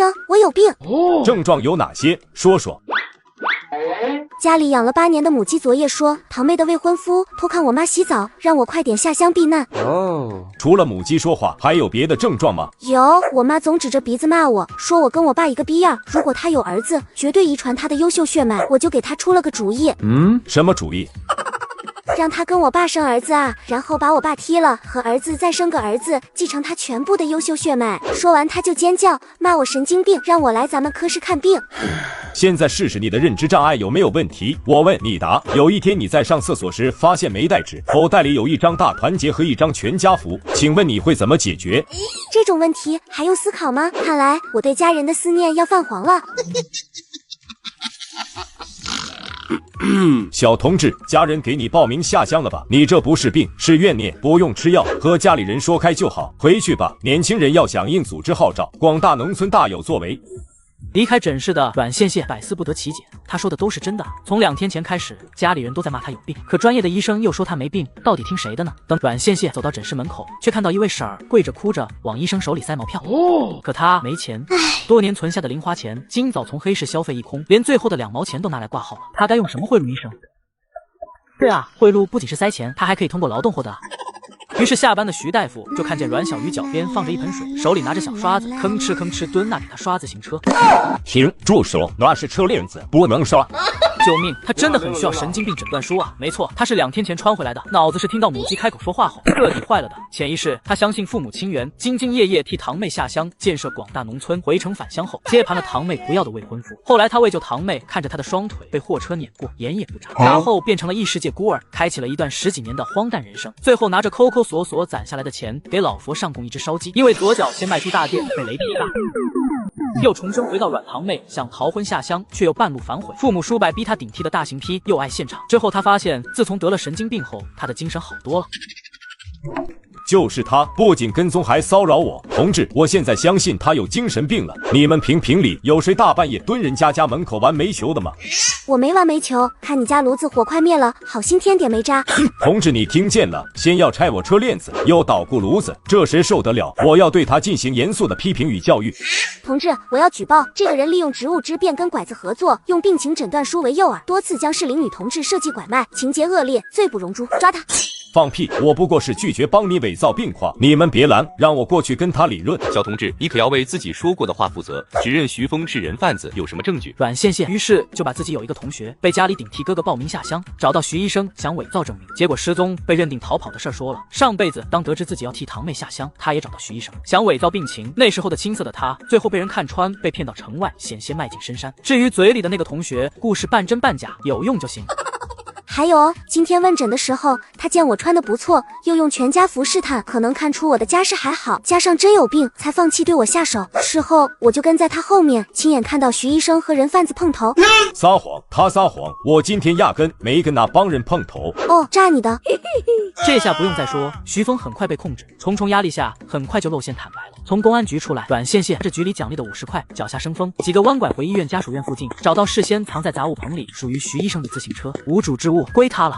生，我有病。症状有哪些？说说。家里养了8年的母鸡昨夜说，堂妹的未婚夫偷看我妈洗澡，让我快点下乡避难。除了母鸡说话，还有别的症状吗？有，我妈总指着鼻子骂我，说我跟我爸一个逼样，如果他有儿子，绝对遗传他的优秀血脉。我就给他出了个主意。什么主意？让他跟我爸生儿子啊，然后把我爸踢了，和儿子再生个儿子，继承他全部的优秀血脉。说完他就尖叫，骂我神经病，让我来咱们科室看病。现在试试你的认知障碍有没有问题。我问你答。有一天你在上厕所时发现没带纸，口袋里有一张大团结和一张全家福，请问你会怎么解决？这种问题还用思考吗？看来我对家人的思念要泛黄了。小同志，家人给你报名下乡了吧？你这不是病，是怨念，不用吃药，和家里人说开就好。回去吧，年轻人要响应组织号召，广大农村大有作为。离开诊室的阮羡羡百思不得其解，他说的都是真的。从2天前开始，家里人都在骂他有病，可专业的医生又说他没病，到底听谁的呢？等阮羡羡走到诊室门口，却看到一位婶儿跪着哭着往医生手里塞毛票。可他没钱，多年存下的零花钱今早从黑市消费一空，连最后的2毛钱都拿来挂号了。他该用什么贿赂医生？对啊，贿赂不仅是塞钱，他还可以通过劳动获得。于是下班的徐大夫就看见阮小鱼脚边放着一盆水，手里拿着小刷子，吭哧吭哧蹲那给他刷自行车。请住手，那是车链子，不能刷。救命！他真的很需要神经病诊断书啊！没错，他是2天前穿回来的，脑子是听到母鸡开口说话后彻底坏了的。潜意识他相信父母亲缘，兢兢业业替堂妹下乡建设广大农村，回城返乡后接盘了堂妹不要的未婚夫。后来他为救堂妹，看着他的双腿被货车碾过，眼也不眨，然后变成了异世界孤儿，开启了一段10几年的荒诞人生。最后拿着抠抠索索攒下来的钱给老佛上供一只烧鸡，因为左脚先迈出大殿被雷劈大，又重生回到阮堂妹，想逃婚下乡，却又半路反悔。父母叔伯逼他顶替的大型批又爱现场。之后他发现，自从得了神经病后，他的精神好多了。就是他，不仅跟踪还骚扰我。同志，我现在相信他有精神病了。你们评评理，有谁大半夜蹲人家家门口玩煤球的吗？我没玩煤球，看你家炉子火快灭了，好心添点煤渣。同志，你听见了？先要拆我车链子，又捣鼓炉子，这谁受得了？我要对他进行严肃的批评与教育。同志，我要举报这个人利用职务之便跟拐子合作，用病情诊断书为诱饵，多次将适龄女同志设计拐卖，情节恶劣，罪不容诛，抓他！放屁！我不过是拒绝帮你伪造病况，你们别拦，让我过去跟他理论。小同志，你可要为自己说过的话负责。指认徐峰是人贩子，有什么证据？阮羡羡于是就把自己有一个同学被家里顶替哥哥报名下乡，找到徐医生想伪造证明，结果失踪，被认定逃跑的事儿说了。上辈子当得知自己要替堂妹下乡，他也找到徐医生想伪造病情。那时候的青涩的他，最后被人看穿，被骗到城外，险些迈进深山。至于嘴里的那个同学，故事半真半假，有用就行。还有哦，今天问诊的时候，他见我穿的不错，又用全家福试探，可能看出我的家世还好，加上真有病，才放弃对我下手。事后我就跟在他后面，亲眼看到徐医生和人贩子碰头。撒谎，他撒谎，我今天压根没跟那帮人碰头。哦，炸你的！这下不用再说，徐峰很快被控制，重重压力下，很快就露馅坦白了。从公安局出来，阮羡羡这局里奖励的50块，脚下生风，几个弯拐回医院家属院附近，找到事先藏在杂物棚里属于徐医生的自行车，无主之物归他了。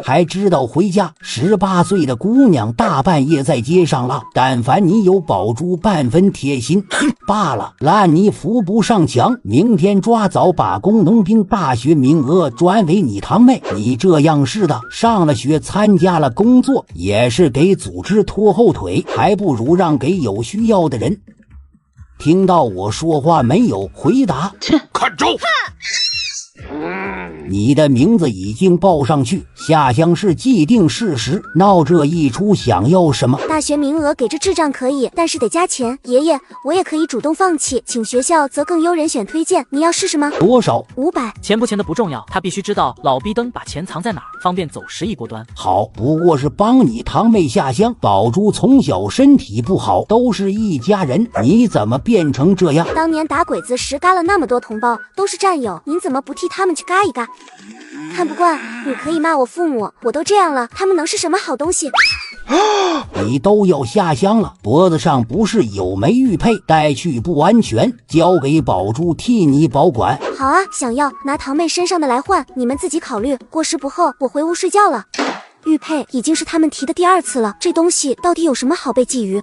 还知道回家，18岁的姑娘大半夜在街上了。但凡你有宝珠半分贴心，罢了，烂泥扶不上墙。明天抓早把工农兵大学名额转为你堂妹。你这样式的，上了学参加了工作，也是给组织拖后腿，还不如让给有需要的人。听到我说话没有？回答。看招！你的名字已经报上去，下乡是既定事实，闹这一出想要什么？大学名额给这智障可以，但是得加钱。爷爷，我也可以主动放弃，请学校则更优人选推荐，你要试试吗？多少？500。钱不钱的不重要，他必须知道老逼灯把钱藏在哪儿，方便走时一锅端。好，不过是帮你堂妹下乡。宝珠从小身体不好，都是一家人，你怎么变成这样？当年打鬼子时嘎了那么多同胞，都是战友，您怎么不替他们去嘎一嘎？看不惯，你可以骂我父母，我都这样了，他们能是什么好东西？你都要下乡了，脖子上不是有枚玉佩，带去不安全，交给宝珠替你保管。好啊，想要拿堂妹身上的来换，你们自己考虑。过时不候，我回屋睡觉了。玉佩已经是他们提的第2次了，这东西到底有什么好被觊觎？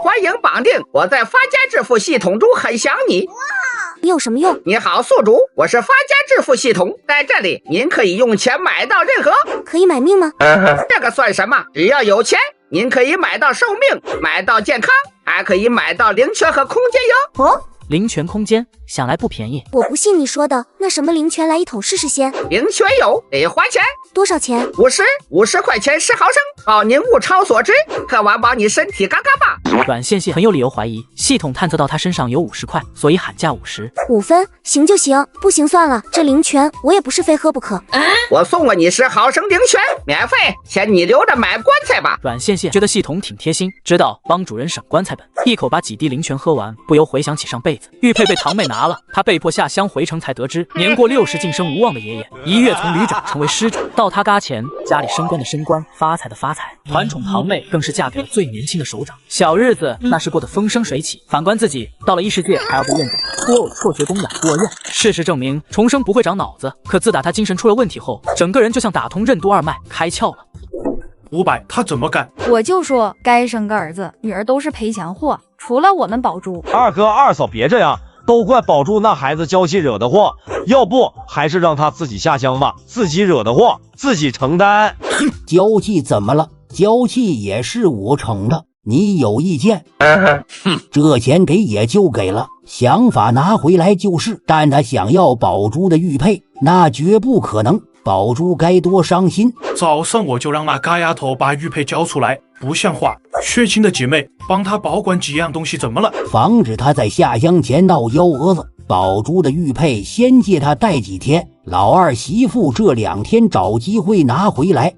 欢迎绑定，我在发家致富系统中很想你。你有什么用？你好，宿主，我是发家致富系统，在这里您可以用钱买到任何。可以买命吗？这个算什么？只要有钱，您可以买到寿命，买到健康，还可以买到灵泉和空间哟。哦，灵泉空间想来不便宜。我不信你说的，那什么灵泉来一桶试试先？灵泉有，得花钱。多少钱？50块钱10毫升，保您物超所值，喝完保你身体嘎嘎棒。阮羡羡很有理由怀疑系统探测到他身上有50块，所以喊价50。5分，行就行，不行算了。这灵泉我也不是非喝不可。我送了你10毫升灵泉，免费，钱你留着买棺材吧。阮羡羡觉得系统挺贴心，知道帮主人省棺材本，一口把几滴灵泉喝完，不由回想起上辈子玉佩被堂妹拿了，他被迫下乡回城才得知，年过60晋升无望的爷爷，一跃从旅长成为师长，到他嘎前，家里升官的升官，发财的发财，团宠堂妹更是嫁给了最年轻的首长，小日子那是过得风生水起。反观自己，到了异世界还要被院长脱偶辍学供养孤儿院。事实证明，重生不会长脑子，可自打他精神出了问题后，整个人就像打通任督二脉，开窍了。500，他怎么干？我就说该生个儿子，女儿都是赔钱货，除了我们宝珠。二哥二嫂别这样，都怪宝珠那孩子娇气惹的祸，要不还是让他自己下乡吧，自己惹的祸自己承担。娇气怎么了？娇气也是我宠的，你有意见？这钱给也就给了，想法拿回来就是，但他想要宝珠的玉佩，那绝不可能。宝珠该多伤心！早上我就让那嘎丫头把玉佩交出来，不像话！血亲的姐妹帮她保管几样东西怎么了？防止她在下乡前闹幺蛾子。宝珠的玉佩先借她带几天，老二媳妇这2天找机会拿回来。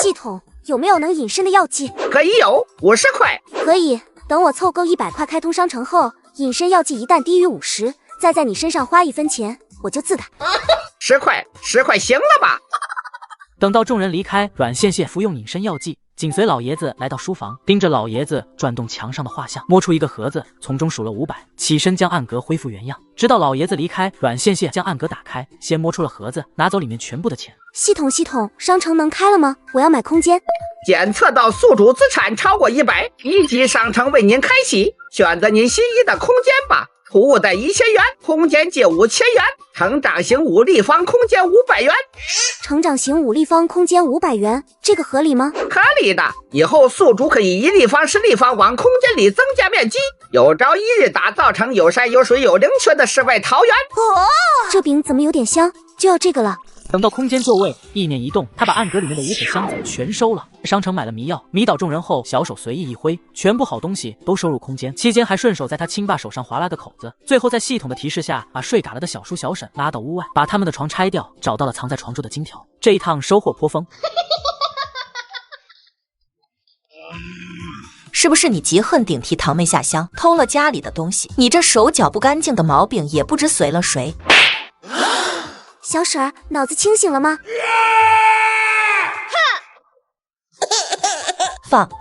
系统有没有能隐身的药剂？可以有，50块。可以，等我凑够100块开通商城后，隐身药剂一旦低于50，再在你身上花1分钱，我就自打。10块行了吧？等到众人离开，阮羡羡服用隐身药剂，紧随老爷子来到书房，盯着老爷子转动墙上的画像，摸出一个盒子，从中数了500，起身将暗格恢复原样。直到老爷子离开，阮羡羡将暗格打开，先摸出了盒子，拿走里面全部的钱。系统，商城能开了吗？我要买空间。检测到宿主资产超过100，一级商城为您开启，选择您心仪的空间吧。储物袋1000元，空间借5000元，成长型5立方空间500元。成长型5立方空间500元，这个合理吗？合理的，以后宿主可以1立方10立方往空间里增加面积，有朝一日打造成有山有水有灵泉的世外桃源。这饼怎么有点香？就要这个了。等到空间就位，意念一动，他把暗格里面的5口箱子全收了。商城买了迷药，迷倒众人后，小手随意一挥，全部好东西都收入空间。期间还顺手在他亲爸手上划拉个口子。最后在系统的提示下，把睡嘎了的小叔小婶拉到屋外，把他们的床拆掉，找到了藏在床中的金条。这一趟收获颇丰。是不是你极恨顶替堂妹下乡，偷了家里的东西？你这手脚不干净的毛病也不知随了谁。小婶儿，脑子清醒了吗？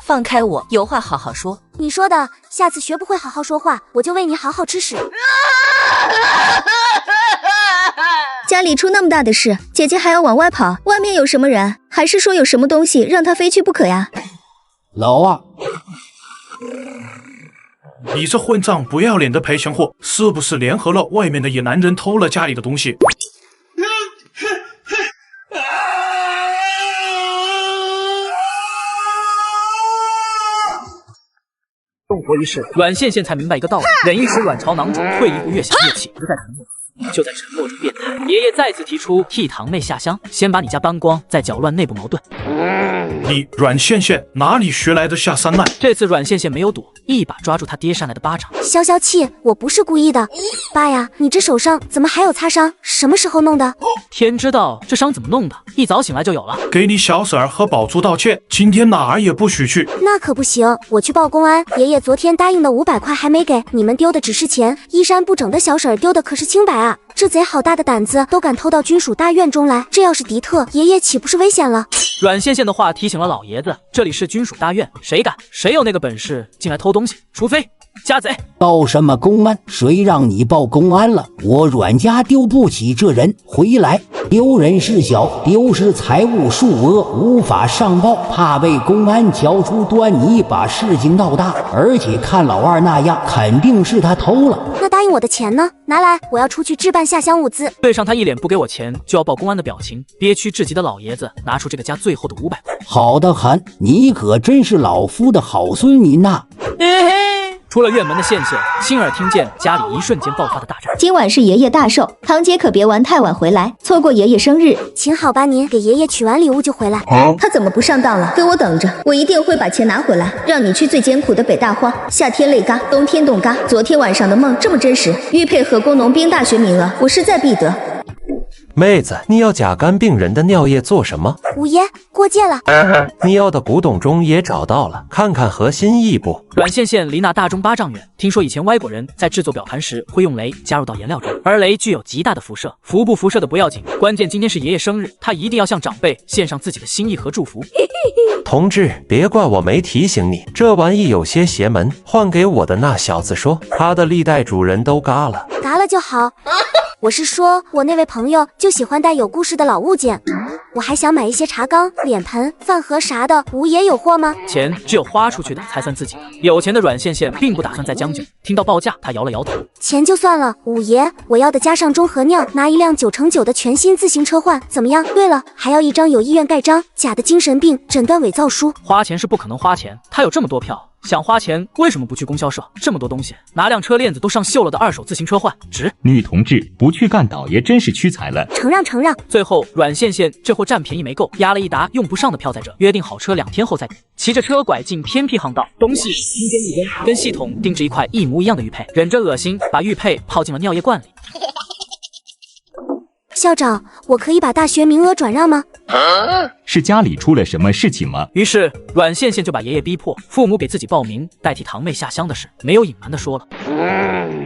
放开我，有话好好说。你说的，下次学不会好好说话，我就喂你好好吃屎。家里出那么大的事，姐姐还要往外跑，外面有什么人？还是说有什么东西让她非去不可呀？老二，你这混账不要脸的赔钱货，是不是联合了外面的野男人偷了家里的东西？动活一事，阮羡羡才明白一个道理：忍一时卵巢囊肿，退一步越想越气。不在沉默，就在沉默中变态。爷爷再次提出替堂妹下乡，先把你家搬光，再搅乱内部矛盾。你阮羡羡哪里学来的下三滥？这次阮羡羡没有躲，一把抓住他爹扇来的巴掌。消气，我不是故意的。爸呀，你这手上怎么还有擦伤？什么时候弄的？天知道这伤怎么弄的，一早醒来就有了。给你小婶儿和宝珠道歉，今天哪儿也不许去。那可不行，我去报公安。爷爷昨天答应的500块还没给，你们丢的只是钱，衣衫不整的小婶儿丢的可是清白啊。这贼好大的胆子，都敢偷到军属大院中来，这要是敌特，爷爷岂不是危险了？阮羡羡的话提醒了老爷子，这里是军属大院，谁敢，谁有那个本事进来偷东西，除非家贼。报什么公安？谁让你报公安了？我阮家丢不起这人，回来！丢人事小，丢失财物数额，无法上报，怕被公安瞧出端倪，把事情闹大。而且看老二那样，肯定是他偷了。那答应我的钱呢？拿来，我要出去置办下乡物资。对上他一脸不给我钱就要报公安的表情，憋屈至极的老爷子拿出这个家最后的500块。好的很，你可真是老夫的好孙您呐！出了院门的羡羡，亲耳听见家里一瞬间爆发的大战。今晚是爷爷大寿，堂姐可别玩太晚回来，错过爷爷生日。请好吧您，给爷爷取完礼物就回来。他怎么不上当了？给我等着，我一定会把钱拿回来，让你去最艰苦的北大荒，夏天累嘎，冬天冻嘎。昨天晚上的梦这么真实，玉佩和工农兵大学名额，我势在必得。妹子，你要甲肝病人的尿液做什么？五爷，过界了。你要的古董钟也找到了，看看合心意不？阮羡羡离那大钟8丈远，听说以前外国人在制作表盘时会用镭加入到颜料中，而镭具有极大的辐射，辐不辐射的不要紧，关键今天是爷爷生日，他一定要向长辈献上自己的心意和祝福。同志，别怪我没提醒你，这玩意有些邪门。换给我的那小子说，他的历代主人都嘎了，嘎了就好。我是说，我那位朋友就喜欢带有故事的老物件，我还想买一些茶缸、脸盆、饭盒啥的。吴爷有货吗？钱只有花出去的才算自己的。有钱的阮羡羡并不打算再将就，听到报价，他摇了摇头。钱就算了，五爷，我要的加上钟和尿，拿一辆9×9的全新自行车换，怎么样？对了，还要一张有医院盖章、假的精神病诊断伪造书。花钱是不可能花钱，他有这么多票。想花钱为什么不去供销社？这么多东西，拿辆车链子都上锈了的2手自行车换，值。女同志不去干倒爷真是屈才了。承让承让。最后阮羡羡这货占便宜没够，压了一沓用不上的票在这，约定好车2天后再抵。骑着车拐进偏僻巷道，东西空间一根，跟系统钉着一块一模一样的玉佩，忍着恶心把玉佩泡进了尿液罐里。校长，我可以把大学名额转让吗？是家里出了什么事情吗？于是阮羡羡就把爷爷逼迫，父母给自己报名代替堂妹下乡的事，没有隐瞒的说了。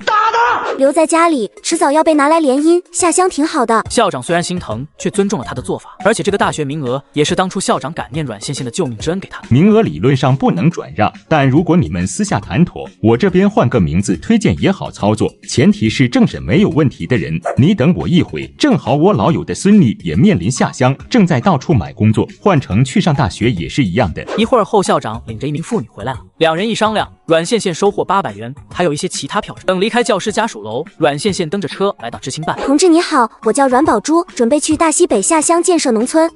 打他！留在家里，迟早要被拿来联姻，下乡挺好的。校长虽然心疼，却尊重了他的做法，而且这个大学名额也是当初校长感念阮羡羡的救命之恩给他的。名额理论上不能转让，但如果你们私下谈妥，我这边换个名字推荐也好操作，前提是政审没有问题的人。你等我一会，正好我老友的孙女也面临下乡，正在到处买工作，换成去上大学也是一样的。一会儿后，校长领着一名妇女回来了，两人一商量，阮羡羡收获800元，还有一些其他票。等离开教师家属楼，阮羡羡蹬着车来到知青办。同志你好，我叫阮宝珠，准备去大西北下乡建设农村。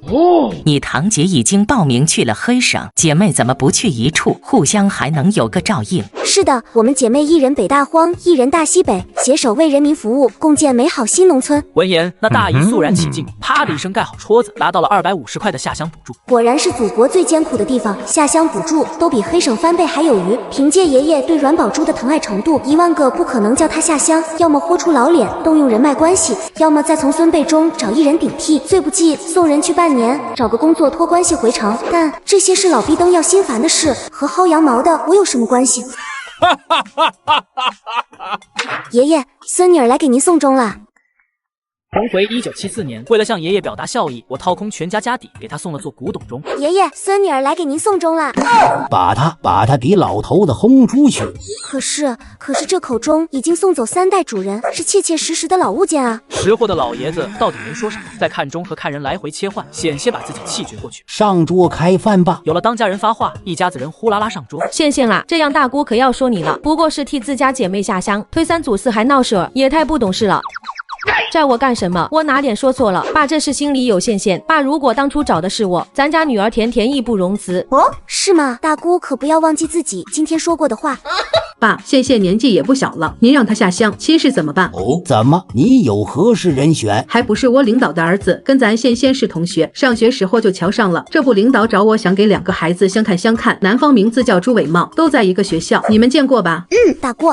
你堂姐已经报名去了黑省，姐妹怎么不去一处，互相还能有个照应？是的，我们姐妹一人北大荒，一人大西北，携手为人民服务，共建美好新农村。闻言，那大姨肃然起敬，啪的一声盖好戳子，拿到了250块的下乡补助。果然是祖国最艰苦的地方，下乡补助都比黑省翻倍还有余。凭借爷爷对阮宝珠的疼爱程度，1万个不可能叫他下乡，要么豁出老脸动用人脉关系，要么再从孙辈中找一人顶替，最不济送人去半年，找个工作托关系回城。但这些是老逼灯要心烦的事，和薅羊毛的我有什么关系？爷爷，孙女儿来给您送终了。重回1974年，为了向爷爷表达孝义，我掏空全家家底给他送了座古董钟。爷爷，孙女儿来给您送终了。把他给老头子轰出去。可是这口钟已经送走3代主人，是切切实实的老物件啊。识货的老爷子到底没说什么，在看钟和看人来回切换，险些把自己气绝过去。上桌开饭吧。有了当家人发话，一家子人呼啦啦上桌。羡羡啦，这样大姑可要说你了，不过是替自家姐妹下乡，推3阻4还闹事儿，也太不懂事了。债我干什么？我哪点说错了？爸这是心里有羡羡。爸如果当初找的是我，咱家女儿甜甜义不容辞。哦，是吗？大姑可不要忘记自己今天说过的话。爸，羡羡年纪也不小了，您让她下乡，亲事怎么办？哦，怎么？你有合适人选？还不是我领导的儿子，跟咱羡羡是同学，上学时候就瞧上了。这不，领导找我想给2个孩子相看相看，男方名字叫朱伟茂，都在一个学校，你们见过吧？大姑。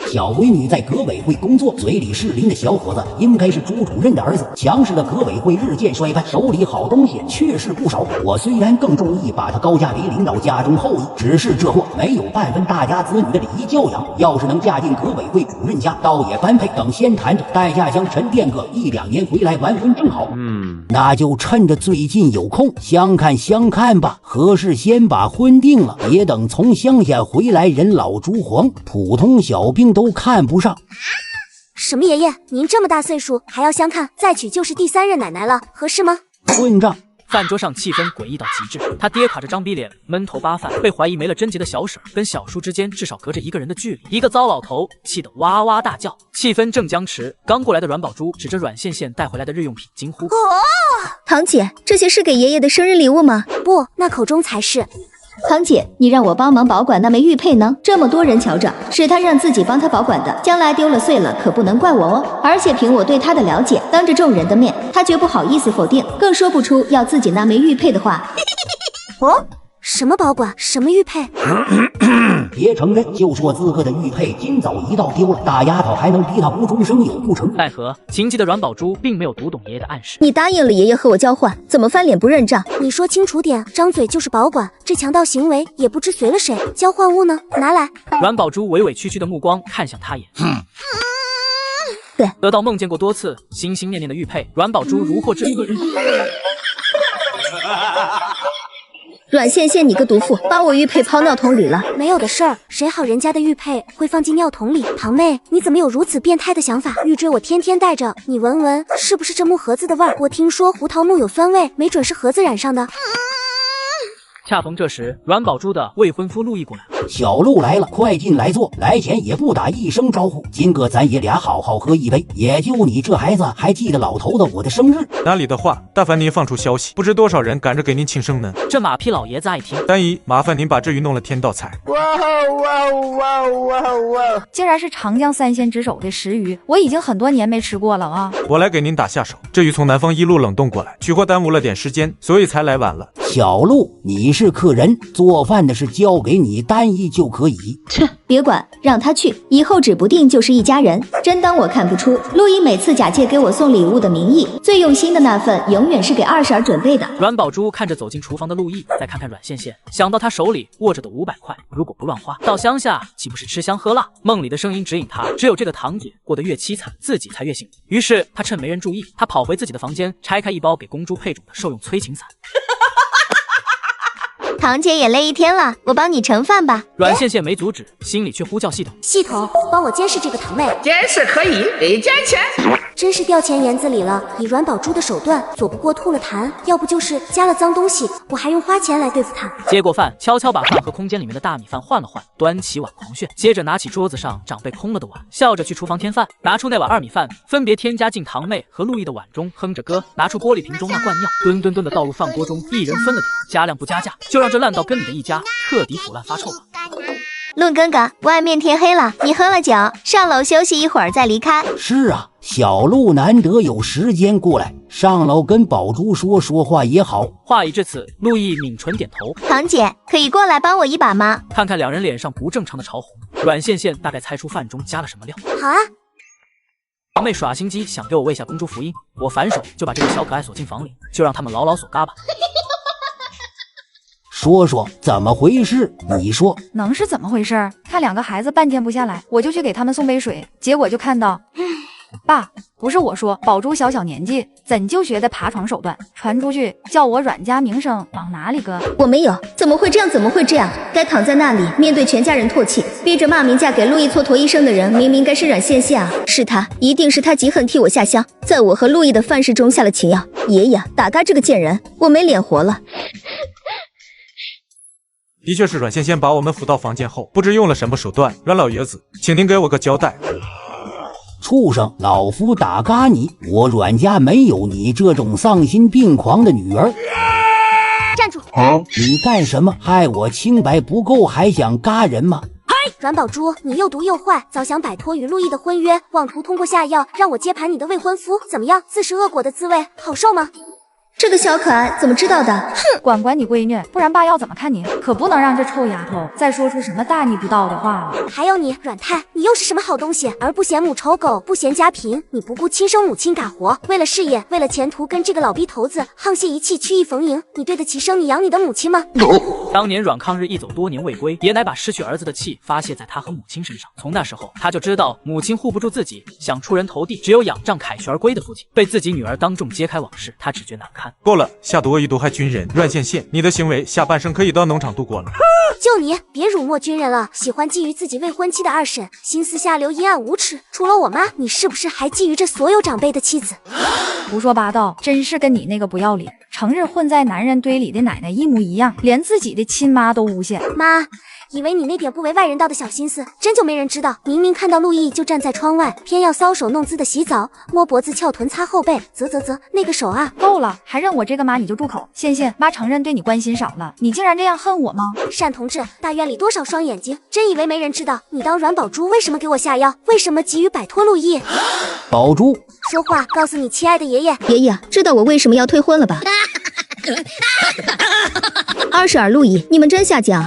小闺女在革委会工作，嘴里是灵的小伙子应该是朱主任的儿子。强势的革委会日渐衰败，手里好东西确实不少。我虽然更中意把他高价为领导家中后裔，只是这货没有半分大家子女的礼仪教养。要是能嫁进革委会主任家，倒也般配。等先谈着带下乡沉淀个1-2年回来完婚正好。那就趁着最近有空相看吧，合适先把婚定了，别等从乡下回来人老珠黄，普通小兵都看不上。什么爷爷，您这么大岁数还要相看，再娶就是第3任奶奶了，合适吗？混账！饭桌上气氛诡异到极致，他爹卡着张逼脸，闷头扒饭，被怀疑没了贞洁的小婶跟小叔之间至少隔着1个人的距离，一个糟老头气得哇哇大叫，气氛正僵持，刚过来的阮宝珠指着阮倩倩带回来的日用品惊呼：堂姐，这些是给爷爷的生日礼物吗？不，那口中才是。堂姐，你让我帮忙保管那枚玉佩呢？这么多人瞧着，是他让自己帮他保管的，将来丢了碎了可不能怪我哦。而且凭我对他的了解，当着众人的面，他绝不好意思否定，更说不出要自己那枚玉佩的话。哦，什么保管？什么玉佩？别承认，就说自个的玉佩今早一道丢了，大丫头还能逼他无中生有不成？奈何情急的阮宝珠并没有读懂爷爷的暗示。你答应了爷爷和我交换，怎么翻脸不认账？你说清楚点，张嘴就是保管，这强盗行为也不知随了谁。交换物呢？拿来。阮宝珠委委屈屈的目光看向他眼。对，得到梦见过多次，心心念念的玉佩，阮宝珠如获至宝。阮倩倩，你个毒妇，把我玉佩抛尿桶里了！没有的事儿，谁好人家的玉佩会放进尿桶里？堂妹，你怎么有如此变态的想法？玉坠我天天带着，你闻闻，是不是这木盒子的味儿？我听说胡桃木有酸味，没准是盒子染上的。恰逢这时，阮宝珠的未婚夫陆毅过来。小陆来了，快进来坐。来前也不打一声招呼，今个咱爷俩好好喝一杯。也就你这孩子还记得老头子我的生日？哪里的话，但凡您放出消息，不知多少人赶着给您庆生呢。这马屁老爷子爱听。单姨，麻烦您把这鱼弄了添道菜。竟然是长江3鲜之首的石鱼，我已经很多年没吃过了啊！我来给您打下手。这鱼从南方一路冷冻过来，取货耽误了点时间，所以才来晚了。小陆，你是客人，做饭的事交给你单姨就可以。切，别管，让他去，以后指不定就是一家人。真当我看不出，陆毅每次假借给我送礼物的名义，最用心的那份永远是给二婶准备的。阮宝珠看着走进厨房的陆毅，再看看阮倩倩，想到他手里握着的500块，如果不乱花，到乡下岂不是吃香喝辣？梦里的声音指引他，只有这个堂姐过得越凄惨，自己才越幸福。于是他趁没人注意，他跑回自己的房间，拆开一包给公猪配种的兽用催情散。堂姐也累一天了，我帮你盛饭吧。阮倩倩没阻止，心里却呼叫系统：系统，帮我监视这个堂妹。监视可以，得加钱。真是掉钱眼子里了，以阮宝珠的手段，左不过吐了痰，要不就是加了脏东西，我还用花钱来对付他。接过饭，悄悄把饭和空间里面的大米饭换了换，端起碗狂炫，接着拿起桌子上长辈空了的碗，笑着去厨房添饭，拿出那碗2米饭，分别添加进堂妹和陆毅的碗中，哼着歌，拿出玻璃瓶中那罐尿，吨吨吨的倒入饭锅中，一人分了点，加量不加价，就让这烂到根里的一家彻底腐烂发臭吧。陆哥哥，外面天黑了，你喝了酒，上楼休息一会儿再离开。是啊，小陆难得有时间过来，上楼跟宝珠说说话也好。话已至此，陆毅抿唇点头。堂姐，可以过来帮我一把吗？看看两人脸上不正常的潮红，阮倩倩大概猜出饭中加了什么料。好啊。堂妹耍心机，想给我喂下公猪福音，我反手就把这个小可爱锁进房里，就让他们牢牢锁嘎吧。说说怎么回事？你说能是怎么回事？看2个孩子半天不下来，我就去给他们送杯水，结果就看到，爸，不是我说，宝珠小年纪怎就学的爬床手段，传出去叫我阮家名声往哪里搁？我没有，怎么会这样？怎么会这样？该躺在那里面对全家人唾弃，逼着骂名嫁给陆毅蹉跎一生的人，明明该是阮倩倩啊！是他，一定是他极恨替我下乡，在我和陆毅的饭事中下了情药。爷爷，打嘎这个贱人，我没脸活了。的确是阮倩倩把我们扶到房间后，不知用了什么手段。阮老爷子，请您给我个交代。畜生，老夫打嘎你！我阮家没有你这种丧心病狂的女儿。站住！你干什么？害我清白不够，还想嘎人吗？阮宝珠，你又毒又坏，早想摆脱与陆毅的婚约，妄图通过下药让我接盘你的未婚夫，怎么样？自食恶果的滋味好受吗？这个小可爱怎么知道的？哼，管管你闺女，不然爸要怎么看你？可不能让这臭丫头再说出什么大逆不道的话了。还有你，阮太，你又是什么好东西？儿不嫌母丑狗，不嫌家贫，你不顾亲生母亲干活，为了事业，为了前途，跟这个老逼头子沆瀣一气，曲意逢迎，你对得起生你养你的母亲吗？当年阮抗日一走多年未归，爷乃把失去儿子的气发泄在他和母亲身上。从那时候，他就知道母亲护不住自己，想出人头地，只有仰仗凯旋而归的父亲。被自己女儿当众揭开往事，他只觉难堪。够了，下毒恶意毒害军人，阮县县，你的行为下半生可以到农场度过了。就你，别辱没军人了，喜欢觊觎自己未婚妻的二婶，心思下流阴暗无耻。除了我妈，你是不是还觊觎着所有长辈的妻子？胡说八道，真是跟你那个不要脸、成日混在男人堆里的奶奶一模一样，连自己的亲妈都诬陷。妈，以为你那点不为外人道的小心思，真就没人知道。明明看到陆毅就站在窗外，偏要搔首弄姿的洗澡，摸脖子、翘臀、擦后背，啧，那个手啊！够了，还认我这个妈你就住口！线线，妈承认对你关心少了，你竟然这样恨我吗？单同志，大院里多少双眼睛，真以为没人知道？你当阮宝珠为什么给我下药？为什么急于摆脱陆毅？宝珠，说话，告诉你亲爱的爷爷。爷爷，知道我为什么要退婚了吧？20耳陆毅，你们真下贱！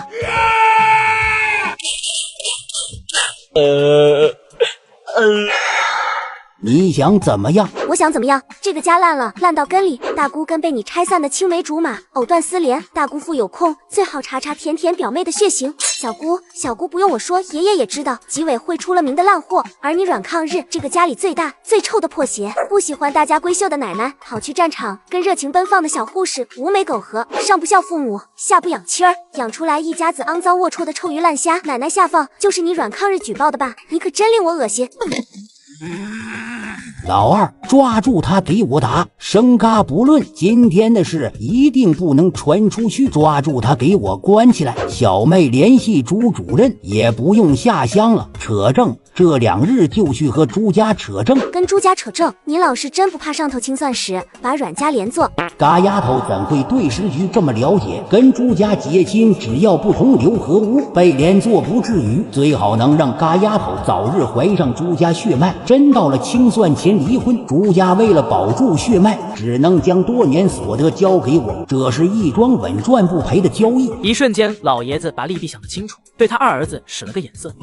你想怎么样？我想怎么样？这个家烂了，烂到根里。大姑跟被你拆散的青梅竹马藕断丝连。大姑父有空最好查查甜甜表妹的血型。小姑不用我说，爷爷也知道，纪委会出了名的烂货。而你阮抗日，这个家里最大最臭的破鞋。不喜欢大家闺秀的奶奶，跑去战场跟热情奔放的小护士无美苟合，上不孝父母，下不养妻儿，养出来一家子肮脏龌龊的臭鱼烂虾。奶奶下放就是你阮抗日举报的吧？你可真令我恶心。老二，抓住他给我打！生嘎不论，今天的事一定不能传出去。抓住他给我关起来！小妹联系朱主任，也不用下乡了，扯证。这2日就去和朱家扯证。跟朱家扯证？您老是真不怕上头清算时把阮家连坐？嘎丫头怎会对时局这么了解？跟朱家结亲，只要不同流合污，被连坐不至于。最好能让嘎丫头早日怀上朱家血脉。真到了清算前离婚，朱家为了保住血脉，只能将多年所得交给我，这是一桩稳赚不赔的交易。一瞬间，老爷子把利弊想得清楚，对他二儿子使了个眼色。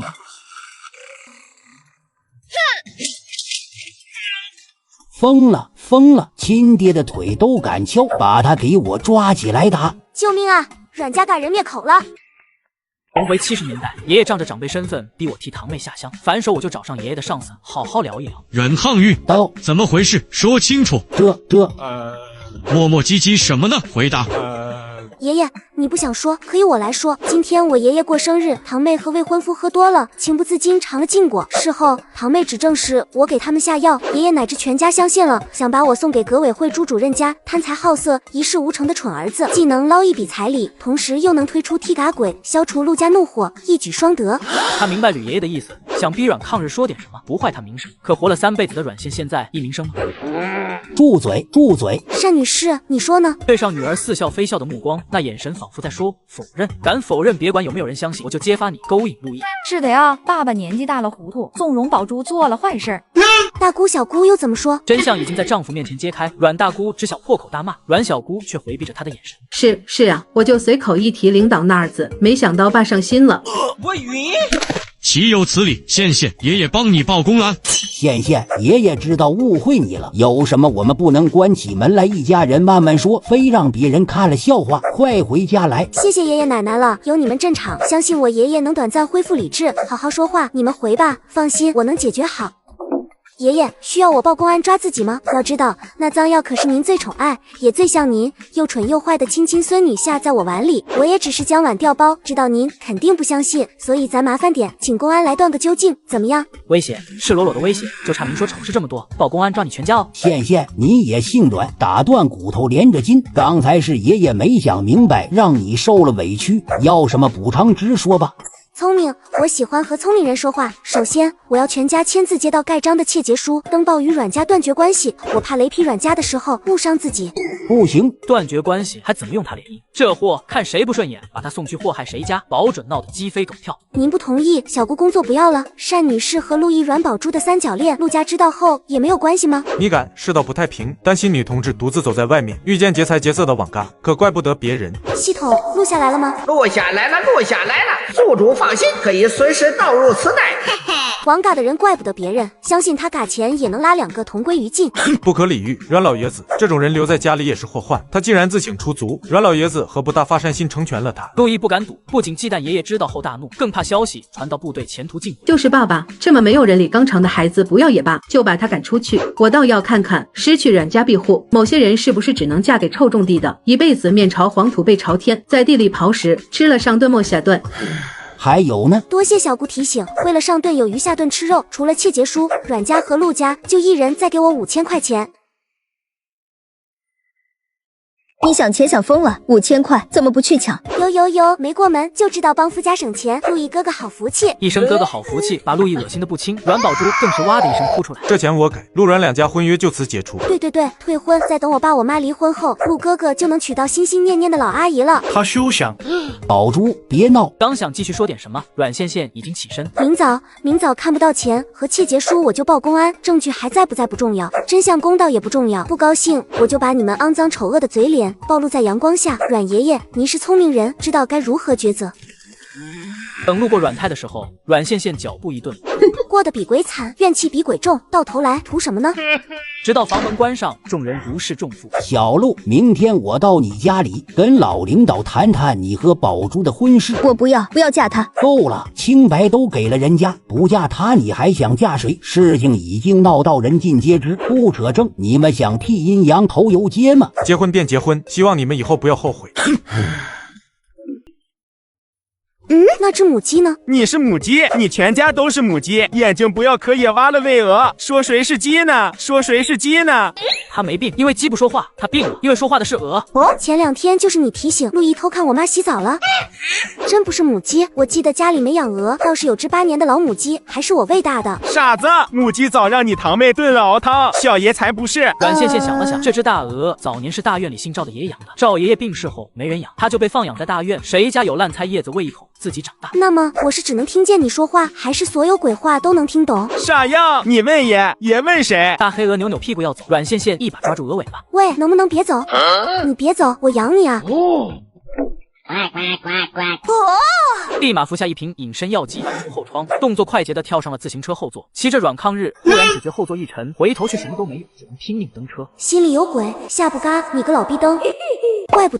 疯了！亲爹的腿都敢敲，把他给我抓起来打！救命啊！阮家嘎人灭口了！重回70年代，爷爷仗着长辈身份逼我替堂妹下乡，反手我就找上爷爷的上司，好好聊一聊。阮抗日，到，怎么回事？说清楚。磨磨唧唧什么呢？回答。爷爷，你不想说，可以我来说。今天我爷爷过生日，堂妹和未婚夫喝多了，情不自禁尝了禁果。事后，堂妹指证是我给他们下药，爷爷乃至全家相信了，想把我送给革委会朱主任家贪财好色、一事无成的蠢儿子，既能捞一笔彩礼，同时又能推出替嘎鬼，消除陆家怒火，一举双得。他明白吕爷爷的意思，想逼阮抗日说点什么，不坏他名声。可活了3辈子的阮县现在一名声吗？住嘴！单女士，你说呢？对上女儿似笑非笑的目光，那眼神仿佛在说否认。敢否认，别管有没有人相信，我就揭发你勾引陆毅。是的呀，爸爸年纪大了糊涂，纵容宝珠做了坏事。大姑小姑又怎么说？真相已经在丈夫面前揭开，阮大姑只想破口大骂，阮小姑却回避着她的眼神。是啊，我就随口一提领导那儿子，没想到爸上心了。我晕！岂有此理！县爷爷帮你报公安。县爷爷知道误会你了，有什么我们不能关起门来一家人慢慢说，非让别人看了笑话。快回家来！谢谢爷爷奶奶了，有你们镇场，相信我爷爷能短暂恢复理智，好好说话。你们回吧，放心，我能解决好。爷爷，需要我报公安抓自己吗？要知道，那脏药可是您最宠爱，也最像您，又蠢又坏的亲孙女下在我碗里，我也只是将碗调包，知道您肯定不相信，所以咱麻烦点，请公安来断个究竟，怎么样？威胁，赤裸裸的威胁，就差您说丑事这么多，报公安抓你全家哦。县你也性软，打断骨头连着筋，刚才是爷爷没想明白，让你受了委屈，要什么补偿直说吧。聪明，我喜欢和聪明人说话。首先，我要全家签字接到盖章的切结书，登报与阮家断绝关系。我怕雷劈阮家的时候误伤自己。不行，断绝关系还怎么用他联姻？这货看谁不顺眼，把他送去祸害谁家，保准闹得鸡飞狗跳。您不同意，小姑工作不要了。单女士和陆毅阮宝珠的三角恋，陆家知道后也没有关系吗？你敢，世道不太平，担心女同志独自走在外面，遇见劫财劫色的网咖，可怪不得别人。系统录下来了吗？录下来了，录下来了。宿主放心，可以随时导入磁带。网嘎的人怪不得别人，相信他嘎钱也能拉2个同归于尽。不可理喻，阮老爷子这种人留在家里也是祸患。他竟然自请出族，阮老爷子何不大发善心成全了他？陆毅不敢赌，不仅忌惮爷爷知道后大怒，更怕消息传到部队前途尽毁。就是爸爸，这么没有人理纲常的孩子，不要也罢，就把他赶出去。我倒要看看，失去阮家庇护，某些人是不是只能嫁给臭种地的，一辈子面朝黄土背朝天，在地里刨食，吃了上顿没下顿。还有呢，多谢小姑提醒，为了上顿有余下顿吃肉，除了切结书，阮家和陆家就一人再给我5000块钱。你想钱想疯了，5000块怎么不去抢？有，没过门就知道帮夫家省钱，陆毅哥哥好福气。一声哥哥好福气，把陆毅恶心的不轻，阮宝珠更是哇的一声哭出来。这钱我给，陆阮2家婚约就此解除。对，退婚，再等我爸我妈离婚后，陆哥哥就能娶到心心念念的老阿姨了。他休想！宝珠别闹！刚想继续说点什么，阮线线已经起身。明早看不到钱和切结书我就报公安，证据还在不在不重要，真相公道也不重要。不高兴我就把你们肮脏丑恶的嘴脸暴露在阳光下。阮爷爷，您是聪明人，知道该如何抉择。等路过阮太的时候，阮线线脚步一顿，过得比鬼惨，怨气比鬼重，到头来图什么呢？直到房门关上，众人如释重负。小陆，明天我到你家里跟老领导谈谈你和宝珠的婚事。我不要嫁他。够了，清白都给了人家，不嫁他你还想嫁谁？事情已经闹到人尽皆知，不扯证，你们想替阴阳头游街吗？结婚便结婚，希望你们以后不要后悔。那只母鸡呢？你是母鸡，你全家都是母鸡，眼睛不要可也挖了喂鹅。说谁是鸡呢？他没病，因为鸡不说话；他病了，因为说话的是鹅。前2天就是你提醒陆毅偷看我妈洗澡了，真不是母鸡。我记得家里没养鹅，倒是有只8年的老母鸡，还是我喂大的。傻子，母鸡早让你堂妹炖了熬汤，小爷才不是。阮线线想了想，这只大鹅早年是大院里姓赵的爷爷养的，赵爷爷病逝后没人养，他就被放养在大院，谁家有烂菜叶子喂一口，自己长大。那么我是只能听见你说话，还是所有鬼话都能听懂？傻样，你问爷问谁？大黑鹅扭扭屁股要走，阮线线一把抓住鹅尾巴，喂，能不能别走？你别走，我养你啊！立马服下一瓶隐身药剂，出后窗，动作快捷地跳上了自行车后座，骑着阮抗日，忽然只觉后座一沉，回头却什么都没有，只能拼命蹬车。心里有鬼，下不嘎，你个老逼灯！怪不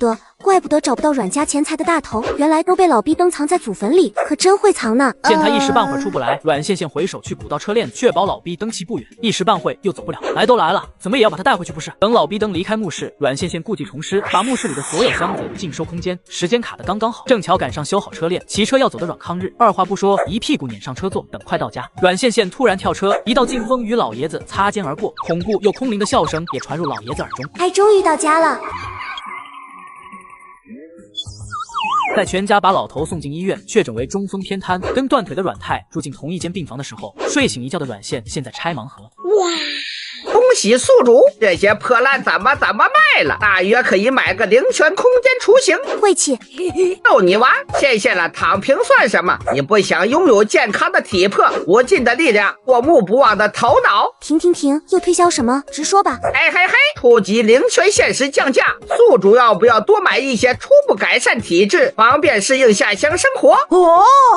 得找不到阮家钱财的大头，原来都被老逼灯藏在祖坟里，可真会藏呢。见他一时半会儿出不来，阮线线回手去鼓捣车链，确保老逼灯骑不远，一时半会又走不了。来都来了，怎么也要把他带回去不是？等老逼灯离开墓室，阮线线故技重施，把墓室里的所有箱子尽收空间，时间卡得刚刚好，正巧赶上修好车链，骑车要走的阮抗日，二话不说，一屁股撵上车座。等快到家，阮线线突然跳车，一道劲风与老爷子擦肩而过，恐怖又空灵的笑声也传入老爷子耳中。终于到家了。在全家把老头送进医院，确诊为中风偏瘫，跟断腿的阮太住进同一间病房的时候，睡醒一觉的阮线现在拆盲盒。哇！恭喜宿主，这些破烂怎么卖了？大约可以买个灵泉空间雏形。晦气，逗你玩，线线了躺平算什么？你不想拥有健康的体魄、无尽的力量、过目不忘的头脑？停，又推销什么？直说吧。嘿，初级灵泉限时降价，宿主要不要多买一些，初步改善体质，方便适应下乡生活？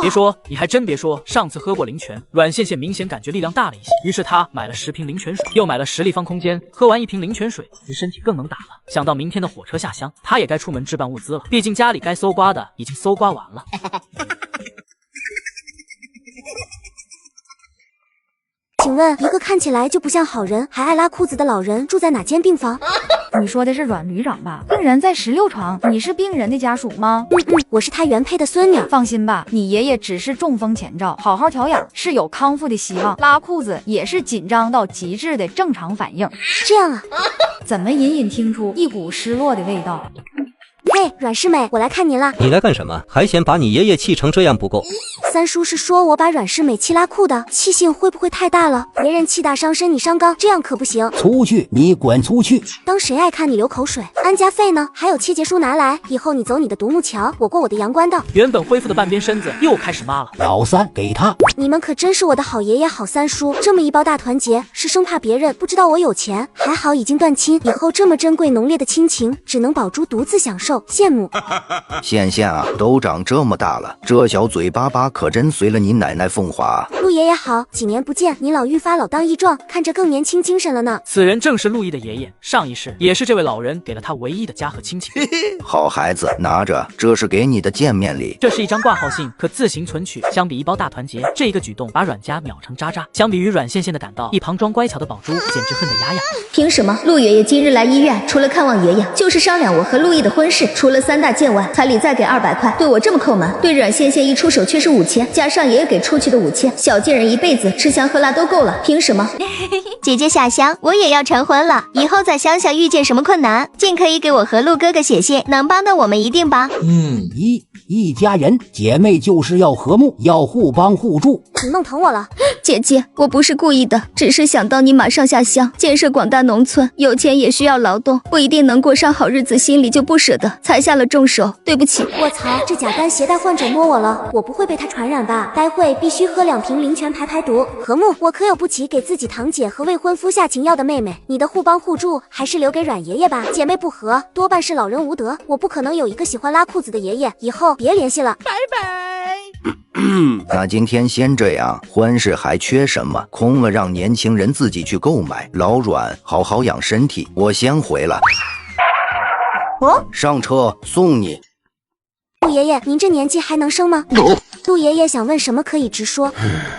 别说，你还真别说，上次喝过灵泉，阮线线明显感觉力量大了一些，于是他买了10瓶灵泉水，又买了10立方空间，喝完1瓶灵泉水，身体更能打了。想到明天的火车下乡，他也该出门置办物资了，毕竟家里该搜刮的已经搜刮完了。请问，一个看起来就不像好人，还爱拉裤子的老人住在哪间病房？你说的是阮旅长吧？病人在16床，你是病人的家属吗？我是他原配的孙女。放心吧，你爷爷只是中风前兆，好好调养是有康复的希望。拉裤子也是紧张到极致的正常反应。这样啊？怎么隐隐听出一股失落的味道？嘿，阮世美，我来看您啦。你来干什么？还嫌把你爷爷气成这样不够？三叔是说我把阮世美气拉裤的，气性会不会太大了？别人气大伤身，你伤刚，这样可不行。出去，你滚出去！当谁爱看你流口水？安家费呢？还有切结书拿来，以后你走你的独木桥，我过我的阳关道。原本恢复的半边身子又开始骂了。老三，给他！你们可真是我的好爷爷好三叔，这么一包大团结，是生怕别人不知道我有钱。还好已经断亲，以后这么珍贵浓烈的亲情，只能宝珠独自享受，羡慕。羡羡啊，都长这么大了，这小嘴巴巴可真随了你奶奶凤华。陆爷爷好，几年不见，您老愈发老当益壮，看着更年轻精神了呢。此人正是陆毅的爷爷，上一世也是这位老人给了他唯一的家和亲情。好孩子，拿着，这是给你的见面礼。这是一张挂号信，可自行存取。相比一包大团结，这一个举动把阮家秒成渣渣。相比于阮羡羡的赶到，一旁装乖巧的宝珠简直恨得牙痒。凭什么陆爷爷今日来医院，除了看望爷爷，就是商量我和陆毅的婚事？除了3大件外，彩礼再给200块，对我这么抠门。对阮羡羡一出手却是5000，加上爷爷给出去的5000，小贱人一辈子吃香喝辣都够了，凭什么？姐姐下乡，我也要成婚了，以后在乡下遇见什么困难，尽可以给我和陆哥哥写信，能帮的我们一定帮。一家人姐妹就是要和睦，要互帮互助。你弄疼我了，姐姐，我不是故意的，只是想到你马上下乡建设广大农村，有钱也需要劳动，不一定能过上好日子，心里就不舍得，才下了重手，对不起。卧槽，这甲肝携带患者摸我了，我不会被他传染吧？待会必须喝2瓶灵泉排毒。和睦，我可有不起给自己堂姐和未婚夫下情药的妹妹，你的互帮互助还是留给阮爷爷吧。姐妹不和，多半是老人无德，我不可能有一个喜欢拉裤子的爷爷，以后别联系了，拜拜。那今天先这样，婚事还缺什么？空了让年轻人自己去购买。老阮，好好养身体，我先回了。上车送你。陆爷爷，您这年纪还能生吗？陆爷爷想问什么可以直说。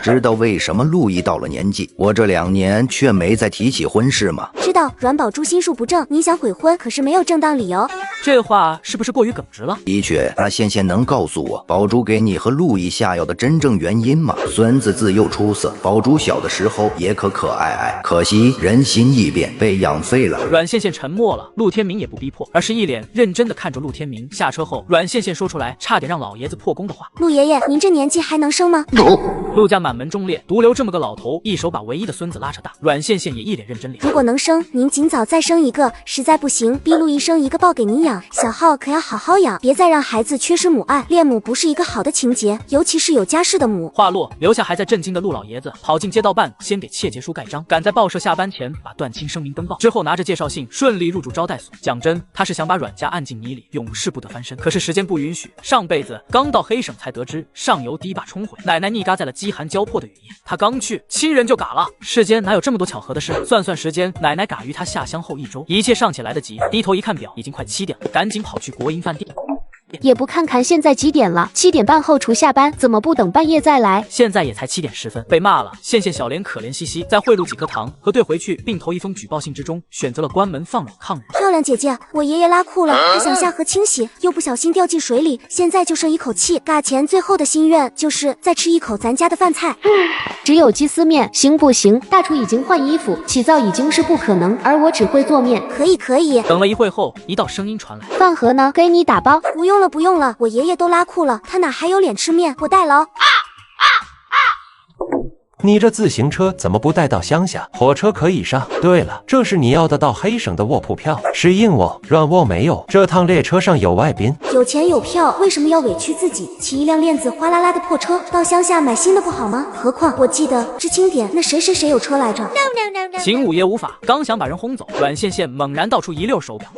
知道为什么陆毅到了年纪，我这2年却没再提起婚事吗？知道，阮宝珠心术不正，你想悔婚，可是没有正当理由。这话是不是过于耿直了？的确，那羡羡能告诉我宝珠给你和陆毅下药的真正原因吗？孙子自幼出色，宝珠小的时候也可爱爱，可惜人心易变，被养废了。阮羡羡沉默了，陆天明也不逼迫，而是一脸认真的看着陆天明。下车后，阮羡羡说出来差点让老爷子破功的话：陆爷爷，您这年纪还能生吗？陆家满门忠烈，独留这么个老头，一手把唯一的孙子拉扯大。阮羡羡也一脸认真脸。如果能生，您尽早再生一个，实在不行，逼陆毅生一个抱给您养。小浩可要好好养，别再让孩子缺失母爱。恋母不是一个好的情节，尤其是有家室的母。话落，留下还在震惊的陆老爷子，跑进街道办，先给切结书盖章，赶在报社下班前把断亲声明登报，之后拿着介绍信顺利入住招待所。讲真，他是想把阮家按进泥里，永世不得翻身。可是时间不允许，上辈子刚到黑省才得知上游堤坝冲毁，奶奶溺嘎在了饥寒交迫的原因。他刚去，亲人就嘎了。世间哪有这么多巧合的事？算算时间，奶奶嘎于他下乡后1周，一切尚且来得及。低头一看表，已经快7点了，赶紧跑去国营饭店。也不看看现在几点了，7点半后除下班，怎么不等半夜再来？现在也才7点10分，被骂了。羡羡小莲可怜兮兮，在贿赂几颗糖和兑回去并投一封举报信之中，选择了关门放软抗日。漂亮姐姐，我爷爷拉裤了，他想下河清洗，又不小心掉进水里，现在就剩一口气。嘎前最后的心愿就是再吃一口咱家的饭菜。只有鸡丝面，行不行？大厨已经换衣服，起灶已经是不可能，而我只会做面。可以。等了一会后，一道声音传来：饭盒呢？给你打包。不用了，我爷爷都拉裤了，他哪还有脸吃面？我带了哦。你这自行车怎么不带到乡下？火车可以上。对了，这是你要的到黑省的卧铺票，是硬卧，软卧没有。这趟列车上有外宾。有钱有票，为什么要委屈自己？骑一辆链子哗啦啦的破车到乡下买新的不好吗？何况我记得知青点那谁有车来着？秦五爷无法，刚想把人轰走，阮羡羡猛然倒出一溜手表。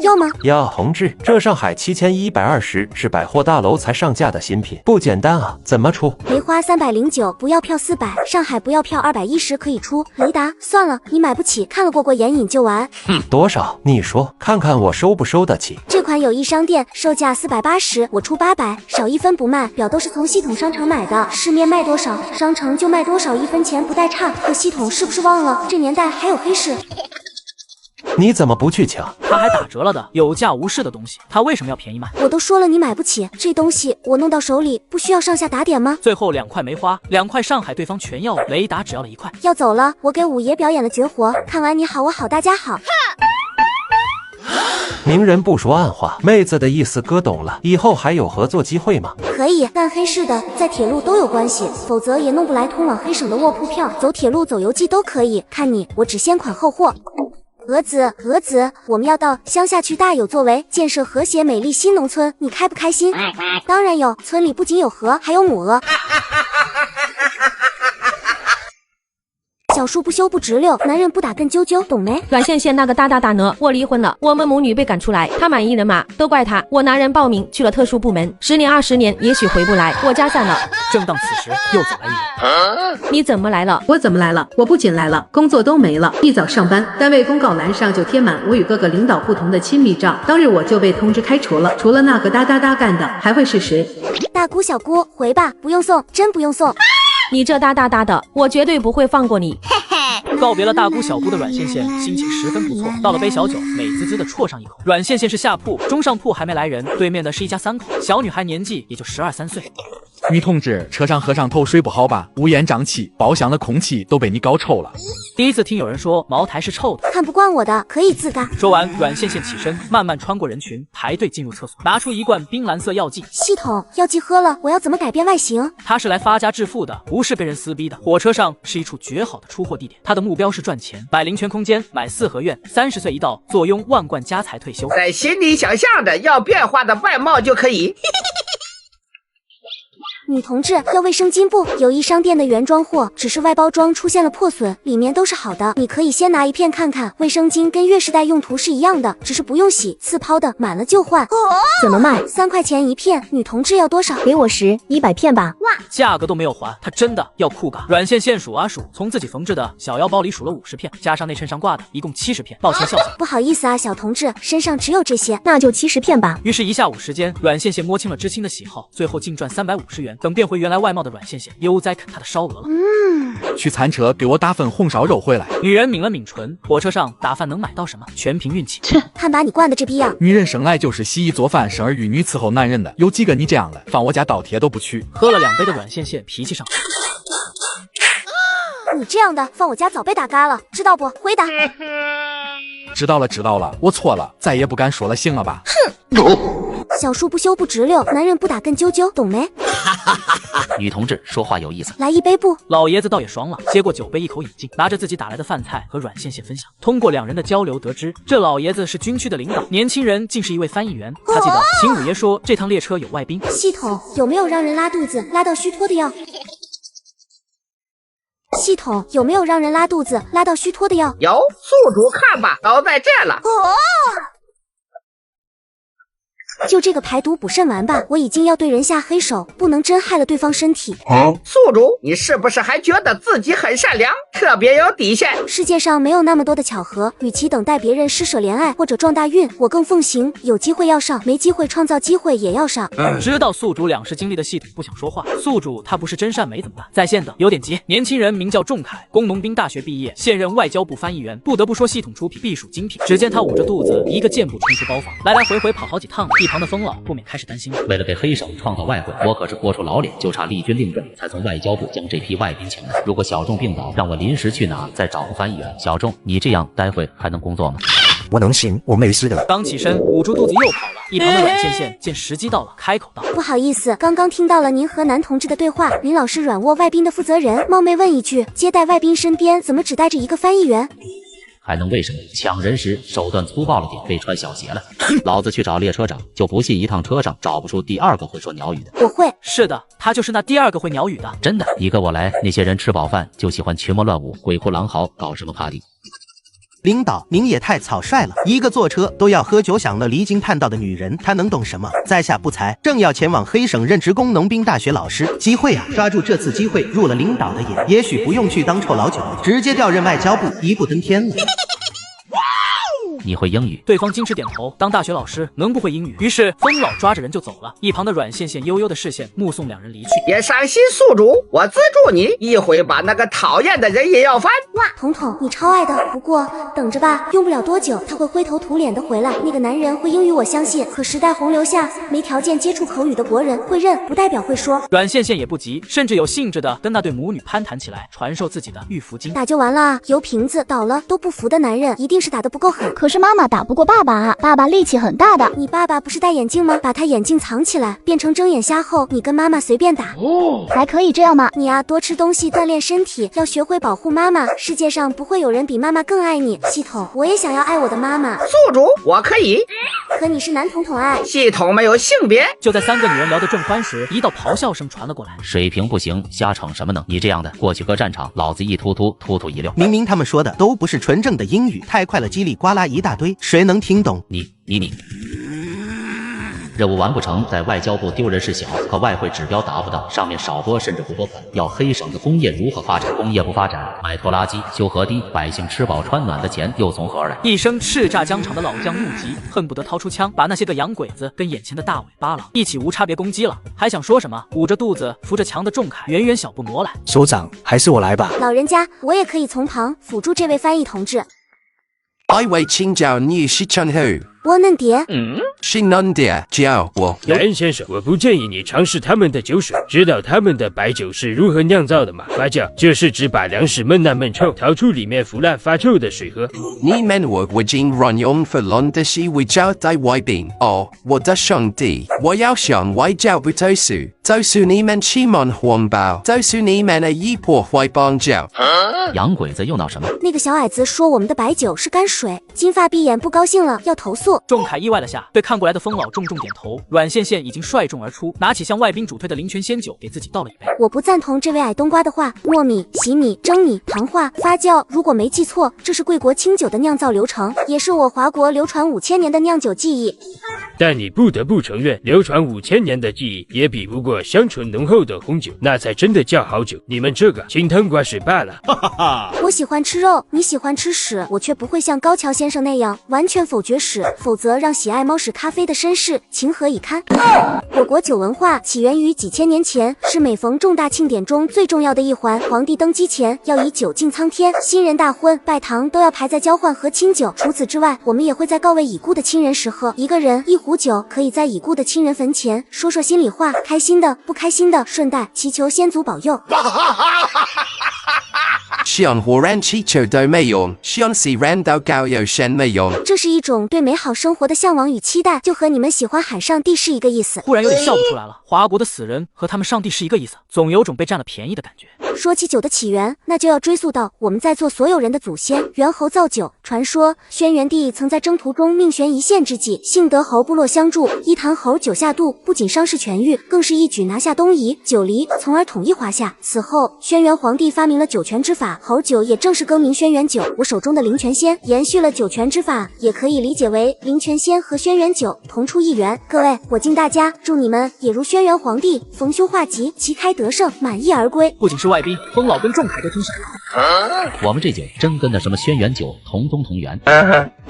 要吗？要，同志，这上海7120是百货大楼才上架的新品，不简单啊！怎么出？梅花309，不要票400，上海不要票210可以出。雷达，算了，你买不起，看了过眼瘾就完。多少？你说，看看我收不收得起？这款友谊商店售价480，我出800，少1分不卖。表都是从系统商城买的，市面卖多少，商城就卖多少，1分钱不带差。可系统是不是忘了？这年代还有黑市？你怎么不去抢？他还打折了的，有价无市的东西，他为什么要便宜卖？我都说了你买不起，这东西我弄到手里不需要上下打点吗？最后2块没花，2块上海对方全要，雷达只要了1块。要走了，我给五爷表演了绝活，看完你好我好大家好。明人不说暗话，妹子的意思哥懂了，以后还有合作机会吗？可以，但黑市的在铁路都有关系，否则也弄不来通往黑省的卧铺票。走铁路、走邮寄都可以，看你，我只先款后货。蛾子，我们要到乡下去大有作为，建设和谐美丽新农村，你开不开心？当然有，村里不仅有河，还有母鹅。小树不修不直溜，男人不打更啾啾，懂没？阮倩倩那个大呢，我离婚了，我们母女被赶出来，她满意了吗？都怪她，我拿人报名去了特殊部门，10年20年也许回不来，我家散了。正当此时，又走来一人。你怎么来了？我怎么来了？我不仅来了，工作都没了。一早上班，单位公告栏上就贴满我与各个领导不同的亲密照，当日我就被通知开除了。除了那个哒干的，还会是谁？大姑小姑，回吧，不用送，真不用送。你这哒的，我绝对不会放过你。告别了大姑小姑的阮倩倩心情十分不错，倒了杯小酒，美滋滋的啜上一口。阮倩倩是下铺，中上铺还没来人，对面的是一家3口，小女孩年纪也就12、13岁。女同志，车上和尚头睡不好吧？乌烟瘴气，包厢的空气都被你搞臭了。第一次听有人说茅台是臭的，看不惯我的可以自干。说完，阮倩倩起身，慢慢穿过人群，排队进入厕所，拿出一罐冰蓝色药剂。系统，药剂喝了，我要怎么改变外形？她是来发家致富的，不是被人撕逼的。火车上是一处绝好的出货地点，她的目标是赚钱，买林泉空间，买4合院，30岁一到，坐拥万贯家财退休。在心里想象着要变化的外貌就可以。女同志要卫生巾不？友谊商店的原装货，只是外包装出现了破损，里面都是好的。你可以先拿一片看看。卫生巾跟月世代用途是一样的，只是不用洗，自抛的，满了就换。怎么卖？3块钱一片。女同志要多少？给我10，100片吧。哇，价格都没有还，她真的要酷嘎！阮倩倩数啊数，从自己缝制的小腰包里数了50片，加上那衬上挂的，一共70片。抱歉笑笑，不好意思啊，小同志，身上只有这些，那就70片吧。于是，一下午时间，阮倩倩摸清了知青的喜好，最后净赚350元。等变回原来外貌的阮倩倩，悠哉啃她的烧鹅了。去餐车给我打份红烧肉回来。女人抿了抿唇，火车上打饭能买到什么？全凭运气。切，看把你惯的这逼样！女人生来就是洗衣做饭、生儿育女、伺候男人的，有几个你这样的，放我家倒贴都不去。喝了2杯的阮倩倩脾气上。你这样的放我家早被打嘎了，知道不？回答。知道了，我错了，再也不敢说了，行了吧？小树不修不直溜，男人不打更啾啾，懂没？女同志说话有意思，来一杯不？老爷子倒也爽朗，接过酒杯一口饮尽，拿着自己打来的饭菜和阮倩倩分享。通过2人的交流得知，这老爷子是军区的领导，年轻人竟是一位翻译员。他记得秦五爷说这趟列车有外宾。系统，有没有让人拉肚子拉到虚脱的药？系统，有没有让人拉肚子拉到虚脱的药？有，宿主看吧，都在这了。就这个排毒补肾丸吧，我已经要对人下黑手，不能真害了对方身体。宿主，你是不是还觉得自己很善良，特别有底线？世界上没有那么多的巧合，与其等待别人施舍怜爱或者撞大运，我更奉行有机会要上，没机会创造机会也要上。知道宿主2世经历的系统不想说话，宿主他不是真善美怎么办？在线的有点急，年轻人名叫仲凯，工农兵大学毕业，现任外交部翻译员。不得不说系统出品必属精品。只见他捂着肚子，一个箭步冲出包房，来来回回跑好几趟，一旁的疯老不免开始担心了。为了给黑省创造外汇，我可是豁出老脸，就差立军令状，才从外交部将这批外宾请来。如果小众病倒，让我临时去哪再找个翻译员？小众，你这样待会还能工作吗？我能行，我没事的。刚起身，捂住肚子又跑了。一旁的阮倩倩见时机到了，开口道：“不好意思，刚刚听到了您和男同志的对话，林老师软卧外宾的负责人，冒昧问一句，接待外宾身边怎么只带着一个翻译员？”还能为什么？抢人时手段粗暴了点，被穿小鞋了。老子去找列车长，就不信一趟车上找不出第2个会说鸟语的。我会。是的，他就是那第2个会鸟语的。真的，你跟我来。那些人吃饱饭就喜欢群魔乱舞、鬼哭狼嚎，搞什么 party？领导，您也太草率了！一个坐车都要喝酒响了离经叛道的女人，她能懂什么？在下不才，正要前往黑省任职工农兵大学老师。机会啊，抓住这次机会入了领导的眼，也许不用去当臭老九，直接调任外交部，一步登天了。你会英语？对方矜持点头，当大学老师能不会英语？于是疯老抓着人就走了。一旁的阮倩倩悠悠的视线目送2人离去。别伤心，宿主，我资助你，一会把那个讨厌的人也要翻。哇，彤彤，你超爱的，不过等着吧，用不了多久他会灰头土脸的回来。那个男人会英语，我相信。可时代洪流下，没条件接触口语的国人会认，不代表会说。阮倩倩也不急，甚至有兴致的跟那对母女攀谈起来，传授自己的玉符经。打就完了，油瓶子倒了都不服的男人，一定是打得不够狠。可是是妈妈打不过爸爸啊，爸爸力气很大的。你爸爸不是戴眼镜吗？把他眼镜藏起来，变成睁眼瞎后，你跟妈妈随便打。还可以这样吗？你啊，多吃东西，锻炼身体，要学会保护妈妈。世界上不会有人比妈妈更爱你。系统，我也想要爱我的妈妈。宿主，我可以。可你是男童童爱。系统没有性别。就在3个女人聊得正欢时，一道咆哮声传了过来。水平不行，瞎逞什么呢？你这样的过去个战场，老子一突突一溜。明明他们说的都不是纯正的英语，太快了，叽里呱啦一大堆，谁能听懂？你。任务完不成，在外交部丢人事小，可外汇指标达不到，上面少拨甚至不拨款。要黑省的工业如何发展？工业不发展，买拖拉机、修河堤，百姓吃饱穿暖的钱又从何而来？一声叱咤疆场的老将怒极，恨不得掏出枪，把那些个洋鬼子跟眼前的大尾巴狼一起无差别攻击了。还想说什么？捂着肚子扶着墙的仲恺远远小步挪来。首长，还是我来吧。老人家，我也可以从旁辅助这位翻译同志。I 为青椒你是陈后。窝嫩蝶，是嫩蝶，叫我。蓝先生，我不建议你尝试他们的酒水，知道他们的白酒是如何酿造的吗？发酵就是指把粮食焖烂焖臭，掏出里面腐烂发臭的水喝。你们我已经让用法论的是会交在外边。哦，我的兄弟，我要向外交部投诉，就算你们欺瞒环保，就算你们以破坏邦交。洋鬼子又闹什么？那个小矮子说我们的白酒是泔水，金发碧眼不高兴了，要投诉。仲恺意外了下，对看过来的风老重点头。阮宪宪已经率众而出，拿起向外宾主推的灵泉仙酒，给自己倒了一杯。我不赞同这位矮冬瓜的话。糯米、洗米、蒸米、糖化、发酵，如果没记错，这是贵国清酒的酿造流程，也是我华国流传5000年的酿酒技艺。但你不得不承认，流传5000年的技艺也比不过香醇浓厚的红酒，那才真的叫好酒。你们这个清汤寡水罢了。我喜欢吃肉，你喜欢吃屎，我却不会像高桥先生那样完全否决屎，否则让喜爱猫屎咖啡的绅士情何以堪？我国酒文化起源于几千年前，是每逢重大庆典中最重要的一环。皇帝登基前要以酒敬苍天，新人大婚、拜堂都要排在交换和清酒。除此之外，我们也会在告慰已故的亲人时喝一个人1壶酒，可以在已故的亲人坟前说说心里话，开心的、不开心的，顺带祈求先祖保佑。向火燃气球都没用，向死燃到高有神没用。这是一种对美好生活的向往与期待，就和你们喜欢海上帝是一个意思。忽然有点笑不出来了，华国的死人和他们上帝是一个意思，总有种被占了便宜的感觉。说起酒的起源，那就要追溯到我们在座所有人的祖先猿猴造酒。传说轩辕帝曾在征途中命悬一线之际，幸得猴部落相助，一坛猴酒下肚，不仅伤势痊愈，更是一举拿下东夷、九黎，从而统一华夏。此后，轩辕皇帝发明了酒泉之法，猴酒也正式更名轩辕酒。我手中的灵泉仙延续了酒泉之法，也可以理解为灵泉仙和轩辕酒同出一源。各位，我敬大家，祝你们也如轩辕皇帝逢凶化吉，旗开得胜，满意而归。不仅是外宾，风老跟仲恺都听傻了。我们这酒真跟那什么轩辕酒同宗同源。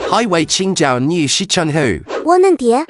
还为青椒你是陈后。窝嫩蝶，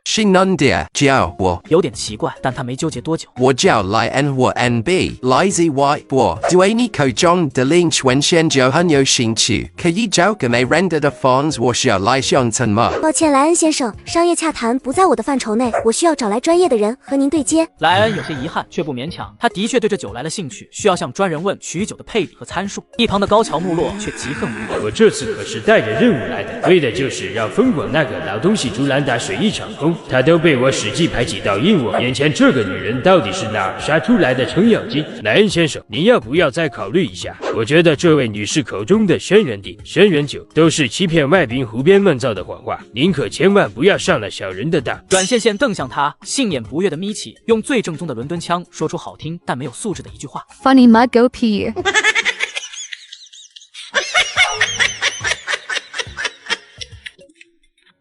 是嫩蝶，叫我。有点奇怪，但他没纠结多久。我叫来 N 我 NB 来自外国，对你口中的灵泉仙酒很有兴趣，可以找个没人的方式我需要来相称吗？抱歉，莱恩先生，商业洽谈不在我的范畴内，我需要找来专业的人和您对接。莱恩有些遗憾，却不勉强，他的确对这酒来了兴趣，需要向专人问取酒的配比和参数。一旁的高桥木落却极恨无语。我这次可是带着任务来的，为的就是让分广那个老东西竹篮打水一场空，他都被我使计排挤到应我。眼前这个女人到底是哪儿杀出来的程咬金？莱恩先生，您要不要再考虑一下？我觉得这位女士口中的轩辕帝、轩辕酒都是欺骗外宾、胡编乱造的谎话，您可千万不要上了小人的当。阮宪宪瞪向他，杏眼不悦的眯起，用最正宗的伦敦腔说出好听但没有素质的一句话 ：Funny mug go pee。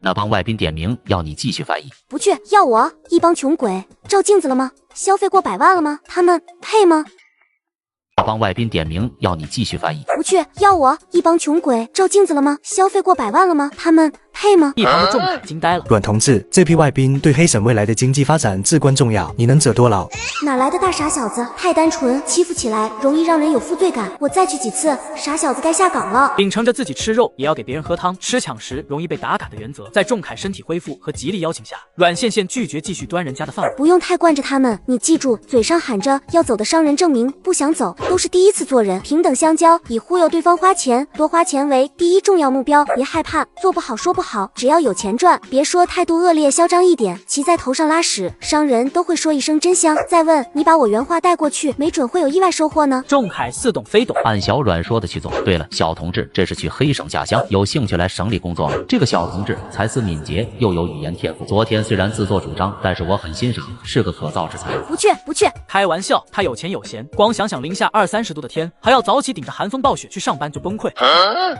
那帮外宾点名要你继续翻译，不去，要我一帮穷鬼照镜子了吗？消费过100万了吗？他们配吗？那帮外宾点名要你继续翻译，不去，要我一帮穷鬼照镜子了吗？消费过100万了吗？他们配配吗？一旁的仲凯惊呆了。阮同志，这批外宾对黑省未来的经济发展至关重要，你能者多劳。哪来的大傻小子？太单纯，欺负起来容易让人有负罪感。我再去几次，傻小子该下岗了。秉承着自己吃肉也要给别人喝汤，吃抢食容易被打卡的原则，在仲凯身体恢复和极力邀请下，阮羡羡拒绝继续端人家的饭碗。不用太惯着他们，你记住，嘴上喊着要走的商人证明不想走，都是第一次做人，平等相交，以忽悠对方花钱，多花钱为第一重要目标。别害怕，做不好说不好，只要有钱赚，别说态度恶劣，嚣张一点，骑在头上拉屎，商人都会说一声真香。再问你把我原话带过去，没准会有意外收获呢。仲凯似懂非懂，按小阮说的去做。对了，小同志，这是去黑省下乡，有兴趣来省里工作吗？这个小同志才思敏捷，又有语言天赋。昨天虽然自作主张，但是我很欣赏，是个可造之才。不去不去，开玩笑，他有钱有闲，光想想零下20-30度的天，还要早起顶着寒风暴雪去上班就崩溃。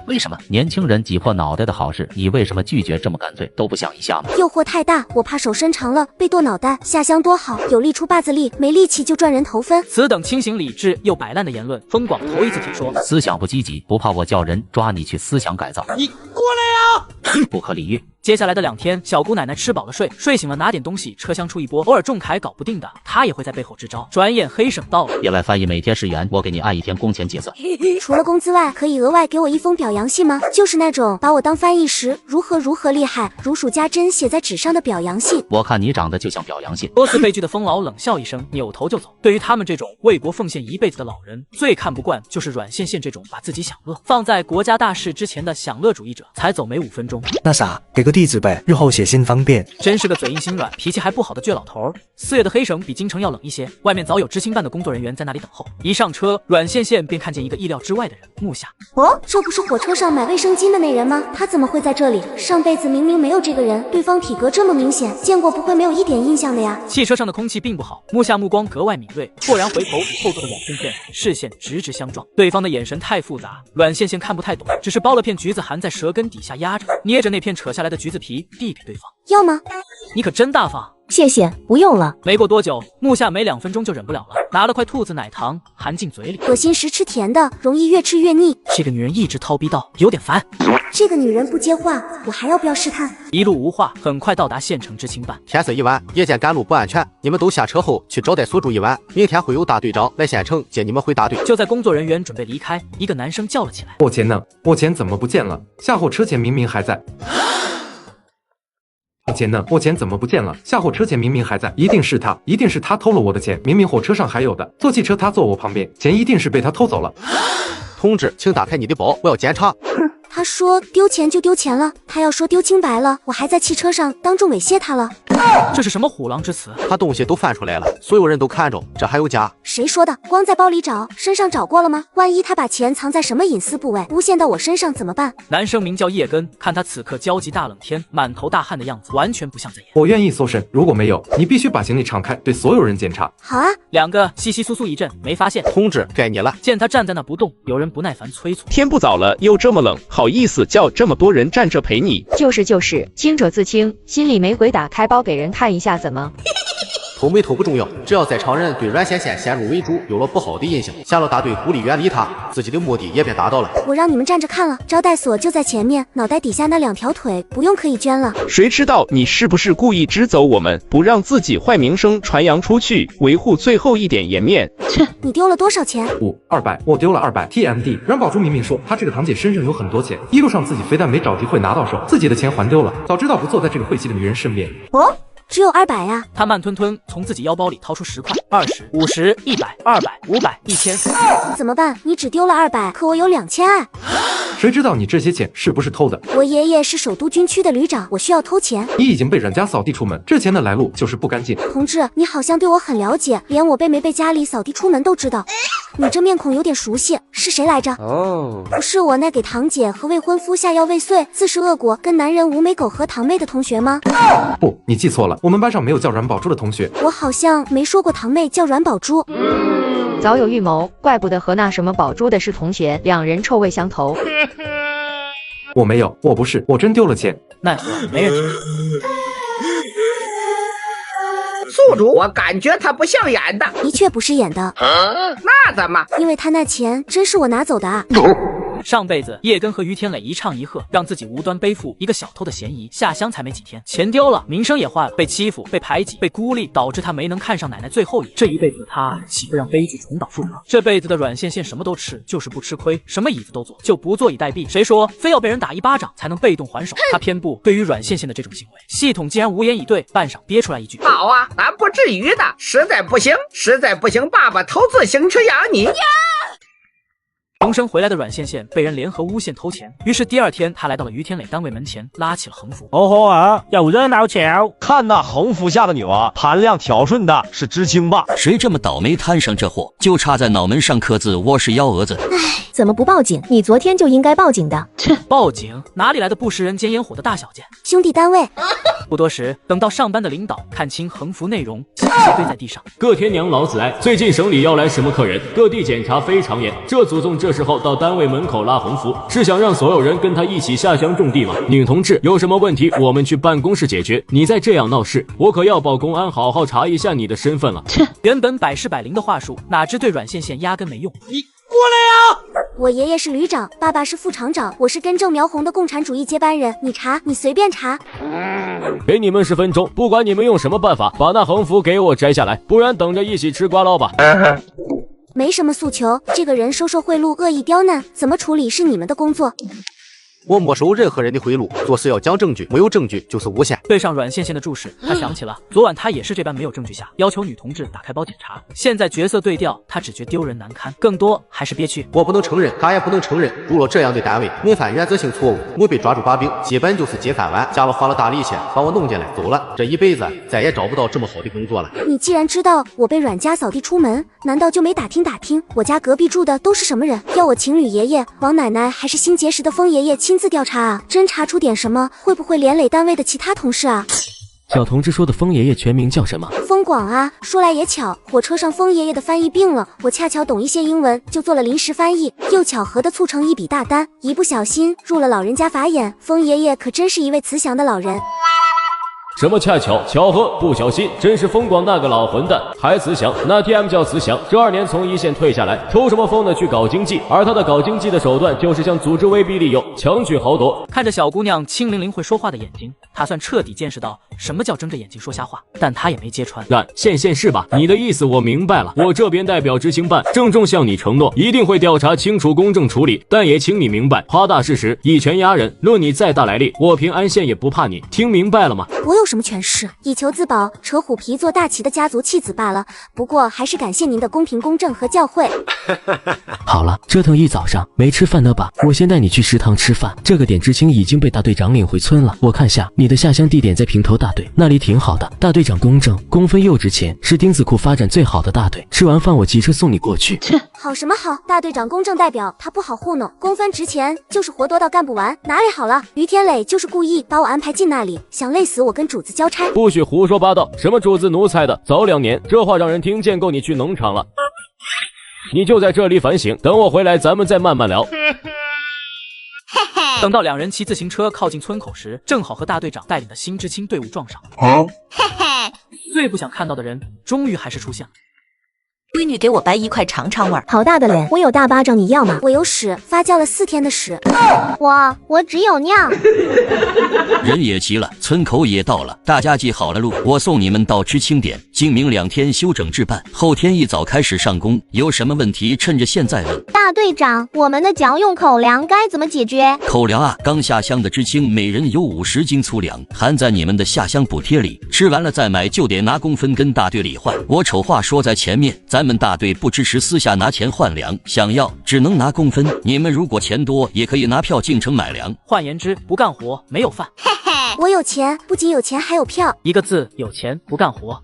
为什么？年轻人挤破脑袋的好事，你为什么拒绝这么干脆？都不想一下吗？诱惑太大，我怕手伸长了被剁脑袋。下乡多好，有力出把子力，没力气就赚人头分。此等清醒理智又摆烂的言论，风广头一次听说。思想不积极，不怕我叫人抓你去思想改造？你过来啊！不可理喻。接下来的2天，小姑奶奶吃饱了睡，睡醒了拿点东西，车厢出一波。偶尔仲凯搞不定的，他也会在背后支招。转眼黑省到了，业外翻译每天10元，我给你按1天工钱结算。除了工资外，可以额外给我一封表扬信吗？就是那种把我当翻译时如何厉害，如数家珍写在纸上的表扬信。我看你长得就像表扬信。多次被拒的疯佬冷笑一声，扭头就走。对于他们这种为国奉献一辈子的老人，最看不惯就是阮羡羡这种把自己享乐放在国家大事之前的享乐主义者。才走没5分钟，那啥，给个地址呗，日后写信方便。真是个嘴硬心软、脾气还不好的倔老头。4月的黑省比京城要冷一些，外面早有知青办的工作人员在那里等候。一上车，阮羡羡便看见一个意料之外的人，木夏。哦，这不是火车上买卫生巾的那人吗？他怎么会在这里？上辈子明明没有这个人，对方体格这么明显，见过不会没有一点印象的呀。汽车上的空气并不好，木夏目光格外敏锐，豁然回头与后座的阮羡羡视线直直相撞，对方的眼神太复杂，阮羡羡看不太懂，只是剥了片橘子含在舌根底下压着，捏着那片扯下来的橘子皮递给对方。要吗？你可真大方。谢谢，不用了。没过多久，木夏没2分钟就忍不了了，拿了块兔子奶糖含进嘴里。恶心时吃甜的，容易越吃越腻。这个女人一直掏逼道，有点烦。这个女人不接话，我还要不要试探？一路无话，很快到达县城知青办。天色已晚，夜间赶路不安全，你们都下车后去招待所住一晚，明天会有大队长来县城接你们回大队。就在工作人员准备离开，一个男生叫了起来：“我钱呢？我钱怎么不见了？下货车钱明明还在。”我钱呢？我钱怎么不见了？下货车钱明明还在，一定是他，一定是他偷了我的钱，明明火车上还有的。坐汽车他坐我旁边，钱一定是被他偷走了。同志，请打开你的包，我要检查。他说丢钱就丢钱了，他要说丢清白了，我还在汽车上当众猥亵他了。这是什么虎狼之词？他东西都翻出来了，所有人都看着，这还有假？谁说的？光在包里找，身上找过了吗？万一他把钱藏在什么隐私部位，诬陷到我身上怎么办？男生名叫叶根，看他此刻焦急大冷天，满头大汗的样子，完全不像在演。我愿意搜身，如果没有，你必须把行李敞开，对所有人检查。好啊。2个稀稀疏疏一阵，没发现。同志，该你了。见他站在那不动，有人不耐烦催促：天不早了，又这么冷，好意思叫这么多人站着陪你？就是，清者自清，心里没鬼，打开包给人看一下怎么？偷没偷不重要，只要在场人对阮羡羡先入为主，有了不好的印象，下了大队孤立远离他，自己的目的也便达到了。我让你们站着看了，招待所就在前面，脑袋底下那2条腿不用可以捐了。谁知道你是不是故意支走我们，不让自己坏名声传扬出去，维护最后一点颜面？切，你丢了多少钱？200，我丢了200。TMD， 阮宝珠明明说她这个堂姐身上有很多钱，一路上自己非但没找机会拿到手，自己的钱还丢了。早知道不坐在这个晦气的女人身边。哦。只有200呀！他慢吞吞从自己腰包里掏出10块、20、50、100、200、500、1000。怎么办？你只丢了200，可我有2000啊！谁知道你这些钱是不是偷的？我爷爷是首都军区的旅长，我需要偷钱。你已经被阮家扫地出门，这钱的来路就是不干净。同志，你好像对我很了解，连我被没被家里扫地出门都知道。你这面孔有点熟悉，是谁来着？哦，不是我那给堂姐和未婚夫下药未遂，自食恶果，跟男人无美狗和堂妹的同学吗？不，你记错了，我们班上没有叫阮宝珠的同学。我好像没说过堂妹叫阮宝珠。早有预谋，怪不得和那什么宝珠的是同学，2人臭味相投。我没有，我不是，我真丢了钱。奈何没人听。宿主，我感觉他不像演的，的确不是演的。那怎么？因为他那钱真是我拿走的啊。上辈子叶根和于天磊一唱一和，让自己无端背负一个小偷的嫌疑，下乡才没几天，钱丢了，名声也坏了，被欺负、被排挤、被孤立，导致他没能看上奶奶最后一眼。这一辈子的他岂不让悲剧重蹈覆辙？这辈子的阮线线什么都吃，就是不吃亏，什么椅子都坐，就不坐以待毙。谁说非要被人打一巴掌才能被动还手？他偏不。对于阮线线的这种行为，系统竟然无言以对，半晌憋出来一句：好啊，咱不至于的，实在不行，爸爸投资行车养你。重生回来的阮线线被人联合诬陷偷钱，于是第二天他来到了于天磊单位门前，拉起了横幅。哦吼啊，有热闹瞧！看那横幅下的女娃，盘量调顺的是知青吧？谁这么倒霉摊上这货？就差在脑门上刻字“我是幺蛾子”。唉，怎么不报警？你昨天就应该报警的。切，报警哪里来的不食人间烟火的大小姐？兄弟单位。不多时，等到上班的领导看清横幅内容，齐齐堆在地上。各天娘老子来！最近省里要来什么客人？各地检查非常严。这祖宗这时候到单位门口拉横幅，是想让所有人跟他一起下乡种地吗？女同志，有什么问题我们去办公室解决。你再这样闹事，我可要报公安好好查一下你的身份了。切，原本百试百灵的话术，哪知对阮线线压根没用。你过来呀！我爷爷是旅长，爸爸是副厂长，我是根正苗红的共产主义接班人。你查，你随便查。给你们10分钟，不管你们用什么办法，把那横幅给我摘下来，不然等着一起吃瓜捞吧。没什么诉求，这个人收受贿赂，恶意刁难，怎么处理是你们的工作。我没收任何人的贿赂，做事要讲证据，没有证据就是诬陷。对上阮线线的注视，他想起了昨晚他也是这般没有证据下要求女同志打开包检查。现在角色对调，他只觉丢人难堪，更多还是憋屈。我不能承认，他也不能承认，入了这样的单位，没犯原则性错误，没被抓住把柄，基本就是接饭碗。家里花了大力气把我弄进来，走了，这一辈子再也找不到这么好的工作了。你既然知道我被阮家扫地出门，难道就没打听我家隔壁住的都是什么人？要我请吕爷爷、王奶奶还是新结识的风爷爷亲自调查啊？真查出点什么，会不会连累单位的其他同事啊？小同志说的风爷爷全名叫什么？风广啊。说来也巧，火车上风爷爷的翻译病了，我恰巧懂一些英文，就做了临时翻译，又巧合的促成一笔大单，一不小心入了老人家法眼。风爷爷可真是一位慈祥的老人。什么恰巧、巧合、不小心，真是风光那个老混蛋，还慈祥。那 TM 叫慈祥，这2年从一线退下来，抽什么风的去搞经济，而他的搞经济的手段就是向组织威逼利诱，强取豪夺。看着小姑娘清灵灵会说话的眼睛，他算彻底见识到什么叫睁着眼睛说瞎话，但他也没揭穿。阮线线是吧？你的意思我明白了，我这边代表执行办郑重向你承诺，一定会调查清楚，公正处理。但也请你明白，夸大事实，以权压人，论你再大来历，我平安县也不怕你。听明白了吗？我有什么权势？以求自保，扯虎皮做大旗的家族弃子罢了。不过还是感谢您的公平公正和教诲。好了，折腾一早上没吃饭的吧？我先带你去食堂吃饭。这个点知青已经被大队长领回村了。我看下你的下乡地点在平头大队，那里挺好的。大队长公正，公分又值钱，是钉子库发展最好的大队。吃完饭我骑车送你过去。切，好什么好？大队长公正代表他不好糊弄，公分值钱就是活多到干不完，哪里好了？于天磊就是故意把我安排进那里，想累死我跟主子交差。不许胡说八道，什么主子奴才的，早2年，这话让人听见够你去农场了。你就在这里反省，等我回来咱们再慢慢聊。等到2人骑自行车靠近村口时，正好和大队长带领的新知青队伍撞上。最不想看到的人终于还是出现了。闺女，给我掰一块尝尝味儿。好大的脸，我有大巴掌，你要吗？我有屎，发酵了4天的屎。我只有尿。人也齐了，村口也到了，大家记好了路，我送你们到知青点，今明2天休整置办，后天一早开始上工，有什么问题趁着现在问。大队长，我们的脚用口粮该怎么解决？口粮啊，刚下乡的知青每人有50斤粗粮，含在你们的下乡补贴里，吃完了再买就得拿公分跟大队里换。我丑话说在前面，咱们大队不支持私下拿钱换粮，想要只能拿公分，你们如果钱多也可以拿票进城买粮。换言之，不干活没有饭。我有钱，不仅有钱还有票。一个字，有钱不干活。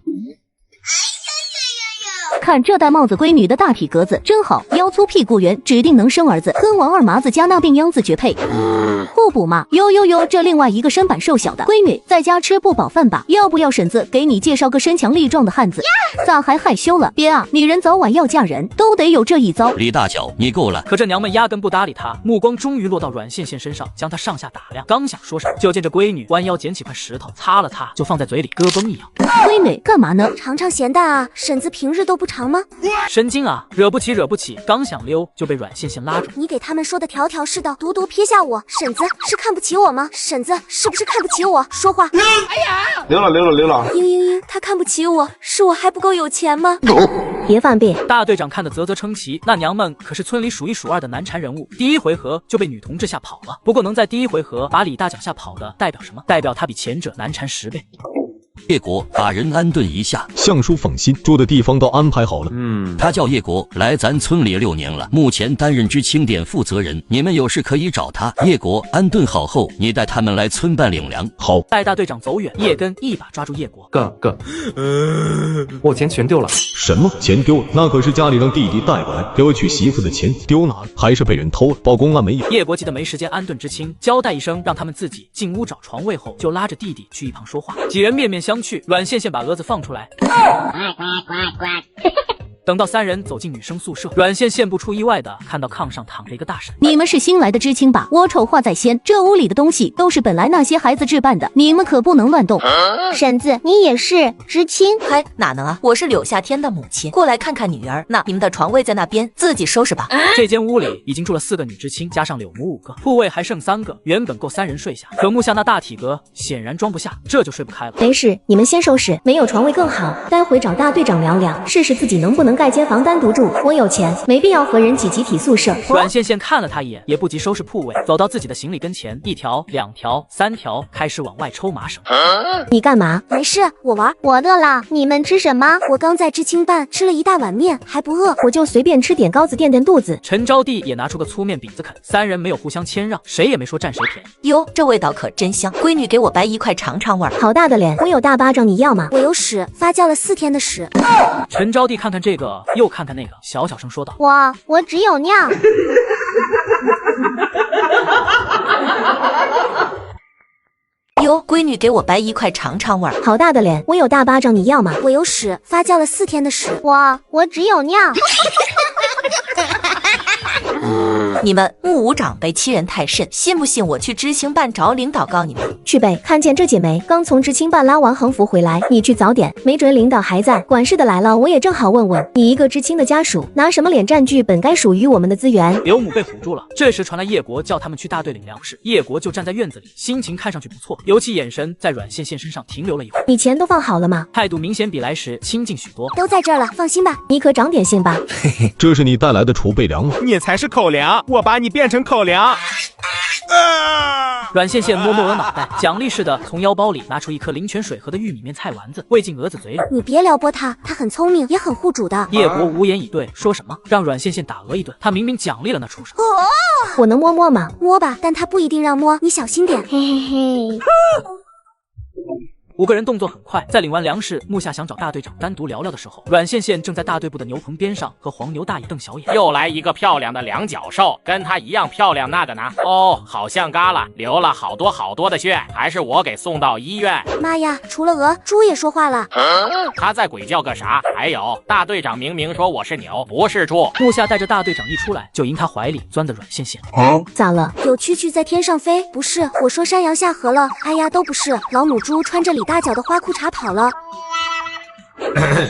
看这戴帽子闺女的大体格子真好，腰粗屁股圆，指定能生儿子，跟王二麻子加那病秧子绝配，互补嘛。哟，这另外一个身板瘦小的闺女在家吃不饱饭吧？要不要婶子给你介绍个身强力壮的汉子？咋还害羞了？别啊，女人早晚要嫁人，都得有这一遭。李大脚，你够了。可这娘们压根不搭理他，目光终于落到阮线线身上，将她上下打量。刚想说什么，就见这闺女弯腰捡起块石头，擦了擦，就放在嘴里，咯嘣一咬。闺女干嘛呢？尝尝咸淡啊，婶子平日都不尝。长吗？神经啊！惹不起，惹不起！刚想溜就被阮线线拉住。你给他们说的条条是道，独独撇下我。婶子是看不起我吗？婶子是不是看不起我？说话！哎呀！溜了！嘤，他看不起我，是我还不够有钱吗？别犯病！大队长看得啧啧称奇，那娘们可是村里数一数二的难缠人物，第一回合就被女同志吓跑了。不过能在第一回合把李大脚吓跑的，代表什么？代表他比前者难缠10倍。叶国把人安顿一下，相叔放心，住的地方都安排好了。他叫叶国，来咱村里6年了，目前担任知青点负责人，你们有事可以找他。叶国安顿好后，你带他们来村办领粮。好。带大队长走远，叶根一把抓住叶国。哥，我钱全丢了。什么钱丢了？那可是家里让弟弟带过来给我娶媳妇的钱，丢哪了？还是被人偷了？报公安没有？叶国急得没时间安顿知青，交代一声让他们自己进屋找床位后，就拉着弟弟去一旁说话。几人面面相觑，阮线线把蛾子放出来。等到3人走进女生宿舍，阮线线不出意外的看到炕上躺着一个大婶。你们是新来的知青吧？我丑话在先，这屋里的东西都是本来那些孩子置办的，你们可不能乱动。婶子，你也是知青？嗨，哪能啊！我是柳夏天的母亲，过来看看女儿。那你们的床位在那边，自己收拾吧。这间屋里已经住了4个女知青，加上柳母5个，铺位还剩3个，原本够3人睡下，可木下那大体格显然装不下，这就睡不开了。没事，你们先收拾，没有床位更好，待会找大队长量量，试试自己能不能盖间房单独住。我有钱，没必要和人挤集体宿舍。阮线线看了他一眼，也不急收拾铺位，走到自己的行李跟前，1条、2条、3条，开始往外抽麻绳。你干嘛？没事，我玩。我饿了，你们吃什么？我刚在知青办吃了一大碗面，还不饿。我就随便吃点糕子垫垫肚子。陈招娣也拿出个粗面饼子啃，3人没有互相谦让，谁也没说占谁便宜。哟，这味道可真香，闺女给我掰一块尝尝味儿。好大的脸，我有大巴掌，你要吗？我有屎，发酵了4天的屎。陈招娣看看这个，又看看那个，小声说道：“我只有尿。”哟，闺女给我掰一块尝尝味儿。好大的脸，我有大巴掌，你要吗？我有屎，发酵了4天的屎。我只有尿。你们目无长辈，欺人太甚，信不信我去知青办找领导告你们？去呗！看见这姐没？刚从知青办拉完横幅回来，你去早点，没准领导还在。管事的来了，我也正好问问你，一个知青的家属，拿什么脸占据本该属于我们的资源？刘母被唬住了。这时传来叶国叫他们去大队领粮食，叶国就站在院子里，心情看上去不错，尤其眼神在阮线线身上停留了一会儿。你钱都放好了吗？态度明显比来时亲近许多。都在这儿了，放心吧。你可长点心吧。嘿嘿，这是你带来的储备粮吗？你才是口粮，我把你变成口粮。阮线线摸摸额脑袋，奖励似的从腰包里拿出一颗灵泉水和的玉米面菜丸子，喂进蛾子嘴里。你别撩拨他，他很聪明，也很护主的。叶国无言以对，说什么让阮线线打鹅一顿。他明明奖励了那畜生。我能摸摸吗？摸吧，但他不一定让摸，你小心点。嘿嘿嘿。5个人动作很快，在领完粮食，木下想找大队长单独聊聊的时候，阮线线正在大队部的牛棚边上和黄牛大爷瞪小眼。又来一个漂亮的两脚兽，跟他一样漂亮那个呢？哦，好像嘎了，流了好多的血，还是我给送到医院。妈呀，除了鹅，猪也说话了。他在鬼叫个啥？还有，大队长明明说我是牛，不是猪。木下带着大队长一出来，就迎他怀里钻的阮线线。咋了？有蛐蛐在天上飞？不是，我说山羊下河了。哎呀，都不是，老母猪穿着李大脚的花裤衩跑了。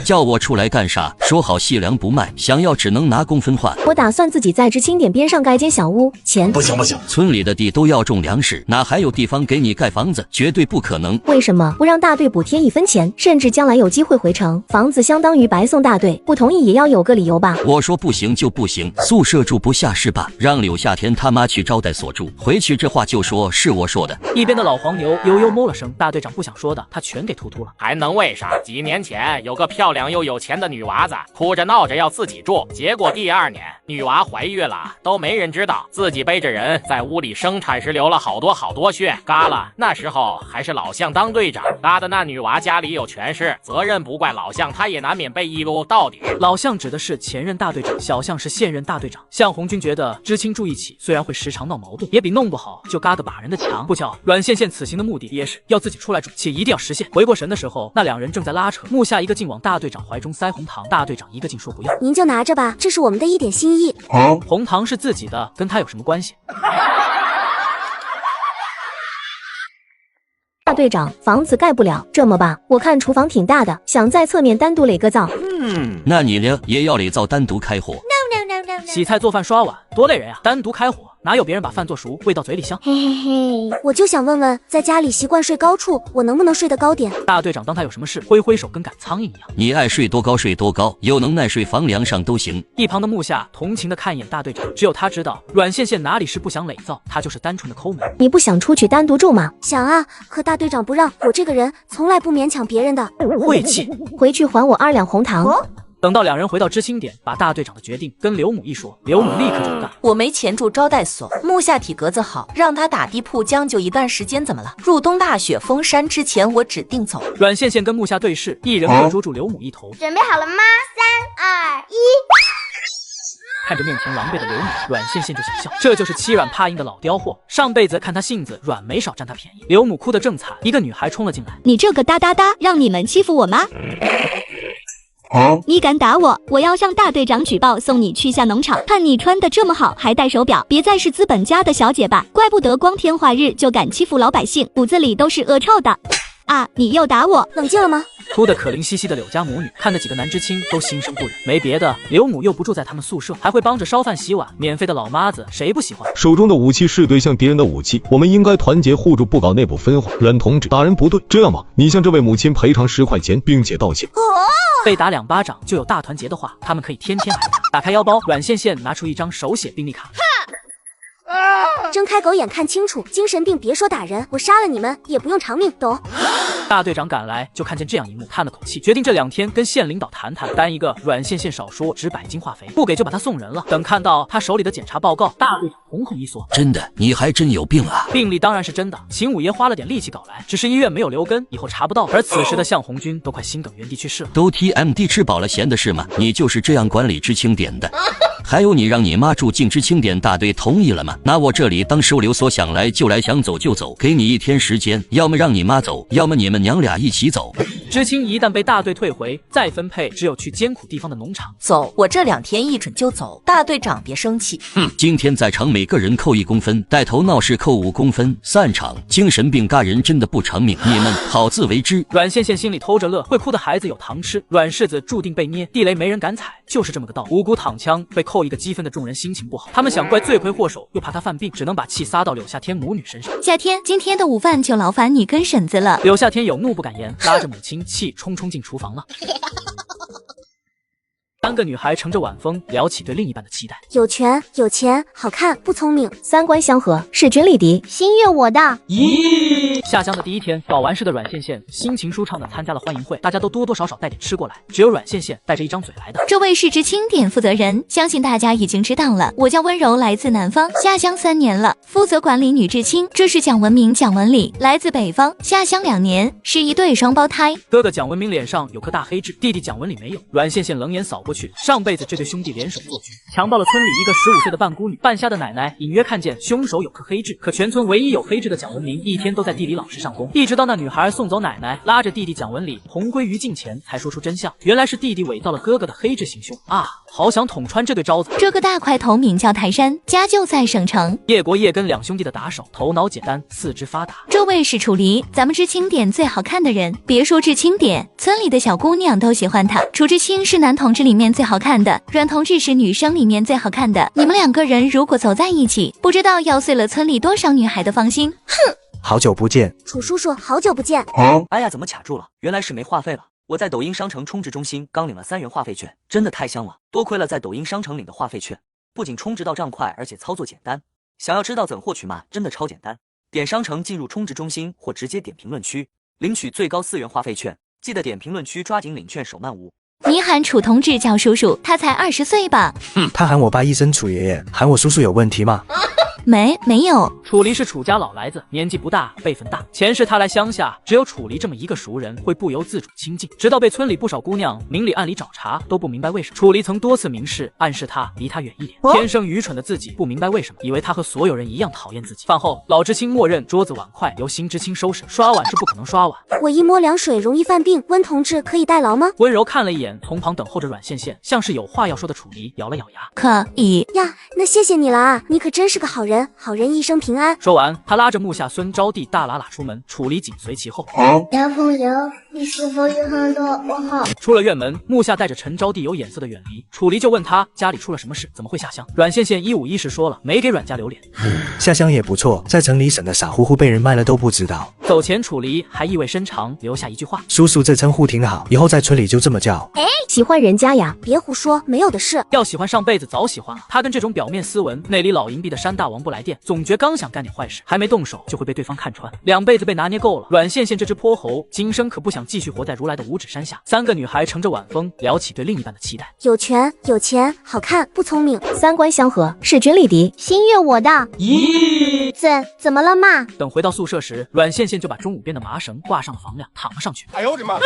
叫我出来干啥？说好细粮不卖，想要只能拿工分换。我打算自己在知青点边上盖间小屋，钱不行，村里的地都要种粮食，哪还有地方给你盖房子？绝对不可能。为什么不让大队补贴1分钱，甚至将来有机会回城，房子相当于白送大队？不同意也要有个理由吧？我说不行就不行，宿舍住不下是吧？让柳夏天他妈去招待所住，回去这话就说是我说的。一边的老黄牛悠悠摸了声，大队长不想说的，他全给突突了。还能为啥？几年前有个漂亮又有钱的女娃子，哭着闹着要自己住，结果第2年女娃怀孕了，都没人知道，自己背着人在屋里生产时流了好多血，嘎了。那时候还是老向当队长，嘎的那女娃家里有权势，责任不怪老向，他也难免被一撸到底。老向指的是前任大队长，小向是现任大队长。向红军觉得知青住一起虽然会时常闹矛盾，也比弄不好就嘎个把人的强。不巧阮线线此行的目的也是要自己出来住，且一定要实现。回过神的时候，那2人正在拉扯，木下一个劲往大队长怀中塞红糖，大队长一个劲说不用。您就拿着吧，这是我们的一点心意。红糖是自己的，跟他有什么关系？大队长，房子盖不了，这么吧，我看厨房挺大的，想在侧面单独垒个灶。那你呢？也要里灶单独开火？洗菜做饭刷碗多累人啊，单独开火哪有别人把饭做熟味到嘴里香？嘿嘿嘿，我就想问问，在家里习惯睡高处，我能不能睡得高点？大队长当他有什么事，挥挥手跟赶苍蝇一样。你爱睡多高睡多高，有能耐睡房梁上都行。一旁的木夏同情的看一眼大队长，只有他知道阮线线哪里是不想垒造，他就是单纯的抠门。你不想出去单独住吗？想啊，可大队长不让，我这个人从来不勉强别人的。晦气，回去还我2两红糖。等到两人回到知青点，把大队长的决定跟刘母一说，刘母立刻就干。我没钱住招待所，木下体格子好，让他打地铺将就一段时间怎么了？入冬大雪封山之前，我指定走。阮线线跟木下对视，一人各捉住刘母一头。准备好了吗？3、2、1。看着面前狼狈的刘母，阮线线就想笑，这就是欺软怕硬的老刁货。上辈子看他性子软，没少占他便宜。刘母哭得正惨，一个女孩冲了进来。你这个哒哒哒，让你们欺负我吗？你敢打我，我要向大队长举报，送你去下农场。看你穿的这么好，还戴手表，别再是资本家的小姐吧？怪不得光天化日就敢欺负老百姓，骨子里都是恶臭的。啊！你又打我，冷静了吗？哭得可怜兮兮的柳家母女看得几个男知青都心生不忍。没别的，刘母又不住在他们宿舍，还会帮着烧饭洗碗，免费的老妈子谁不喜欢？手中的武器是对向敌人的武器，我们应该团结互助，不搞内部分化。阮同志，打人不对，这样吧，你向这位母亲赔偿10块钱，并且道歉。被打2巴掌就有大团结的话，他们可以天天挨打。打开腰包，阮线线拿出一张手写病历卡。睁开狗眼看清楚，精神病别说打人，我杀了你们也不用偿命，懂？大队长赶来就看见这样一幕，叹了口气，决定这2天跟县领导谈谈，单一个阮线线少说只100斤化肥，不给就把他送人了。等看到他手里的检查报告，大队长瞳孔一缩，真的，你还真有病啊！病历当然是真的，秦五爷花了点力气搞来，只是医院没有留根，以后查不到。而此时的向红军都快心梗原地去世了。都 TMD 吃饱了闲的是吗？你就是这样管理知青点的？还有你让你妈住进知青点大队同意了吗？拿我这里当收留所，想来就来，想走就走，给你1天时间，要么让你妈走，要么你们娘俩一起走。知青一旦被大队退回，再分配只有去艰苦地方的农场。走，我这2天一准就走。大队长别生气。今天在场每个人扣1公分，带头闹事扣5公分，散场。精神病嘎人真的不偿命，你们好自为之。阮线线心里偷着乐，会哭的孩子有糖吃，阮氏子注定被捏，地雷没人敢踩，就是这么个道理。无辜躺枪被扣1个积分的众人心情不好，他们想怪罪魁祸首，又怕他犯病，只能把气撒到柳夏天母女身上。夏天，今天的午饭就劳烦你跟婶子了。柳夏天有怒不敢言，拉着母亲气冲进厨房了。3个女孩乘着晚风聊起对另一半的期待，有权有钱好看不聪明，三观相合，势均力敌，心悦我的。咦，下乡的第1天，搞完事的阮线线心情舒畅的参加了欢迎会，大家都多多少少带点吃过来，只有阮线线带着一张嘴来的。这位是知青点负责人，相信大家已经知道了，我叫温柔，来自南方，下乡3年了，负责管理女知青。这是蒋文明、蒋文礼，来自北方，下乡2年，是一对双胞胎。哥哥蒋文明脸上有颗大黑痣，弟弟蒋文礼没有。阮线线冷眼扫过去，上辈子这对兄弟联手做局，强到了村里一个15岁的半孤女。半瞎的奶奶隐约看见凶手有颗黑痣，可全村唯一有黑痣的蒋文明一天都在地里老实上工，一直到那女孩送走奶奶，拉着弟弟蒋文礼同归于尽前，才说出真相，原来是弟弟伪造了哥哥的黑痣行凶啊！好想捅穿这对招子。这个大块头名叫泰山，家就在省城。叶国叶跟2兄弟的打手，头脑简单，四肢发达。这位是楚离，咱们知青点最好看的人，别说知青点，村里的小姑娘都喜欢他。楚知青是男同志里面最好看的，阮同志是女生里面最好看的。你们2个人如果走在一起，不知道要碎了村里多少女孩的芳心。哼！好久不见，楚叔叔，好久不见。哎呀，怎么卡住了？原来是没话费了。我在抖音商城充值中心刚领了3元话费券，真的太香了！多亏了在抖音商城领的话费券，不仅充值到账快，而且操作简单。想要知道怎获取吗？真的超简单，点商城进入充值中心或直接点评论区领取最高4元话费券，记得点评论区抓紧领券，手慢无。你喊楚同志叫叔叔，他才20岁吧？他喊我爸一声楚爷爷，喊我叔叔有问题吗？没有。楚离是楚家老来子，年纪不大，辈分大。前世他来乡下，只有楚离这么一个熟人，会不由自主亲近，直到被村里不少姑娘明里暗里找茬，都不明白为什么。楚离曾多次明示暗示他离他远一点。天生愚蠢的自己不明白为什么，以为他和所有人一样讨厌自己。饭后，老知青默认桌子碗筷由新知青收拾，刷碗是不可能刷碗。我一摸凉水容易犯病，温同志可以代劳吗？温柔看了一眼从旁等候着阮线线，像是有话要说的楚离，咬了咬牙。可以呀，那谢谢你了啊，你可真是个好人。人，好人一生平安。说完，他拉着木下孙招娣大喇喇出门，楚离紧随其后。小朋友，你是否有很多我好？出了院门，木下带着陈招娣有眼色的远离。楚离就问他家里出了什么事，怎么会下乡？阮羡羡一五一十说了，没给阮家留脸。下乡也不错，在城里省得傻乎乎被人卖了都不知道。走前，楚离还意味深长留下一句话：叔叔这称呼挺好，以后在村里就这么叫。喜欢人家呀？别胡说，没有的事。要喜欢上辈子早喜欢了。他跟这种表面斯文、内里老淫婢的山大王不来电，总觉刚想干点坏事，还没动手就会被对方看穿。两辈子被拿捏够了，阮羡羡这只泼猴，今生可不想继续活在如来的五指山下。三个女孩乘着晚风，聊起对另一半的期待。有权有钱，好看不聪明，三观相合，势均力敌，心悦我的。咦，怎么了嘛？等回到宿舍时，阮羡羡就把中午编的麻绳挂上了房梁，躺了上去。哎呦我的妈！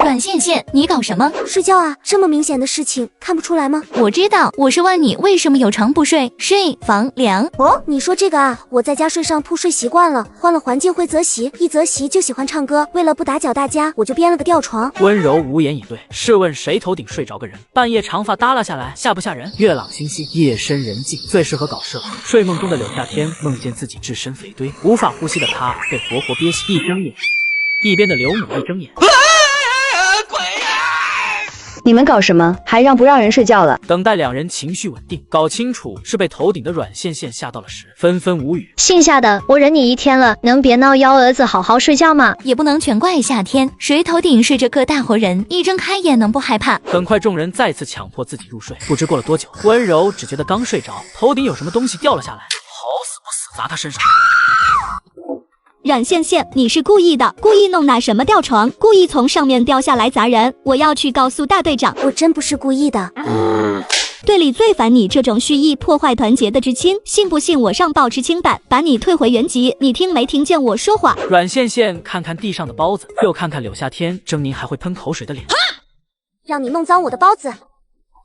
阮羡羡，你搞什么？睡觉啊！这么明显的事情看不出来吗？我知道，我是问你为什么有床不睡，睡房梁。哦，你说这个啊，我在家睡上铺睡习惯了，换了环境会择席，一择席就喜欢唱歌，为了不打搅大家，我就编了个吊床。温柔无言以对，试问谁头顶睡着个人？半夜长发耷拉下来，吓不吓人？月朗星稀，夜深人静，最适合搞事了。睡梦中的柳夏天梦见自己置身肥堆，无法呼吸的他被活活憋醒，一睁眼，一边的刘母一睁眼。你们搞什么？还让不让人睡觉了？等待两人情绪稳定，搞清楚是被头顶的阮羡羡吓到了时，纷纷无语。姓夏的，我忍你一天了，能别闹幺蛾子好好睡觉吗？也不能全怪夏天，谁头顶睡着个大活人，一睁开眼能不害怕？很快众人再次强迫自己入睡，不知过了多久，温柔只觉得刚睡着，头顶有什么东西掉了下来，好死不死砸他身上。阮羡羡，你是故意的，故意弄那什么吊床，故意从上面掉下来砸人，我要去告诉大队长。我真不是故意的。队里最烦你这种蓄意破坏团结的知青，信不信我上报知青版，把你退回原籍？你听没听见我说话？阮羡羡看看地上的包子，又看看柳夏天狰狞还会喷口水的脸。让你弄脏我的包子，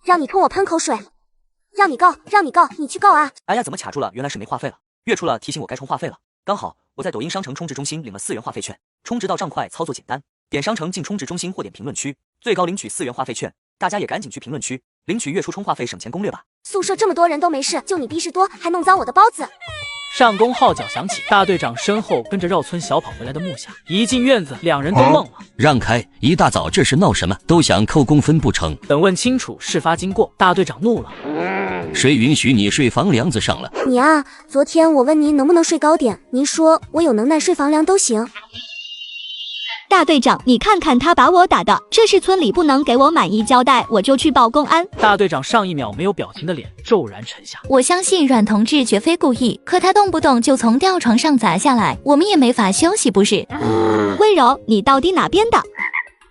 让你冲我喷口水，让你告，你去告啊！哎呀，怎么卡住了？原来是没话费了。月初了，提醒我该充话费了。刚好我在抖音商城充值中心领了4元话费券，充值到账快，操作简单。点商城进充值中心或点评论区，最高领取4元话费券。大家也赶紧去评论区领取月初充话费省钱攻略吧。宿舍这么多人都没事，就你逼事多，还弄脏我的包子。上工号角响起，大队长身后跟着绕村小跑回来的木下，一进院子，两人都愣了。让开！一大早这是闹什么？都想扣工分不成？等问清楚事发经过，大队长怒了：谁允许你睡房梁子上了？你啊，昨天我问您能不能睡高点，您说我有能耐睡房梁都行。大队长，你看看他把我打的，这是村里不能给我满意交代，我就去报公安。大队长上一秒没有表情的脸骤然沉下。我相信阮同志绝非故意，可他动不动就从吊床上砸下来，我们也没法休息，不是？温柔，你到底哪边的？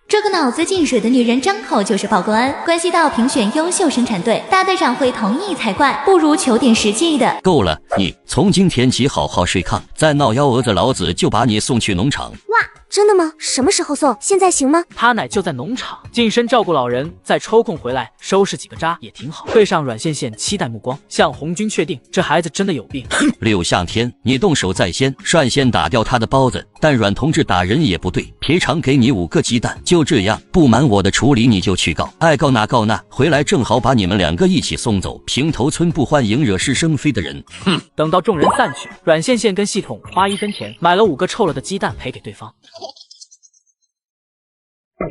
这个脑子进水的女人张口就是报公安，关系到评选优秀生产队，大队长会同意才怪，不如求点实际的。够了，你从今天起好好睡炕，再闹幺蛾子，老子就把你送去农场。哇，真的吗？什么时候送？现在行吗？他乃就在农场，近身照顾老人，再抽空回来收拾几个渣也挺好。对上阮羡羡期待目光，向红军确定这孩子真的有病。柳夏天，你动手在先，率先打掉他的包子，但阮同志打人也不对，赔偿给你5个鸡蛋，就这样，不满我的处理你就去告，爱告哪告哪，回来正好把你们2个一起送走。平头村不欢迎惹是生非的人。哼！等到众人散去，阮羡羡跟系统花1分钱买了5个臭了的鸡蛋赔给对方。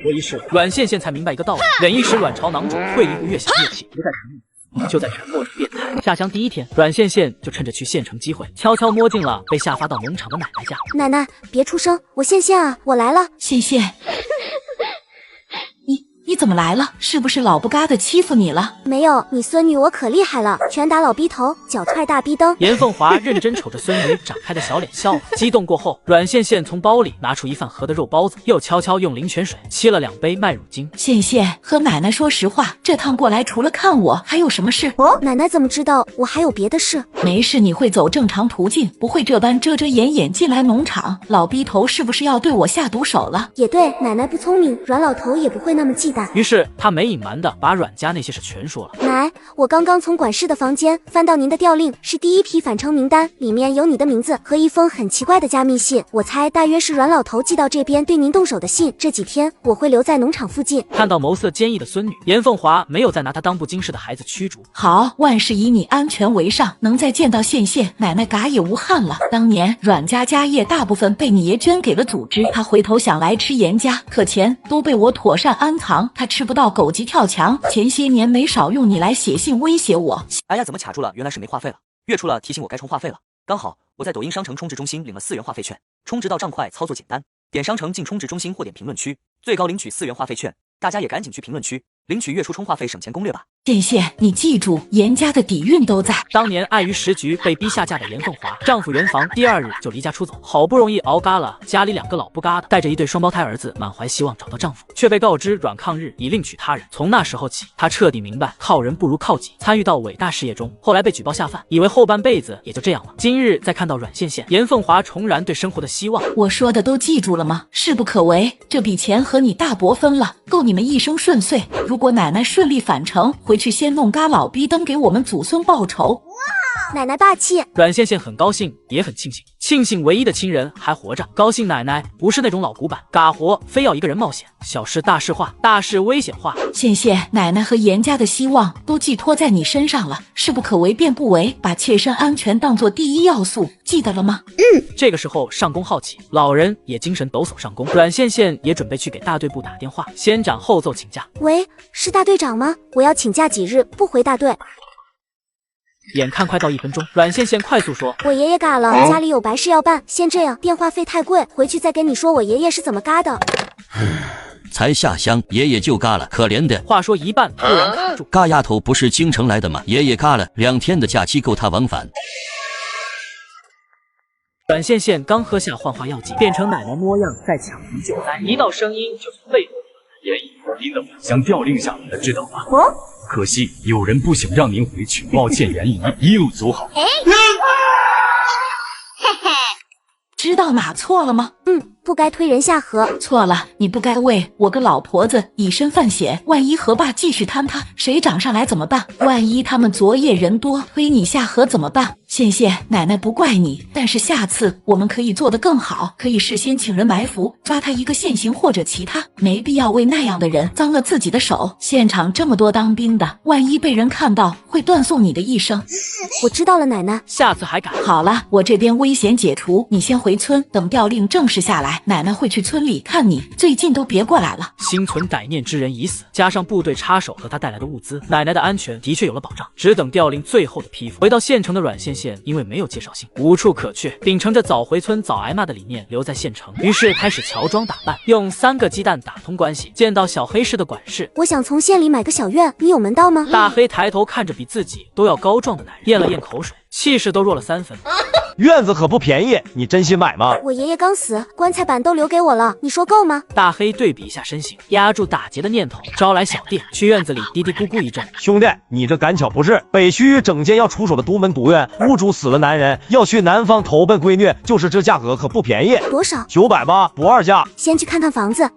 多一事，阮羡羡才明白一个道理：忍一时卵巢囊肿，退一步越想越气。就在沉默中变态。下乡第一天，阮羡羡就趁着去县城机会，悄悄摸进了被下发到农场的奶奶家。奶奶，别出声，我羡羡啊，我来了。羡羡，你怎么来了？是不是老不嘎的欺负你了？没有，你孙女我可厉害了，拳打老逼头，脚踹大逼灯。严凤华认真瞅着孙女展开的小脸笑了。激动过后，阮羡羡从包里拿出一饭盒的肉包子，又悄悄用灵泉水沏了2杯麦乳精。羡羡，和奶奶说实话，这趟过来除了看我，还有什么事？奶奶怎么知道我还有别的事？没事，你会走正常途径，不会这般遮遮掩掩进来农场。老逼头是不是要对我下毒手了？也对，奶奶不聪明，阮老头也不会那么忌惮。于是他没隐瞒的把阮家那些事全说了。奶，我刚刚从管事的房间翻到您的调令，是第一批返程名单，里面有你的名字和一封很奇怪的加密信，我猜大约是阮老头寄到这边对您动手的信。这几天我会留在农场附近。看到眸色坚毅的孙女，严凤华没有再拿她当不经事的孩子驱逐。好，万事以你安全为上，能再见到线线，奶奶嘎也无憾了。当年阮家家业大部分被你爷捐给了组织，他回头想来吃严家，可钱都被我妥善安藏，他吃不到狗急跳墙。前些年没少用你来写信威胁我。哎呀，怎么卡住了？原来是没话费了。月初了，提醒我该充话费了。刚好我在抖音商城充值中心领了4元话费券，充值到账快，操作简单。点商城进充值中心或点评论区，最高领取4元话费券。大家也赶紧去评论区领取月初充话费省钱攻略吧。线线，你记住，严家的底蕴都在。当年碍于时局被逼下嫁的严凤华，丈夫圆房第2日就离家出走，好不容易熬嘎了家里2个老不嘎的，带着一对双胞胎儿子，满怀希望找到丈夫，却被告知阮抗日已另娶他人。从那时候起，她彻底明白靠人不如靠己，参与到伟大事业中。后来被举报下犯，以为后半辈子也就这样了。今日再看到阮线线，严凤华重燃对生活的希望。我说的都记住了吗？势不可为，这笔钱和你大伯分了，够你们一生顺遂。如果奶奶顺利返程，回去先弄嘎老逼灯给我们祖孙报仇。奶奶霸气。阮线线很高兴，也很庆幸，庆幸唯一的亲人还活着，高兴奶奶不是那种老古板，嘎活非要一个人冒险，小事大事化，大事危险化。线线，奶奶和严家的希望都寄托在你身上了，势不可为便不为，把切身安全当作第一要素，记得了吗？这个时候上工好奇，老人也精神抖擞上工，阮线线也准备去给大队部打电话，先斩后奏请假。喂，是大队长吗？我要请假几日不回大队。眼看快到1分钟，阮线线快速说：“我爷爷嘎了，家里有白事要办，先这样，电话费太贵，回去再跟你说我爷爷是怎么嘎的。”才下乡，爷爷就嘎了，可怜的。话说一半，突然卡住。嘎丫头不是京城来的吗？爷爷嘎了，2天的假期够他往返。阮线线刚喝下幻化药剂，变成奶奶模样，在抢急救灾，一道声音就从背后。爷爷，您的返乡调令下来了，知道吗？哦。可惜有人不想让您回去，抱歉原因，一路走好。知道哪错了吗？不该推人下河。错了，你不该为我个老婆子以身犯险，万一河坝继续坍塌，谁涨上来怎么办？万一他们昨夜人多推你下河怎么办？线线，奶奶不怪你，但是下次我们可以做得更好，可以事先请人埋伏，抓他一个现行或者其他，没必要为那样的人脏了自己的手。现场这么多当兵的，万一被人看到，会断送你的一生。我知道了，奶奶，下次还敢。好了，我这边危险解除，你先回村，等调令正式下来，奶奶会去村里看你，最近都别过来了。心存歹念之人已死，加上部队插手和他带来的物资，奶奶的安全的确有了保障，只等调令最后的批复。回到县城的阮线线因为没有介绍信，无处可去，秉承着早回村早挨骂的理念留在县城，于是开始乔装打扮，用3个鸡蛋打通关系，见到小黑市的管事。我想从县里买个小院，你有门道吗？大黑抬头看着比自己都要高壮的男人，咽了咽口水，气势都弱了3分。院子可不便宜，你真心买吗？我爷爷刚死，棺材板都留给我了，你说够吗？大黑对比一下身形，压住打劫的念头，招来小弟去院子里嘀嘀咕咕一阵。兄弟，你这赶巧不是北区整间要出手的独门独院，屋主死了男人，要去南方投奔闺女，就是这价格可不便宜。多少？980，不二价。先去看看房子。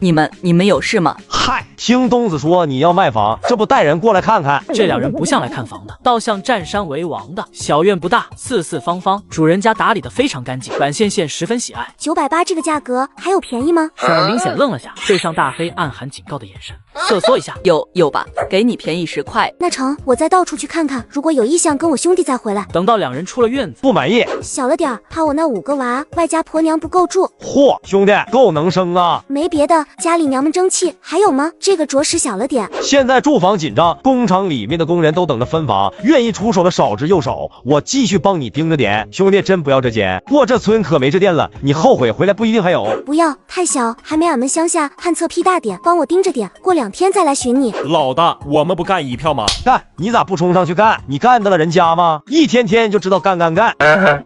你们有事吗？嗨，听东子说你要卖房，这不带人过来看看？这2人不像来看房的，倒像占山为王的。小院不大，四四方方，主人家打理得非常干净，阮线线十分喜爱。980这个价格还有便宜吗？婶儿明显愣了下，对上大黑暗含警告的眼神，瑟缩一下。有吧，给你便宜10块。那成，我再到处去看看，如果有意向跟我兄弟再回来。等到2人出了院子，不满意，小了点，怕我那5个娃外加婆娘不够住。嚯，兄弟够能生啊！没别的，家里娘们争气。还有吗？这个着实小了点。现在住房紧张，工厂里面的工人都等着分房，愿意出手的少之又少。我继续帮你盯着点，兄弟真不要这间，过这村可没这店了，你后悔回来不一定还有。不要，太小，还没俺们乡下旱厕屁大点，帮我盯着点，过2天再来寻你。老大，我们不干1票吗？干，你咋不冲上去干？你干得了人家吗？一天天就知道干。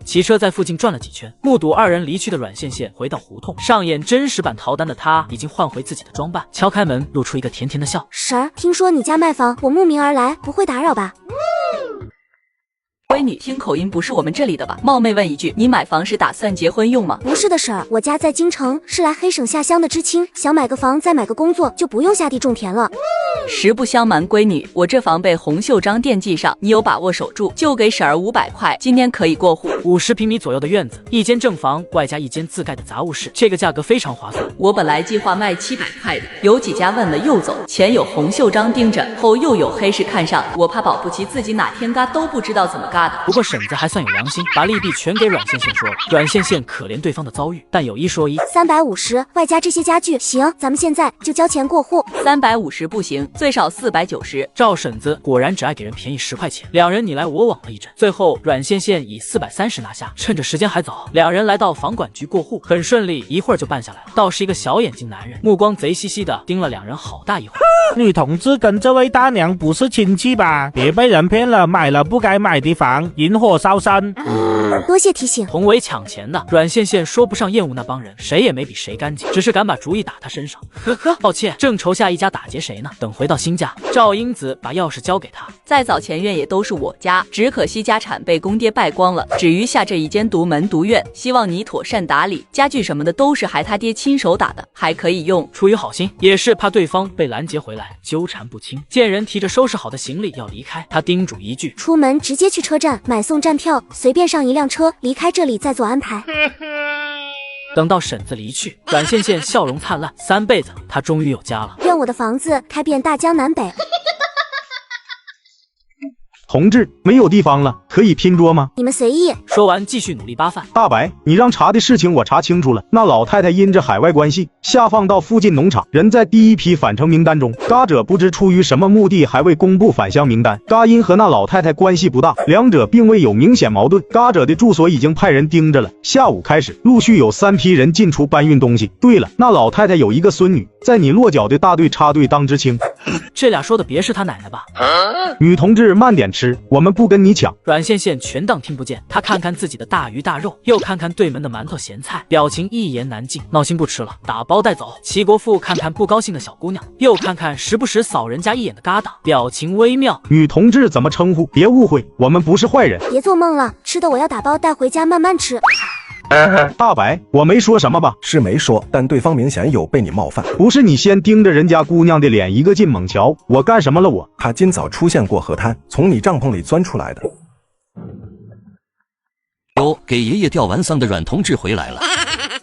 骑车在附近转了几圈，目睹2人离去的阮线线回到胡同，上演真实版逃单的他已经换回自己的装扮，敲开门露出一个甜甜的笑。婶儿，听说你家卖房，我慕名而来，不会打扰吧？闺女，听口音不是我们这里的吧？冒昧问一句，你买房是打算结婚用吗？不是的婶儿，我家在京城，是来黑省下乡的知青，想买个房，再买个工作，就不用下地种田了。实不相瞒，闺女，我这房被洪秀章惦记上，你有把握守住，就给婶儿500块，今天可以过户。50平米左右的院子，一间正房，外加一间自盖的杂物室，这个价格非常划算。我本来计划卖700块的，有几家问了又走，前有洪秀章盯着，后又有黑市看上，我怕保不齐自己哪天嘎都不知道怎么嘎的。不过婶子还算有良心，把利弊全给阮线线说了。阮线线可怜对方的遭遇，但有一说一，350外加这些家具，行，咱们现在就交钱过户。350不行，最少490。赵婶子果然只爱给人便宜10块钱，两人你来我往了一阵，最后阮线线以430拿下。趁着时间还早，两人来到房管局过户，很顺利，一会儿就办下来了。倒是一个小眼睛男人，目光贼兮兮的盯了两人好大一会儿。女同志跟这位大娘不是亲戚吧？别被人骗了，买了不该买的房，引火烧身。多谢提醒。同为抢钱的阮线线说不上厌恶那帮人，谁也没比谁干净，只是敢把主意打他身上。呵呵，抱歉，正愁下一家打劫谁呢？等回到新家，赵英子把钥匙交给他。再早前院也都是我家，只可惜家产被公爹败光了，只余下这一间独门独院，希望你妥善打理，家具什么的都是还他爹亲手打的，还可以用。出于好心，也是怕对方被拦截回来纠缠不清。见人提着收拾好的行李要离开，他叮嘱一句：出门直接去车站买送站票，随便上一辆车离开这里再做安排。等到婶子离去，阮线线笑容灿烂，3辈子她终于有家了。愿我的房子开遍大江南北。同志，没有地方了，可以拼桌吗？你们随意。说完，继续努力扒饭。大白，你让查的事情我查清楚了。那老太太因着海外关系下放到附近农场，人在第一批返程名单中。嘎者不知出于什么目的，还未公布返乡名单。嘎因和那老太太关系不大，两者并未有明显矛盾。嘎者的住所已经派人盯着了。下午开始，陆续有3批人进出搬运东西。对了，那老太太有一个孙女，在你落脚的大队插队当知青。这俩说的别是他奶奶吧？女同志慢点吃，我们不跟你抢。阮线线全当听不见，他看看自己的大鱼大肉，又看看对门的馒头咸菜，表情一言难尽。闹心不吃了，打包带走。齐国富看看不高兴的小姑娘，又看看时不时扫人家一眼的疙瘩，表情微妙。女同志怎么称呼？别误会，我们不是坏人。别做梦了，吃的我要打包带回家慢慢吃。大白，我没说什么吧？是没说，但对方明显有被你冒犯。不是你先盯着人家姑娘的脸一个劲猛瞧，我干什么了我？他今早出现过河滩，从你帐篷里钻出来的。哟，给爷爷吊完丧的阮同志回来了。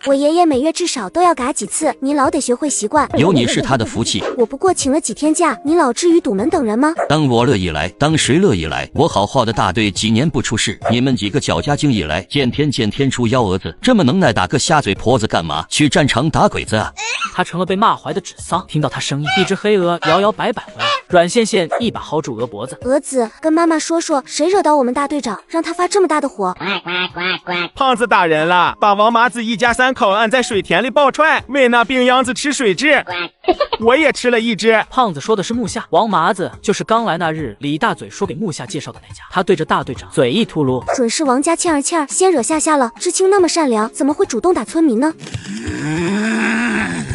我爷爷每月至少都要嘎几次，你老得学会习惯。有你是他的福气。我不过请了几天假，你老至于堵门等人吗？当我乐意来，当谁乐意来？我好好的大队几年不出事，你们几个脚家精一来，见天出幺蛾子，这么能耐打个瞎嘴婆子干嘛？去战场打鬼子啊！他成了被骂怀的纸桑。听到他声音，一只黑鹅摇摇摆摆回来，阮线线一把薅住鹅脖子。蛾子，跟妈妈说说，谁惹到我们大队长，让他发这么大的火？胖子打人了，把王麻子一家3口按在水田里抱踹，喂那病秧子吃水蛭。我也吃了一只。胖子说的是木下，王麻子就是刚来那日李大嘴说给木下介绍的那家。他对着大队长嘴一秃噜，准是王家欠儿先惹下了。知青那么善良，怎么会主动打村民呢？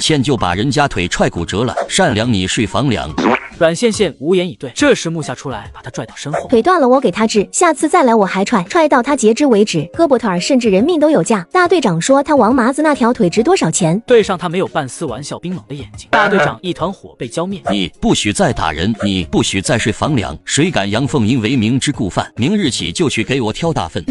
欠就把人家腿踹骨折了，善良你睡房梁。阮线线无言以对。这时木下出来，把他拽到身后。腿断了我给他治，下次再来我还踹到他截肢为止。胳膊腿儿甚至人命都有价。大队长说他王麻子那条腿值多少钱？对上他没有半丝玩笑冰冷的眼睛，大队长一团火被浇灭。你不许再打人，你不许再睡房梁，谁敢阳奉阴违明知故犯，明日起就去给我挑大粪。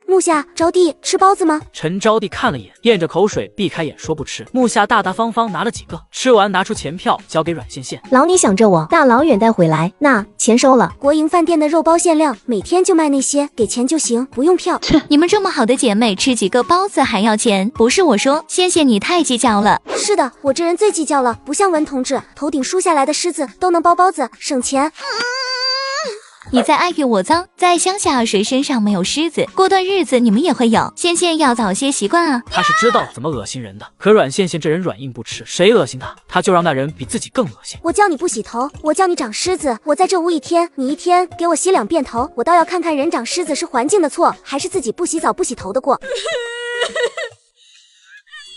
木下，招娣吃包子吗？陈招娣看了眼，咽着口水，避开眼说不吃。木下大大方方拿了几个，吃完拿出钱票交给阮线线。老你想着我，大老远带回来，那钱收了。国营饭店的肉包限量，每天就卖那些，给钱就行，不用票。你们这么好的姐妹，吃几个包子还要钱？不是我说，线线你太计较了。是的，我这人最计较了，不像文同志，头顶梳下来的虱子都能包包子，省钱。你在爱欲我脏，在乡下谁身上没有虱子？过段日子你们也会有，线线要早些习惯啊。他是知道怎么恶心人的，可阮线线这人软硬不吃，谁恶心他，他就让那人比自己更恶心。我叫你不洗头，我叫你长虱子，我在这屋一天，你一天给我洗2遍头，我倒要看看人长虱子是环境的错，还是自己不洗澡不洗头的过。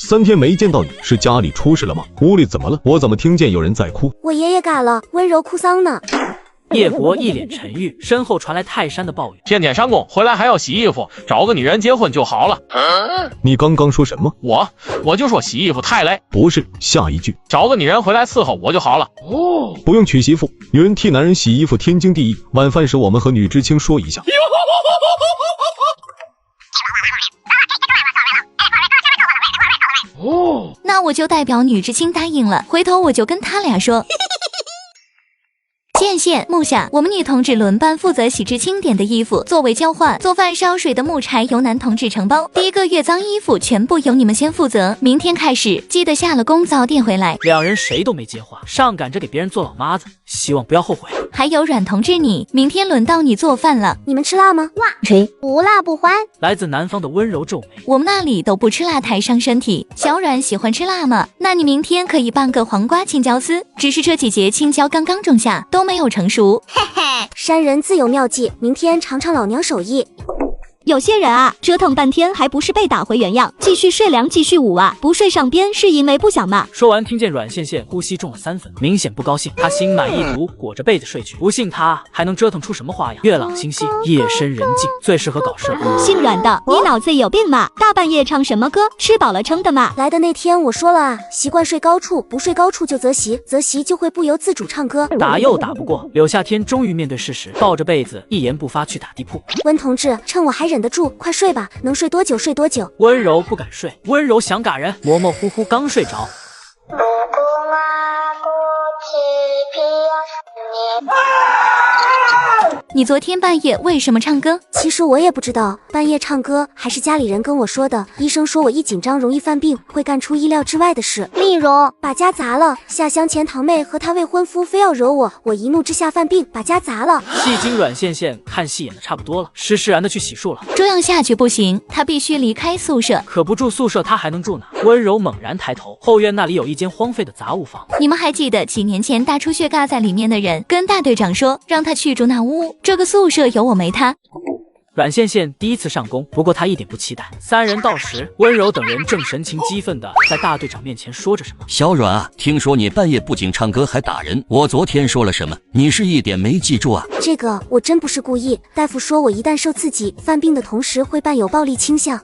3天没见到你，是家里出事了吗？屋里怎么了？我怎么听见有人在哭？我爷爷嘎了，温柔哭丧呢。叶国一脸沉郁，身后传来泰山的暴语：天天上工回来还要洗衣服，找个女人结婚就好了。你刚刚说什么？我就说洗衣服太累。不是，下一句找个女人回来伺候我就好了。不用娶媳妇，女人替男人洗衣服天经地义。晚饭时我们和女知青说一下。那我就代表女知青答应了，回头我就跟他俩说。县县木下，我们女同志轮班负责洗知青点的衣服，作为交换，做饭烧水的木柴由男同志承包。第一个月脏衣服全部由你们先负责，明天开始记得下了工早点回来。两人谁都没接话，上赶着给别人做老妈子，希望不要后悔。还有阮同志你，明天轮到你做饭了，你们吃辣吗？哇，谁不辣不欢？来自南方的温柔皱眉，我们那里都不吃辣太伤身体。小阮喜欢吃辣吗？那你明天可以拌个黄瓜青椒丝，只是这几节青椒刚刚种下，都没有成熟。嘿嘿，山人自有妙计，明天尝尝老娘手艺。有些人啊，折腾半天还不是被打回原样，继续睡凉继续舞啊，不睡上边是因为不想嘛。说完，听见阮线线呼吸重了3分，明显不高兴。他心满意足，裹着被子睡去。不信他还能折腾出什么花样？月朗星稀，夜深人静，最适合搞事。姓阮的，你脑子有病吗？大半夜唱什么歌？吃饱了撑的吗？来的那天我说了啊，习惯睡高处，不睡高处就择席，择席就会不由自主唱歌。打又打不过，柳夏天终于面对事实，抱着被子一言不发去打地铺。温同志，趁我还忍得住，快睡吧，能睡多久睡多久。温柔不敢睡，温柔想嘎人，模模糊糊刚睡着。你昨天半夜为什么唱歌？其实我也不知道，半夜唱歌还是家里人跟我说的。医生说我一紧张容易犯病，会干出意料之外的事，例如把家砸了。下乡前堂妹和她未婚夫非要惹我，我一怒之下犯病，把家砸了。戏精阮线线看戏演的差不多了，施施然的去洗漱了。这样下去不行，她必须离开宿舍。可不住宿舍，她还能住哪？温柔猛然抬头，后院那里有一间荒废的杂物房。你们还记得几年前大出血尬在里面的人跟大队长说，让他去住那屋，这个宿舍有我没他。阮线线第一次上工，不过她一点不期待。3人到时，温柔等人正神情激愤的在大队长面前说着什么。小阮啊，听说你半夜不仅唱歌还打人，我昨天说了什么？你是一点没记住啊？这个我真不是故意，大夫说我一旦受刺激，犯病的同时会伴有暴力倾向。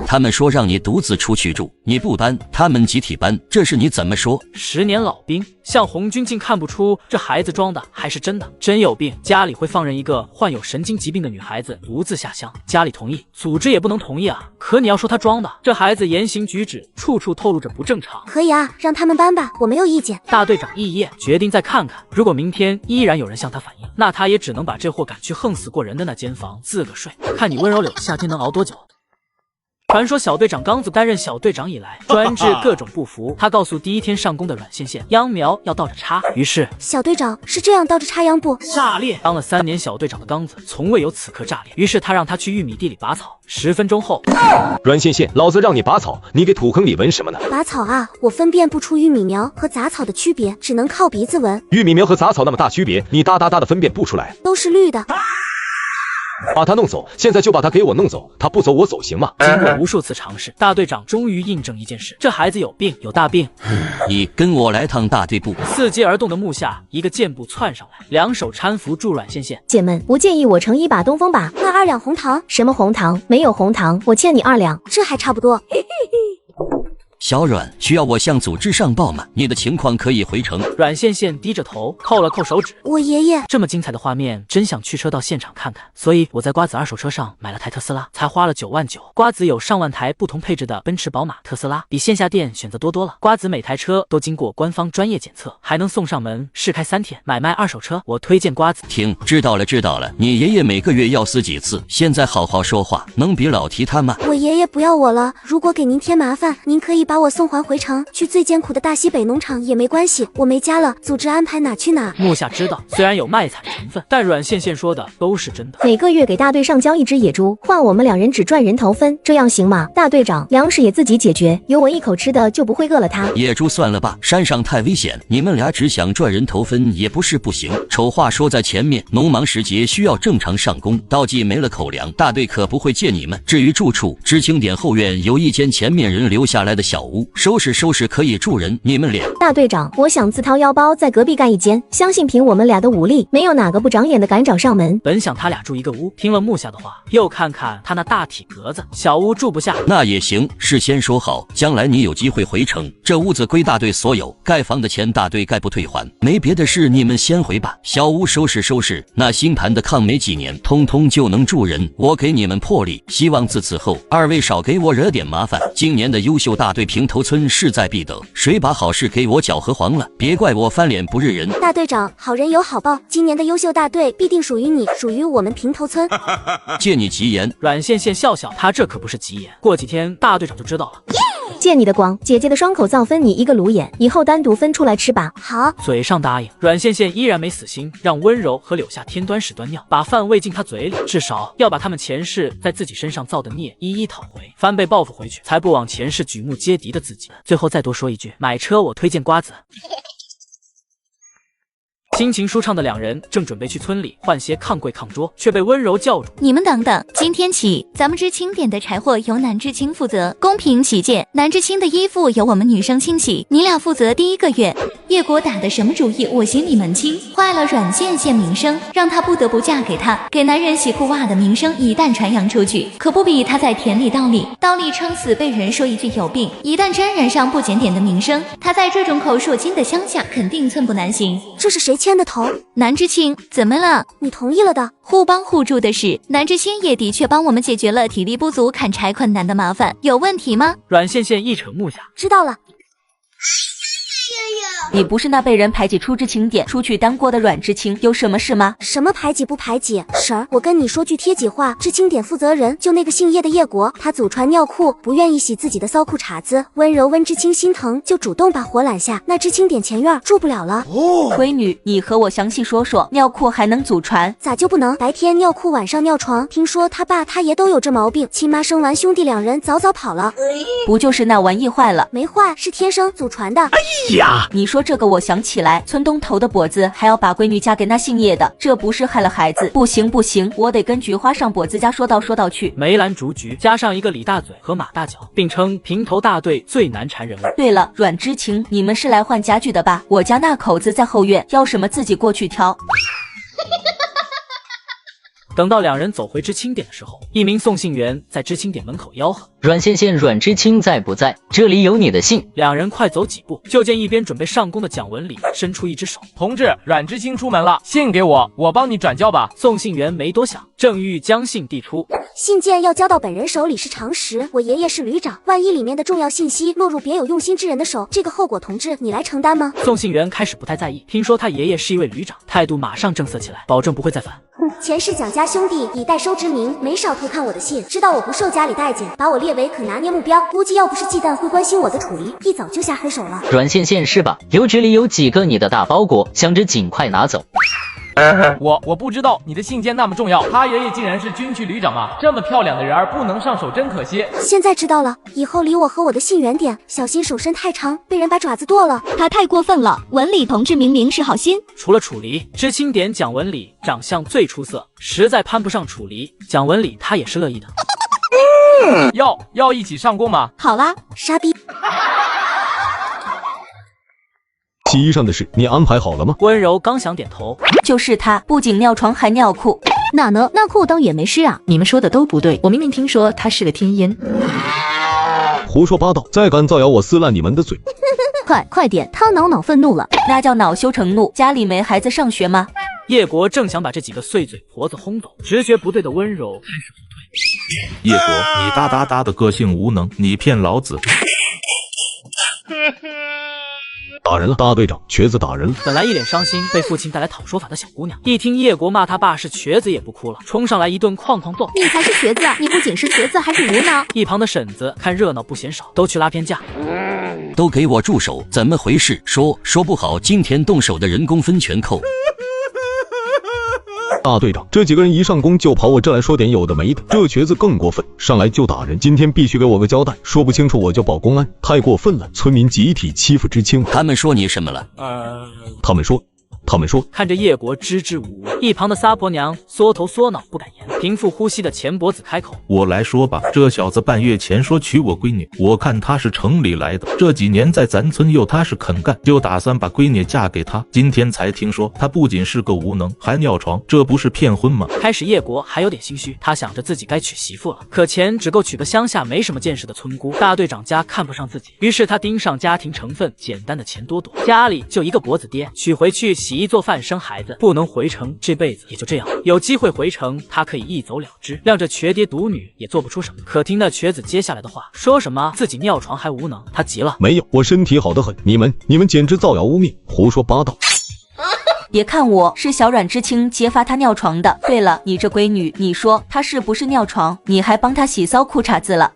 他们说让你独自出去住，你不搬，他们集体搬，这是你怎么说？10年老兵，像红军竟看不出这孩子装的还是真的，真有病。家里会放任一个患有神经疾病的女孩子独自下乡，家里同意，组织也不能同意啊。可你要说他装的，这孩子言行举止处处透露着不正常。可以啊，让他们搬吧，我没有意见。大队长一夜决定再看看，如果明天依然有人向他反映，那他也只能把这货赶去横死过人的那间房自个睡，看你温柔柳夏天能熬多久。传说小队长刚自担任小队长以来，专治各种不服。他告诉第一天上工的阮线线，秧苗要倒着插。于是小队长是这样倒着插秧不？炸裂！当了3年小队长的刚子，从未有此刻炸裂。于是他让他去玉米地里拔草。10分钟后，阮线线，老子让你拔草，你给土坑里闻什么呢？拔草啊！我分辨不出玉米苗和杂草的区别，只能靠鼻子闻。玉米苗和杂草那么大区别，你哒哒哒的分辨不出来？都是绿的。把他弄走，现在就把他给我弄走，他不走我走行吗？经过无数次尝试，大队长终于印证一件事，这孩子有病，有大病。你跟我来趟大队部。伺机而动的木下一个箭步窜上来，两手搀扶住阮线线。姐们，不介意我盛1把东风吧？那2两红糖。什么红糖？没有红糖，我欠你2两。这还差不多。小阮，需要我向组织上报吗？你的情况可以回城。阮线线低着头，扣了扣手指。我爷爷这么精彩的画面，真想去车到现场看看。所以我在瓜子二手车上买了台特斯拉，才花了9万9。瓜子有上万台不同配置的奔驰、宝马、特斯拉，比线下店选择多了。瓜子每台车都经过官方专业检测，还能送上门试开3天。买卖二手车，我推荐瓜子。听，知道了。你爷爷每个月要死几次？现在好好说话，能别老提他吗？我爷爷不要我了，如果给您添麻烦，您可以把我送还回城，去最艰苦的大西北农场也没关系，我没家了，组织安排哪去哪。木下知道，虽然有卖惨成分，但阮线线说的都是真的。每个月给大队上交1只野猪，换我们2人只赚人头分，这样行吗？大队长，粮食也自己解决，有我一口吃的就不会饿了他。野猪算了吧，山上太危险，你们俩只想赚人头分也不是不行。丑话说在前面，农忙时节需要正常上工，到季没了口粮，大队可不会借你们。至于住处，知青点后院有一间前面人留下来的小小屋，收拾收拾可以住人。你们俩，大队长，我想自掏腰包在隔壁盖一间，相信凭我们俩的武力，没有哪个不长眼的敢找上门。本想他俩住一个屋，听了木下的话，又看看他那大体格子，小屋住不下。那也行，事先说好，将来你有机会回城，这屋子归大队所有，盖房的钱大队概不退还。没别的事，你们先回吧。小屋收拾收拾，那新盘的炕没几年，通通就能住人。我给你们魄力，希望自此后二位少给我惹点麻烦。今年的优秀大队平头村势在必得，谁把好事给我搅和黄了，别怪我翻脸不认人。大队长，好人有好报，今年的优秀大队必定属于你，属于我们平头村。借你吉言。阮羡羡笑笑，他这可不是吉言，过几天大队长就知道了。借你的光，姐姐的双口皂分你一个卤眼，以后单独分出来吃吧。好，嘴上答应。阮羡羡依然没死心，让温柔和柳下添端屎端尿，把饭喂进他嘴里，至少要把他们前世在自己身上造的孽一一讨回，翻倍报复回去，才不枉前世举目皆敌的自己。最后再多说一句，买车我推荐瓜子。心情舒畅的两人正准备去村里换些炕柜炕桌，却被温柔叫住。你们等等，今天起咱们知青点的柴火由南知青负责，公平起见，南知青的衣服由我们女生清洗，你俩负责第一个月。叶国打的什么主意我心里门清，坏了阮羡羡名声，让她不得不嫁给他，给男人洗裤袜的名声一旦传扬出去，可不比他在田里倒立撑死被人说一句有病，一旦沾染上不检点的名声，他在这种口铄金的乡下肯定寸步难行。这是谁牵的头？南知青，怎么了？你同意了的。互帮互助的事，南知青也的确帮我们解决了体力不足砍柴困难的麻烦，有问题吗？阮羡羡一扯木下，知道了。你不是那被人排挤出知青点出去当锅的阮知青，有什么事吗？什么排挤不排挤？婶儿，我跟你说句贴己话，知青点负责人就那个姓叶的叶国，他祖传尿裤，不愿意洗自己的骚裤茬子，温柔温知青心疼，就主动把火揽下，那知青点前院住不了了。闺女，你和我详细说说，尿裤还能祖传？咋就不能？白天尿裤，晚上尿床，听说他爸他爷都有这毛病，亲妈生完兄弟两人早早跑了。不就是那玩意坏了？没坏，是天生祖传的。哎呀，你说这个我想起来，村东头的跛子还要把闺女嫁给那姓叶的，这不是害了孩子？不行不行，我得跟菊花上跛子家说道去。梅兰竹菊加上一个李大嘴和马大脚，并称平头大队最难缠人物。对了，阮知青，你们是来换家具的吧？我家那口子在后院，要什么自己过去挑。等到两人走回知青点的时候，一名送信员在知青点门口吆喝：阮羡羡、阮知青在不在？这里有你的信。两人快走几步，就见一边准备上工的蒋文礼伸出一只手：同志，阮知青出门了，信给我，我帮你转交吧。送信员没多想，正欲将信递出，信件要交到本人手里是常识，我爷爷是旅长，万一里面的重要信息落入别有用心之人的手，这个后果同志你来承担吗？送信员开始不太在意，听说他爷爷是一位旅长，态度马上正色起来，保证不会再犯。前世蒋家兄弟以代收之名，没少偷看我的信，知道我不受家里待见，把我列为可拿捏目标，估计要不是忌惮会关心我的楚离，一早就下黑手了。阮羡羡是吧？邮局里有几个你的大包裹，想着尽快拿走。我不知道你的信件那么重要，他爷爷竟然是军区旅长嘛，这么漂亮的人儿不能上手真可惜。现在知道了，以后离我和我的信远点，小心手伸太长，被人把爪子剁了。他太过分了，文礼同志明明是好心。除了楚离，知青点蒋文礼长相最出色，实在攀不上楚离，蒋文礼他也是乐意的。要一起上工吗？好啦，傻逼。洗衣上的事你安排好了吗？温柔刚想点头，就是他，不仅尿床还尿裤。哪能？那裤裆也没湿啊！你们说的都不对，我明明听说他是个天阴。胡说八道！再敢造谣，我撕烂你们的嘴！快点！他恼愤怒了，那叫恼羞成怒。家里没孩子上学吗？叶国正想把这几个碎嘴婆子轰走，直觉不对的温柔开始后退。叶国，你哒的个性无能，你骗老子！打人了，大队长，瘸子打人了。本来一脸伤心，被父亲带来讨说法的小姑娘，一听叶国骂他爸是瘸子，也不哭了，冲上来一顿哐揍。你才是瘸子，你不仅是瘸子，还是无脑。一旁的婶子看热闹不嫌少，都去拉偏架。都给我住手！怎么回事？说不好，今天动手的人工分全扣。大队长，这几个人一上工就跑我这来说点有的没的，这瘸子更过分，上来就打人，今天必须给我个交代，说不清楚我就报公安，太过分了，村民集体欺负知青。他们说你什么了？他们说他们说。看着叶国支支吾吾，一旁的撒婆娘缩头缩脑不敢言。平复呼吸的钱伯子开口：我来说吧，这小子半月前说娶我闺女，我看他是城里来的，这几年在咱村又踏实肯干，就打算把闺女嫁给他。今天才听说他不仅是个无能，还尿床，这不是骗婚吗？开始叶国还有点心虚，他想着自己该娶媳妇了，可钱只够娶个乡下没什么见识的村姑。大队长家看不上自己，于是他盯上家庭成分简单的钱多多，家里就一个脖子爹，娶回去洗衣做饭生孩子，不能回城，这辈子也就这样。有机会回城，他可以一走了之，让这瘸爹独女也做不出什么。可听到瘸子接下来的话，说什么自己尿床还无能，他急了：没有，我身体好得很，你们简直造谣污蔑，胡说八道。别看我是小阮知青揭发他尿床的。对了，你这闺女，你说他是不是尿床？你还帮他洗骚裤衩子了。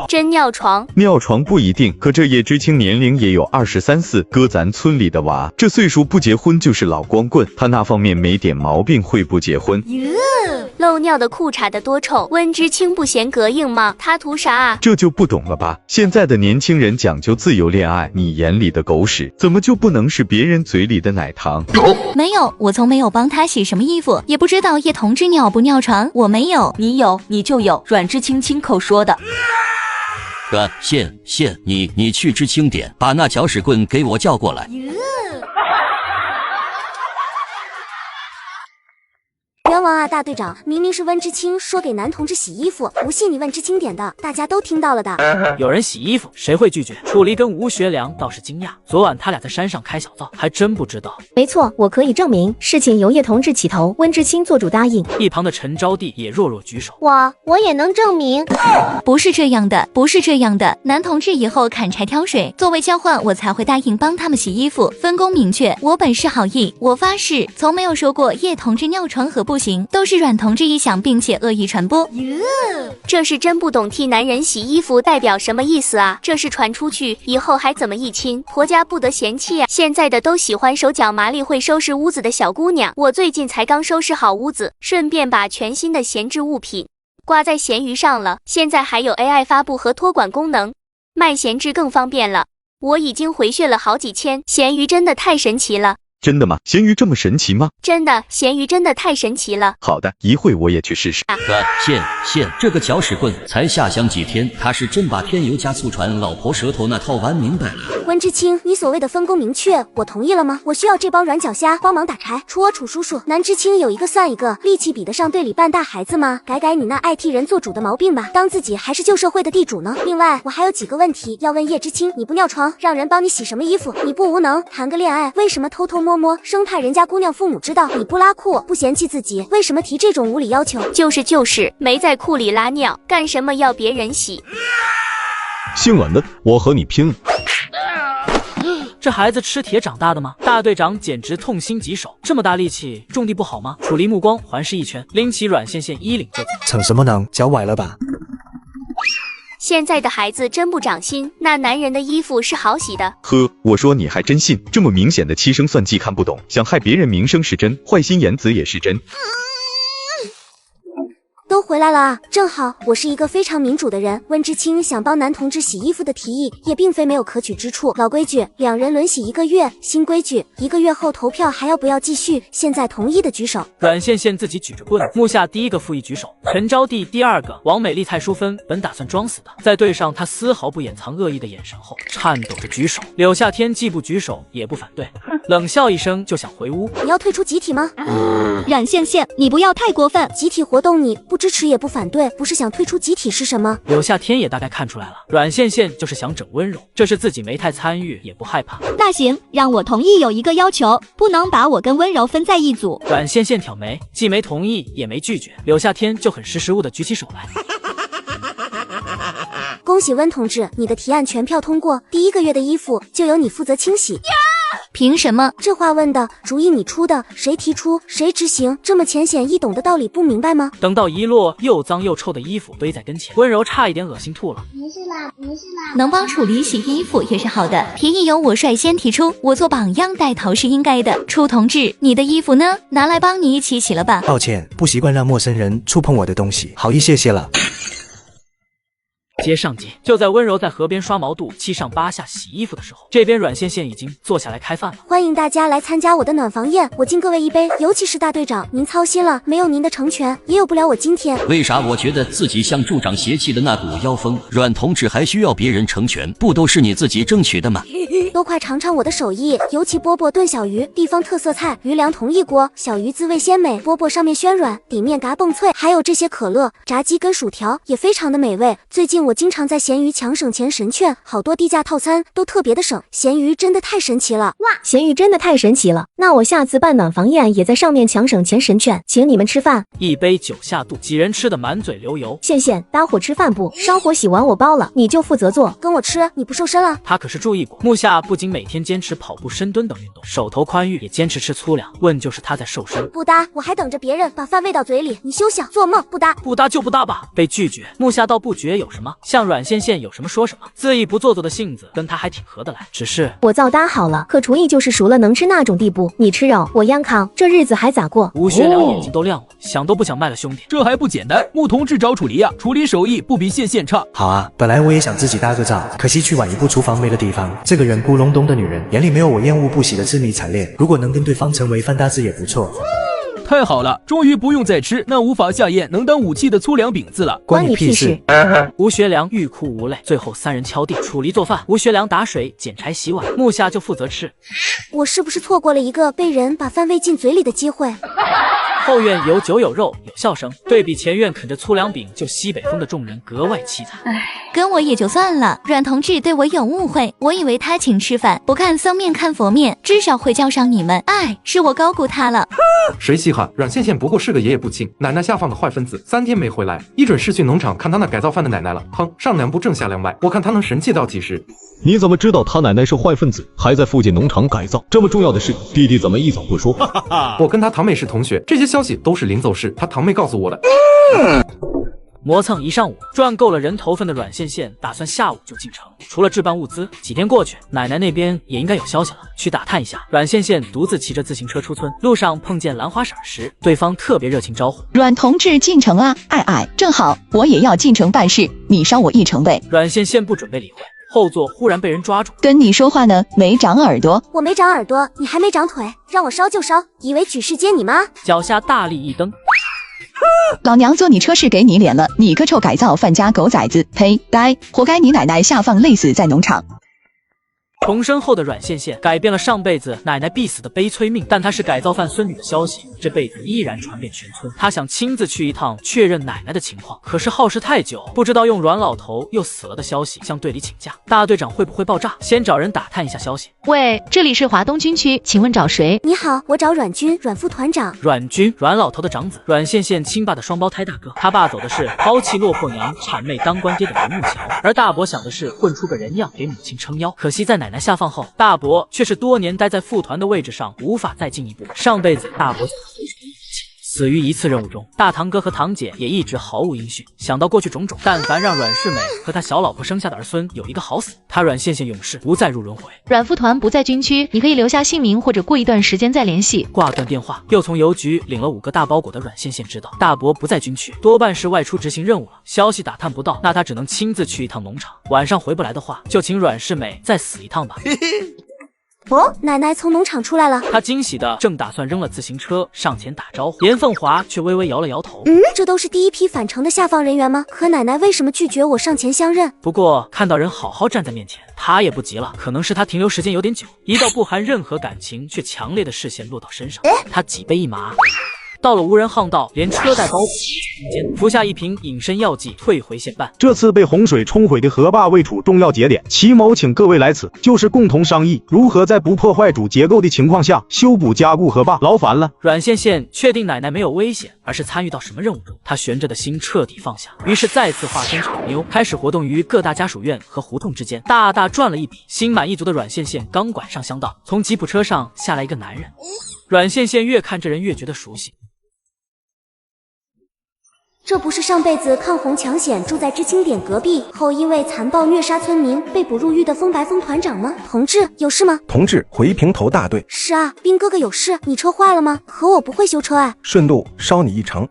真尿床？尿床不一定，可这叶知青年龄也有23、24，搁咱村里的娃，这岁数不结婚就是老光棍，他那方面没点毛病会不结婚？漏尿的裤衩的多臭，温知青不嫌膈应吗？他图啥啊？这就不懂了吧？现在的年轻人讲究自由恋爱，你眼里的狗屎，怎么就不能是别人嘴里的奶糖？没有，我从没有帮他洗什么衣服，也不知道叶同志尿不尿床，我没有。你有，你就有，阮知青亲口说的。县，你去知青点，把那搅屎棍给我叫过来。冤枉啊，大队长！明明是温知青说给男同志洗衣服，不信你问知青点的，大家都听到了的。有人洗衣服，谁会拒绝？楚离跟吴学良倒是惊讶，昨晚他俩在山上开小灶，还真不知道。没错，我可以证明事情由叶同志起头，温知青做主答应。一旁的陈招娣也弱弱举手，我也能证明。不是这样的，不是这样的。男同志以后砍柴挑水，作为交换，我才会答应帮他们洗衣服，分工明确。我本是好意，我发誓从没有说过叶同志尿床和不行，都是阮同志臆想并且恶意传播。这是真不懂替男人洗衣服代表什么意思啊？这是传出去以后还怎么议亲？婆家不得嫌弃啊！现在的都喜欢手脚麻利会收拾屋子的小姑娘，我最近才刚收拾好屋子，顺便把全新的闲置物品挂在闲鱼上了，现在还有 AI 发布和托管功能，卖闲置更方便了。我已经回血了好几千，闲鱼真的太神奇了。真的吗？闲鱼这么神奇吗？真的，闲鱼真的太神奇了。好的，一会我也去试试。县，这个搅屎棍才下乡几天，他是真把添油加醋传老婆舌头那套玩明白了。温知青，你所谓的分工明确，我同意了吗？我需要这帮软脚虾帮忙打柴，除我楚叔叔，男知青有一个算一个，力气比得上队里半大孩子吗？改改你那爱替人做主的毛病吧，当自己还是旧社会的地主呢。另外，我还有几个问题要问叶知青，你不尿床，让人帮你洗什么衣服？你不无能，谈个恋爱，为什么偷偷摸摸，生怕人家姑娘父母知道？你不拉裤，不嫌弃自己，为什么提这种无理要求？就是没在裤里拉尿，干什么要别人洗？姓阮的，我和你拼了！这孩子吃铁长大的吗？大队长简直痛心疾首，这么大力气种地不好吗？楚离目光环视一圈，拎起阮线衣领就走。逞什么能？脚崴了吧？现在的孩子真不长心，那男人的衣服是好洗的。呵，我说你还真信？这么明显的欺生算计看不懂，想害别人名声是真，坏心眼子也是真。都回来了啊，正好我是一个非常民主的人。温知青想帮男同志洗衣服的提议也并非没有可取之处。老规矩，2人轮洗1个月，新规矩1个月后投票还要不要继续？现在同意的举手。阮线自己举着棍，木下第一个复议举手，陈招娣第二个，王美丽、蔡淑芬本打算装死的，在对上他丝毫不掩藏恶意的眼神后，颤抖着举手。柳夏天既不举手也不反对，冷笑一声就想回屋。你要退出集体吗？阮线，你不要太过分。集体活动你不支持也不反对，不是想退出集体是什么？柳夏天也大概看出来了，阮线就是想整温柔，这是自己没太参与也不害怕。那行，让我同意有一个要求，不能把我跟温柔分在一组。阮线挑眉，既没同意也没拒绝，柳夏天就很识时务的举起手来。恭喜温同志，你的提案全票通过，第1个月的衣服就由你负责清洗。凭什么？这话问的，主意你出的，谁提出谁执行，这么浅显易懂的道理不明白吗？等到一摞又脏又臭的衣服堆在跟前，温柔差一点恶心吐了。没事啦。能帮楚离洗衣服也是好的，提议由我率先提出，我做榜样带头是应该的。楚同志，你的衣服呢？拿来帮你一起洗了吧。抱歉，不习惯让陌生人触碰我的东西，好意谢谢了。接上集，就在温柔在河边刷毛肚、7上8下洗衣服的时候，这边阮线线已经坐下来开饭了。欢迎大家来参加我的暖房宴，我敬各位一杯，尤其是大队长，您操心了，没有您的成全，也有不了我今天。为啥我觉得自己像助长邪气的那股妖风？阮同志还需要别人成全，不都是你自己争取的吗？都快尝尝我的手艺，尤其饽饽炖小鱼，地方特色菜，鱼粮同一锅，小鱼滋味鲜美，饽饽上面暄软，底面嘎嘣脆，还有这些可乐、炸鸡跟薯条也非常的美味。最近我经常在闲鱼抢省钱神券，好多低价套餐都特别的省，闲鱼真的太神奇了！哇，闲鱼真的太神奇了！那我下次办暖房宴也在上面抢省钱神券，请你们吃饭。一杯酒下肚，几人吃的满嘴流油。线线，搭伙吃饭不？烧火洗完我包了，你就负责做。跟我吃，你不瘦身了？他可是注意过，木下不仅每天坚持跑步、深蹲等运动，手头宽裕，也坚持吃粗粮。问就是他在瘦身。不搭，我还等着别人把饭喂到嘴里，你休想做梦！不搭，不搭就不搭吧。被拒绝，木下倒不觉有什么，像阮线线有什么说什么，恣意不做作的性子跟他还挺合得来。只是我照搭好了，可厨艺就是熟了能吃那种地步。你吃肉，我央糠，这日子还咋过？吴学良眼睛都亮了，想都不想卖了兄弟。这还不简单，穆同志找楚离啊，处理手艺不比线线差。好啊，本来我也想自己搭个灶，可惜去晚一步厨房没了地方。这个圆咕隆咚的女人眼里没有我厌恶不喜的致命惨烈，如果能跟对方成为饭搭子也不错。太好了，终于不用再吃那无法下咽、能当武器的粗粮饼子了。关你屁事！吴学良欲哭无泪，最后3人敲定，楚离做饭，吴学良打水、捡柴、洗碗，木下就负责吃。我是不是错过了一个被人把饭喂进嘴里的机会？后院有酒有肉有笑声，对比前院啃着粗粮饼就西北风的众人格外凄惨。跟我也就算了，阮同志对我有误会，我以为他请吃饭，不看僧面看佛面，至少会叫上你们。是我高估他了。谁稀罕？阮线线不过是个爷爷不敬、奶奶下放的坏分子，3天没回来，一准是去农场看他那改造饭的奶奶了。哼，上2步正下2歪，我看他能神气到几时？你怎么知道他奶奶是坏分子，还在附近农场改造？这么重要的事，弟弟怎么一早不说？我跟他堂妹是同学，这些消息都是临走时他堂妹告诉我的。磨蹭一上午，赚够了人头份的阮线线打算下午就进城。除了置办物资，几天过去，奶奶那边也应该有消息了，去打探一下。阮线线独自骑着自行车出村，路上碰见兰花婶时，对方特别热情招呼：“阮同志进城啊，正好我也要进城办事，你捎我一程呗。”阮线线不准备理会，后座忽然被人抓住，跟你说话呢，没长耳朵。我没长耳朵，你还没长腿，让我烧就烧，以为举世皆你妈？脚下大力一蹬。老娘坐你车是给你脸了，你个臭改造饭家狗崽子，呸，呆，活该你奶奶下放累死在农场。重生后的阮线线改变了上辈子奶奶必死的悲催命，但她是改造饭孙女的消息这辈子依然传遍全村。她想亲自去一趟确认奶奶的情况，可是耗时太久，不知道用阮老头又死了的消息向队里请假，大队长会不会爆炸？先找人打探一下消息。喂，这里是华东军区，请问找谁？你好，我找阮军，阮副团长。阮军，阮老头的长子，阮线线亲爸的双胞胎大哥。他爸走的是抛弃落魄娘、谄媚当官爹的独木桥，而大伯想的是混出个人样给母亲撑腰。可惜在奶奶下放后，大伯却是多年待在副团的位置上，无法再进一步。上辈子大伯死于一次任务中，大堂哥和堂姐也一直毫无音讯。想到过去种种，但凡让阮世美和他小老婆生下的儿孙有一个好死，他阮线线勇士不再入轮回。阮副团不在军区，你可以留下姓名，或者过一段时间再联系。挂断电话，又从邮局领了5个大包裹的阮线线知道，大伯不在军区，多半是外出执行任务了。消息打探不到，那他只能亲自去一趟农场。晚上回不来的话，就请阮世美再死一趟吧。哦，奶奶从农场出来了。她惊喜的正打算扔了自行车上前打招呼，严凤华却微微摇了摇头。这都是第一批返程的下放人员吗？可奶奶为什么拒绝我上前相认？不过看到人好好站在面前，她也不急了，可能是她停留时间有点久，一道不含任何感情却强烈的视线落到身上，她脊背一麻。到了无人巷道，连车带包裹空间，服下一瓶隐身药剂，退回县办。这次被洪水冲毁的河坝位处重要节点，齐某请各位来此，就是共同商议如何在不破坏主结构的情况下修补加固河坝。劳烦了。阮线线确定奶奶没有危险，而是参与到什么任务中，她悬着的心彻底放下，于是再次化身丑妞，开始活动于各大家属院和胡同之间，大大赚了一笔。心满意足的阮线线刚拐上乡道，从吉普车上下来一个男人。阮线线越看这人越觉得熟悉。这不是上辈子抗洪抢险住在知青点隔壁后因为残暴虐杀村民被捕入狱的风白风团长吗？同志，有事吗？同志，回平头大队。是啊，兵哥哥有事，你车坏了吗？可我不会修车哎。顺路捎你一程。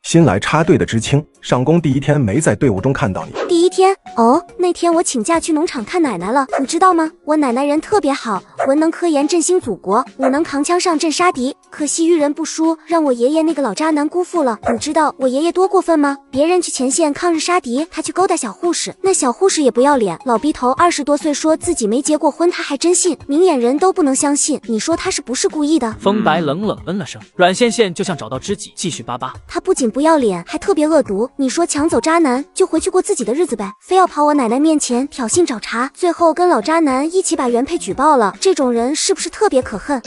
新来插队的知青，上工第一天没在队伍中看到你。第一天哦，那天我请假去农场看奶奶了，你知道吗？我奶奶人特别好，文能科研振兴祖国，武能扛枪上阵杀敌。可惜遇人不淑，让我爷爷那个老渣男辜负了。你知道我爷爷多过分吗？别人去前线抗日杀敌，他去勾搭小护士，那小护士也不要脸，老逼头20多岁说自己没结过婚，他还真信，明眼人都不能相信。你说他是不是故意的？风白冷冷嗯了声，阮线线就像找到知己，继续巴巴。他不仅不要脸，还特别恶毒。你说抢走渣男就回去过自己的日子呗，非要跑我奶奶面前挑衅找茬，最后跟老渣男一起把原配举报了。这种人是不是特别可恨？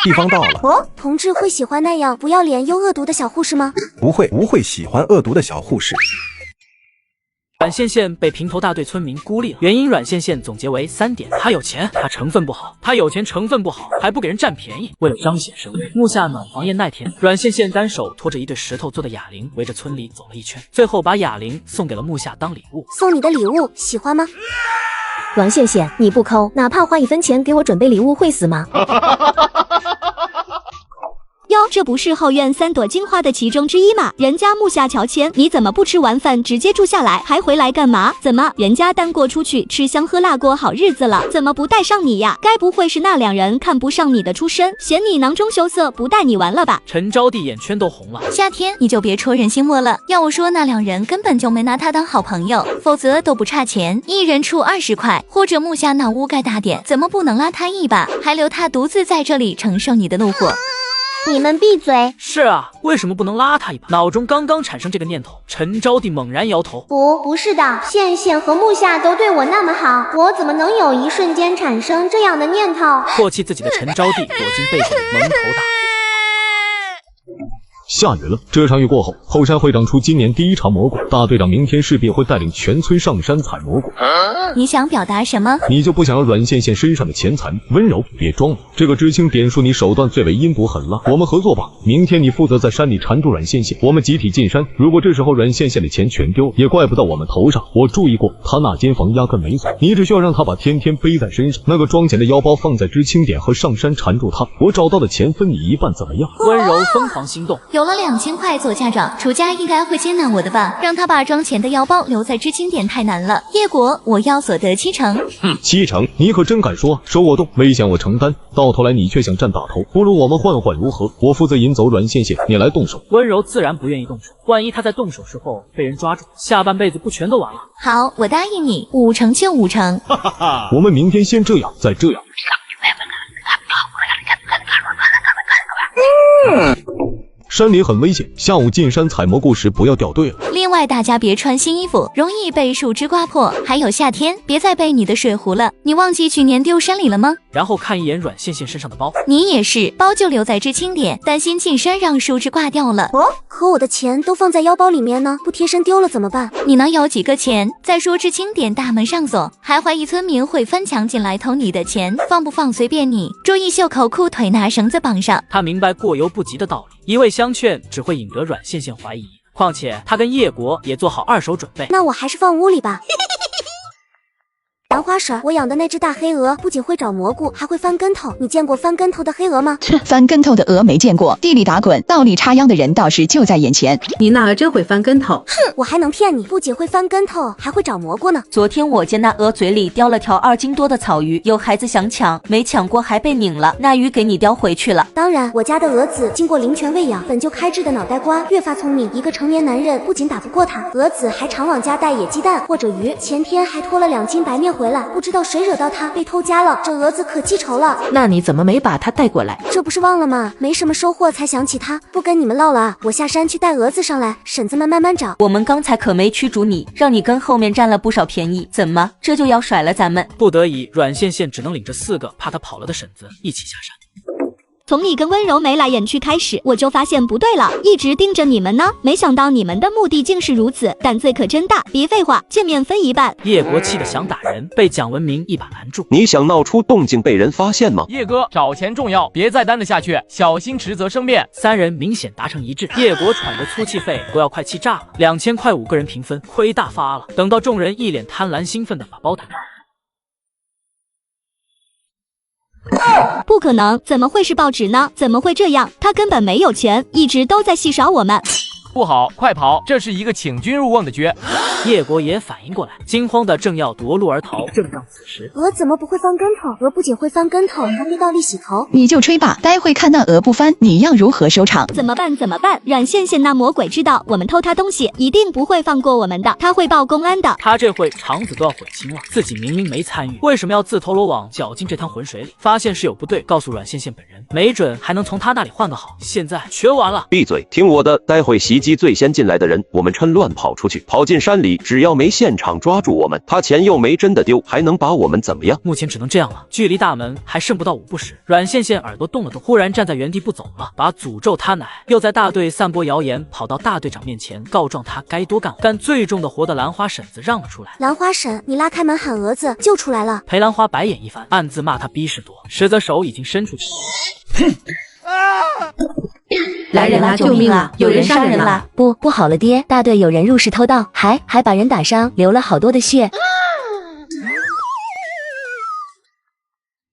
地方到了。哦，同志会喜欢那样不要脸又恶毒的小护士吗？不会喜欢恶毒的小护士。阮线线被平头大队村民孤立了，原因阮线线总结为3点：他有钱，他成分不好；他有钱成分不好，还不给人占便宜。为了彰显身位，木下暖房宴那天，阮线线单手拖着一对石头做的哑铃，围着村里走了一圈，最后把哑铃送给了木下当礼物。送你的礼物喜欢吗？阮线线，你不抠，哪怕花1分钱给我准备礼物，会死吗？哟，这不是后院3朵金花的其中之一吗？人家木下乔迁，你怎么不吃完饭直接住下来，还回来干嘛？怎么人家单过出去吃香喝辣过好日子了，怎么不带上你呀？该不会是那2人看不上你的出身，嫌你囊中羞涩，不带你玩了吧？陈招娣眼圈都红了。夏天你就别戳人心窝了，要我说那2人根本就没拿他当好朋友，否则都不差钱，1人出20块，或者木下脑污盖大点，怎么不能拉他一把，还留他独自在这里承受你的怒火？你们闭嘴！是啊，为什么不能拉他一把？脑中刚刚产生这个念头，陈招娣猛然摇头。不是的，线线和木下都对我那么好，我怎么能有一瞬间产生这样的念头？唾弃自己的陈招娣躲进被子里蒙头大。下雨了，这场雨过后，后山会长出今年第1场蘑菇，大队长明天势必会带领全村上山采蘑菇。你想表达什么？你就不想要阮线线身上的钱财？温柔，别装了。这个知青点数你手段最为阴毒狠辣，我们合作吧。明天你负责在山里缠住阮线线，我们集体进山。如果这时候阮线线的钱全丢，也怪不到我们头上。我注意过，他那间房压根没锁，你只需要让他把天天背在身上那个装钱的腰包放在知青点和上山缠住他，我找到的钱分你1半，怎么样？温柔疯狂心动。有了2000块做家长，楚家应该会接纳我的吧？让他把装钱的腰包留在知青点太难了。叶果，我要所得7成。7成？你可真敢说！手我动，危险我承担，到头来你却想占大头。不如我们换换如何？我负责引走阮线线，你来动手。温柔自然不愿意动手，万一他在动手时候被人抓住，下半辈子不全都完了？好，我答应你，5成就5成。哈哈哈！我们明天先这样，再这样。山里很危险，下午进山采蘑菇时不要掉队了。另外，大家别穿新衣服，容易被树枝刮破。还有夏天，别再背你的水壶了。你忘记去年丢山里了吗？然后看一眼阮线线身上的包，你也是，包就留在知青点，担心进山让树枝挂掉了。哦，可我的钱都放在腰包里面呢，不贴身丢了怎么办？你能有几个钱？再说知青点大门上锁，还怀疑村民会翻墙进来偷你的钱，放不放随便你。注意袖口裤腿拿绳子绑上。他明白过犹不及的道理，一味相劝只会引得阮线线怀疑。况且他跟叶国也做好2手准备。那我还是放屋里吧。兰花婶，我养的那只大黑鹅不仅会找蘑菇，还会翻跟头。你见过翻跟头的黑鹅吗？翻跟头的鹅没见过，地里打滚，道里插秧的人倒是就在眼前。你那鹅真会翻跟头。哼，我还能骗你？不仅会翻跟头，还会找蘑菇呢。昨天我见那鹅嘴里叼了条2斤多的草鱼，有孩子想抢，没抢过还被拧了，那鱼给你叼回去了。当然，我家的鹅子经过灵泉喂养，本就开智的脑袋瓜越发聪明。一个成年男人不仅打不过它，鹅子还常往家带野鸡蛋或者鱼。前天还拖了2斤白面回来，不知道谁惹到它被偷家了，这鹅子可记仇了。那你怎么没把它带过来？这不是忘了吗？没什么收获才想起它，不跟你们唠了啊！我下山去带鹅子上来，婶子们慢慢找。我们刚才可没驱逐你，让你跟后面占了不少便宜，怎么这就要甩了咱们？不得已，阮线线只能领着4个怕他跑了的婶子一起下山。从你跟温柔眉来眼去开始，我就发现不对了，一直盯着你们呢，没想到你们的目的竟是如此，胆子可真大！别废话，见面分1半。叶国气得想打人，被蒋文明一把拦住。你想闹出动静被人发现吗？叶哥，找钱重要，别再担得下去，小心迟则生变。3人明显达成一致，叶国喘着粗气肺都要快气炸了。2000块5个人平分，亏大发了。等到众人一脸贪婪兴奋的把包打开。不可能，怎么会是报纸呢？怎么会这样？他根本没有钱，一直都在戏耍我们。不好，快跑！这是一个请君入瓮的局。叶国也反应过来，惊慌的正要夺路而逃。正当此时，鹅怎么不会翻跟头？鹅不仅会翻跟头，还会倒立洗头。你就吹吧，待会看那鹅不翻，你要如何收场？怎么办？怎么办？阮线线那魔鬼知道我们偷他东西，一定不会放过我们的，他会报公安的。他这会肠子都要悔青了，自己明明没参与，为什么要自投罗网，搅进这滩浑水里？发现事有不对，告诉阮线线本人，没准还能从他那里换个好。现在全完了！闭嘴，听我的，待会袭击最先进来的人，我们趁乱跑出去，跑进山里，只要没现场抓住我们，他钱又没真的丢，还能把我们怎么样？目前只能这样了，距离大门还剩不到5步时，阮线线耳朵动了动，忽然站在原地不走了，把诅咒他奶又在大队散播谣言，跑到大队长面前告状他该多干活，但最重的活的兰花婶子让了出来。兰花婶，你拉开门喊蛾子就出来了。裴兰花白眼一翻，暗自骂他逼事多，实则手已经伸出去。来人啦！救命啊！有人杀人啦！不好了，爹，大队有人入室偷盗，还把人打伤，流了好多的血。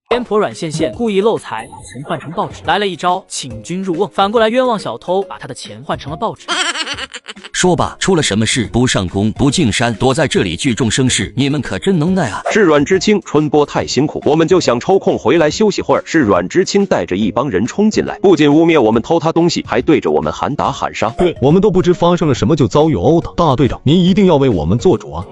偏颇阮线线故意漏财，把钱换成报纸，来了一招请君入瓮，反过来冤枉小偷，把他的钱换成了报纸。说吧，出了什么事？不上宫，不进山，躲在这里聚众生事，你们可真能耐啊！是阮知青春播太辛苦，我们就想抽空回来休息会儿。是阮知青带着一帮人冲进来，不仅污蔑我们偷他东西，还对着我们喊打喊杀。对，我们都不知发生了什么就遭遇殴打。大队长，您一定要为我们做主啊！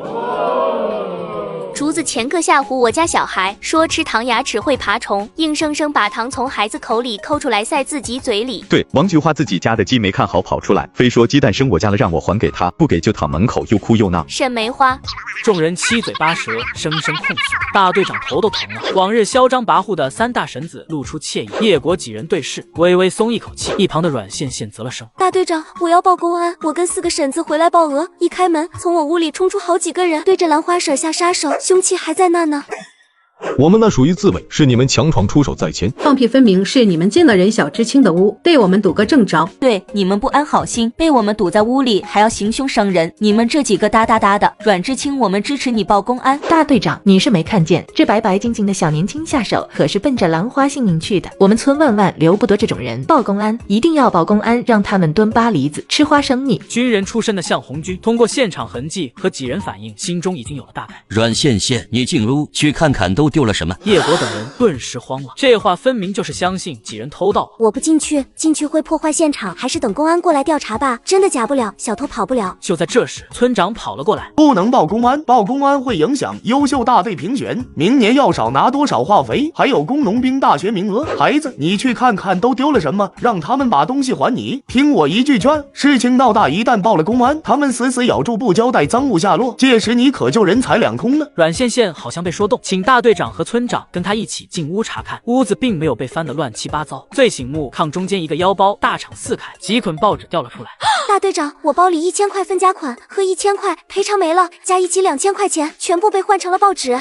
竹子前个吓唬我家小孩，说吃糖牙齿会爬虫，硬生生把糖从孩子口里抠出来塞自己嘴里。对，王菊花自己家的鸡没看好跑出来，非说鸡蛋生我家了，让我还给他，不给就躺门口又哭又闹。沈梅花，众人七嘴八舌，声声控诉。大队长头都疼了。往日嚣张跋扈的3大婶子露出惬意。叶国几人对视，微微松一口气。一旁的阮线线啧了声：“大队长，我要报公安！我跟4个婶子回来报鹅。”一开门，从我屋里冲出好几个人，对着兰花婶下杀手，凶器还在那呢。我们那属于自卫，是你们强闯出手在前，放屁分明是你们进了人小知青的屋，对我们堵个正着。对，你们不安好心，被我们堵在屋里，还要行凶伤人，你们这几个哒哒哒的。阮知青，我们支持你报公安。大队长，你是没看见，这白白净净的小年轻下手，可是奔着兰花性命去的。我们村万留不得这种人，报公安，一定要报公安，让他们蹲巴黎子，吃花生米。军人出身的向红军，通过现场痕迹和几人反应，心中已经有了大概。阮线线，你进屋去看看都丢了什么？叶国等人顿时慌了，这话分明就是相信几人偷盗。我不进去，进去会破坏现场，还是等公安过来调查吧。真的假不了，小偷跑不了。就在这时，村长跑了过来，不能报公安，报公安会影响优秀大队评选，明年要少拿多少化肥，还有工农兵大学名额。孩子，你去看看都丢了什么，让他们把东西还你。听我一句劝，事情闹大，一旦报了公安，他们死咬住不交代赃物下落，届时你可就人财两空了。阮线线好像被说动，请大队长和村长跟他一起进屋查看。屋子并没有被翻得乱七八糟，最醒目炕中间一个腰包大敞4开，几捆报纸掉了出来。大队长，我包里1000块分家款和1000块赔偿没了，加一起2000块钱，全部被换成了报纸。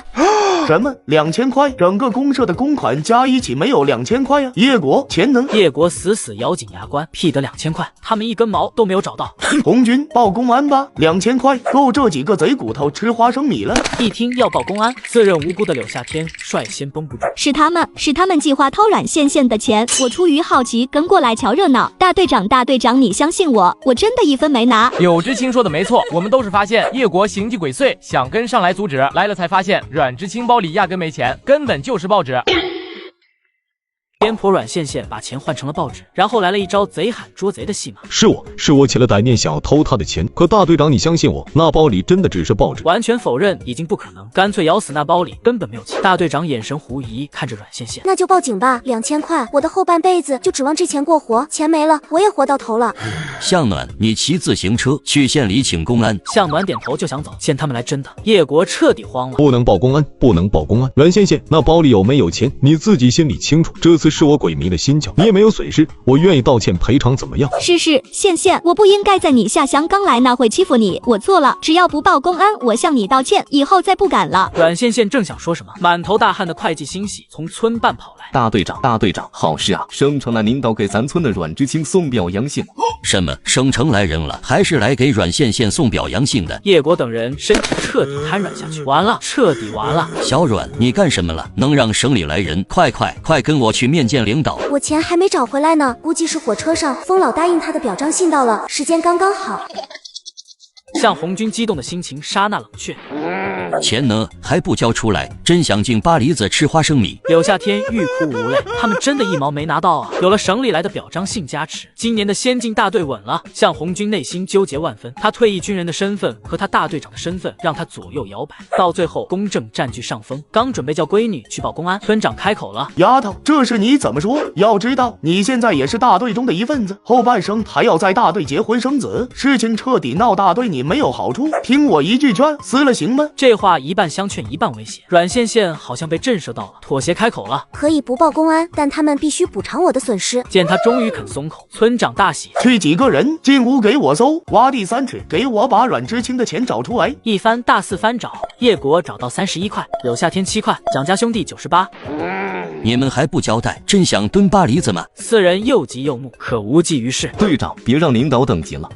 什么2000块？整个公社的公款加一起没有2000块呀！叶国钱能？叶国死咬紧牙关，屁得2000块，他们一根毛都没有找到。红军报公安吧，2000块够这几个贼骨头吃花生米了。一听要报公安，自认无辜的柳夏天率先绷不住。是他们计划偷阮线线的钱，我出于好奇跟过来瞧热闹。大队长，你相信我，我真的1分没拿。柳知青说的没错，我们都是发现叶国行迹鬼祟，想跟上来阻止，来了才发现阮知青包里压根没钱，根本就是报纸。偏颇阮线线把钱换成了报纸，然后来了一招贼喊捉贼的戏码。是我起了歹念，想要偷他的钱。可大队长，你相信我，那包里真的只是报纸。完全否认已经不可能，干脆咬死那包里根本没有钱。大队长眼神狐疑看着阮线线，那就报警吧，2000块，我的后半辈子就指望这钱过活，钱没了我也活到头了。向暖，你骑自行车去县里请公安。向暖点头就想走，见他们来真的，叶国彻底慌了。不能报公安，不能报公安。阮线线，那包里有没有钱，你自己心里清楚。这次是我鬼迷了心窍，你也没有损失，我愿意道歉赔偿，怎么样？是，线线，我不应该在你下乡刚来那会欺负你，我错了，只要不报公安，我向你道歉，以后再不敢了。阮线线正想说什么，满头大汗的会计欣喜从村办跑来。大队长，好事啊！生成了领导给咱村的阮知青送表扬信。什么？生成来人了，还是来给阮线线送表扬信的？叶国等人身体彻底瘫软下去，完了，彻底完了。小阮，你干什么了？能让省里来人？快跟我去面见领导。我钱还没找回来呢，估计是火车上疯老答应他的表彰信到了，时间刚刚好。向红军激动的心情刹那冷却。钱呢？还不交出来？真想进巴黎子吃花生米。柳夏天欲哭无泪，他们真的一毛没拿到啊！有了省里来的表彰信加持，今年的先进大队稳了。向红军内心纠结万分，他退役军人的身份和他大队长的身份让他左右摇摆，到最后公正占据上风。刚准备叫闺女去报公安，村长开口了：“丫头，这事你怎么说？要知道你现在也是大队中的一份子，后半生还要在大队结婚生子，事情彻底闹大对你没有好处。听我一句劝，撕了行吗？”这话一半相劝一半威胁，阮线线好像被震慑到了，妥协开口了：“可以不报公安，但他们必须补偿我的损失。”见他终于肯松口，村长大喜：“去几个人进屋给我搜，挖地3尺，给我把阮知青的钱找出来。”一番大肆翻找，叶国找到31块，柳夏天7块，蒋家兄弟98。你们还不交代，真想蹲巴黎子吗？四人又急又怒，可无济于事。队长，别让领导等急了。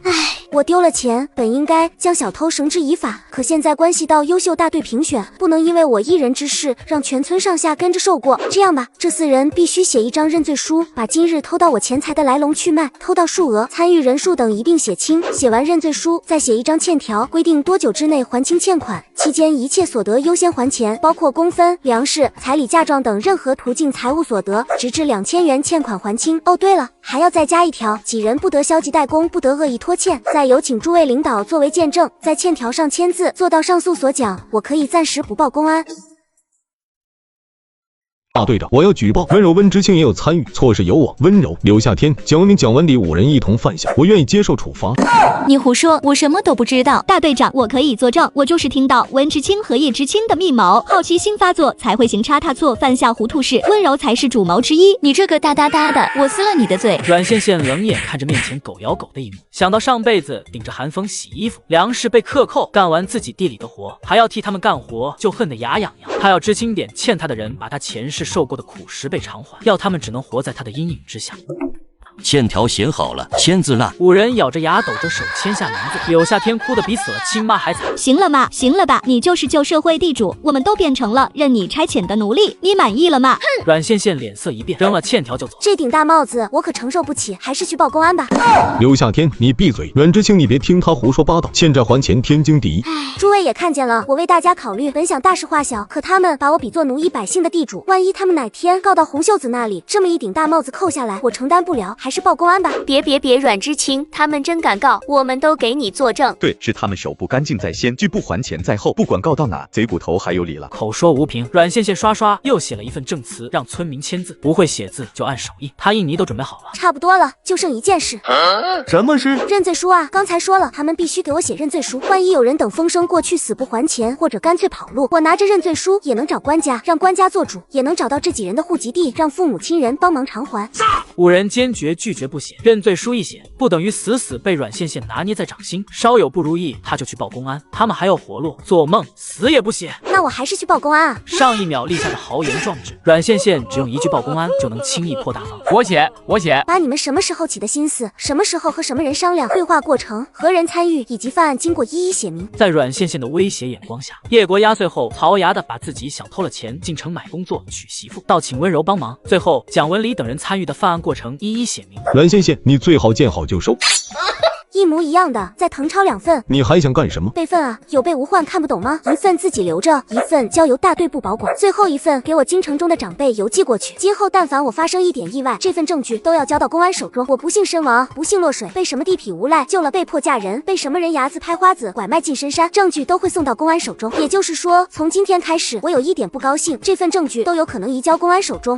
我丢了钱，本应该将小偷绳之以法，可现在关系到优秀大队评选，不能因为我一人之事让全村上下跟着受过。这样吧，这4人必须写一张认罪书，把今日偷到我钱财的来龙去脉、偷盗数额、参与人数等一并写清。写完认罪书，再写一张欠条，规定多久之内还清欠款，期间一切所得优先还钱，包括公分、粮食、彩礼、嫁妆等任何途径财物所得，直至2000元欠款还清。哦，对了，还要再加一条，几人不得消极怠工，不得恶意拖欠。再有请诸位领导作为见证，在欠条上签字，做到上述所讲，我可以暂时不报公安。大队长，我要举报温柔温知青也有参与，错事由我。温柔、柳夏天、蒋文明、蒋文礼5人一同犯下，我愿意接受处罚。你胡说，我什么都不知道。大队长，我可以作证，我就是听到温知青和叶知青的密谋，好奇心发作才会行差踏错，犯下糊涂事，温柔才是主谋之一。你这个大哒哒的，我撕了你的嘴！阮线线冷眼看着面前狗咬狗的一幕，想到上辈子顶着寒风洗衣服，粮食被克扣，干完自己地里的活，还要替他们干活，就恨得牙痒痒。他要知青点欠他的人，把他前世受过的苦10倍偿还，要他们只能活在他的阴影之下。欠条写好了，签字啦！5人咬着牙抖着手签下名字，柳夏天哭得比死了亲妈还惨。行了嘛，行了吧，你就是旧社会地主，我们都变成了任你差遣的奴隶，你满意了吗？阮线线脸色一变，扔了欠条就走。这顶大帽子我可承受不起，还是去报公安吧。刘夏天，你闭嘴！阮知青，你别听他胡说八道，欠债还钱，天经地义。诸位也看见了，我为大家考虑，本想大事化小，可他们把我比作奴役百姓的地主，万一他们哪天告到红袖子那里，这么一顶大帽子扣下来，我承担不了，还是报公安吧。别，阮知青，他们真敢告，我们都给你作证。对，是他们手不干净在先，拒不还钱在后，不管告到哪，贼骨头还有理了。口说无凭，阮线线刷又写了一份证词，让村民签字，不会写字就按手印。他印泥都准备好了，差不多了，就剩一件事。什么事？认罪书啊！刚才说了，他们必须给我写认罪书，万一有人等风声过去死不还钱，或者干脆跑路，我拿着认罪书也能找官家，让官家做主，也能找到这几人的户籍地，让父母亲人帮忙偿还。5人坚决拒绝不写认罪书，一写不等于死被阮线线拿捏在掌心，稍有不如意他就去报公安，他们还有活路，做梦死也不写。那我还是去报公安啊！上一秒立下的豪言壮志，阮线线只用一句报公安就能轻易破大防。我写。把你们什么时候起的心思，什么时候和什么人商量，对话过程，何人参与，以及犯案经过一一写明。在阮线线的威胁眼光下，叶国压碎后槽牙的把自己想偷了钱进城买工作娶媳妇，到请温柔帮忙，最后蒋文礼等人参与的犯案过程一一写明。阮线线，你最好见好就收。一模一样的，再誊抄2份。你还想干什么？备份啊，有备无患，看不懂吗？一份自己留着，一份交由大队部保管，最后一份给我京城中的长辈邮寄过去。今后但凡我发生一点意外，这份证据都要交到公安手中。我不幸身亡，不幸落水，被什么地痞无赖救了，被迫嫁人，被什么人伢子拍花子拐卖进深山，证据都会送到公安手中。也就是说，从今天开始，我有一点不高兴，这份证据都有可能移交公安手中。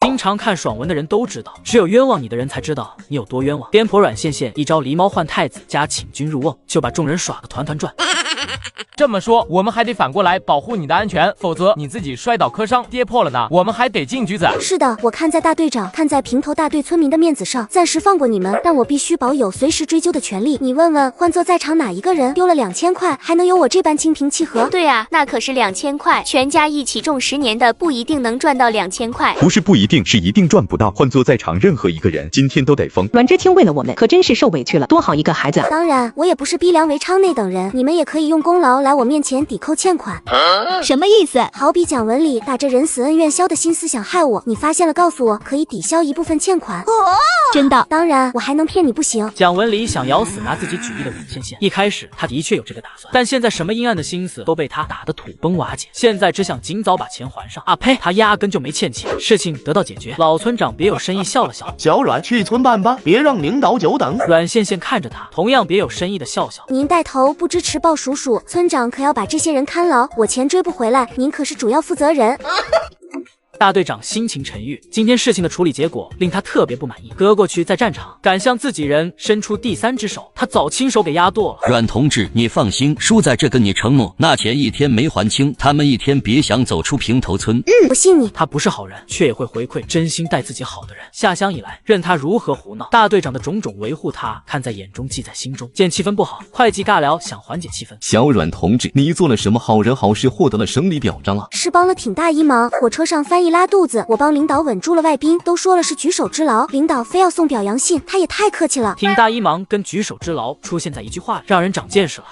经常看爽文的人都知道，只有冤枉你的人才知道你有多冤枉。颠婆阮线线一招狸猫换太子加请君入瓮，就把众人耍个团团转。这么说，我们还得反过来保护你的安全，否则你自己摔倒磕伤跌破了呢，我们还得进局子。是的，我看在大队长、看在平头大队村民的面子上，暂时放过你们，但我必须保有随时追究的权利。你问问，换做在场哪一个人丢了2000块，还能有我这般心平气和？对啊，那可是2000块，全家一起种10年的，不一定能赚到2000块。不是不一定，是一定赚不到。换做在场任何一个人，今天都得疯。阮知青为了我们，可真是受委屈了，多好一个孩子啊！当然，我也不是逼良为娼那等人，你们也可以用功劳来我面前抵扣欠款。什么意思？好比蒋雯丽打着人死恩怨消的心思想害我，你发现了告诉我，可以抵消一部分欠款。真的？当然，我还能骗你不行。蒋雯丽想咬死拿自己举例的阮倩倩，一开始她的确有这个打算，但现在什么阴暗的心思都被她打得土崩瓦解，现在只想尽早把钱还上。啊呸，她压根就没欠钱，事情得到解决。老村长别有深意笑了笑，小阮去村办吧，别让领导久等。阮倩倩看着他，同样别有深意的笑笑。您带头不支持鲍叔叔，村长可要把这些人看牢，我钱追不回来，您可是主要负责人。大队长心情沉郁，今天事情的处理结果令他特别不满意。搁过去在战场，敢向自己人伸出第3只手，他早亲手给压剁了。阮同志，你放心，叔在这跟你承诺，那钱一天没还清，他们一天别想走出平头村。我信你。他不是好人，却也会回馈真心待自己好的人。下乡以来，任他如何胡闹，大队长的种种维护他看在眼中，记在心中。见气氛不好，会计尬聊，想缓解气氛。小阮同志，你做了什么好人好事，获得了胜利表彰啊？是帮了挺大一忙，火车上翻译拉肚子，我帮领导稳住了外宾，都说了是举手之劳，领导非要送表扬信，他也太客气了。挺大一忙跟举手之劳出现在一句话里，让人长见识了。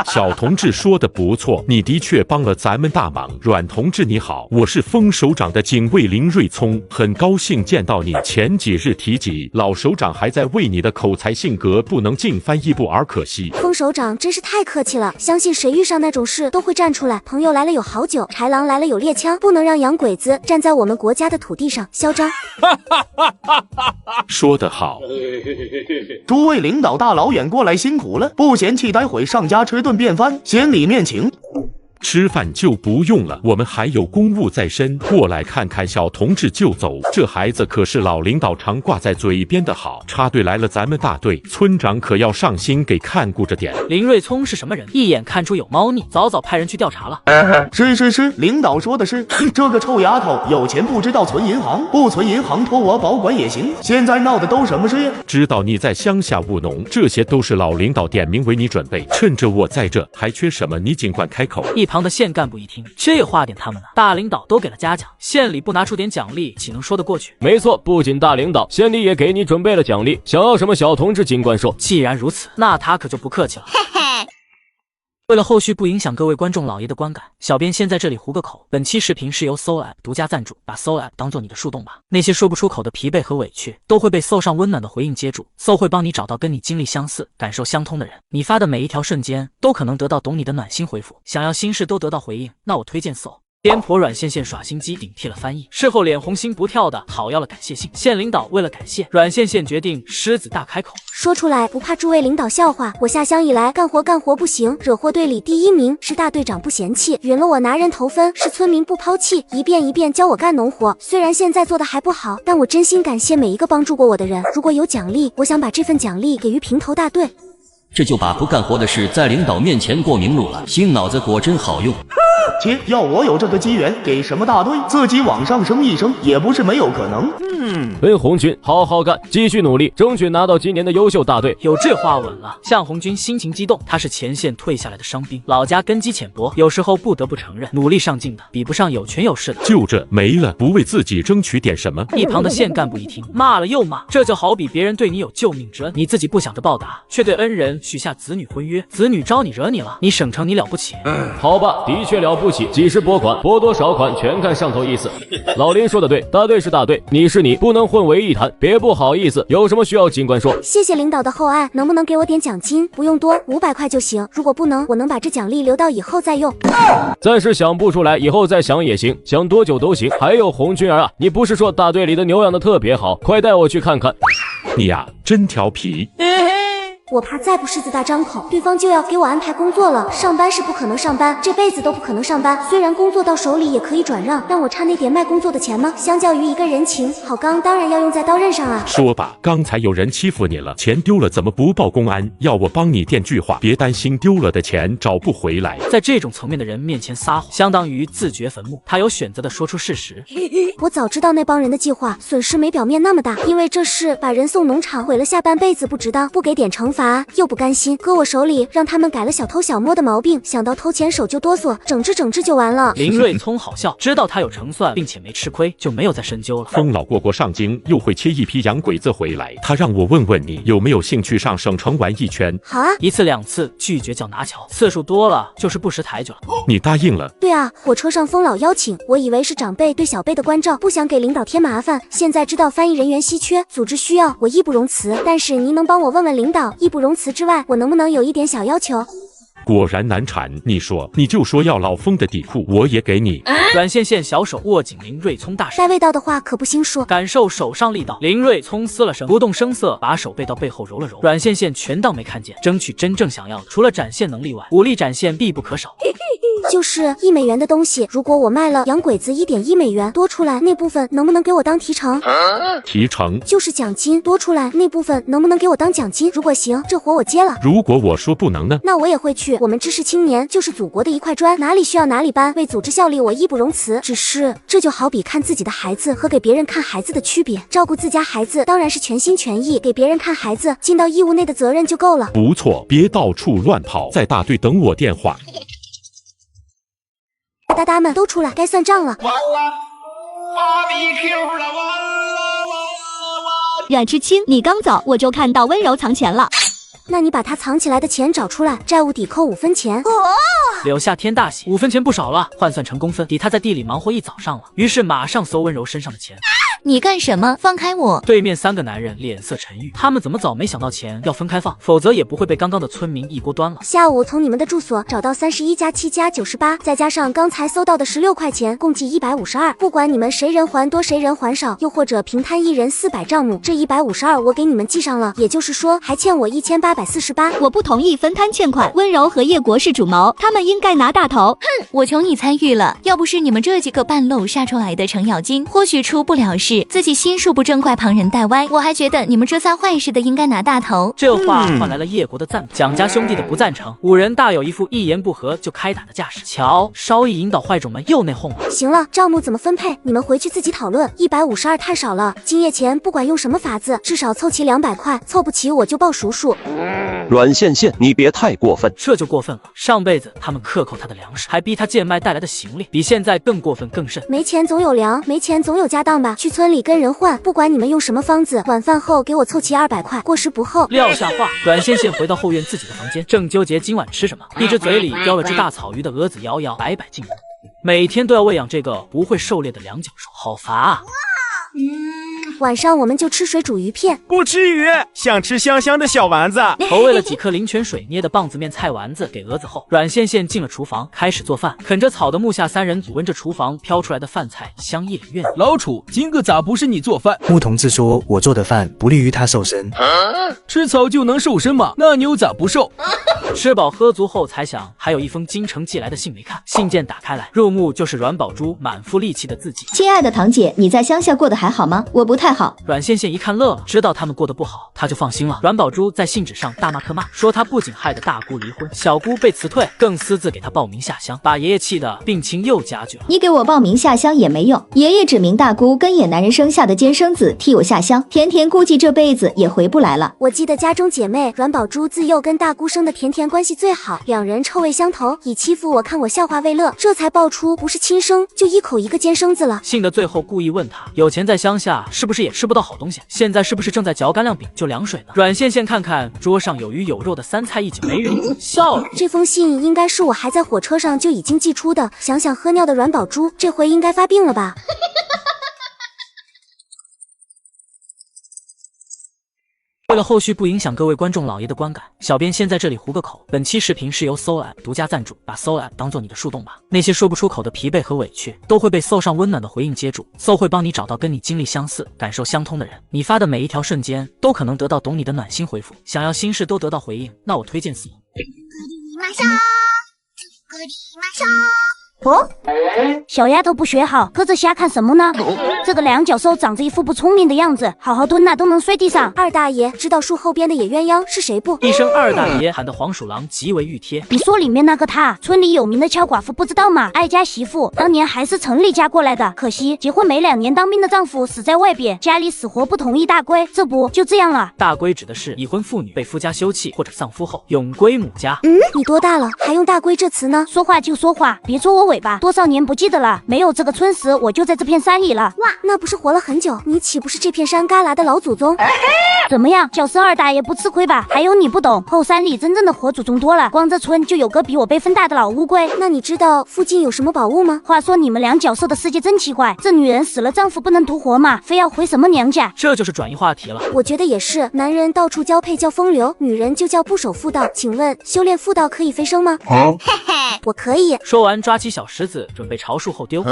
小同志说的不错，你的确帮了咱们大忙。阮同志你好，我是封首长的警卫林瑞聪，很高兴见到你。前几日提及，老首长还在为你的口才性格不能尽翻译不而可惜。封首长真是太客气了，相信谁遇上那种事都会站出来。朋友来了有好酒，豺狼来了有猎枪，不能让洋鬼子站在我们国家的土地上嚣张。说得好。诸位领导大老远过来辛苦了，不嫌弃待会上家吃顿便饭，先里面请。吃饭就不用了，我们还有公务在身，过来看看小同志就走。这孩子可是老领导常挂在嘴边的好，插队来了咱们大队，村长可要上心给看顾着点。林瑞聪是什么人？一眼看出有猫腻，早早派人去调查了。是，领导说的是，这个臭丫头有钱不知道存银行，不存银行托我保管也行。现在闹的都什么事呀？知道你在乡下务农，这些都是老领导点名为你准备，趁着我在这，还缺什么你尽管开口。一旁的县干部一听，这话点他们呢？大领导都给了嘉奖，县里不拿出点奖励，岂能说得过去？没错，不仅大领导，县里也给你准备了奖励，想要什么小同志尽管说。既然如此，那他可就不客气了。为了后续不影响各位观众老爷的观感，小编先在这里糊个口。本期视频是由 Soul App 独家赞助，把 Soul App 当做你的树洞吧。那些说不出口的疲惫和委屈，都会被 Soul 上温暖的回应接住。Soul 会帮你找到跟你经历相似、感受相通的人，你发的每一条瞬间，都可能得到懂你的暖心回复。想要心事都得到回应，那我推荐 Soul。颠簸阮倩倩耍心机顶替了翻译，事后脸红心不跳的讨要了感谢信。县领导为了感谢阮倩倩，决定狮子大开口，说出来不怕诸位领导笑话。我下乡以来干活不行，惹祸队里第1名是大队长不嫌弃，允了我拿人头分，是村民不抛弃，一遍一遍教我干农活。虽然现在做的还不好，但我真心感谢每一个帮助过我的人。如果有奖励，我想把这份奖励给予平头大队。这就把不干活的事在领导面前过明路了，新脑子果真好用。切，要我有这个机缘，给什么大队，自己往上升一升也不是没有可能。红军好好干，继续努力，争取拿到今年的优秀大队。有这话稳了。向红军心情激动，他是前线退下来的伤兵，老家根基浅薄，有时候不得不承认，努力上进的比不上有权有势的。就这没了，不为自己争取点什么？一旁的县干部一听，骂了又骂，这就好比别人对你有救命之恩，你自己不想着报答，却对恩人许下子女婚约，子女招你惹你了，你省城你了不起？好吧，的确了不起，几时拨款，拨多少款，全看上头意思。老林说的对，大队是大队，你是你，不能混为一谈，别不好意思，有什么需要尽管说。谢谢领导的厚爱，能不能给我点奖金？不用多，500块就行。如果不能，我能把这奖励留到以后再用。暂时想不出来，以后再想也行，想多久都行。还有红军儿啊，你不是说大队里的牛养的特别好，快带我去看看。你呀，真调皮。我怕再不狮子大张口，对方就要给我安排工作了。上班是不可能上班，这辈子都不可能上班。虽然工作到手里也可以转让，但我差那点卖工作的钱吗？相较于一个人情，好钢当然要用在刀刃上啊。说吧，刚才有人欺负你了，钱丢了怎么不报公安？要我帮你电句话，别担心丢了的钱找不回来。在这种层面的人面前撒谎，相当于自掘坟墓。他有选择的说出事实。我早知道那帮人的计划，损失没表面那么大，因为这事把人送农场毁了下半辈子不值当，不给点惩罚又不甘心，搁我手里让他们改了小偷小摸的毛病，想到偷钱手就哆嗦，整治就完了。林瑞聪好笑，知道他有成算，并且没吃亏，就没有再深究了。风老过上京，又会切一批洋鬼子回来，他让我问问你有没有兴趣上省城玩一圈。好啊，一次两次拒绝叫拿巧，次数多了就是不识抬举了。你答应了？对啊，火车上风老邀请，我以为是长辈对小辈的关照，不想给领导添麻烦。现在知道翻译人员稀缺，组织需要，我义不容辞。但是您能帮我问问领导，义不容辞之外，我能不能有一点小要求？果然难缠，你就说要老风的底裤，我也给你。阮线线小手握紧林瑞聪大手，带味道的话可不兴说。感受手上力道，林瑞聪嘶了声，不动声色把手背到背后揉了揉。阮线线全当没看见，争取真正想要的，除了展现能力外，武力展现必不可少。就是$1的东西，如果我卖了洋鬼子$1.1，多出来那部分能不能给我当提成？提成就是奖金，多出来那部分能不能给我当奖金？如果行，这活我接了。如果我说不能呢？那我也会去。我们知识青年就是祖国的一块砖，哪里需要哪里搬，为组织效力我义不容辞。只是这就好比看自己的孩子和给别人看孩子的区别，照顾自家孩子当然是全心全意，给别人看孩子尽到义务内的责任就够了。不错，别到处乱跑，在大队等我电话。大大们都出来，该算账了。完了，BBQ了，完了。阮知青，你刚走我就看到温柔藏钱了。那你把他藏起来的钱找出来，债务抵扣5分钱。柳下天大喜，5分钱不少了，换算成工分，抵他在地里忙活一早上了。于是马上搜温柔身上的钱。你干什么？放开我！对面3个男人脸色沉郁，他们怎么早没想到钱要分开放，否则也不会被刚刚的村民一锅端了。下午从你们的住所找到31加7加98，再加上刚才搜到的16块钱，共计152。不管你们谁人还多谁人还少，又或者平摊一人400账目，这152我给你们记上了，也就是说还欠我1848。我不同意分摊欠款，温柔和叶国是主谋，他们应该拿大头。哼，我求你参与了，要不是你们这几个半路杀出来的程咬金，或许出不了事。自己心术不正，怪旁人带歪，我还觉得你们这仨坏事的应该拿大头。这话换来了叶国的赞美，蒋家兄弟的不赞成。5人大有一副一言不合就开打的架势。瞧，稍一引导坏种们又内讧了。行了，账目怎么分配，你们回去自己讨论。152太少了，今夜钱不管用什么法子，至少凑齐200块，凑不齐我就报叔叔。阮线线，你别太过分，这就过分了。上辈子他们克扣他的粮食，还逼他贱卖带来的行李，比现在更过分更甚。没钱总有粮，没钱总有家当吧？去村里跟人换，不管你们用什么方子，晚饭后给我凑齐200块，过时不候。撂下话，阮线线回到后院自己的房间，正纠结今晚吃什么，一只嘴里叼了只大草鱼的蛾子摇摇摆摆进门。每天都要喂养这个不会狩猎的两脚兽，好乏啊！晚上我们就吃水煮鱼片，不吃鱼，想吃香香的小丸子。投喂了几颗灵泉水捏的棒子面菜丸子给蛾子后，阮线线进了厨房，开始做饭。啃着草的木下3人组闻着厨房飘出来的饭菜，香溢了院。老楚，今个咋不是你做饭？穆同志说我做的饭不利于他瘦身。吃草就能瘦身吗？那牛咋不瘦？吃饱喝足后才想，还有一封京城寄来的信没看。信件打开来，入目就是阮宝珠满腹戾气的字迹。亲爱的堂姐，你在乡下过得还好吗？我不太好。阮线线一看乐了，知道他们过得不好，他就放心了。阮宝珠在信纸上大骂特骂，说他不仅害得大姑离婚，小姑被辞退，更私自给他报名下乡，把爷爷气得病情又加剧了。你给我报名下乡也没用，爷爷指明大姑跟野男人生下的尖生子替我下乡，甜甜估计这辈子也回不来了。我记得家中姐妹阮宝珠自幼跟大姑生的甜甜关系最好，两人臭味相投，以欺负我看我笑话为乐，这才爆出不是亲生就一口一个尖生子了。信的最后故意问他，有钱在乡下是不是也吃不到好东西？现在是不是正在嚼干粮饼就凉水呢？阮线线看看桌上有鱼有肉的3菜1酒，没人笑了。这封信应该是我还在火车上就已经寄出的，想想喝尿的阮宝珠这回应该发病了吧。为了后续不影响各位观众老爷的观感，小编先在这里糊个口。本期视频是由 Soul App 独家赞助，把 Soul App 当做你的树洞吧。那些说不出口的疲惫和委屈，都会被 Soul 上温暖的回应接住。Soul 会帮你找到跟你经历相似、感受相通的人。你发的每一条瞬间，都可能得到懂你的暖心回复。想要心事都得到回应，那我推荐 Soul。哦，小丫头不学好，搁这瞎看什么呢？这个两脚兽长着一副不聪明的样子，好好蹲那都能睡地上。二大爷知道树后边的野鸳鸯是谁不？一声二大爷喊得黄鼠狼极为欲贴。你说里面那个他，村里有名的俏寡妇不知道吗？爱家媳妇，当年还是城里嫁过来的，可惜结婚没2年，当兵的丈夫死在外边，家里死活不同意大归，这不就这样了？大归指的是已婚妇女被夫家休弃或者丧夫后永归母家。你多大了，还用大归这词呢？说话就说话，别戳我尾巴。多少年不记得了，没有这个村时，我就在这片山里了。哇，那不是活了很久？你岂不是这片山旮旯的老祖宗？怎么样，叫声二大爷不吃亏吧？还有你不懂，后山里真正的活祖宗多了，光这村就有个比我辈分大的老乌龟。那你知道附近有什么宝物吗？话说你们两脚兽的世界真奇怪，这女人死了丈夫不能独活嘛，非要回什么娘家？这就是转移话题了。我觉得也是，男人到处交配叫风流，女人就叫不守妇道。请问修炼妇道可以飞升吗？我可以。说完抓起小石子准备朝树后丢。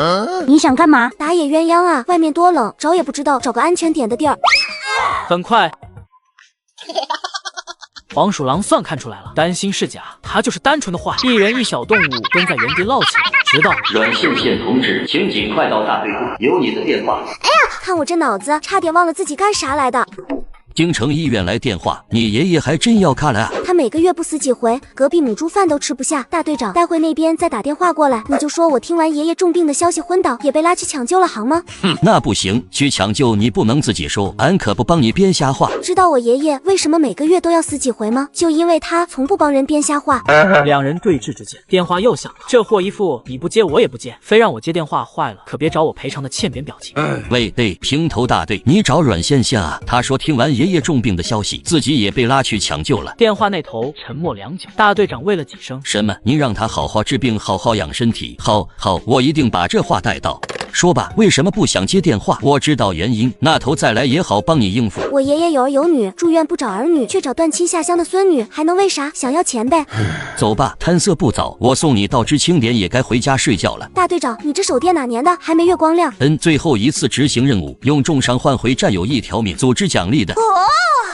你想干嘛？打野鸳鸯啊，外面多冷，找也不知道找个安全点的地儿。很快黄鼠狼算看出来了，担心是假，他就是单纯的坏。一人一小动物蹲在原地唠起来，直到阮县县同志，请尽快到大队部，有你的电话。哎呀，看我这脑子，差点忘了自己干啥来的。京城医院来电话，你爷爷还真要看来啊！他每个月不死几回，隔壁母猪饭都吃不下。大队长，待会那边再打电话过来，你就说我听完爷爷重病的消息昏倒，也被拉去抢救了，好吗？那不行，去抢救你不能自己说，俺可不帮你编瞎话。知道我爷爷为什么每个月都要死几回吗？就因为他从不帮人编瞎话。两人对峙之间，电话又响了。这货一副你不接我也不接，非让我接电话，坏了，可别找我赔偿的欠扁表情。喂，平头大队，你找阮县县啊？他说听完爷爷重病的消息，自己也被拉去抢救了。电话那头沉默良久，大队长喂了几声什么？你让他好好治病，好好养身体。好，我一定把这话带到。说吧，为什么不想接电话？我知道原因，那头再来也好帮你应付。我爷爷有儿有女，住院不找儿女，却找断亲下乡的孙女，还能为啥？想要钱呗。走吧，摊色不早，我送你到知青点，也该回家睡觉了。大队长，你这手电哪年的？还没月光亮。最后一次执行任务，用重伤换回战友1条命，组织奖励的。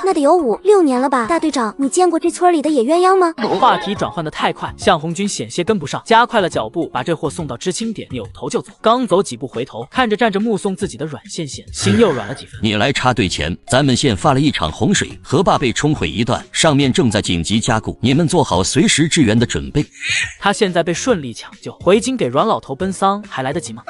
那得有5、6年了吧？大队长，你见过这村里的野鸳鸯吗？话题转换的太快，向红军险些跟不上，加快了脚步，把这货送到知青点，扭头就走。刚走几步回头，看着站着目送自己的阮县县，心又软了几分。你来插队前，咱们县发了一场洪水，河坝被冲毁一段，上面正在紧急加固，你们做好随时支援的准备。他现在被顺利抢救，回京给阮老头奔丧还来得及吗？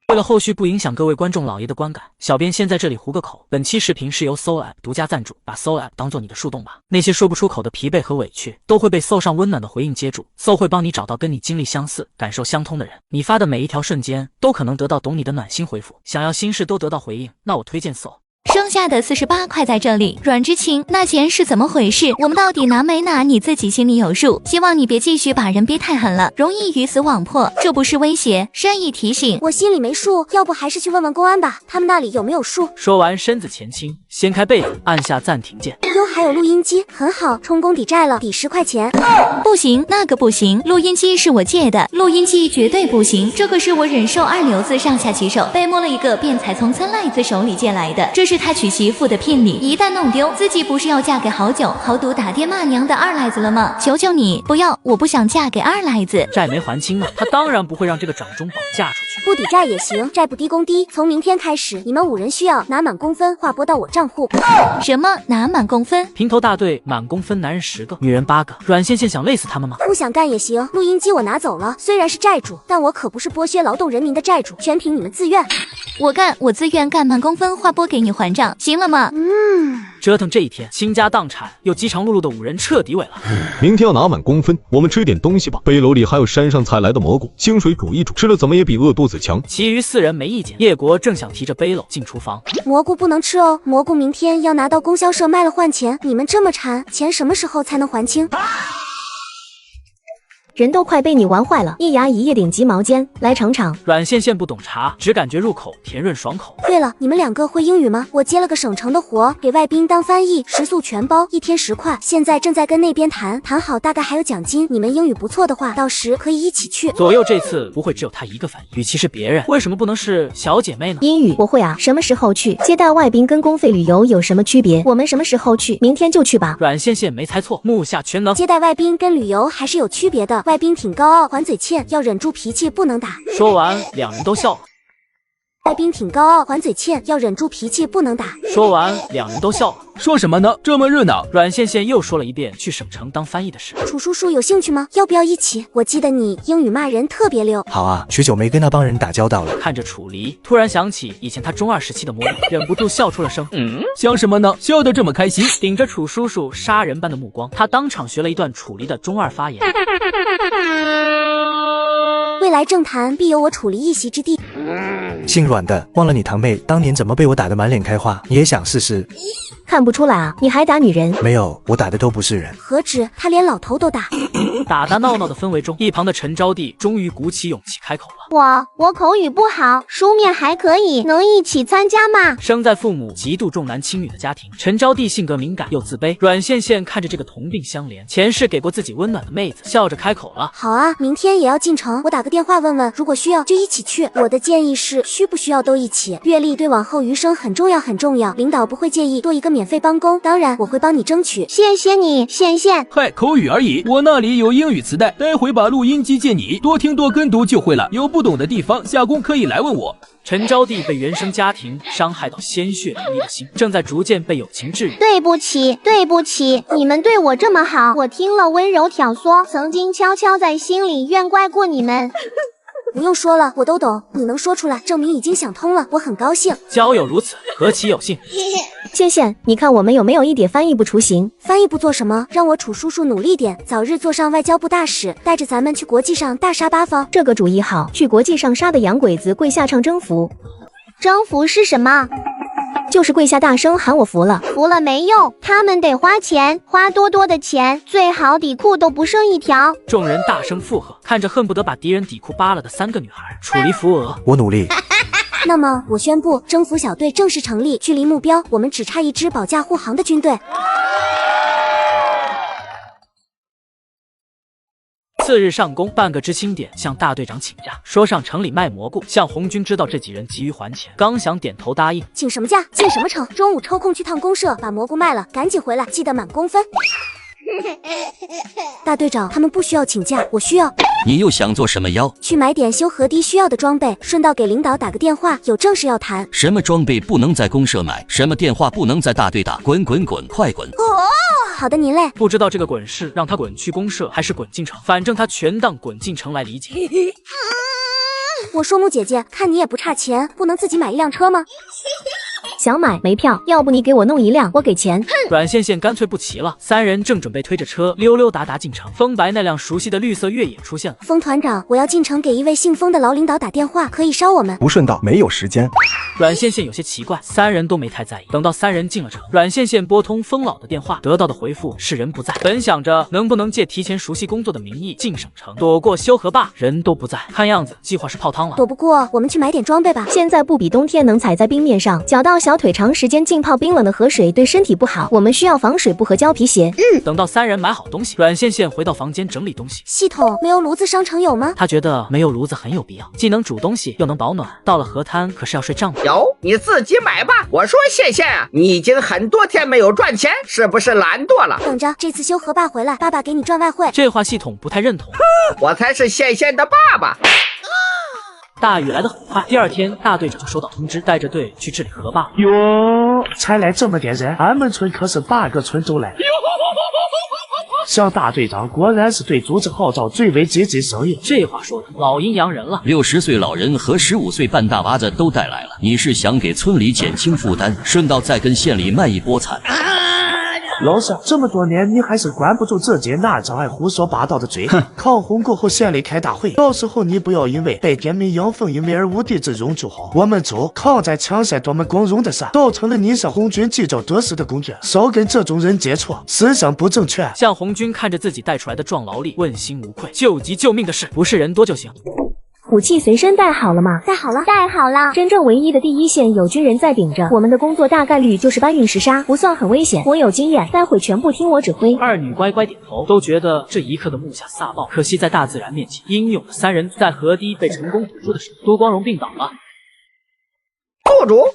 为了后续不影响各位观众老爷的观感，小编先在这里糊个口。本期视频是由 Soul App 独家赞助，把 Soul App 当做你的树洞吧。那些说不出口的疲惫和委屈，都会被 Soul 上温暖的回应接住。Soul 会帮你找到跟你经历相似、感受相通的人。你发的每一条瞬间，都可能得到懂你的暖心回复。想要心事都得到回应，那我推荐 Soul。剩下的48块在这里，阮知青，那钱是怎么回事？我们到底拿没拿？你自己心里有数。希望你别继续把人逼太狠了，容易鱼死网破。这不是威胁，善意提醒。我心里没数，要不还是去问问公安吧，他们那里有没有数？说完，身子前倾，掀开被子，按下暂停键。哟，还有录音机，很好，充公抵债了，抵10块钱。不行，那个不行，录音机是我借的，录音机绝对不行。这可是我忍受2流子上下其手，被摸了一个便才从村赖子手里借来的，这是他娶媳妇的聘礼，一旦弄丢，自己不是要嫁给好酒豪赌打爹骂娘的二赖子了吗？求求你不要，我不想嫁给二赖子。债没还清啊，他当然不会让这个掌中宝嫁出去。不抵债也行，债不低公低。从明天开始，你们5人需要拿满公分划拨到我账户。什么拿满公分？平头大队满公分，男人10个，女人8个。阮县县想累死他们吗？不想干也行，录音机我拿走了，虽然是债主，但我可不是剥削劳动人民的债主，全凭你们自愿。我干，我自愿干满公分划拨给你还账，行了吗？折腾这一天，倾家荡产又饥肠辘辘的5人彻底萎了。明天要拿满公分，我们吃点东西吧。背篓里还有山上采来的蘑菇，清水煮一煮，吃了怎么也比饿肚子强。其余4人没意见。叶国正想提着背篓进厨房，蘑菇不能吃哦，蘑菇明天要拿到供销社卖了换钱。你们这么馋，钱什么时候才能还清？人都快被你玩坏了。一牙一叶顶级毛尖，来尝尝。阮线线不懂茶，只感觉入口甜润爽口。对了，你们两个会英语吗？我接了个省城的活，给外宾当翻译，食宿全包，1天10块。现在正在跟那边谈好，大概还有奖金。你们英语不错的话，到时可以一起去。左右这次不会只有他一个翻译，与其是别人，为什么不能是小姐妹呢？英语我会啊，什么时候去？接待外宾跟公费旅游有什么区别？我们什么时候去？明天就去吧。阮线线没猜错，目下全能。接待外宾跟旅游还是有区别的，外宾挺高傲，还嘴欠，要忍住脾气，不能打。说完，两人都笑了。外宾挺高傲，还嘴欠，要忍住脾气，不能打。说完，两人都笑了。说什么呢？这么热闹。阮线线又说了一遍去省城当翻译的事。楚叔叔有兴趣吗？要不要一起？我记得你英语骂人特别溜。好啊，许久没跟那帮人打交道了。看着楚离，突然想起以前他中2时期的模样，忍不住笑出了声。想什么呢？笑得这么开心。顶着楚叔叔杀人般的目光，他当场学了一段楚离的中2发言。未来政坛必有我楚离一席之地。姓阮的，忘了你堂妹当年怎么被我打得满脸开花？你也想试试？看不出来啊，你还打女人？没有，我打的都不是人。何止，他连老头都打。打打闹闹的氛围中，一旁的陈招娣终于鼓起勇气开口了。我口语不好，书面还可以，能一起参加吗？生在父母极度重男轻女的家庭，陈招娣性格敏感又自卑。阮线线看着这个同病相怜、前世给过自己温暖的妹子，笑着开口了。好啊，明天也要进城，我打个电话问问，如果需要就一起去。我的建议是，需不需要都一起。阅历对往后余生很重要很重要，领导不会介意多一个免费帮工，当然我会帮你争取。谢谢你，线线。嗨，口语而已，我那里有英语磁带，待会把录音机借你，多听多跟读就会了。有不懂的地方，下工可以来问我。陈招娣被原生家庭伤害到鲜血淋漓的心，正在逐渐被友情治愈。对不起，对不起，你们对我这么好，我听了温柔挑唆，曾经悄悄在心里怨怪过你们。不用说了，我都懂。你能说出来，证明已经想通了，我很高兴。交友如此，何其有幸。线线，你看我们有没有一点翻译部雏形？翻译部做什么？让我楚叔叔努力点，早日做上外交部大使，带着咱们去国际上大杀八方。这个主意好，去国际上杀的洋鬼子跪下唱征服。征服是什么？就是跪下大声喊我服了。服了没用，他们得花钱，花多多的钱，最好底裤都不剩一条。众人大声附和，看着恨不得把敌人底裤扒了的3个女孩，楚离扶额。我努力。那么我宣布，征服小队正式成立，距离目标我们只差一支保驾护航的军队。次日上工，半个知青点向大队长请假，说上城里卖蘑菇，向红军知道这几人急于还钱，刚想点头答应。请什么假？进什么城？中午抽空去趟公社，把蘑菇卖了，赶紧回来，记得满工分。大队长，他们不需要请假，我需要。你又想做什么妖？去买点修河堤需要的装备，顺道给领导打个电话，有正事要谈。什么装备不能在公社买？什么电话不能在大队打？滚滚滚，快滚！好的，您嘞。不知道这个滚是让他滚去公社还是滚进城，反正他全当滚进城来理解。我说木姐姐，看你也不差钱，不能自己买一辆车吗？想买没票，要不你给我弄一辆，我给钱。阮线线干脆不骑了，3人正准备推着车溜溜达达进城，风白那辆熟悉的绿色越野出现了。风团长，我要进城给一位姓风的老领导打电话，可以捎我们？不顺道，没有时间。阮线线有些奇怪，3人都没太在意。等到3人进了城，阮线线拨通风老的电话，得到的回复是人不在。本想着能不能借提前熟悉工作的名义进省城，躲过修河坝，人都不在，看样子计划是泡汤了。躲不过，我们去买点装备吧。现在不比冬天能踩在冰面上，脚到小腿长时间浸泡冰冷的河水对身体不好，我们需要防水布和胶皮鞋。等到3人买好东西，阮线线回到房间整理东西。系统没有炉子，商城有吗？他觉得没有炉子很有必要，既能煮东西又能保暖。到了河滩可是要睡帐篷。有，你自己买吧。我说线线啊，你已经很多天没有赚钱，是不是懒惰了？等着，这次修河坝回来，爸爸给你赚外汇。这话系统不太认同。我才是线线的爸爸。大雨来得很快，第2天大队长就收到通知，带着队去治理河坝。哟，才来这么点人，俺们村可是8个村都来。小大队长果然是对组织号召最为积极响应。这话说的老阴阳人了，60岁老人和15岁半大娃子都带来了。你是想给村里减轻负担，顺道再跟县里卖一波惨？老师，这么多年你还是关不住这届哪张爱胡说八道的嘴。抗洪过后县里开大会，到时候你不要因为被点名阳奉阴违而无地自容就好。我们走，抗战抢晒多么光荣的事，倒成了你向红军计较得失的工具。少跟这种人接触，思想不正确。向红军看着自己带出来的壮劳力，问心无愧。救急救命的事，不是人多就行。武器随身带好了吗？带好了，带好了。真正唯一的第一线有军人在顶着，我们的工作大概率就是搬运石沙，不算很危险。我有经验，待会全部听我指挥。二女乖乖点头，都觉得这一刻的木下飒爆。可惜在大自然面前，英勇的三人在河堤被成功堵住的时候，多光荣病倒了。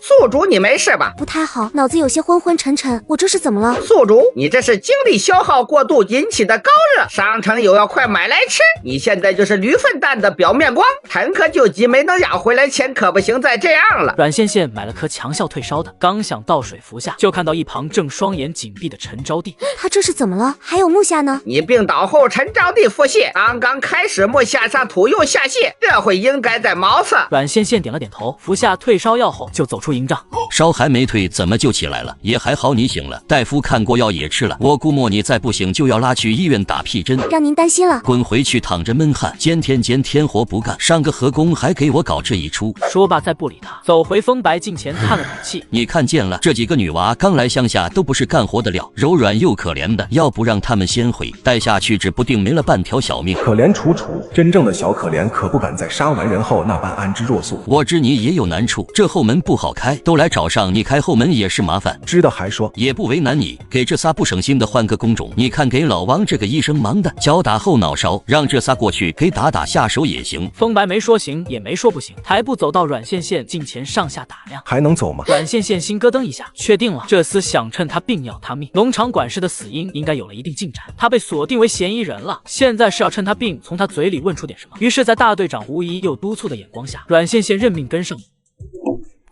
宿主，你没事吧？不太好，脑子有些昏昏沉沉。我这是怎么了？宿主，你这是精力消耗过度引起的高热，商城有药快买来吃。你现在就是驴粪蛋的表面光，坦克救急没能要回来钱，可不行再这样了。阮线线买了颗强效退烧的，刚想倒水服下，就看到一旁正双眼紧闭的陈招娣。他这是怎么了？还有木下呢？你病倒后，陈招娣腹泻，刚刚开始木下上吐又下泻，这回应该在茅厕。阮线线点了点头，服下退烧药后就走出营帐。烧还没退，怎么就起来了？也还好你醒了，大夫看过药也吃了，我估摸你再不醒就要拉去医院打屁针，让您担心了。滚回去躺着闷汗，天天活不干，上个河工还给我搞这一出。说罢再不理他，走回风白镜前叹了口气。你看见了，这几个女娃刚来乡下都不是干活的料，柔软又可怜的，要不让他们先回，带下去指不定没了半条小命。可怜楚楚，真正的小可怜可不敢在杀完人后那般安之若素。我知你也有难处，这后门不好开，都来找上你开后门也是麻烦。知道还说，也不为难你，给这仨不省心的换个工种。你看给老王这个医生忙的脚打后脑勺，让这仨过去给打下手也行。风白没说行，也没说不行，抬步走到阮线线近前，上下打量。还能走吗？阮线线心咯噔一下，确定了，这厮想趁他病要他命。农场管事的死因应该有了一定进展，他被锁定为嫌疑人了，现在是要趁他病从他嘴里问出点什么。于是，在大队长无疑又督促的眼光下，阮线线认命跟上。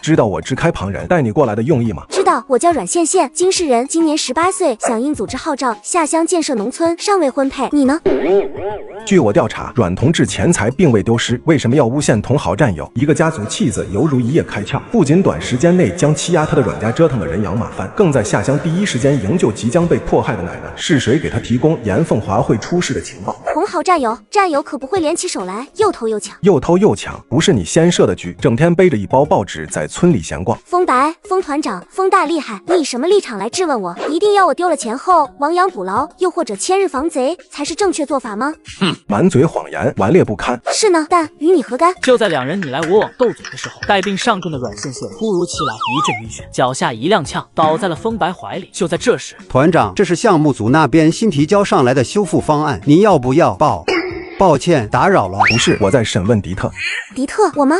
知道我支开旁人带你过来的用意吗？知道，我叫阮线线，京市人，今年18岁，响应组织号召下乡建设农村，尚未婚配。你呢？据我调查，阮同志钱财并未丢失，为什么要诬陷同好战友？一个家族弃子犹如一夜开窍，不仅短时间内将欺压他的阮家折腾得人仰马翻，更在下乡第一时间营救即将被迫害的奶奶。是谁给他提供严凤华会出事的情报？同好战友，战友可不会联起手来又偷又抢。又偷又抢，不是你先设的局，整天背着一包报纸在村里闲逛。风白，风团长，风大厉害，你以什么立场来质问我？一定要我丢了钱后亡羊补牢，又或者千日防贼才是正确做法吗？哼，满嘴谎言，顽劣不堪。是呢，但与你何干？就在两人你来我往斗嘴的时候，带病上阵的阮线线突如其来一阵晕眩，脚下一踉跄，倒在了风白怀里。就在这时，团长，这是项目组那边新提交上来的修复方案，您要不要报？抱歉，打扰了。不是，我在审问迪特。迪特，我吗？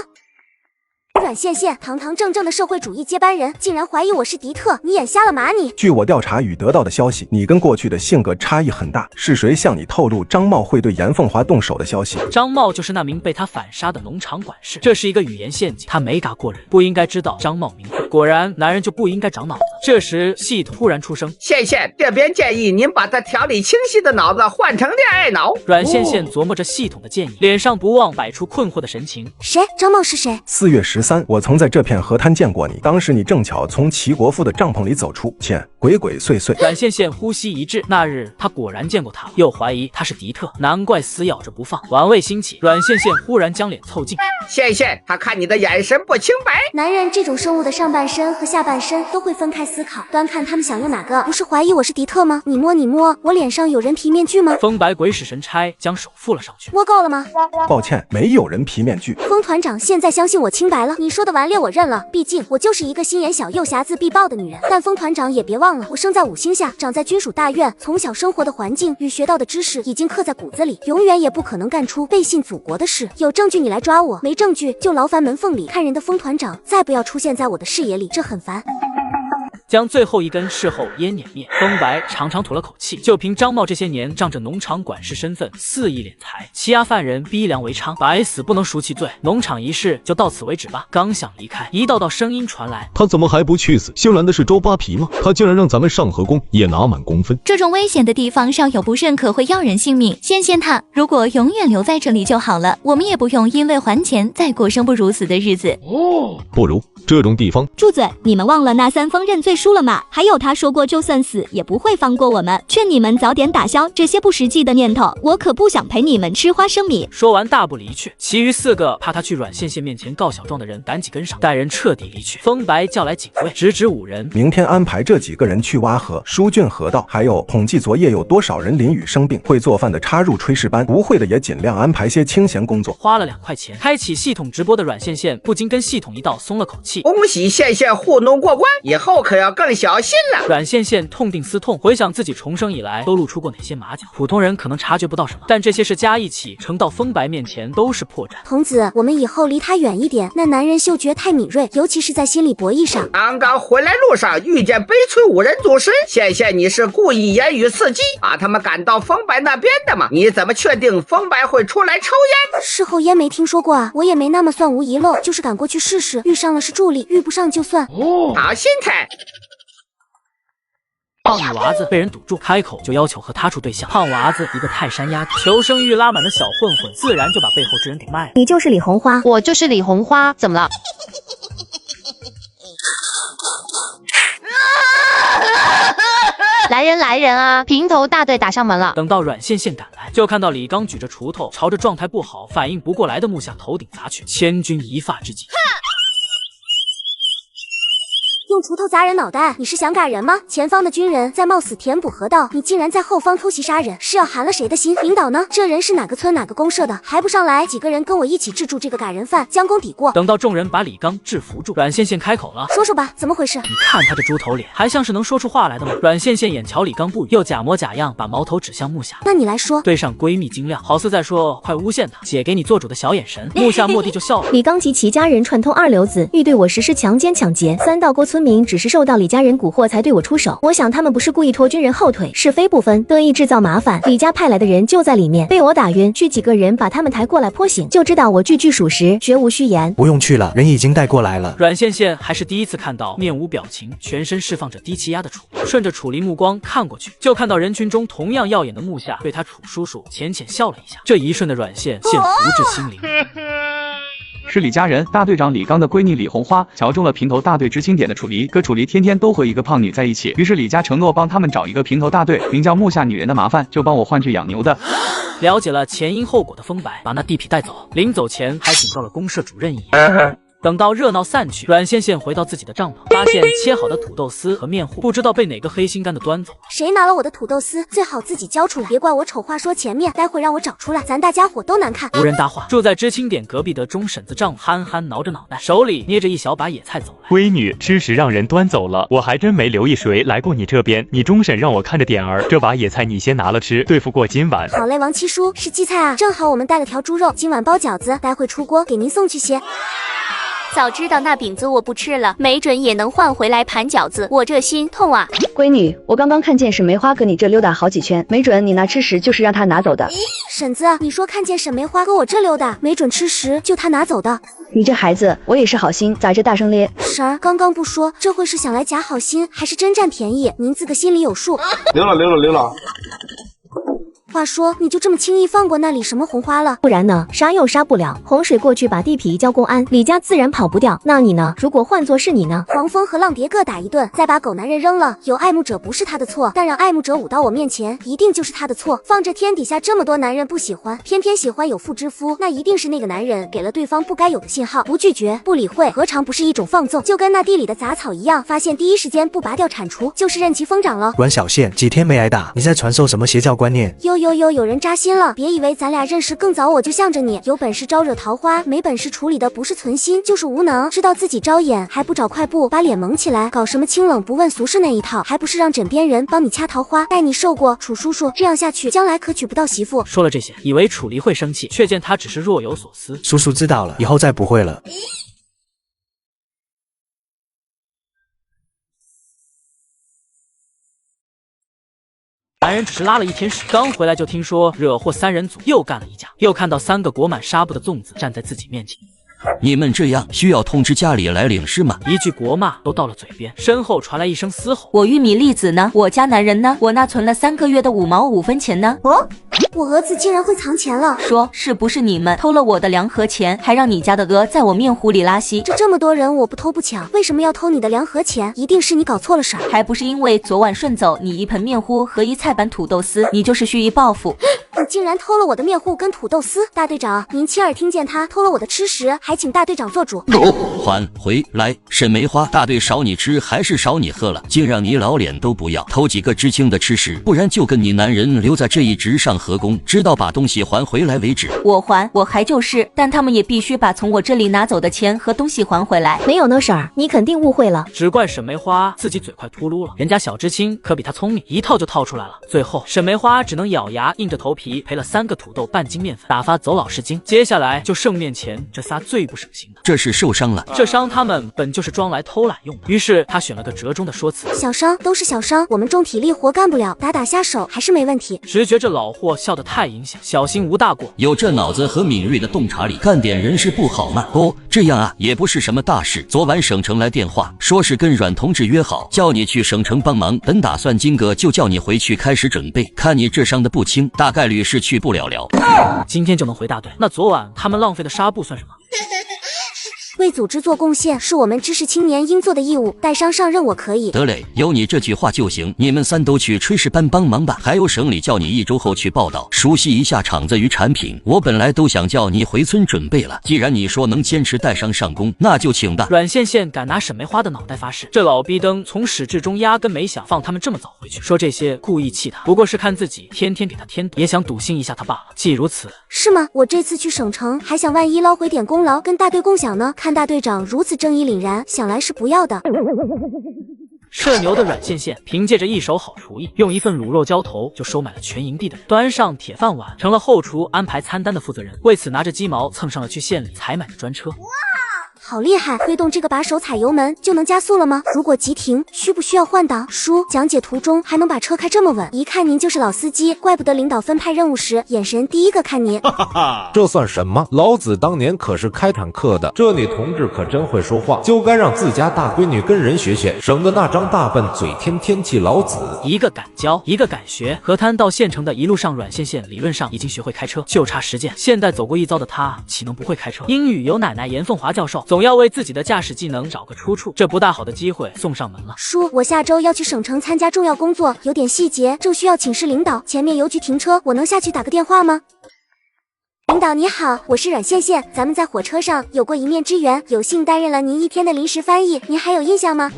阮线线，堂堂正正的社会主义接班人，竟然怀疑我是迪特，你眼瞎了吗你？据我调查与得到的消息，你跟过去的性格差异很大。是谁向你透露张茂会对严凤华动手的消息？张茂就是那名被他反杀的农场管事，这是一个语言陷阱，他没答过人，不应该知道张茂名讳。果然，男人就不应该长脑子。这时，系统突然出声：线线，这边建议您把他条理清晰的脑子换成恋爱脑。阮线线琢磨着系统的建议，脸上不忘摆出困惑的神情。谁？张茂是谁？4月13，我曾在这片河滩见过你，当时你正巧从齐国父的帐篷里走出，且鬼鬼祟祟。阮线线呼吸一滞，那日他果然见过他，又怀疑他是迪特，难怪死咬着不放。玩味兴起，阮线线忽然将脸凑近。线线，他看你的眼神不清白。男人这种生物的上半身和下半身都会分开思考，端看他们想用哪个。不是怀疑我是迪特吗？你摸，我脸上有人皮面具吗？风白鬼使神差，将手附了上去。摸够了吗？抱歉，没有人皮面具。风团长现在相信我清白了，你说的顽劣我认了，毕竟我就是一个心眼小又狎自必报的女人。但风团长也别忘了，我生在5星下，长在军属大院，从小生活的环境与学到的知识已经刻在骨子里，永远也不可能干出背信祖国的事。有证据你来抓我，没证据就劳烦门缝里看人的风团长再不要出现在我的视野里，这很烦。将最后一根事后烟碾灭，风白长长吐了口气。就凭张茂这些年仗着农场管事身份肆意敛财，欺压犯人，逼良为娼，百死不能赎其罪。农场一事就到此为止吧。刚想离开，一道道声音传来：他怎么还不去死？兴兰的是周扒皮吗？他竟然让咱们上河宫也拿满公分。这种危险的地方，稍有不慎可会要人性命。仙仙他如果永远留在这里就好了，我们也不用因为还钱再过生不如死的日子。不如这种地方。住嘴！你们忘了那3封认罪书输了嘛。还有他说过，就算死也不会放过我们，劝你们早点打消这些不实际的念头。我可不想陪你们吃花生米。说完大步离去，其余4个怕他去阮羡羡面前告小状的人赶紧跟上，带人彻底离去。风白叫来警卫，直指5人。明天安排这几个人去挖河、疏浚河道，还有统计昨夜有多少人淋雨生病。会做饭的插入炊事班，不会的也尽量安排些清闲工作。花了2块钱开启系统直播的阮羡羡不禁跟系统一道松了口气，恭喜羡羡糊弄过关，以后可要更小心了。阮羡羡痛定思痛，回想自己重生以来都露出过哪些马脚，普通人可能察觉不到什么，但这些事加一起呈到风白面前都是破绽。童子，我们以后离他远一点，那男人嗅觉太敏锐，尤其是在心理博弈上。刚刚回来路上遇见悲催5人组时，羡羡你是故意言语刺激，把他们赶到风白那边的吗？你怎么确定风白会出来抽烟？事后烟没听说过啊，我也没那么算无遗漏，就是赶过去试试，遇上了是助力，遇不上就算。好心态。胖女娃子被人堵住，开口就要求和他处对象。胖娃子一个泰山压顶，求生欲拉满的小混混，自然就把背后之人给卖了。你就是李红花，我就是李红花，怎么了？来人啊！平头大队打上门了。等到阮羡羡赶来，就看到李刚举着锄头朝着状态不好、反应不过来的木下头顶砸去，千钧一发之际。用锄头砸人脑袋，你是想赶人吗？前方的军人在冒死填补河道，你竟然在后方偷袭杀人，是要寒了谁的心？领导呢？这人是哪个村哪个公社的？还不上来？几个人跟我一起制住这个赶人犯，将功抵过。等到众人把李刚制服住，阮羡羡开口了：“说说吧，怎么回事？”你看他这猪头脸，还像是能说出话来的吗？阮羡羡眼瞧李刚不语，又假模假样把矛头指向木下。那你来说。对上闺蜜精亮，好似在说快诬陷他，姐给你做主的小眼神。木下蓦地就笑了。李刚及其家人串通2流子，欲对我实施强奸抢劫。3道沟村民只是受到李家人蛊惑才对我出手，我想他们不是故意拖军人后腿，是非不分，得意制造麻烦。李家派来的人就在里面，被我打晕，去几个人把他们抬过来泼醒，就知道我句句属实，绝无虚言。不用去了，人已经带过来了。阮羡羡还是第一次看到面无表情、全身释放着低气压的楚离，顺着楚离目光看过去，就看到人群中同样耀眼的木下对他楚叔叔浅浅笑了一下。这一瞬的阮羡羡福至心灵。是李家人，大队长李刚的闺女李红花瞧中了平头大队知青点的楚离，可楚离天天都和一个胖女在一起，于是李家承诺帮他们找一个平头大队，名叫木下女人的麻烦，就帮我换去养牛的。了解了前因后果的风白，把那地痞带走，临走前还警告了公社主任一眼。等到热闹散去，阮羡羡回到自己的帐篷，发现切好的土豆丝和面糊不知道被哪个黑心肝的端走。谁拿了我的土豆丝？最好自己交出来，别怪我丑话说前面，待会让我找出来，咱大家伙都难看。无人搭话，住在知青点隔壁的钟婶子丈夫憨憨挠着脑袋，手里捏着一小把野菜走来。闺女，吃食让人端走了，我还真没留意谁来过你这边。你钟婶让我看着点儿，这把野菜你先拿了吃，对付过今晚。好嘞，王七叔，是荠菜啊，正好我们带了条猪肉，今晚包饺子，待会出锅给您送去些。早知道那饼子我不吃了，没准也能换回来盘饺子，我这心痛啊！闺女，我刚刚看见沈梅花搁你这溜达好几圈，没准你那吃食就是让她拿走的。婶子，你说看见沈梅花搁我这溜达，没准吃食就她拿走的。你这孩子，我也是好心，咋这大声咧？婶儿，刚刚不说，这会是想来假好心，还是真占便宜？您自个心里有数。溜了。话说，你就这么轻易放过那李什么红花了？不然呢？杀又杀不了，洪水过去把地痞交公安，李家自然跑不掉。那你呢？如果换作是你呢？黄蜂和浪蝶各打一顿，再把狗男人扔了。有爱慕者不是他的错，但让爱慕者舞到我面前，一定就是他的错。放着天底下这么多男人不喜欢，偏偏喜欢有妇之夫，那一定是那个男人给了对方不该有的信号。不拒绝，不理会，何尝不是一种放纵？就跟那地里的杂草一样，发现第一时间不拔掉铲除，就是任其疯长了。阮小羡，几天没挨打，你在传授什么邪教观念？有人扎心了，别以为咱俩认识更早我就向着你，有本事招惹桃花，没本事处理的不是存心就是无能，知道自己招眼还不找块布把脸蒙起来，搞什么清冷不问俗事那一套，还不是让枕边人帮你掐桃花，待你受过。楚叔叔，这样下去将来可娶不到媳妇。说了这些，以为楚离会生气，却见他只是若有所思。叔叔知道了，以后再不会了。男人只是拉了一天屎，刚回来就听说惹祸3人组又干了一架，又看到3个裹满纱布的粽子站在自己面前。你们这样需要通知家里来领事吗？一句国骂都到了嘴边，身后传来一声嘶吼。我玉米粒子呢？我家男人呢？我那存了3个月的5毛5分钱呢？哦，我蛾子竟然会藏钱了！说是不是你们偷了我的粮盒钱，还让你家的鹅在我面糊里拉稀？这么多人，我不偷不抢，为什么要偷你的粮盒钱？一定是你搞错了事儿，还不是因为昨晚顺走你1盆面糊和1菜板土豆丝，你就是蓄意报复。你竟然偷了我的面糊跟土豆丝！大队长，您亲耳听见他偷了我的吃食，还请大队长做主。还回来！沈梅花，大队少你吃还是少你喝了，竟让你老脸都不要，偷几个知青的吃食，不然就跟你男人留在这一职上合工，直到把东西还回来为止。我还就是，但他们也必须把从我这里拿走的钱和东西还回来。没有呢，婶儿，你肯定误会了。只怪沈梅花自己嘴快秃噜了，人家小知青可比他聪明，一套就套出来了。最后沈梅花只能咬牙硬着头皮赔了3个土豆半斤面粉，打发走老师金。接下来就剩面前这仨最不省心的。这是受伤了，这伤他们本就是装来偷懒用的。于是他选了个折中的说辞：小伤都是小伤，我们重体力活干不了，打下手还是没问题。直觉这老货笑得太阴险，小心无大过。有这脑子和敏锐的洞察力，干点人事不好吗？哦，这样啊，也不是什么大事。昨晚省城来电话，说是跟阮同志约好，叫你去省城帮忙。本打算今个就叫你回去开始准备，看你这伤的不轻，大概率是去不了了。今天就能回大队，那昨晚他们浪费的纱布算什么？为组织做贡献是我们知识青年应做的义务，带伤上任我可以。得嘞，有你这句话就行。你们3都去炊事班帮忙吧，还有省里叫你1周后去报道，熟悉一下厂子与产品。我本来都想叫你回村准备了，既然你说能坚持带伤上工，那就请吧。阮羡羡敢拿沈梅花的脑袋发誓，这老逼灯从始至终压根没想放他们这么早回去，说这些故意气他，不过是看自己天天给他添堵，也想笃信一下他罢了。既如此，是吗？我这次去省城还想万一捞回点功劳跟大队共享呢。看大队长如此正义凛然，想来是不要的。社牛的阮羡羡凭借着一手好厨艺，用1份卤肉浇头就收买了全营地的人，端上铁饭碗，成了后厨安排餐单的负责人。为此拿着鸡毛蹭上了去县里采买的专车。好厉害！推动这个把手踩油门就能加速了吗？如果急停，需不需要换挡？叔，讲解途中还能把车开这么稳，一看您就是老司机，怪不得领导分派任务时眼神第一个看您。这算什么？老子当年可是开坦克的，这你同志可真会说话，就该让自家大闺女跟人学学，省得那张大笨嘴天天气老子。一个敢教，一个敢学。河滩到县城的一路上，阮羡羡理论上已经学会开车，就差实践。现代走过一遭的他，岂能不会开车？英语有奶奶严凤华教授，总要为自己的驾驶技能找个出处，这不大好的机会送上门了。叔，我下周要去省城参加重要工作，有点细节正需要请示领导，前面邮局停车，我能下去打个电话吗？领导你好，我是阮羡羡，咱们在火车上有过一面之缘，有幸担任了您1天的临时翻译，您还有印象吗？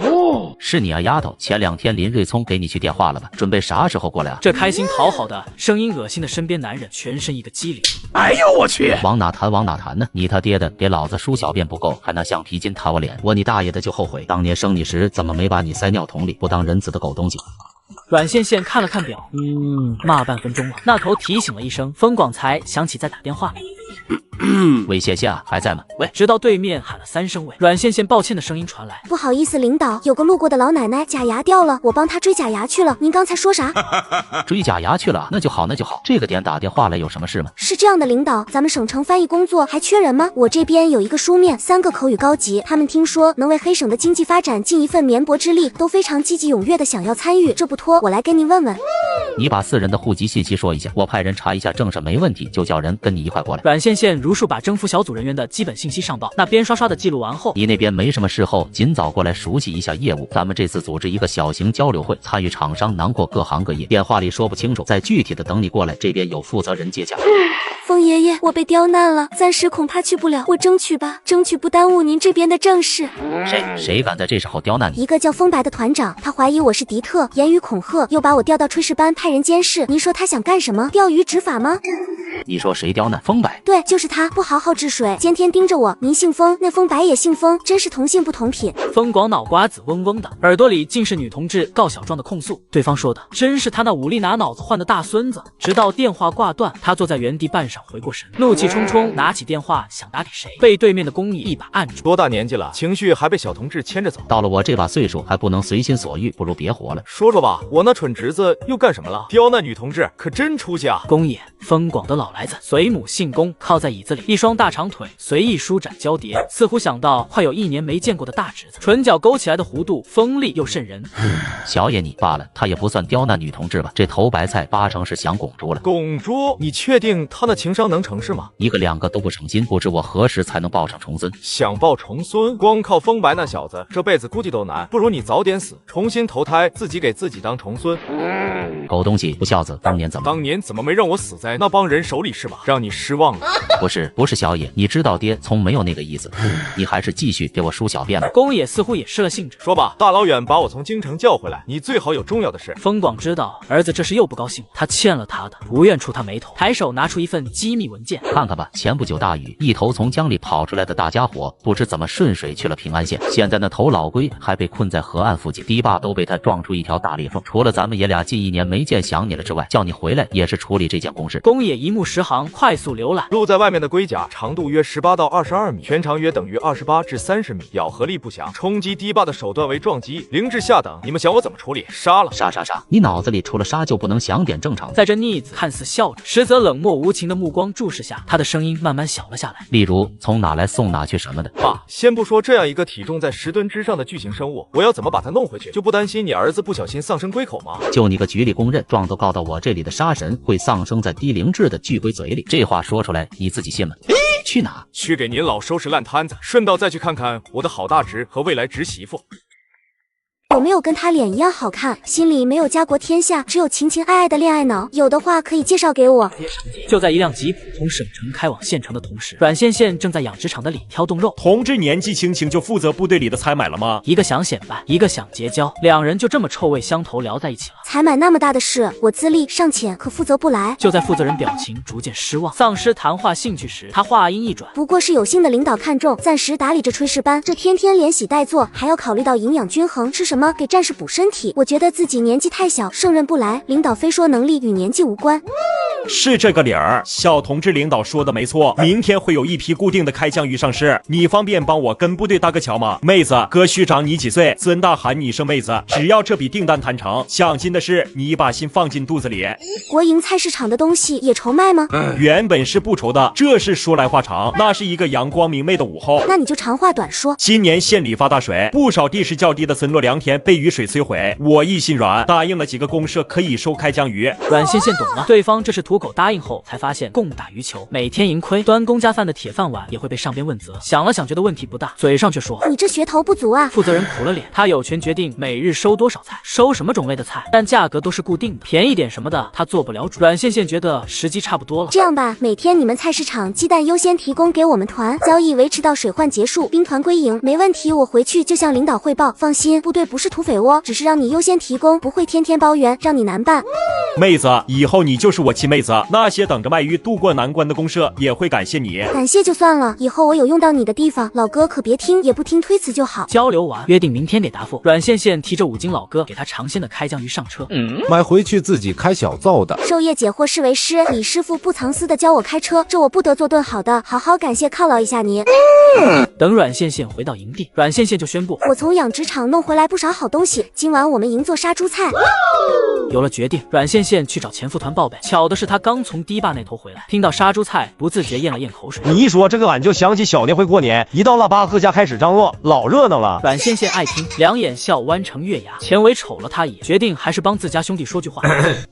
是你啊，丫头，前2天林瑞聪给你去电话了吧？准备啥时候过来啊？这开心讨好的声音恶心的身边男人全身一个机灵。哎呦我去！往哪谈往哪谈呢？你他爹的给老子梳小辫不够，还拿橡皮筋弹我脸，我你大爷的就后悔当年生你时怎么没把你塞尿桶里，不当人子的狗东西。阮羡羡看了看表，骂半分钟了。那头提醒了一声，风广才想起在打电话。魏谢谢啊，还在吗？喂！直到对面喊了3声喂，阮羡羡抱歉的声音传来。不好意思，领导，有个路过的老奶奶假牙掉了，我帮她追假牙去了。您刚才说啥？追假牙去了？那就好，那就好。这个点打电话来有什么事吗？是这样的，领导，咱们省城翻译工作还缺人吗？我这边有一个书面，3个口语高级，他们听说能为黑省的经济发展尽一份绵薄之力，都非常积极踊跃的想要参与。这不托我来跟您问问。你把4人的户籍信息说一下，我派人查一下，证上没问题就叫人跟你一块过来。阮羡羡如数把征服小组人员的基本信息上报，那边刷刷的记录完后，你那边没什么事后，尽早过来熟悉一下业务。咱们这次组织一个小型交流会，参与厂商囊括各行各业，电话里说不清楚，再具体的等你过来，这边有负责人接洽。风爷爷，我被刁难了，暂时恐怕去不了，我争取吧，争取不耽误您这边的正事。谁敢在这时候刁难你？一个叫风白的团长，他怀疑我是敌特，言语恐吓，又把我调到炊事班派人监视。您说他想干什么？钓鱼执法吗？你说谁刁难？风白？对，就是他，不好好治水，天天盯着我。您姓风，那风白也姓风，真是同姓不同品。风广脑瓜子嗡嗡的，耳朵里尽是女同志告小状的控诉。对方说的真是他那武力拿脑子换的大孙子。直到电话挂断，他坐在原地半晌回过神，怒气冲冲拿起电话想打给谁，被对面的工蚁一把按住。多大年纪了，情绪还被小同志牵着走。到了我这把岁数还不能随心所欲，不如别活了。说说吧，我那蠢侄子又干什么了？刁难女同志可真出息啊！公野，风广的老来子，随母姓龚，靠在椅子子里，一双大长腿随意舒展交叠，似乎想到快有1年没见过的大侄子，唇角勾起来的弧度锋利又瘆人。小野你罢了，她也不算刁难女同志吧？这头白菜8成是想拱猪了。拱猪？你确定他那情商能成事吗？一个两个都不省心，不知我何时才能抱上重孙？想抱重孙，光靠风白那小子，这辈子估计都难。不如你早点死，重新投胎，自己给自己当重孙。狗东西，不孝子，当年怎么没让我死在那帮人手里是吧？让你失望了。不是小野，你知道爹从没有那个意思，你还是继续给我梳小辫吧。宫野似乎也失了兴致，说吧，大老远把我从京城叫回来，你最好有重要的事。风广知道儿子这时又不高兴，他欠了他的，不愿触他眉头，抬手拿出一份机密文件，看看吧。前不久大雨，一头从江里跑出来的大家伙，不知怎么顺水去了平安县，现在那头老龟还被困在河岸附近，堤坝都被他撞出一条大裂缝。除了咱们爷俩近1年没见想你了之外，叫你回来也是处理这件公事。宫野一目十行，快速浏览。露在外面的龟甲长度约18到22米，全长约等于28至30米，咬合力不详。冲击堤坝的手段为撞击，0至下等。你们想我怎么处理？杀了！杀！你脑子里除了杀就不能想点正常的？在这逆子看似笑着，实则冷漠无情的目光注视下，他的声音慢慢小了下来。例如从哪来送哪去什么的。爸，先不说这样一个体重在10吨之上的巨型生物，我要怎么把它弄回去？就不担心你儿子不小心丧生龟口吗？就你个局里公认状都告到我这里的杀神会丧生在低灵智的巨龟嘴里，这话说出来你自己信吗？去哪？去给您老收拾烂摊子，顺道再去看看我的好大侄和未来侄媳妇。有没有跟他脸一样好看，心里没有家国天下，只有情情爱爱的恋爱脑？有的话可以介绍给我。就在一辆吉普从省城开往县城的同时，阮县县正在养殖场的里挑冻肉。同志年纪轻轻就负责部队里的采买了吗？一个想显摆，一个想结交，两人就这么臭味相投聊在一起了。采买那么大的事，我资历尚浅，可负责不来。就在负责人表情逐渐失望、丧失谈话兴趣时，他话音一转，不过是有幸的领导看中，暂时打理着炊事班，这天天连洗带做，还要考虑到营养均衡，吃什么给战士补身体。我觉得自己年纪太小，胜任不来。领导非说能力与年纪无关。是这个理儿，小同志领导说的没错，明天会有一批固定的开江鱼上市，你方便帮我跟部队搭个桥吗？妹子，哥虚长你几岁，尊大喊你声妹子，只要这笔订单谈成，奖金的事你把心放进肚子里。国营菜市场的东西也愁卖吗？原本是不愁的，这是说来话长。那是一个阳光明媚的午后，那你就长话短说。今年县里发大水，不少地势较低的村落良田被雨水摧毁，我一心软，答应了几个公社可以收开江鱼。阮县县懂了，对方这是土狗答应后才发现供打鱼球，每天盈亏，端公家饭的铁饭碗也会被上边问责。想了想，觉得问题不大，嘴上却说你这噱头不足啊。负责人苦了脸，他有权决定每日收多少菜，收什么种类的菜，但价格都是固定的，便宜点什么的他做不了主。阮县县觉得时机差不多了，这样吧，每天你们菜市场鸡蛋优先提供给我们团，交易维持到水患结束，兵团归营。没问题，我回去就向领导汇报。放心，部队不是土匪窝，只是让你优先提供，不会天天包圆，让你难办。妹子，以后你就是我亲妹子，那些等着卖鱼渡过难关的公社也会感谢你。感谢就算了，以后我有用到你的地方，老哥可别听也不听推辞就好。交流完约定明天给答复。阮县县提着5斤老哥给他尝鲜的开江鱼上车，买回去自己开小灶的。授业解惑是为师，李师傅不藏私的教我开车，这我不得做顿好的，好好感谢犒劳一下你。等阮县县回到营地，阮县县就宣布，我从养殖场弄回来不少好东西，今晚我们营做杀猪菜。有了决定，阮县县去找前副团报备。巧的是他刚从堤坝那头回来，听到杀猪菜不自觉咽了咽口水。你一说这个，俺就想起小年会过年，一到腊八各家开始张罗，老热闹了。阮县县爱听，两眼笑弯成月牙。钱伟瞅了他一眼，决定还是帮自家兄弟说句话。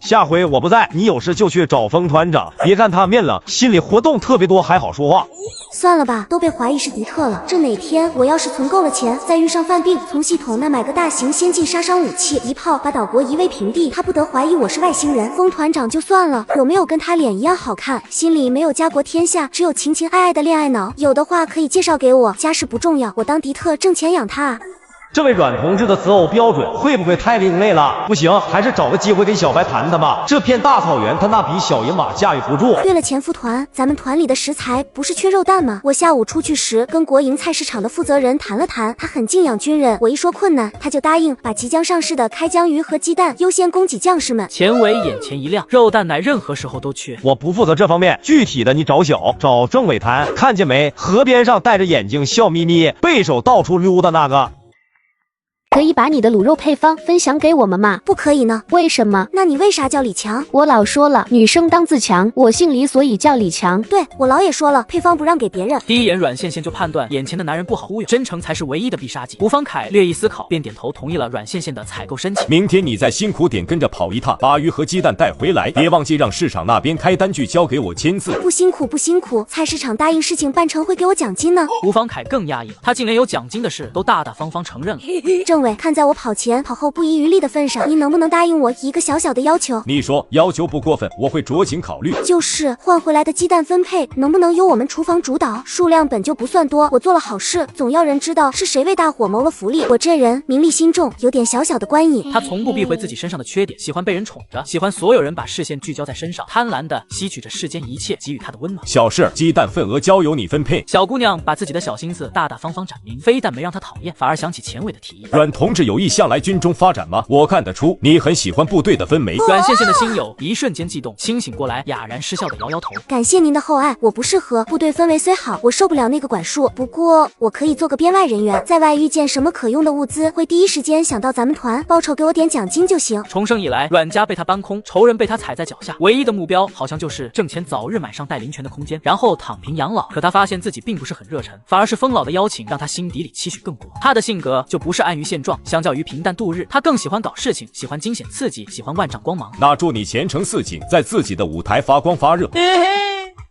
下回我不在，你有事就去找风团长，别看他面冷，心里活动特别多，还好说话。算了吧，都被怀疑是敌特了。这哪天我要是存够了钱，再遇上犯病，从系统那买个大型先进杀伤武器，一炮把岛国夷为平地，他不得怀疑我是外星人。风团长就算了，有没有跟他脸一样好看，心里没有家国天下，只有情情爱爱的恋爱脑？有的话可以介绍给我，家世不重要，我当敌特挣钱养他啊。这位阮同志的择偶标准会不会太另类了？不行，还是找个机会跟小白谈谈吧。这片大草原，他那匹小野马驾驭不住。对了，前副团，咱们团里的食材不是缺肉蛋吗？我下午出去时跟国营菜市场的负责人谈了谈，他很敬仰军人，我一说困难，他就答应把即将上市的开江鱼和鸡蛋优先供给将士们。钱伟眼前一亮，肉蛋乃任何时候都缺。我不负责这方面，具体的你找政委谈。看见没？河边上戴着眼镜笑眯眯，背手到处溜达那个。可以把你的卤肉配方分享给我们吗？不可以呢。为什么？那你为啥叫李强？我老说了，女生当自强，我姓李，所以叫李强。对，我老也说了，配方不让给别人。第一眼阮羡羡就判断眼前的男人不好忽悠，真诚才是唯一的必杀技。吴方凯略一思考，便点头同意了阮羡羡的采购申请。明天你再辛苦点跟着跑一趟，把鱼和鸡蛋带回来，别忘记让市场那边开单据交给我签字。不辛苦不辛苦，菜市场答应事情办成会给我奖金呢。吴方凯更压抑了，他竟连有奖金的事都大大方方承认了。政委，看在我跑前跑后不遗余力的份上，您能不能答应我一个小小的要求？你说要求不过分，我会酌情考虑。就是换回来的鸡蛋分配能不能由我们厨房主导？数量本就不算多，我做了好事，总要人知道是谁为大伙谋了福利。我这人名利心重，有点小小的官瘾。他从不避讳自己身上的缺点，喜欢被人宠着，喜欢所有人把视线聚焦在身上，贪婪的吸取着世间一切给予他的温暖。小事，鸡蛋份额交由你分配。小姑娘把自己的小心思大大方方展明，非但没让他讨厌，反而想起前伟的提议。阮同志有意向来军中发展吗？我看得出你很喜欢部队的氛围。阮羡羡的心友一瞬间悸动，清醒过来，哑然失笑的摇摇头。感谢您的厚爱，我不适合。部队氛围虽好，我受不了那个管束。不过我可以做个编外人员，在外遇见什么可用的物资，会第一时间想到咱们团，报酬给我点奖金就行。重生以来，阮家被他搬空，仇人被他踩在脚下，唯一的目标好像就是挣钱，早日买上带林权的空间，然后躺平养老。可他发现自己并不是很热忱，反而是风老的邀请让他心底里期许更多。他的性格就不是安于现状，相较于平淡度日，他更喜欢搞事情，喜欢惊险刺激，喜欢万丈光芒。那祝你前程似锦，在自己的舞台发光发热。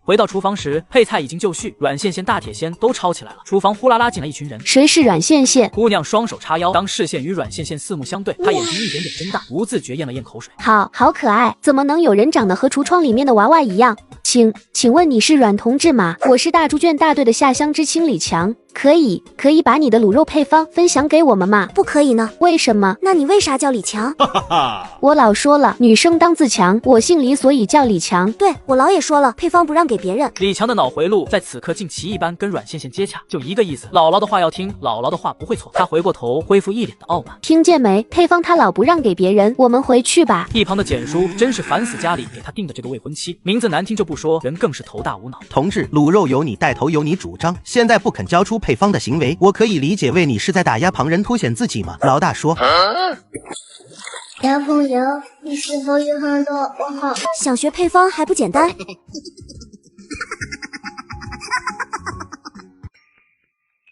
回到厨房时，配菜已经就绪，阮羡羡、大铁锨都抄起来了。厨房呼啦啦进来一群人。谁是阮羡羡？姑娘双手叉腰，当视线与阮羡羡四目相对，她眼睛一点点睁大，不自觉咽了咽口水。好可爱，怎么能有人长得和橱窗里面的娃娃一样？请问你是阮同志吗？我是大猪圈大队的下乡知青李强。可以把你的卤肉配方分享给我们吗？不可以呢。为什么？那你为啥叫李强？我老说了，女生当自强，我姓李，所以叫李强。对，我老也说了，配方不让给别人。李强的脑回路在此刻竟奇异般跟阮羡羡接洽，就一个意思，姥姥的话要听，姥姥的话不会错。他回过头，恢复一脸的傲慢。听见没？配方他老不让给别人，我们回去吧。一旁的简叔真是烦死家里给他定的这个未婚妻，名字难听就不说，人更是头大无脑。同志，卤肉由你带头，由你主张，现在不肯交出配方的行为，我可以理解为你是在打压旁人，凸显自己吗？老大说。小朋友，你是否有很多问号？想学配方还不简单？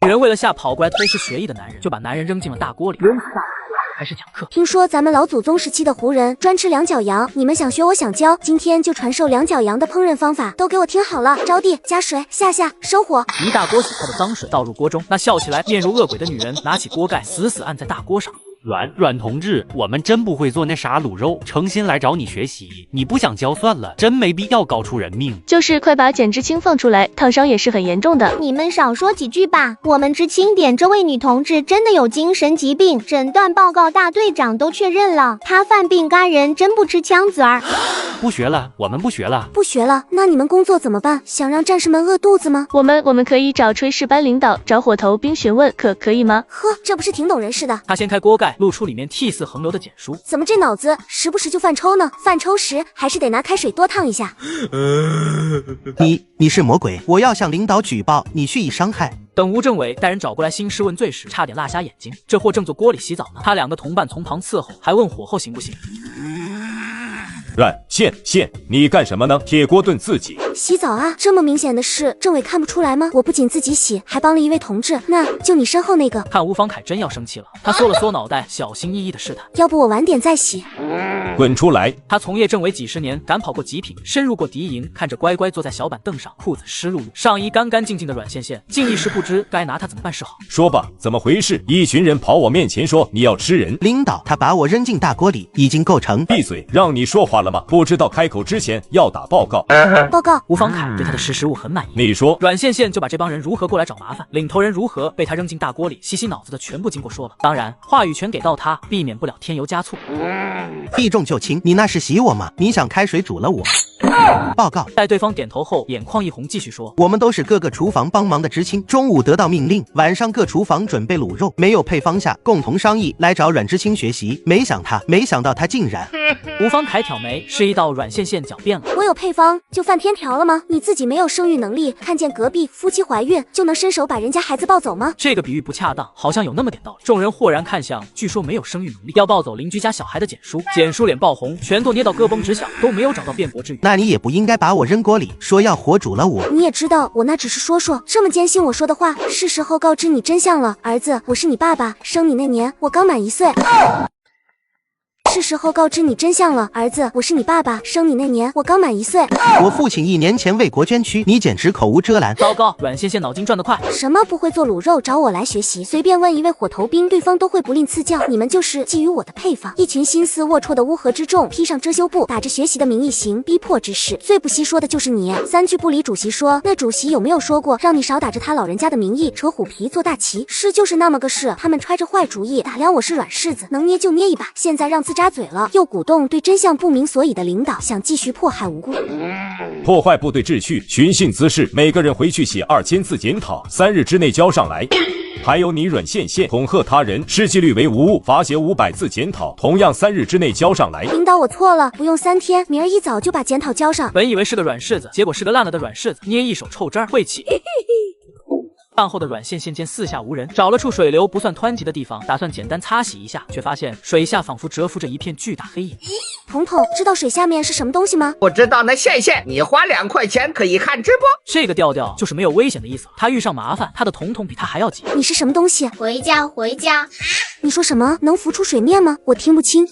女人为了吓跑过来偷师学艺的男人，就把男人扔进了大锅里。开始讲课。听说咱们老祖宗时期的胡人专吃两脚羊，你们想学我想教，今天就传授两脚羊的烹饪方法，都给我听好了。着地，加水，下收火。一大锅洗开的脏水倒入锅中，那笑起来面如恶鬼的女人拿起锅盖，死死按在大锅上。阮同志，我们真不会做那啥卤肉，诚心来找你学习。你不想教算了，真没必要搞出人命。就是快把简知青放出来，烫伤也是很严重的。你们少说几句吧。我们知青点这位女同志真的有精神疾病，诊断报告大队长都确认了，她犯病干人，真不吃枪子儿。不学了，我们不学了。不学了，那你们工作怎么办？想让战士们饿肚子吗？我们可以找炊事班领导，找火头兵询问，可以吗？呵，这不是挺懂人似的。他掀开锅盖，露出里面涕泗横流的简书。怎么这脑子时不时就犯抽呢？犯抽时还是得拿开水多烫一下。你是魔鬼，我要向领导举报你蓄意伤害。等吴政委带人找过来兴师问罪时，差点落瞎眼睛。这货正坐锅里洗澡呢，他两个同伴从旁伺候，还问火候行不行。阮羡，你干什么呢？铁锅炖自己洗澡啊？这么明显的事，政委看不出来吗？我不仅自己洗，还帮了一位同志。那就你身后那个。看吴方凯真要生气了，他缩了缩脑袋，小心翼翼地试探：要不我晚点再洗？滚出来！他从业政委几十年，赶跑过极品，深入过敌营，看着乖乖坐在小板凳上，裤子湿漉漉，上衣干干净净的阮羡羡，竟一时不知该拿他怎么办是好。说吧，怎么回事？一群人跑我面前说你要吃人。领导，他把我扔进大锅里，已经构成。闭嘴！让你说话了吗？不知道开口之前要打报告。报告。吴方凯对他的识时务很满意。你说，阮羡羡就把这帮人如何过来找麻烦，领头人如何被他扔进大锅里，洗洗脑子的全部经过说了。当然，话语权给到他，避免不了添油加醋。避重就轻，你那是洗我吗？你想开水煮了我？报告。待对方点头后，眼眶一红，继续说：我们都是各个厨房帮忙的知青，中午得到命令，晚上各厨房准备卤肉，没有配方下，共同商议来找阮知青学习。没想到他竟然……吴方凯挑眉，示意到阮线线狡辩了。我有配方就犯天条了吗？你自己没有生育能力，看见隔壁夫妻怀孕就能伸手把人家孩子抱走吗？这个比喻不恰当，好像有那么点道理。众人豁然看向据说没有生育能力要抱走邻居家小孩的简叔，简叔脸爆红，拳头捏到胳膊直响，都没有找到辩驳之语。那你也不应该把我扔锅里，说要火煮了我。你也知道我那只是说说，这么坚信我说的话，是时候告知你真相了。儿子，我是你爸爸，生你那年我刚满1岁。是时候告知你真相了，儿子，我是你爸爸，生你那年我刚满1岁。我父亲1年前为国捐躯，你简直口无遮拦。糟糕，阮线线脑筋转得快。什么不会做卤肉，找我来学习？随便问一位火头兵，对方都会不吝赐教。你们就是觊觎我的配方，一群心思龌龊的乌合之众，披上遮羞布，打着学习的名义行逼迫之事。最不惜说的就是你。3句不离主席说，那主席有没有说过让你少打着他老人家的名义扯虎皮做大旗？是就是那么个事。他们揣着坏主意打量我是软柿子，能捏就捏一把。现在让自扎嘴了，又鼓动对真相不明所以的领导想继续迫害无辜，破坏部队秩序，寻衅滋事，每个人回去写2000字检讨，3日之内交上来。还有你阮线线恐吓他人，失纪律为无误，罚写500字检讨，同样3日之内交上来。领导我错了，不用3天，明儿一早就把检讨交上。本以为是个软柿子，结果是个烂了的软柿子，捏一手臭汁儿，晦气。饭后的阮线线见四下无人，找了处水流不算湍急的地方，打算简单擦洗一下，却发现水下仿佛蛰伏着一片巨大黑影。彤彤，知道水下面是什么东西吗？不知道那线线，你花2块钱可以看直播。这个调调就是没有危险的意思。他遇上麻烦，他的彤彤比他还要急。你是什么东西？回家，回家。你说什么？能浮出水面吗？我听不清。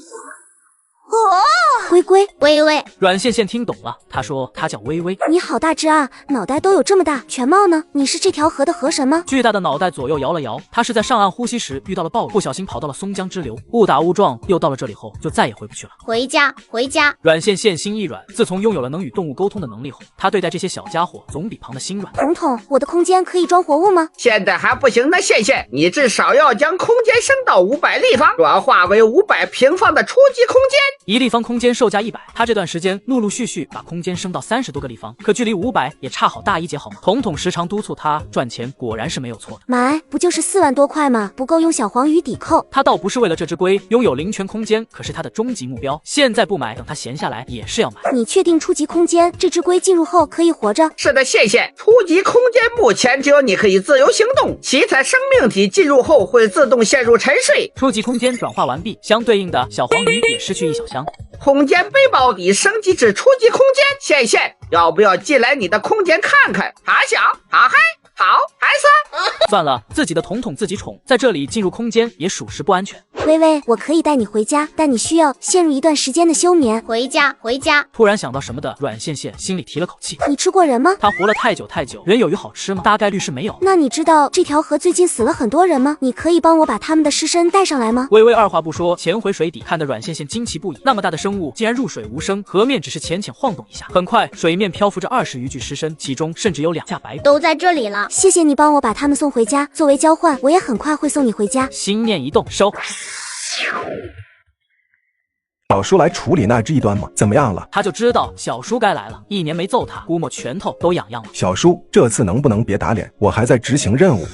龟龟，微微。阮线线听懂了，她说她叫微微。你好大只啊，脑袋都有这么大。全貌呢？你是这条河的河神吗？巨大的脑袋左右摇了摇，他是在上岸呼吸时遇到了暴雨，不小心跑到了松江支流，误打误撞又到了这里后，就再也回不去了。回家，回家。阮线线心一软，自从拥有了能与动物沟通的能力后，他对待这些小家伙总比旁的心软。彤彤，我的空间可以装活物吗？现在还不行呢，线线，你至少要将空间升到500立方，转化为500平方的初级空间。1立方空间售价100，他这段时间陆续把空间升到30多个立方，可距离500也差好大一截，好吗？彤彤时常督促他赚钱，果然是没有错的。买，不就是4万多块吗？不够用小黄鱼抵扣。他倒不是为了这只龟拥有零权空间，可是他的终极目标。现在不买，等他闲下来也是要买。你确定初级空间这只龟进入后可以活着？是的，线线，初级空间目前只有你可以自由行动，其他生命体进入后会自动陷入沉睡。初级空间转化完毕，相对应的小黄鱼也失去1小箱。空间背包已升级至初级空间，线线，要不要进来你的空间看看？好想，好嗨，好孩子。算了，自己的彤彤自己宠，在这里进入空间也属实不安全。微微，我可以带你回家，但你需要陷入一段时间的休眠。回家，回家。突然想到什么的阮线线心里提了口气。你吃过人吗？他活了太久，人有鱼好吃吗？大概率是没有。那你知道这条河最近死了很多人吗？你可以帮我把他们的尸身带上来吗？微微二话不说潜回水底，看得阮线线惊奇不已。那么大的生物竟然入水无声，河面只是浅浅晃动一下。很快，水面漂浮着20余具尸身，其中甚至有2架白骨。都在这里了。谢谢你帮我把他们送回家，作为交换，我也很快会送你回家。心念一动，收。小叔来处理那只异端吗？怎么样了？他就知道小叔该来了，1年没揍他，估摸拳头都痒痒了。小叔，这次能不能别打脸？我还在执行任务。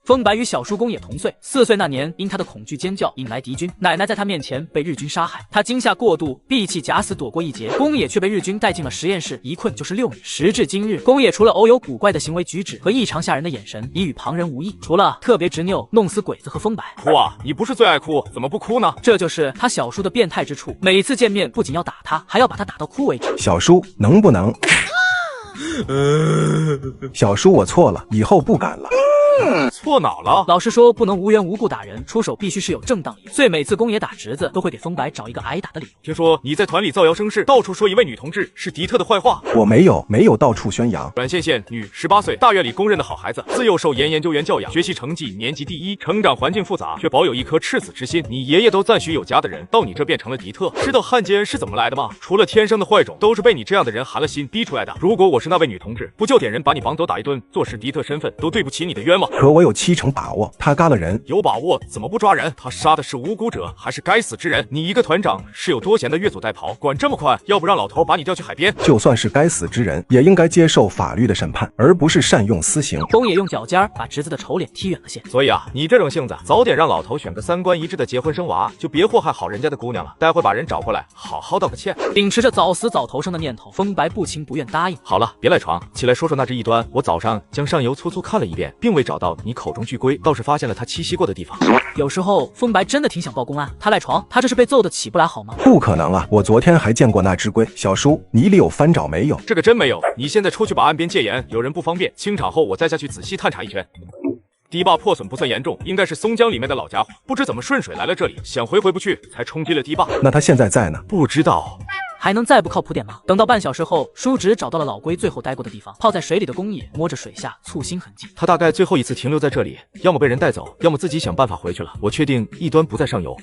风白与小叔公也同岁，4岁那年，因他的恐惧尖叫引来敌军，奶奶在他面前被日军杀害，他惊吓过度，闭气假死躲过一劫。宫野却被日军带进了实验室，一困就是6年。时至今日，宫野除了偶有古怪的行为举止和异常吓人的眼神，已与旁人无异，除了特别执拗弄死鬼子和风白。哭啊！你不是最爱哭，怎么不哭呢？这就是他小叔的变态之处，每次见面不仅要打他，还要把他打到哭为止。小叔，能不能？小叔，我错了，以后不敢了。错哪了？老实说，不能无缘无故打人，出手必须是有正当理由。所以每次宫野打侄子，都会给风白找一个挨打的理由。听说你在团里造谣生事，到处说一位女同志是迪特的坏话。我没有到处宣扬。阮线线，女，18岁，大院里公认的好孩子，自幼受研究员教养，学习成绩年级第1，成长环境复杂，却保有一颗赤子之心。你爷爷都赞许有家的人，到你这变成了迪特。知道汉奸是怎么来的吗？除了天生的坏种，都是被你这样的人寒了心逼出来的。如果我是那位女同志，不就点人把你绑走打一顿，坐实迪特身份，都对不起你的冤枉。可我有70%把握，他嘎了人。有把握怎么不抓人？他杀的是无辜者，还是该死之人？你一个团长是有多闲的越俎代庖，管这么宽？要不让老头把你调去海边？就算是该死之人，也应该接受法律的审判，而不是善用私刑。公野用脚尖把侄子的丑脸踢远了些。所以啊，你这种性子，早点让老头选个3观一致的结婚生娃，就别祸害好人家的姑娘了。待会把人找过来，好好道个歉。秉持着早死早投生的念头，风白不情不愿答应。好了，别赖床，起来说说那只异端。我早上将上游粗粗看了一遍，并未找到你口中巨龟，倒是发现了它栖息过的地方。有时候风白真的挺想报公安。他赖床，他这是被揍的起不来好吗？不可能啊！我昨天还见过那只龟。小叔，你里有翻找没有？这个真没有。你现在出去把岸边戒严，有人不方便，清场后我再下去仔细探查一圈。堤坝破损不算严重，应该是松江里面的老家伙，不知怎么顺水来了这里，想回不去，才冲击了堤坝。那他现在在呢？不知道。还能再不靠谱点吗？等到半小时后，叔侄找到了老龟最后待过的地方，泡在水里的公野摸着水下簇新痕迹。他大概最后一次停留在这里，要么被人带走，要么自己想办法回去了。我确定异端不在上游。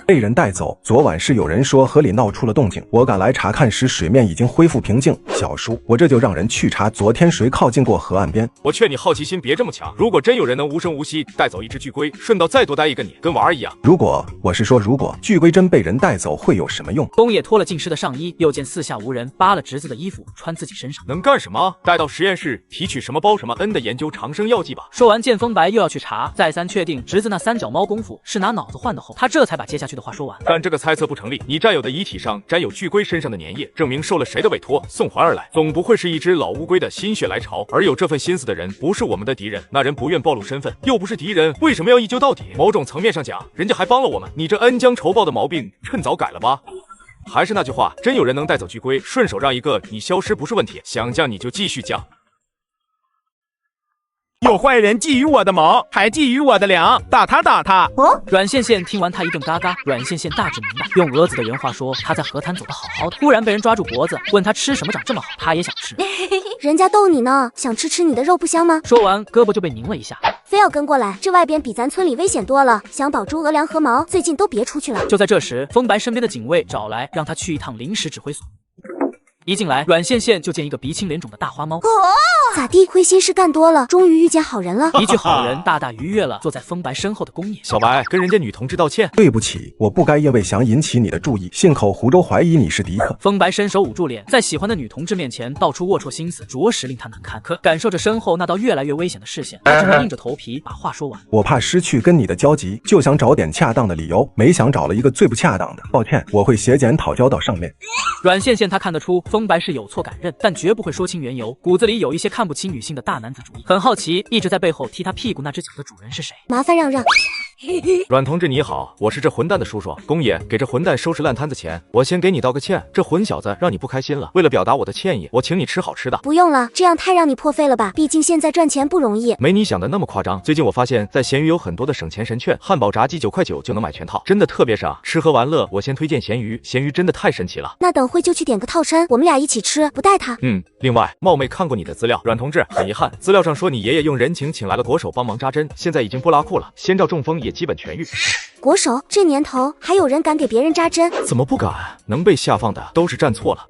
被人带走？昨晚是有人说河里闹出了动静，我赶来查看时，水面已经恢复平静。小叔，我这就让人去查昨天谁靠近过河岸边。我劝你好奇心别这么强，如果真有人能无声无息带走一只巨龟，顺道再多带一个你，跟玩儿一样。如果巨龟真被人带走会有什么用？公野脱了浸湿的上衣，又见四下无人，扒了侄子的衣服穿自己身上，能干什么？带到实验室提取什么包什么恩的研究长生药剂吧。说完，见风白又要去查，再三确定侄子那三脚猫功夫是拿脑子换的后，他这才把接下去的话说完。但这个猜测不成立，你战友的遗体上沾有巨龟身上的粘液，证明受了谁的委托送还而来，总不会是一只老乌龟的心血来潮。而有这份心思的人不是我们的敌人，那人不愿暴露身份，又不是敌人，为什么要一究到底？某种层面上讲，人家还帮了我们，你这恩将仇报的毛病趁早改了吧。还是那句话，真有人能带走巨龟，顺手让一个你消失不是问题，想降你就继续降。有坏人觊觎我的毛，还觊觎我的粮，打他打他！阮线线听完他一顿嘎嘎，阮线线大致明白，用蛾子的原话说，他在河滩走得好好的，忽然被人抓住脖子，问他吃什么长这么好，他也想吃。人家逗你呢，想吃你的肉不香吗？说完，胳膊就被拧了一下，非要跟过来，这外边比咱村里危险多了，想保住额粮和毛，最近都别出去了。就在这时，风白身边的警卫找来，让他去一趟临时指挥所。一进来，阮线线就见一个鼻青脸肿的大花猫。咋地？亏心事干多了，终于遇见好人了。一句好人大大愉悦了坐在风白身后的公野。小白，跟人家女同志道歉。对不起，我不该因为想引起你的注意，信口胡诌怀疑你是迪克。风白伸手捂住脸，在喜欢的女同志面前道出龌龊心思，着实令他难堪。可感受着身后那道越来越危险的视线，他只能硬着头皮把话说完。我怕失去跟你的交集，就想找点恰当的理由，没想找了一个最不恰当的。抱歉，我会写检讨交到上面。阮线线他看得出风白是有错敢认，但绝不会说清缘由，骨子里有一些看不起女性的大男子主义。很好奇，一直在背后踢他屁股那只脚的主人是谁？麻烦让让。阮同志你好，我是这混蛋的叔叔。公爷，给这混蛋收拾烂摊子前，我先给你道个歉。这混小子让你不开心了，为了表达我的歉意，我请你吃好吃的。不用了，这样太让你破费了吧？毕竟现在赚钱不容易。没你想的那么夸张。最近我发现，在闲鱼有很多的省钱神券，汉堡炸鸡9块9就能买全套，真的特别省。吃喝玩乐，我先推荐闲鱼，闲鱼真的太神奇了。那等会就去点个套餐，我们俩一起吃，不带他。另外，冒昧看过你的资料，阮同志，很遗憾，资料上说你爷爷用人情请来了国手帮忙扎针，现在已经不拉库了，先兆中风也基本痊愈。国手这年头还有人敢给别人扎针？怎么不敢？能被下放的都是站错了。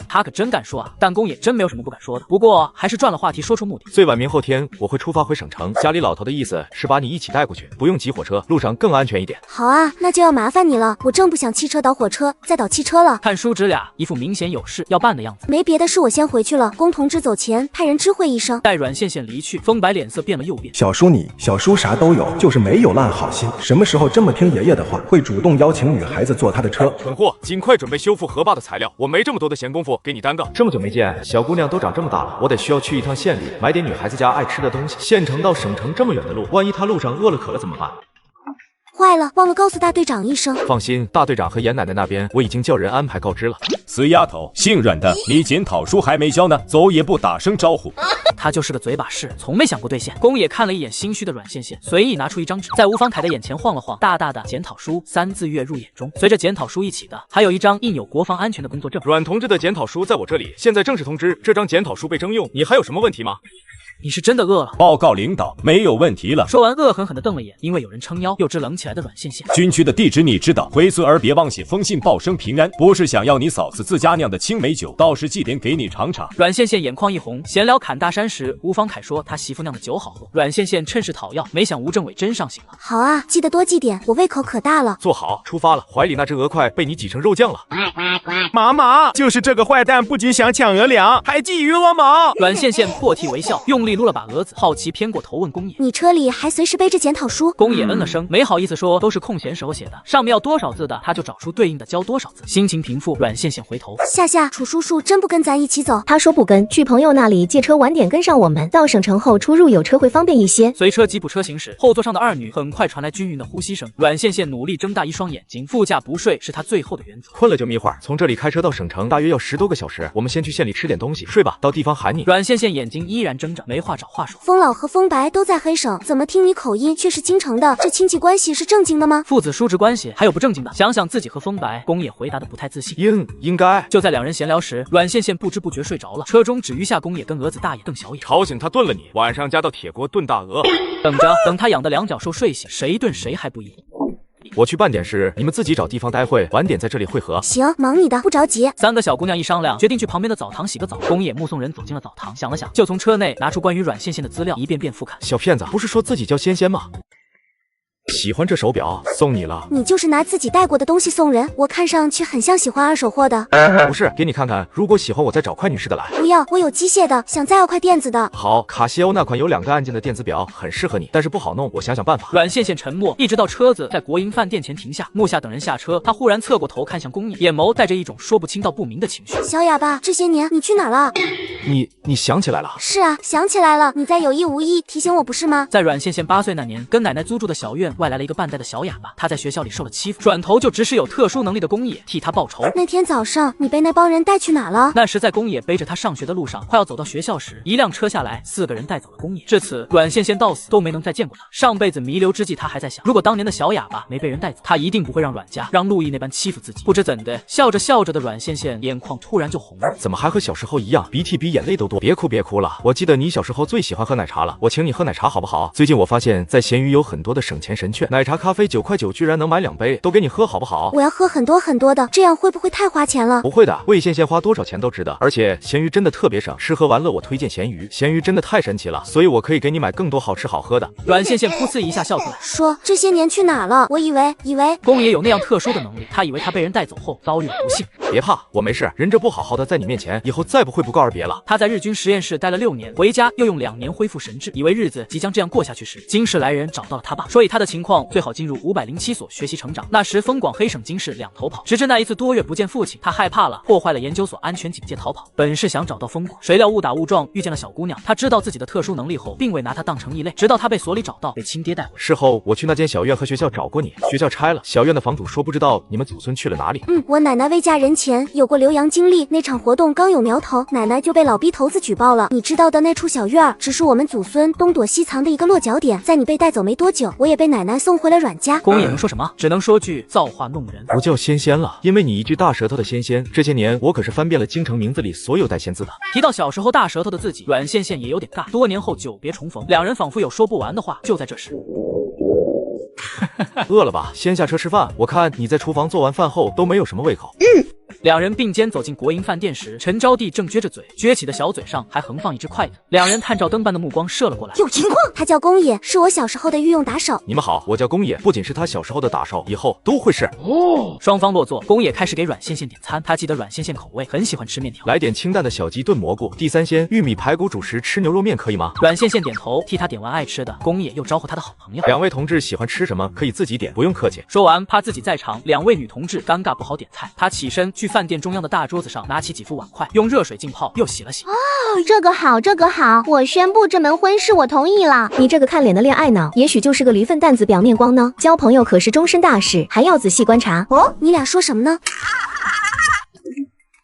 他可真敢说啊！弹弓也真没有什么不敢说的，不过还是转了话题，说出目的。最晚明后天我会出发回省城，家里老头的意思是把你一起带过去，不用挤火车，路上更安全一点。好啊，那就要麻烦你了，我正不想汽车倒火车，再倒汽车了。看叔侄俩一副明显有事要办的样子，没别的事，我先回去了。龚同志走前派人知会一声。待阮线线离去，风白脸色变了又变。小叔啥都有，就是没有烂好心。什么时候这么听爷爷的话，会主动邀请女孩子坐他的车？蠢货，尽快准备修复河坝的材料，我没这么多的闲工夫给你单杠。这么久没见，小姑娘都长这么大了，我得需要去一趟县里买点女孩子家爱吃的东西。县城到省城这么远的路，万一她路上饿了渴了怎么办？坏了，忘了告诉大队长一声。放心，大队长和严奶奶那边我已经叫人安排告知了。死丫头，姓阮的，你检讨书还没交呢，走也不打声招呼。他就是个嘴把式，从没想过兑现。公也看了一眼心虚的阮线线，随意拿出一张纸，在吴方凯的眼前晃了晃，大大的检讨书3字跃入眼中。随着检讨书一起的，还有一张印有国防安全的工作证。阮同志的检讨书在我这里，现在正式通知，这张检讨书被征用，你还有什么问题吗？你是真的饿了？报告领导，没有问题了。说完，恶狠狠地瞪了眼，因为有人撑腰，又只冷起来的软线线。军区的地址你知道，回孙儿别忘写封信报声平安，不是想要你嫂子自家酿的青梅酒，倒是祭点给你尝尝。阮线线眼眶一红，闲聊侃大山时，吴方凯说他媳妇酿的酒好喝，阮线线趁势讨要，没想吴政委真上心了。好啊，记得多记点，我胃口可大了。坐好，出发了。怀里那只鹅快被你挤成肉酱了。妈妈，就是这个坏蛋，不仅想抢鹅粮，还觊觎我毛。阮线线破涕为笑，用力撸了把蛾子，好奇偏过头问宫野：“你车里还随时背着检讨书？”宫野嗯了声，没好意思说，都是空闲时候写的，上面要多少字的，他就找出对应的交多少字。心情平复，阮线线回头：“夏夏，楚叔叔真不跟咱一起走？”他说不跟，去朋友那里借车，晚点跟上我们。到省城后出入有车会方便一些。随车吉普车行驶，后座上的二女很快传来均匀的呼吸声。阮线线努力睁大一双眼睛，副驾不睡是他最后的原则。困了就眯会儿，从这里开车到省城大约要10多个小时，我们先去县里吃点东西，睡吧，到地方喊你。阮线线眼睛依然睁着，没话找话说。风老和风白都在黑省，怎么听你口音却是京城的？这亲戚关系是正经的吗？父子叔侄关系，还有不正经的？想想自己和风白，宫野回答的不太自信。应该。就在两人闲聊时，阮线线不知不觉睡着了，车中只余下宫野跟蛾子大爷瞪小眼。吵醒他炖了你，晚上加到铁锅炖大鹅。等他养的两脚兽睡醒，谁炖谁还不易。我去办点事，你们自己找地方待会，晚点在这里会合。行，忙你的，不着急。三个小姑娘一商量，决定去旁边的澡堂洗个澡。宫野目送人走进了澡堂，想了想，就从车内拿出关于阮线线的资料，一遍遍复看。小骗子，不是说自己叫仙仙吗？喜欢这手表，送你了。你就是拿自己带过的东西送人，我看上去很像喜欢二手货的。不是，给你看看，如果喜欢我再找快女士的来。不要，我有机械的，想再要块电子的。好，卡西欧那款有2个按键的电子表，很适合你，但是不好弄，我想想办法。阮线线沉默，一直到车子在国营饭店前停下，木下等人下车，他忽然侧过头看向宫野，眼眸带着一种说不清道不明的情绪。小哑巴，这些年你去哪儿了？你想起来了？是啊，想起来了，你在有意无意提醒我不是吗？在阮线线8岁那年，跟奶奶租住的小院外来了一个半代的小哑巴，他在学校里受了欺负，转头就指使有特殊能力的宫野替他报仇。那天早上你被那帮人带去哪了？那时在宫野背着他上学的路上，快要走到学校时，一辆车下来，4个人带走了宫野。至此，阮线线到死都没能再见过他。上辈子弥留之际，他还在想，如果当年的小哑巴没被人带走，他一定不会让阮家让陆毅那般欺负自己。不知怎的，笑着笑着的阮线线眼眶突然就红了。怎么还和小时候一样，鼻涕比眼泪都多？别哭了，我记得你小时候最喜欢喝奶茶了，我请你喝奶茶好不好？最近我发现，在闲鱼有很多的省钱神券，奶茶咖啡9块9居然能买2杯，都给你喝好不好？我要喝很多很多的，这样会不会太花钱了？不会的，为线线花多少钱都值得，而且闲鱼真的特别省，吃喝玩乐我推荐闲鱼，闲鱼真的太神奇了，所以我可以给你买更多好吃好喝的。阮线线噗呲一下笑出来，说这些年去哪了？我以为宫野有那样特殊的能力，他以为他被人带走后遭遇了不幸。别怕，我没事，人这不好好的在你面前，以后再不会不告而别了。他在日军实验室待了6年，回家又用2年恢复神智，以为日子即将这样过下去时，京市来人找到了他爸，说以他的情况最好进入507所学习成长。那时分广黑省京市2头跑，直至那一次多月不见父亲，他害怕了，破坏了研究所安全警戒逃跑。本是想找到风广，谁料误打误撞遇见了小姑娘。他知道自己的特殊能力后，并未拿她当成异类，直到他被所里找到，被亲爹带回。事后我去那间小院和学校找过你，学校拆了，小院的房主说不知道你们祖孙去了哪里。我奶奶未嫁人前有过留洋经历，那场活动刚有苗头，奶奶就被老逼头子举报了。你知道的那处小院只是我们祖孙东躲西藏的一个落脚点。在你被带走没多久，我也被奶奶送回了阮家。宫野能说什么？只能说句造化弄人。不叫仙仙了，因为你一句大舌头的仙仙，这些年我可是翻遍了京城名字里所有带仙字的。提到小时候大舌头的自己，阮线线也有点尬。多年后久别重逢，两人仿佛有说不完的话。就在这时，饿了吧？先下车吃饭。我看你在厨房做完饭后都没有什么胃口。两人并肩走进国营饭店时，陈招娣正撅着嘴，撅起的小嘴上还横放一只筷子。两人探照灯般的目光射了过来。有情况！他叫宫野，是我小时候的御用打手。你们好，我叫宫野，不仅是他小时候的打手，以后都会是。双方落座，宫野开始给阮线线点餐。他记得阮线线口味，很喜欢吃面条，来点清淡的小鸡炖蘑菇，第3鲜玉米排骨主食，吃牛肉面可以吗？阮线线点头，替他点完爱吃的。宫野又招呼他的好朋友：2位同志喜欢吃什么可以自己点，不用客气。说完，怕自己在场，2位女同志尴尬不好点菜，他起身去饭店中央的大桌子上拿起几副碗筷，用热水浸泡，又洗了洗。这个好，这个好，我宣布这门婚事我同意了。你这个看脸的恋爱脑，也许就是个驴粪蛋子表面光呢。交朋友可是终身大事，还要仔细观察。你俩说什么呢？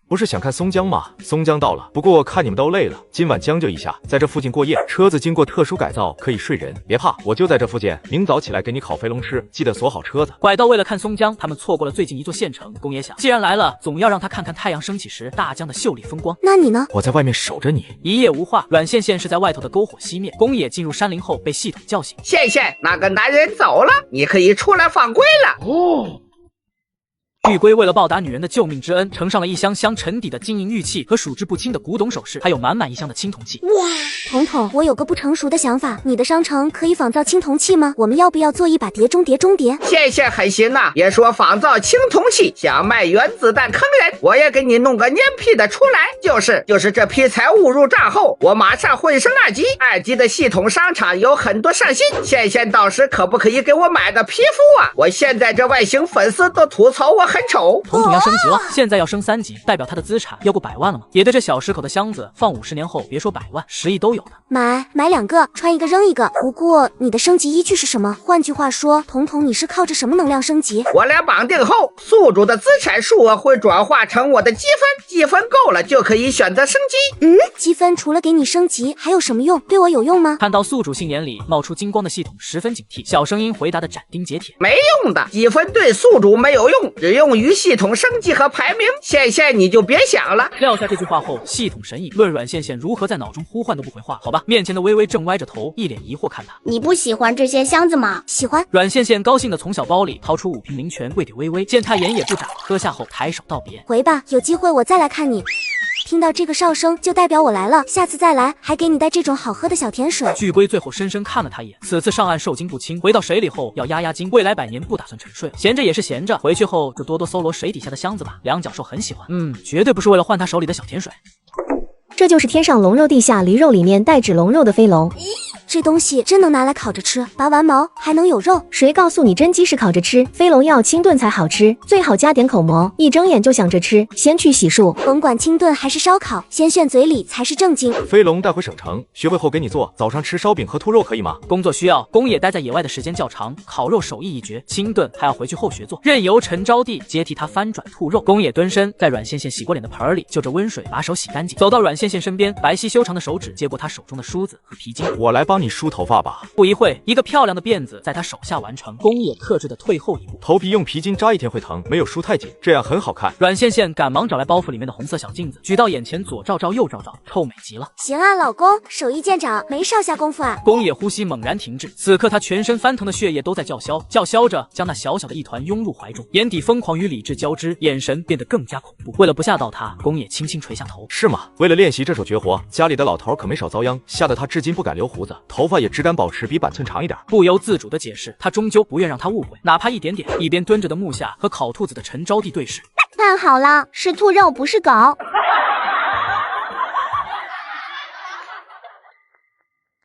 不是想看松江吗？松江到了，不过看你们都累了，今晚将就一下，在这附近过夜。车子经过特殊改造，可以睡人。别怕，我就在这附近，明早起来给你烤飞龙吃，记得锁好车子。拐道为了看松江，他们错过了最近一座县城。宫野想，既然来了，总要让他看看太阳升起时大江的秀丽风光。那你呢？我在外面守着你。一夜无话，阮线线是在外头的篝火熄灭。宫野进入山林后被系统叫醒。线线，那个男人走了，你可以出来放龟了。哦。玉龟为了报答女人的救命之恩，盛上了一箱镶沉底的金银玉器和数之不清的古董首饰，还有满满一箱的青铜器。哇，彤彤，我有个不成熟的想法，你的商城可以仿造青铜器吗？我们要不要做一把碟中谍中谍？线线很行啊，别说仿造青铜器，想卖原子弹坑人，我也给你弄个粘屁的出来。就是这批财物入账后，我马上会升2级，2级的系统商场有很多上新，线线到时可不可以给我买个皮肤啊？我现在这外形，粉丝都吐槽我很丑。彤彤要升级了，现在要升3级，代表他的资产要过100万了吗？也对，这小石口的箱子放50年后，别说100万，10亿都有的。买2个，穿一个扔一个。不过你的升级依据是什么？换句话说，彤彤你是靠着什么能量升级？我俩绑定后，宿主的资产数额会转化成我的积分，积分够了就可以选择升级。积分除了给你升级还有什么用？对我有用吗？看到宿主信眼里冒出金光的系统十分警惕，小声音回答的斩钉截铁：没用的，积分对宿主没有用，只用于系统升级和排名，线线你就别想了。撂下这句话后，系统神隐，论阮线线如何在脑中呼唤都不回话。好吧，面前的微微正歪着头，一脸疑惑看他。你不喜欢这些箱子吗？喜欢。阮线线高兴的从小包里掏出5瓶灵泉喂给微微，见他眼也不眨，喝下后抬手道别。回吧，有机会我再来看你。听到这个哨声就代表我来了，下次再来还给你带这种好喝的小甜水。巨龟最后深深看了他一眼，此次上岸受惊不轻，回到水里后要压惊，未来100年不打算沉睡，闲着也是闲着，回去后就多多搜罗水底下的箱子吧。两脚兽很喜欢，绝对不是为了换他手里的小甜水。这就是天上龙肉地下驴肉里面带脂龙肉的飞龙。这东西真能拿来烤着吃，拔完毛还能有肉。谁告诉你真鸡是烤着吃？飞龙要清炖才好吃，最好加点口蘑，一睁眼就想着吃，先去洗漱。甭管清炖还是烧烤，先炫嘴里才是正经。飞龙带回省城，学会后给你做，早上吃烧饼和兔肉可以吗？工作需要，宫野待在野外的时间较长，烤肉手艺一绝，清炖还要回去后学做，任由陈招娣接替他翻转兔肉。宫野蹲身在阮线线洗过脸的盆里，就着温水把手洗干净，走到阮线线身边，白皙修长的手指接过他手中的梳子和皮筋。我来帮你梳头发吧。不一会，一个漂亮的辫子在他手下完成。宫野克制的退后一步，头皮用皮筋扎1天会疼，没有梳太紧，这样很好看。阮线线赶忙找来包袱里面的红色小镜子，举到眼前，左照照右照照，臭美极了。行啊，老公，手艺见长，没少下功夫啊。宫野呼吸猛然停滞，此刻他全身翻腾的血液都在叫嚣，叫嚣着将那小小的一团拥入怀中，眼底疯狂与理智交织，眼神变得更加恐怖。为了不吓到他，宫野轻轻垂下头。是吗？为了练习这手绝活，家里的老头可没少遭殃，吓得他至今不敢留胡子，头发也只敢保持比板寸长一点。不由自主的解释，他终究不愿让他误会，哪怕一点点。一边蹲着的木下和烤兔子的陈招娣对视，看好了，是兔肉，不是狗。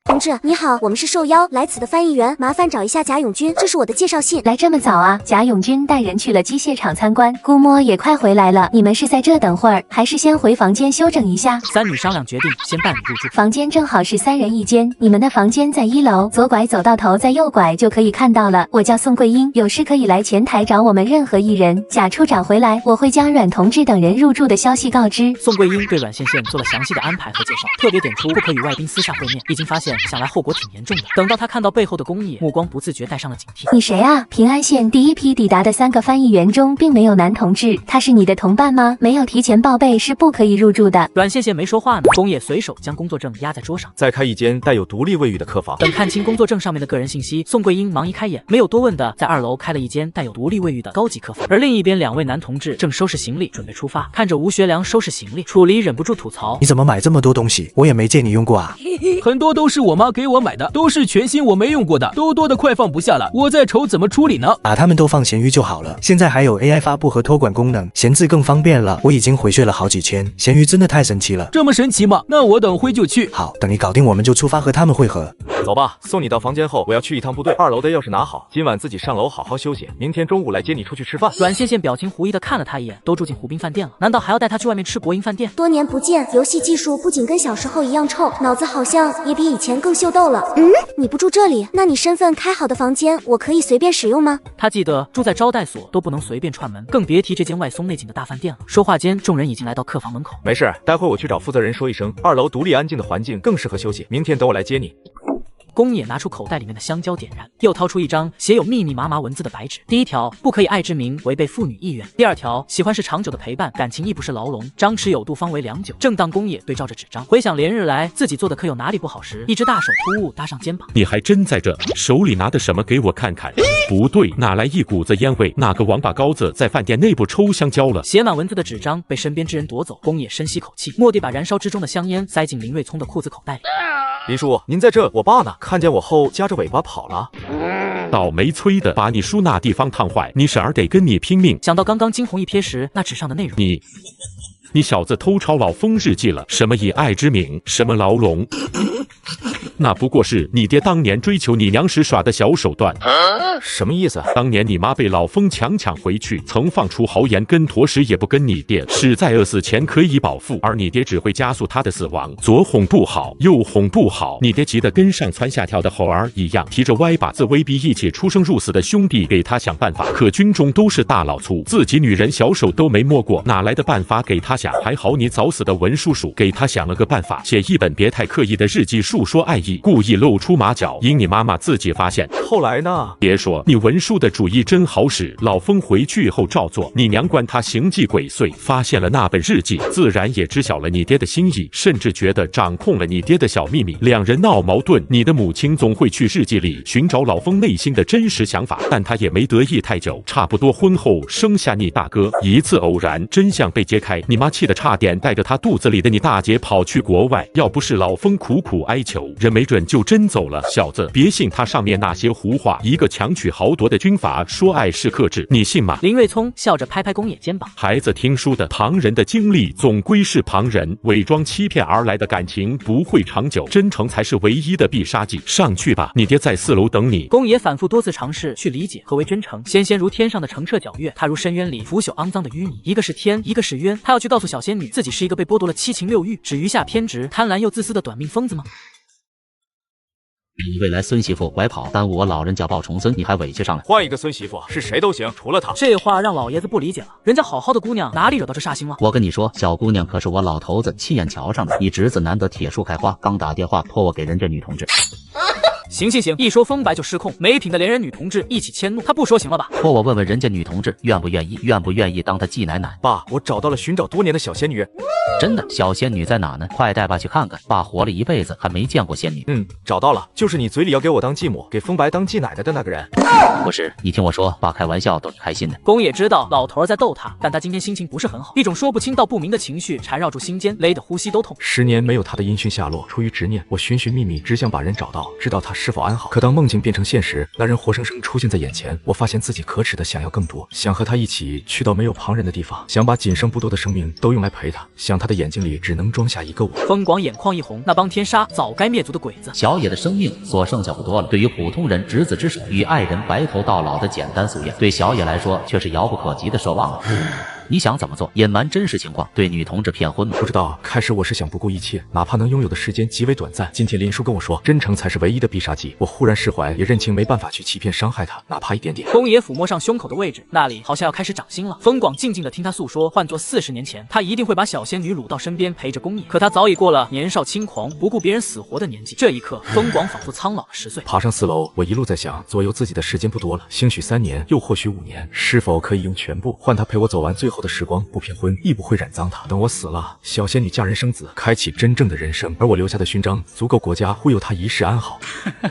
同志你好，我们是受邀来此的翻译员，麻烦找一下贾永军，这是我的介绍信。来这么早啊？贾永军带人去了机械厂参观，估摸也快回来了。你们是在这等会儿，还是先回房间休整一下？3女商量决定，先办理入住。房间正好是3人一间，你们的房间在1楼，左拐走到头，再右拐就可以看到了。我叫宋桂英，有事可以来前台找我们任何一人。贾处长回来，我会将阮同志等人入住的消息告知。宋桂英对阮线线做了详细的安排和介绍，特别点出不可与外宾私下会面，一经发现想来后果挺严重的。等到他看到背后的宫野，目光不自觉带上了警惕。你谁啊？平安县第一批抵达的3个翻译员中并没有男同志，他是你的同伴吗？没有提前报备是不可以入住的。阮线线没说话呢，宫野随手将工作证压在桌上，再开一间带有独立卫浴的客房。等看清工作证上面的个人信息，宋桂英忙一开眼，没有多问的，在2楼开了一间带有独立卫浴的高级客房。而另一边2位男同志正收拾行李准备出发，看着吴学良收拾行李，楚离忍不住吐槽：你怎么买这么多东西？我也没见你用过啊。很多都是我妈给我买的，都是全新我没用过的，都多的快放不下了，我在愁怎么处理呢？把它们都放闲鱼就好了，现在还有 AI 发布和托管功能，闲置更方便了。我已经回血了好几千，闲鱼真的太神奇了。这么神奇吗？那我等会就去。好，等你搞定我们就出发和他们会合。走吧，送你到房间后，我要去一趟部队，2楼的钥匙拿好，今晚自己上楼好好休息，明天中午来接你出去吃饭。阮羡羡表情狐疑的看了他一眼，都住进湖滨饭店了，难道还要带他去外面吃国营饭店？多年不见，游戏技术不仅跟小时候一样臭，脑子好像也比以前更秀逗了。你不住这里，那你身份开好的房间，我可以随便使用吗？他记得住在招待所都不能随便串门，更别提这间外松内紧的大饭店了。说话间，众人已经来到客房门口。没事，待会我去找负责人说一声，2楼独立安静的环境更适合休息，明天等我来接你。宫野拿出口袋里面的香蕉点燃，又掏出一张写有密密麻麻文字的白纸。第一条，不可以爱之名违背妇女意愿；第二条，喜欢是长久的陪伴，感情亦不是牢笼，张弛有度方为良久。正当宫野对照着纸张，回想连日来自己做的可有哪里不好时，一只大手突兀搭上肩膀。你还真在这，手里拿的什么给我看看？不对，哪来一股子烟味？那个王八羔子在饭店内部抽香蕉了。写满文字的纸张被身边之人夺走，宫野深吸口气，蓦地把燃烧之中的香烟塞进林瑞聪的裤子口袋里。林叔，您在这，我爸呢？看见我后夹着尾巴跑了。倒霉催的，把你叔那地方烫坏，你婶儿得跟你拼命。想到刚刚惊鸿一瞥时那纸上的内容，你小子偷抄老风日记了？什么以爱之名，什么牢笼？那不过是你爹当年追求你娘时耍的小手段。什么意思？当年你妈被老风强回去，曾放出豪言跟坨时也不跟你爹，是在饿死前可以保父，而你爹只会加速他的死亡。左哄不好，右哄不好，你爹急得跟上蹿下跳的猴儿一样，提着歪把子威逼一起出生入死的兄弟给他想办法。可军中都是大老粗，自己女人小手都没摸过，哪来的办法给他想？还好你早死的文叔叔给他想了个办法，写一本别太刻意的日记，述说爱意，故意露出马脚，因你妈妈自己发现。后来呢？别说，你文叔的主意真好使，老风回去后照做。你娘管他行迹鬼祟，发现了那本日记，自然也知晓了你爹的心意，甚至觉得掌控了你爹的小秘密。两人闹矛盾，你的母亲总会去日记里寻找老风内心的真实想法，但他也没得意太久，差不多婚后生下你大哥。一次偶然，真相被揭开，你妈气得差点带着她肚子里的你大姐跑去国外，要不是老风苦苦哀求，人没准就真走了。小子，别信他上面那些胡话，一个强取豪夺的军阀说爱是克制，你信吗？林瑞聪笑着拍拍宫野肩膀，孩子听书的，旁人的经历总归是旁人，伪装欺骗而来的感情不会长久，真诚才是唯一的必杀技。上去吧，你爹在4楼等你。宫野反复多次尝试去理解何为真诚，纤纤如天上的澄澈皎月，踏入深渊里腐朽肮脏的淤泥，一个是天，一个是冤。他要去告诉小仙女，自己是一个被剥夺了7情6欲，只余下偏执、贪婪又自私的短命疯子吗？你未来孙媳妇拐跑，耽误我老人家抱重孙，你还委屈上来？换一个孙媳妇，是谁都行，除了她。这话让老爷子不理解了，人家好好的姑娘哪里惹到这煞星了？我跟你说，小姑娘可是我老头子亲眼瞧上的，你侄子难得铁树开花，刚打电话托我给人家女同志。行，一说风白就失控，没品的连人女同志一起迁怒，他不说行了吧？托我问问人家女同志愿不愿意当她继奶奶？爸，我找到了寻找多年的小仙女。真的？小仙女在哪呢？快带爸去看看，爸活了一辈子还没见过仙女。找到了，就是你嘴里要给我当继母，给风白当继奶奶的那个人。不是，你听我说，爸开玩笑都是开心的。宫野知道老头儿在逗他，但他今天心情不是很好，一种说不清道不明的情绪缠绕住心间，勒得呼吸都痛。10年没有他的音讯下落，出于执念，我寻寻觅觅，只想把人找到，知道他是否安好。可当梦境变成现实，那人活生生出现在眼前，我发现自己可耻的想要更多，想和他一起去到没有旁人的地方，想把仅剩不多的生命都用来陪他，想他的眼睛里只能装下一个我。风广眼眶一红，那帮天杀早该灭族的鬼子。小野的生命所剩下不多了，对于普通人执子之手，与爱人白头到老的简单夙愿，对小野来说却是遥不可及的奢望了。你想怎么做？隐瞒真实情况，对女同志骗婚吗？不知道，开始我是想不顾一切，哪怕能拥有的时间极为短暂。今天林叔跟我说，真诚才是唯一的必杀技，我忽然释怀，也认清没办法去欺骗伤害他，哪怕一点点。宫野抚摸上胸口的位置，那里好像要开始长心了。风广静静地听他诉说，换作40年前，他一定会把小仙女掳到身边陪着宫野，可他早已过了年少轻狂、不顾别人死活的年纪。这一刻，风广仿佛苍老了10岁。爬上4楼，我一路在想，左右自己的时间不多了，兴许3年，又或许5年，是否可以用全部换他陪我走完最后的时光？不骗婚，亦不会染脏他。等我死了，小仙女嫁人生子，开启真正的人生，而我留下的勋章足够国家忽悠她一世安好。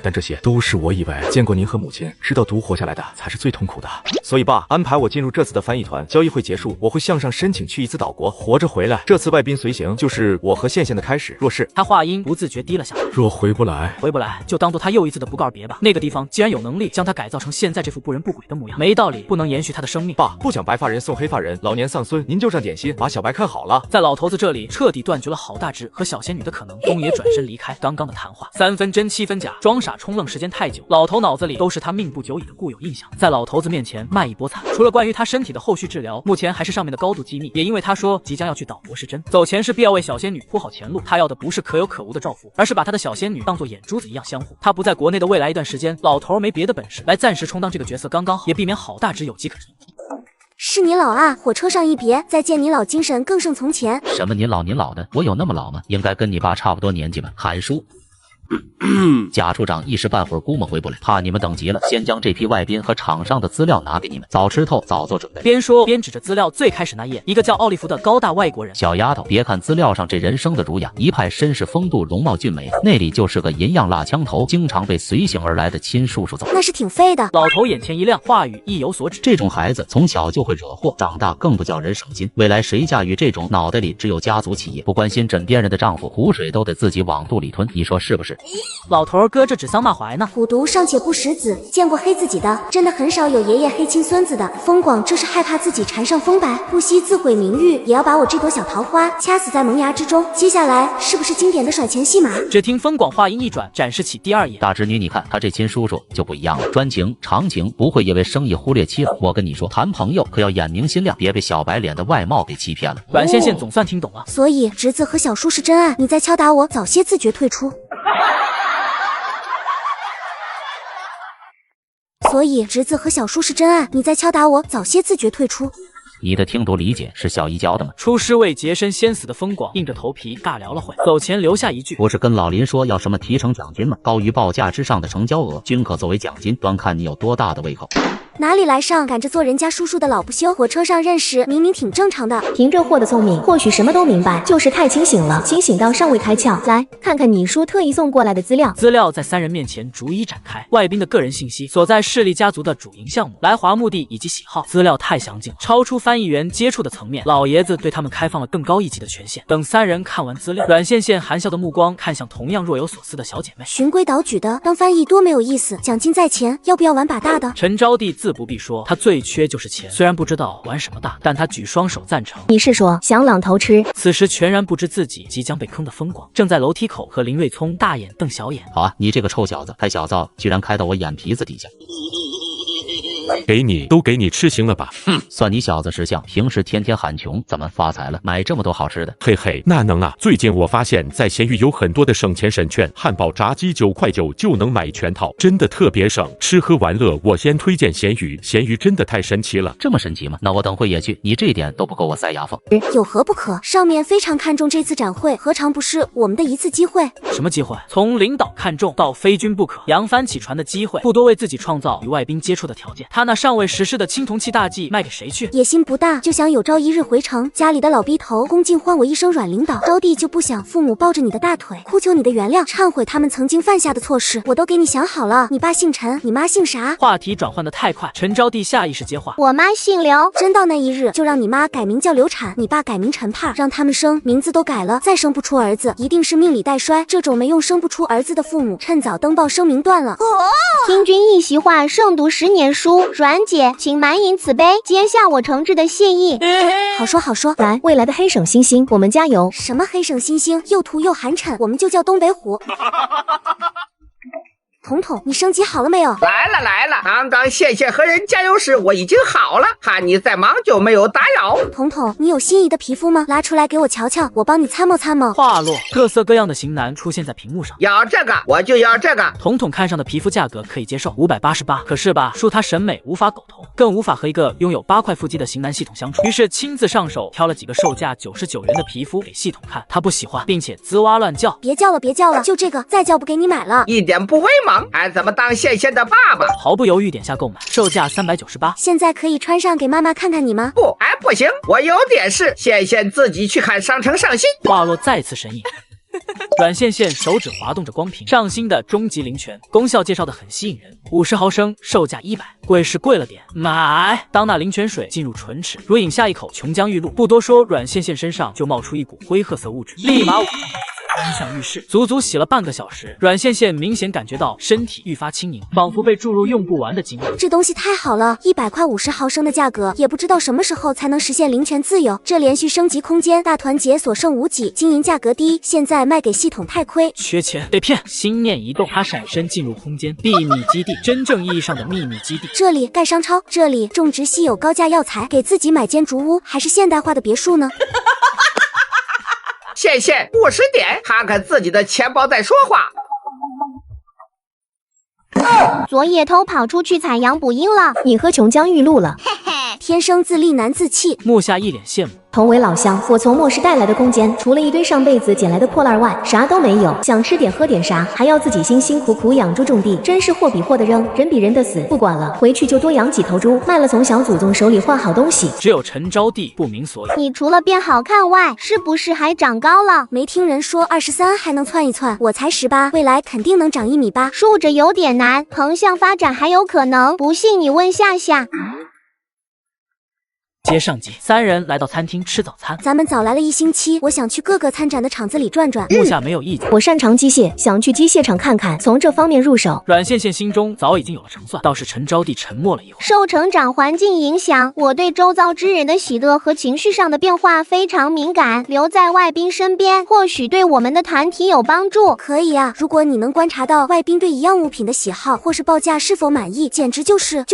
但这些都是我以为见过您和母亲，知道独活下来的才是最痛苦的。所以爸，安排我进入这次的翻译团，交易会结束，我会向上申请去一次岛国，活着回来。这次外宾随行就是我和羡羡的开始。若是他话音不自觉低了下来，若回不来，就当做他又一次的不告而别吧。那个地方既然有能力将他改造成现在这副不人不鬼的模样，没道理不能延续他的生命。爸，不讲白发人送黑发人，老老年丧孙，您就上点心，把小白看好了。在老头子这里彻底断绝了郝大直和小仙女的可能。东爷转身离开。刚刚的谈话3分真7分假，装傻充愣时间太久，老头脑子里都是他命不久矣的固有印象，在老头子面前卖一波惨。除了关于他身体的后续治疗，目前还是上面的高度机密。也因为他说即将要去岛博士针，走前是必要为小仙女铺好前路。他要的不是可有可无的照拂，而是把他的小仙女当做眼珠子一样相互。他不在国内的未来一段时间，老头没别的本事，来暂时充当这个角色刚刚好，也避免郝大直有机可乘。是你老啊，火车上一别，再见你老，精神更胜从前。什么您老的，我有那么老吗？应该跟你爸差不多年纪吧。韩叔。贾处长一时半会儿估摸回不来，怕你们等急了，先将这批外宾和厂商的资料拿给你们，早吃透，早做准备。边说边指着资料最开始那页，一个叫奥利弗的高大外国人。小丫头，别看资料上这人生的儒雅，一派绅士风度，容貌俊美，那里就是个银样蜡枪头，经常被随行而来的亲叔叔揍。那是挺废的。老头眼前一亮，话语意有所指。这种孩子从小就会惹祸，长大更不叫人省心。未来谁驾驭这种脑袋里只有家族企业，不关心枕边人的丈夫，苦水都得自己往肚里吞，你说是不是？老头搁着指桑骂槐呢。虎毒尚且不食子，见过黑自己的，真的很少有爷爷黑亲孙子的。风广这是害怕自己缠上风白，不惜自毁名誉，也要把我这朵小桃花掐死在萌芽之中。接下来是不是经典的甩钱戏码？只听风广话音一转，展示起第2页。大侄女，你看他这亲叔叔就不一样了，专情长情，不会因为生意忽略妻儿。我跟你说，谈朋友可要眼明心亮，别被小白脸的外貌给欺骗了。阮线线总算听懂了，所以侄子和小叔是真爱，你再敲打我，早些自觉退出。所以侄子和小叔是真爱，你再敲打我，早些自觉退出。你的听读理解是小姨教的吗？出师未捷身先死的风广硬着头皮尬聊了会，走前留下一句：不是跟老林说要什么提成奖金吗？高于报价之上的成交额均可作为奖金，端看你有多大的胃口。哪里来上赶着做人家叔叔的老不休？火车上认识明明挺正常的。凭这货的聪明，或许什么都明白，就是太清醒了，清醒到尚未开窍。来看看你叔特意送过来的资料。资料在3人面前逐一展开，外宾的个人信息、所在势力家族的主营项目、来华目的以及喜好，资料太详尽，超出翻译员接触的层面。老爷子对他们开放了更高一级的权限。等3人看完资料，阮线线含笑的目光看向同样若有所思的小姐妹。循规蹈矩的当翻译多没有意思，奖金在前，要不要玩把大的？陈招娣自不必说，他最缺就是钱，虽然不知道玩什么大，但他举双手赞成。你是说想朗头吃？此时全然不知自己即将被坑的风广正在楼梯口和林瑞聪大眼瞪小眼。好啊，你这个臭小子，开小灶居然开到我眼皮子底下。给你，都给你吃行了吧？算你小子识相，平时天天喊穷，怎么发财了？买这么多好吃的？嘿嘿，那能啊！最近我发现，在闲鱼有很多的省钱神券，汉堡、炸鸡9块9就能买全套，真的特别省。吃喝玩乐，我先推荐闲鱼，闲鱼真的太神奇了。这么神奇吗？那我等会也去。你这点都不够我塞牙缝。有何不可？上面非常看重这次展会，何尝不是我们的一次机会？什么机会？从领导看中到非君不可，扬帆起船的机会，不多为自己创造与外宾接触的条件。他那尚未实施的青铜器大计卖给谁去？野心不大，就想有朝一日回城，家里的老逼头恭敬唤我一声阮领导。招娣就不想父母抱着你的大腿，哭求你的原谅，忏悔他们曾经犯下的错事，我都给你想好了。你爸姓陈，你妈姓啥？话题转换的太快，陈招娣下意识接话：我妈姓刘。真到那一日，就让你妈改名叫刘产，你爸改名陈盼，让他们生名字都改了，再生不出儿子，一定是命里带衰。这种没用生不出儿子的父母，趁早登报声明断了。听君一席话，胜读10年书。阮姐，请满饮此杯，接下我诚挚的谢意。好说好说，来，未来的黑省新星，我们加油！什么黑省新星，又土又寒碜，我们就叫东北虎。统统，你升级好了没有？来了，刚刚线线和人加油时我已经好了，看你在忙就没有打扰。统统，你有心仪的皮肤吗？拉出来给我瞧瞧，我帮你参谋参谋。话落，各色各样的型男出现在屏幕上。要这个我就要这个。统统看上的皮肤价格可以接受588，可是吧，恕他审美无法苟同，更无法和一个拥有8块腹肌的型男系统相处。于是亲自上手挑了几个售价99元的皮肤给系统看，他不喜欢，并且滋哇乱叫。别叫了，就这个，再叫不给你买了。一点不威猛，还怎么当线线的爸爸？毫不犹豫点下购买，售价398。现在可以穿上给妈妈看看你吗？不行，我有点事，线线自己去看商城上新。话落再次神隐。阮线线手指滑动着光屏，上新的终极灵泉，功效介绍的很吸引人，50毫升，售价100，贵是贵了点，买。当那灵泉水进入唇齿，如饮下一口琼浆玉露，不多说，阮线线身上就冒出一股灰褐色物质，立马音响浴室足足洗了半个小时，阮线线明显感觉到身体愈发轻盈，仿佛被注入用不完的精力。这东西太好了，100块50毫升的价格，也不知道什么时候才能实现零权自由。这连续升级空间大团结所剩无几，经营价格低，现在卖给系统太亏，缺钱被骗。心念一动，他闪身进入空间，秘密基地，真正意义上的秘密基地。这里盖商超，这里种植稀有高价药材，给自己买间竹屋，还是现代化的别墅呢？线线50点，看看自己的钱包再说话。昨夜偷跑出去采阳补阴了，你喝琼浆玉露了，天生自立难自弃。木下一脸羡慕。同为老乡，我从末世带来的空间，除了一堆上辈子捡来的破烂外，啥都没有。想吃点喝点啥，还要自己辛辛苦苦养猪种地，真是货比货的扔，人比人的死。不管了，回去就多养几头猪，卖了从小祖宗手里换好东西。只有陈招娣不明所以。你除了变好看外，是不是还长高了？没听人说23还能窜一窜，我才18，未来肯定能长1.8米。竖着有点难，横向发展还有可能，不信你问夏夏。接上集，三人来到餐厅吃早餐。咱们早来了1星期，我想去各个参展的厂子里转转。木下没有意见，我擅长机械，想去机械厂看看，从这方面入手。阮线线心中早已经有了成算，倒是陈招娣沉默了一会儿。受成长环境影响，我对周遭之人的喜乐和情绪上的变化非常敏感。留在外宾身边，或许对我们的团体有帮助。可以啊，如果你能观察到外宾对一样物品的喜好或是报价是否满意，简直就是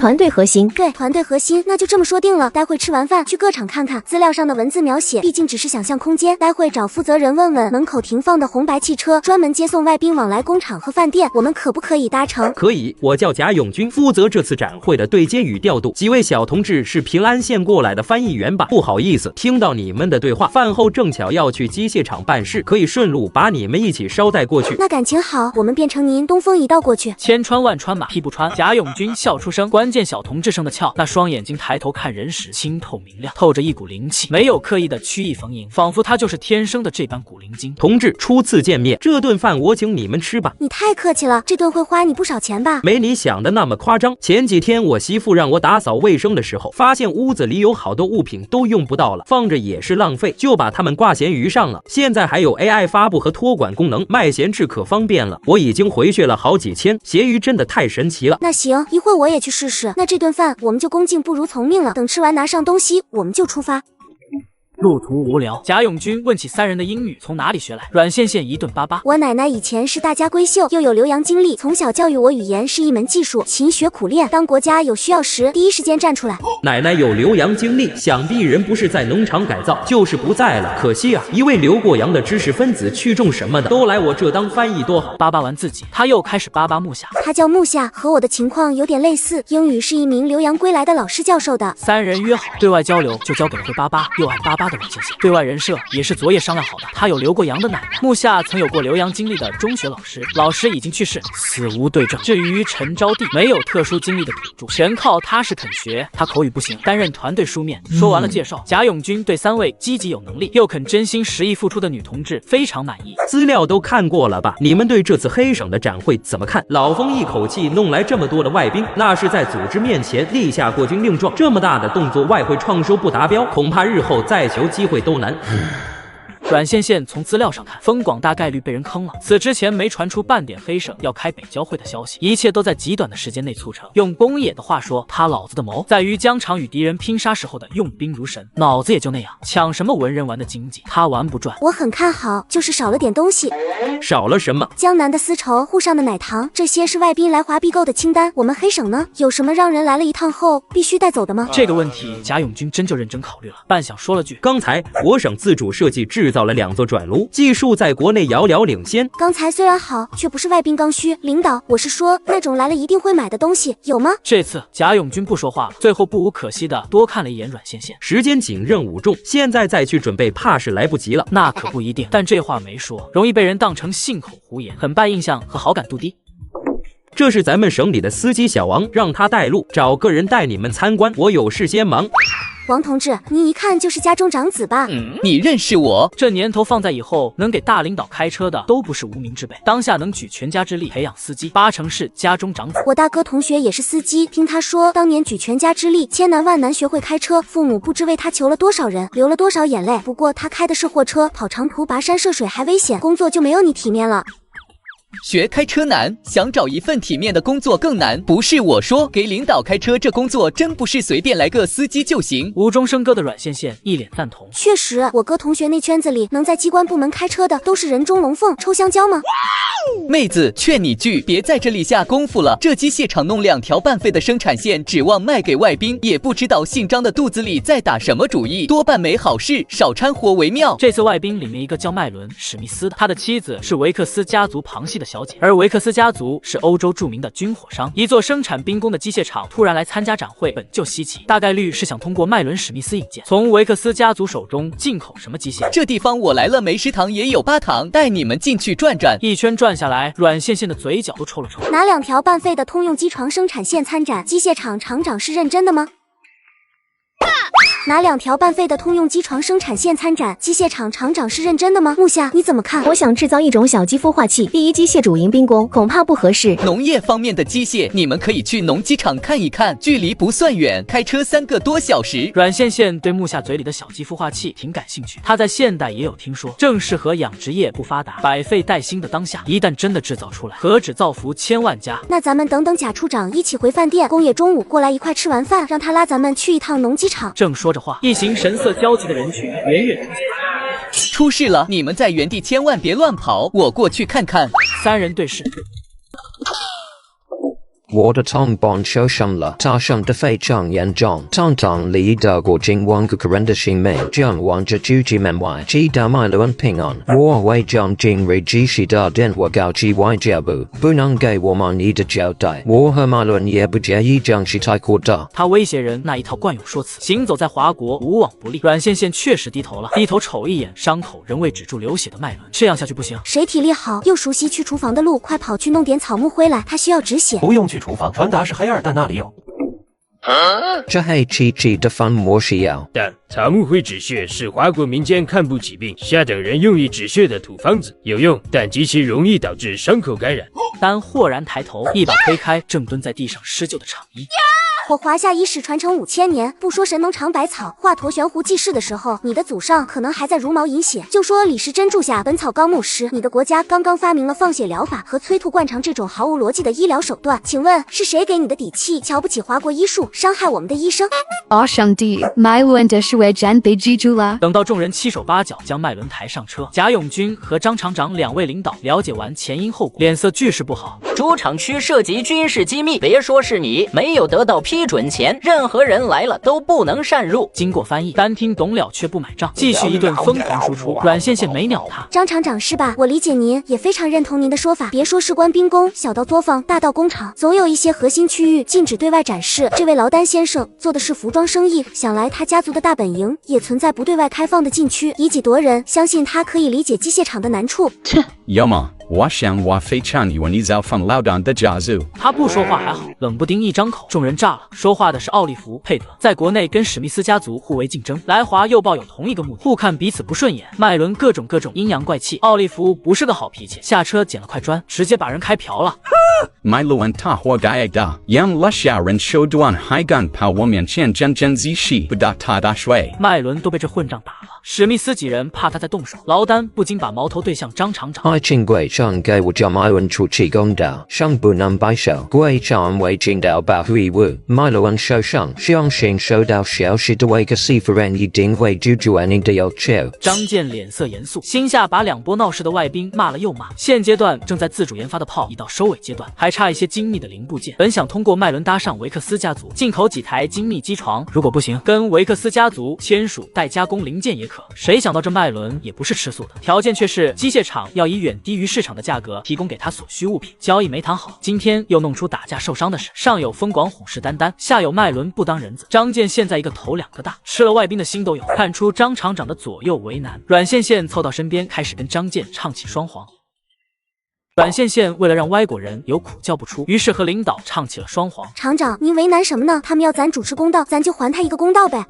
团队核心。对，团队核心，那就这么说定了。待会吃完饭去各厂看看，资料上的文字描写毕竟只是想象空间。待会找负责人问问，门口停放的红白汽车专门接送外宾往来工厂和饭店，我们可不可以搭乘？可以，我叫贾永军，负责这次展会的对接与调度。几位小同志是平安县过来的翻译员吧？不好意思，听到你们的对话，饭后正巧要去机械厂办事，可以顺路把你们一起捎带过去。那感情好，我们变成您东风一道过去。千穿万穿马屁不穿，贾永军笑出声，关键小同志声的俏，那双眼睛抬头看人时清透明亮，透着一股灵气，没有刻意的曲意逢迎，仿佛他就是天生的这般古灵精。同志初次见面，这顿饭我请你们吃吧。你太客气了，这顿会花你不少钱吧？没你想的那么夸张。前几天我媳妇让我打扫卫生的时候，发现屋子里有好多物品都用不到了，放着也是浪费，就把它们挂闲鱼上了。现在还有 AI 发布和托管功能，卖闲置可方便了。我已经回血了好几千，闲鱼真的太神奇了。那行，一会我也去试试。那这顿饭我们就恭敬不如从命了。等吃完拿上东西，我们就出发。路途无聊，贾永军问起三人的英语从哪里学来，阮线线一顿巴巴。我奶奶以前是大家闺秀，又有留洋经历，从小教育我语言是一门技术，勤学苦练，当国家有需要时，第一时间站出来。奶奶有留洋经历，想必人不是在农场改造，就是不在了。可惜啊，一位留过洋的知识分子，去种什么的，都来我这当翻译多好。巴巴完自己，他又开始巴巴木下。他叫木下，和我的情况有点类似，英语是一名留洋归来的老师教授的。三人约好对外交流，就交给了会巴巴又爱巴巴的阮线线。对外人设也是昨夜商量好的，他有留过洋的奶奶，木下曾有过留洋经历的中学老师，老师已经去世，死无对证。至于陈招娣，没有特殊经历的土著，全靠踏实肯学。他口语不行，担任团队书面。说完了介绍，贾永军对三位积极有能力又肯真心实意付出的女同志非常满意。资料都看过了吧？你们对这次黑省的展会怎么看？老冯一口气弄来这么多的外宾，那是在组织面前立下过军令状。这么大的动作，外汇创收不达标，恐怕日后再求机会都难。阮线线从资料上看，风广大概率被人坑了。此之前没传出半点黑省要开北交会的消息，一切都在极短的时间内促成。用宫野的话说，他老子的谋在于疆场与敌人拼杀时候的用兵如神，脑子也就那样，抢什么文人玩的经济，他玩不转。我很看好，就是少了点东西。少了什么？江南的丝绸，沪上的奶糖，这些是外宾来华必购的清单。我们黑省呢，有什么让人来了一趟后必须带走的吗？这个问题，贾永军真就认真考虑了，半晌说了句：刚才我省自主设计制造了2座转炉，技术在国内遥遥领先。刚才虽然好，却不是外宾刚需。领导，我是说那种来了一定会买的东西，有吗？这次贾永军不说话了，最后不无可惜的多看了一眼阮线线。时间紧，任务重，现在再去准备，怕是来不及了。那可不一定，但这话没说，容易被人当成信口胡言，很败印象和好感度低。这是咱们省里的司机小王，让他带路，找个人带你们参观，我有事先忙。王同志，你一看就是家中长子吧？你认识我？这年头放在以后，能给大领导开车的都不是无名之辈。当下能举全家之力培养司机，8成是家中长子。我大哥同学也是司机，听他说，当年举全家之力，千难万难学会开车，父母不知为他求了多少人，流了多少眼泪。不过他开的是货车，跑长途跋山涉水还危险，工作就没有你体面了。学开车难，想找一份体面的工作更难。不是我说，给领导开车这工作真不是随便来个司机就行。无中生哥的阮线线一脸赞同。确实，我哥同学那圈子里能在机关部门开车的都是人中龙凤，抽香蕉吗？妹子，劝你句，别在这里下功夫了。这机械厂弄2条半废的生产线，指望卖给外宾，也不知道姓张的肚子里在打什么主意。多办没好事，少掺和为妙。这次外宾里面一个叫麦伦·史密斯的，他的妻子是维克斯家族旁系的小姐，而维克斯家族是欧洲著名的军火商。一座生产兵工的机械厂突然来参加展会，本就稀奇，大概率是想通过麦伦·史密斯引荐，从维克斯家族手中进口什么机械。这地方我来了，没食堂也有8堂，带你们进去转转。一圈转下来，阮线线的嘴角都抽了抽。拿2条半废的通用机床生产线参展，机械厂厂长是认真的吗？拿2条半废的通用机床生产线参展，机械厂厂长是认真的吗？木下，你怎么看？我想制造一种小鸡孵化器，第一机械主营兵工，恐怕不合适。农业方面的机械，你们可以去农机厂看一看，距离不算远，开车3个多小时。阮线线对木下嘴里的小鸡孵化器挺感兴趣，他在现代也有听说，正适合养殖业不发达、百废待兴的当下，一旦真的制造出来，何止造福千万家。那咱们等等贾处长一起回饭店，工业中午过来一块吃完饭，让他拉咱们去一趟农机厂。正说着话，一行神色焦急的人群远远出现。出事了！你们在原地千万别乱跑，我过去看看。3人对视。我的同伴受伤了，他伤得非常严重。堂堂里的国境1个人的性命将望着举起门外，直到麦伦平安。我会将今日及时的电话告知外交部，不能给我们你的交代。我和麦伦也不介意将事态扩大。他威胁人那一套惯用说辞，行走在华国无往不利。阮线线确实低头了，低头瞅一眼伤口仍未止住流血的麦伦，这样下去不行。谁体力好又熟悉去厨房的路，快跑去弄点草木回来，他需要止血。不用去厨房，传达是海尔蛋那里有。这黑漆漆的粉末是药，但草木灰止血是华国民间看不起病、下等人用以止血的土方子，有用，但极其容易导致伤口感染。丹豁然抬头，一把推开正蹲在地上施救的厂医。我华夏医史传承5000年，不说神农尝百草、华佗悬壶济世的时候，你的祖上可能还在茹毛饮血。就说李时珍注下《本草纲目》时，你的国家刚刚发明了放血疗法和催吐灌肠这种毫无逻辑的医疗手段。请问是谁给你的底气，瞧不起华国医术，伤害我们的医生？上帝，麦伦的是为战被记住了。等到众人七手八脚将麦伦抬上车，贾永军和张厂长2位领导了解完前因后果，脸色俱是不好。主厂区涉及军事机密，别说是你，没有得到批准前，任何人来了都不能擅入。经过翻译，单听懂了却不买账，继续一顿疯狂输出。阮线线没鸟他。张厂长是吧？我理解您，也非常认同您的说法。别说是官兵工，小到作坊，大到工厂，总有一些核心区域禁止对外展示。这位劳丹先生做的是服装生意，想来他家族的大本营也存在不对外开放的禁区，以己夺人。相信他可以理解机械厂的难处。切，要么我想我非常你你造放劳动的家族。他不说话还好，冷不丁一张口，众人炸了。说话的是奥利弗·佩德，在国内跟史密斯家族互为竞争，来华又抱有同一个目的，互看彼此不顺眼。麦伦各种阴阳怪气，奥利弗不是个好脾气，下车捡了块砖，直接把人开瓢了。麦伦他活该的，让了下人手段还敢跑我面前真仔细，不打他大水。麦伦都被这混账打了，史密斯几人怕他再动手，劳丹不禁把矛头对向张厂长。爱情贵上给我叫麦伦出气公道，上不能摆手，贵上为尽到保护义务。麦伦受伤，相信受到消息的维克斯夫人一定会救助你的要求。张健脸色严肃，心下把2波闹事的外宾骂了又骂。现阶段正在自主研发的炮已到收尾阶段，还差一些精密的零部件。本想通过麦伦搭上维克斯家族，进口几台精密机床，如果不行，跟维克斯家族签署代加工零件也可。谁想到这麦伦也不是吃素的，条件却是机械厂要以远低于市场的价格提供给他所需物品。交易没谈好，今天又弄出打架受伤的事，上有疯广虎视眈眈，下有麦伦不当人子。张健现在一个头2个大，吃了外宾的心都有。看出张厂长的左右为难，阮线线凑到身边，开始跟张健唱起双簧。阮线线为了让歪果人有苦叫不出，于是和领导唱起了双簧。厂长，您为难什么呢？他们要咱主持公道，咱就还他一个公道呗。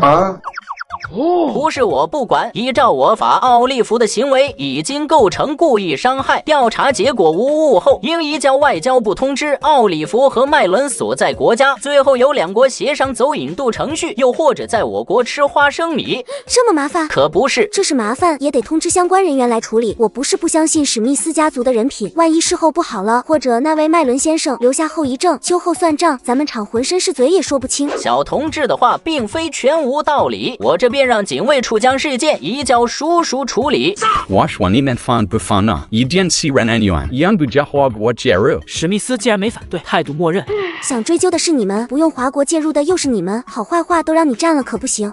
不是我不管，依照我法，奥利弗的行为已经构成故意伤害。调查结果无误后，应移交外交部通知奥利弗和麦伦所在国家，最后由两国协商走引渡程序，又或者在我国吃花生米。这么麻烦？可不是，这是麻烦也得通知相关人员来处理。我不是不相信史密斯家族的人品，万一事后不好了，或者那位麦伦先生留下后遗症，秋后算账，咱们厂浑身是嘴也说不清。小同志的话并非全无道理，我这便让警卫处将事件移交叔叔处理。史密斯竟然没反对，态度默认。想追究的是你们，不用华国介入的又是你们，好坏话都让你占了，可不行。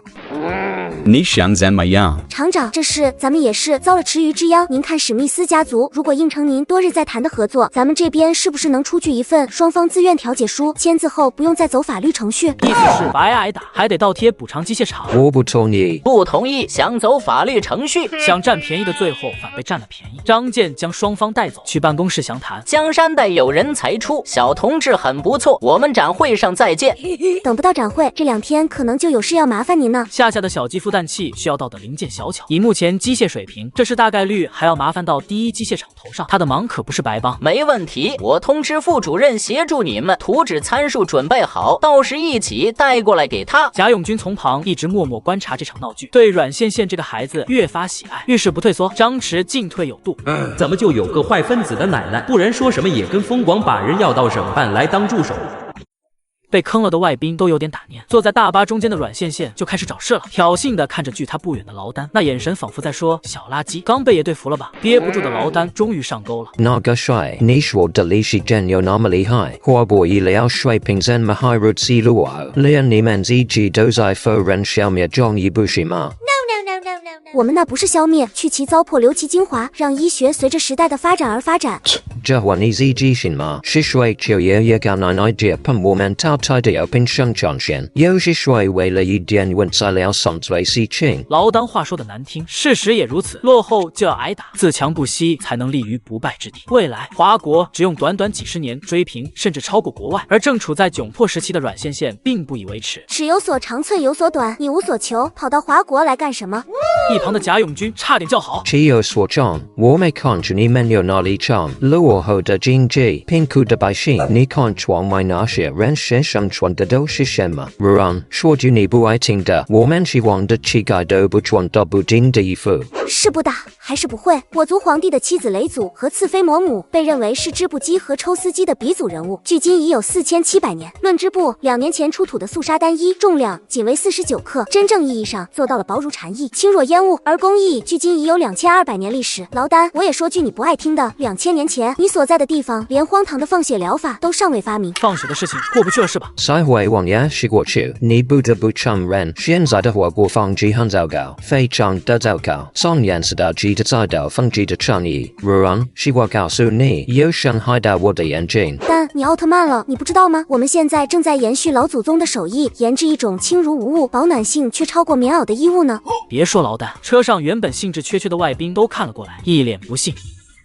厂长，这事咱们也是遭了池鱼之殃。您看史密斯家族如果应承您多日再谈的合作，咱们这边是不是能出具一份双方自愿调解书，签字后不用再走法律程序？意思是白挨打还得倒贴补偿机械厂。我不同意，不同意，想走法律程序，想占便宜的最后反被占了便宜。张健将双方带走，去办公室详谈。江山代有人才出，小同志很不错，我们展会上再见。等不到展会，这2天可能就有事要麻烦您呢。夏夏的小鸡孵蛋器需要到的零件小巧，以目前机械水平，这事大概率还要麻烦到第一机械厂头上，他的忙可不是白帮。没问题，我通知副主任协助你们，图纸参数准备好，到时一起带过来给他。贾永军从旁一直默默观察这场闹剧，对阮线线这个孩子越发喜爱，遇事不退缩，张弛进退有度。怎么就有个坏分子的奶奶？不然说什么也跟疯狂把人要到省办来当助手。被坑了的外宾都有点打念，坐在大巴中间的阮线线就开始找事了，挑衅的看着距他不远的劳丹，那眼神仿佛在说小垃圾，刚被也对服了吧。憋不住的劳丹终于上钩了。那个帅，你说的利息真有那么厉害？华博医疗水平这么好，如此路啊，连你们自己都在否认消灭中医不是吗？我们那不是消灭，去其糟粕，留其精华，让医学随着时代的发展而发展。这话你自己信吗？是谁就也敢拿 idea 喷我们淘汰的平生产线？又是谁为了一点原材料送罪事情？劳丹话说的难听，事实也如此。落后就要挨打，自强不息才能立于不败之地。未来华国只用短短几十年追平甚至超过国外，而正处在窘迫时期的阮线线并不以为耻。尺有所长，寸有所短，你无所求，跑到华国来干什么？一旁的贾永军差点叫好。尺有所长，我没看出你们有哪里长。落后的经济，贫苦的百姓，你看窗外那些人身上穿的都是什么？说句你不爱听的，我们希望的乞丐都不穿的不丁的衣服。是不打还是不会？我族皇帝的妻子雷祖和次妃嫫母被认为是织布机和抽丝机的鼻祖人物，距今已有4700年。论织布，2年前出土的素纱单衣重量仅为49克，真正意义上做到了薄如蝉翼，轻若烟雾。而工艺距今已有2200年历史。劳丹，我也说句你不爱听的，2000年前你所在的地方连荒唐的放血疗法都尚未发明。放血的事情过不去了是吧？才会往也是过去，你不得不承认，现在的华国防治很糟糕，非常的糟糕。3年时代记得再到防治的倡议，是我告诉你，有伤害到我的眼睛。但你奥特曼了，你不知道吗？我们现在正在延续老祖宗的手艺，研制一种轻如无物、保暖性却超过棉袄的衣物呢。别说劳丹，车上原本兴致缺缺的外宾都看了过来，一脸不信。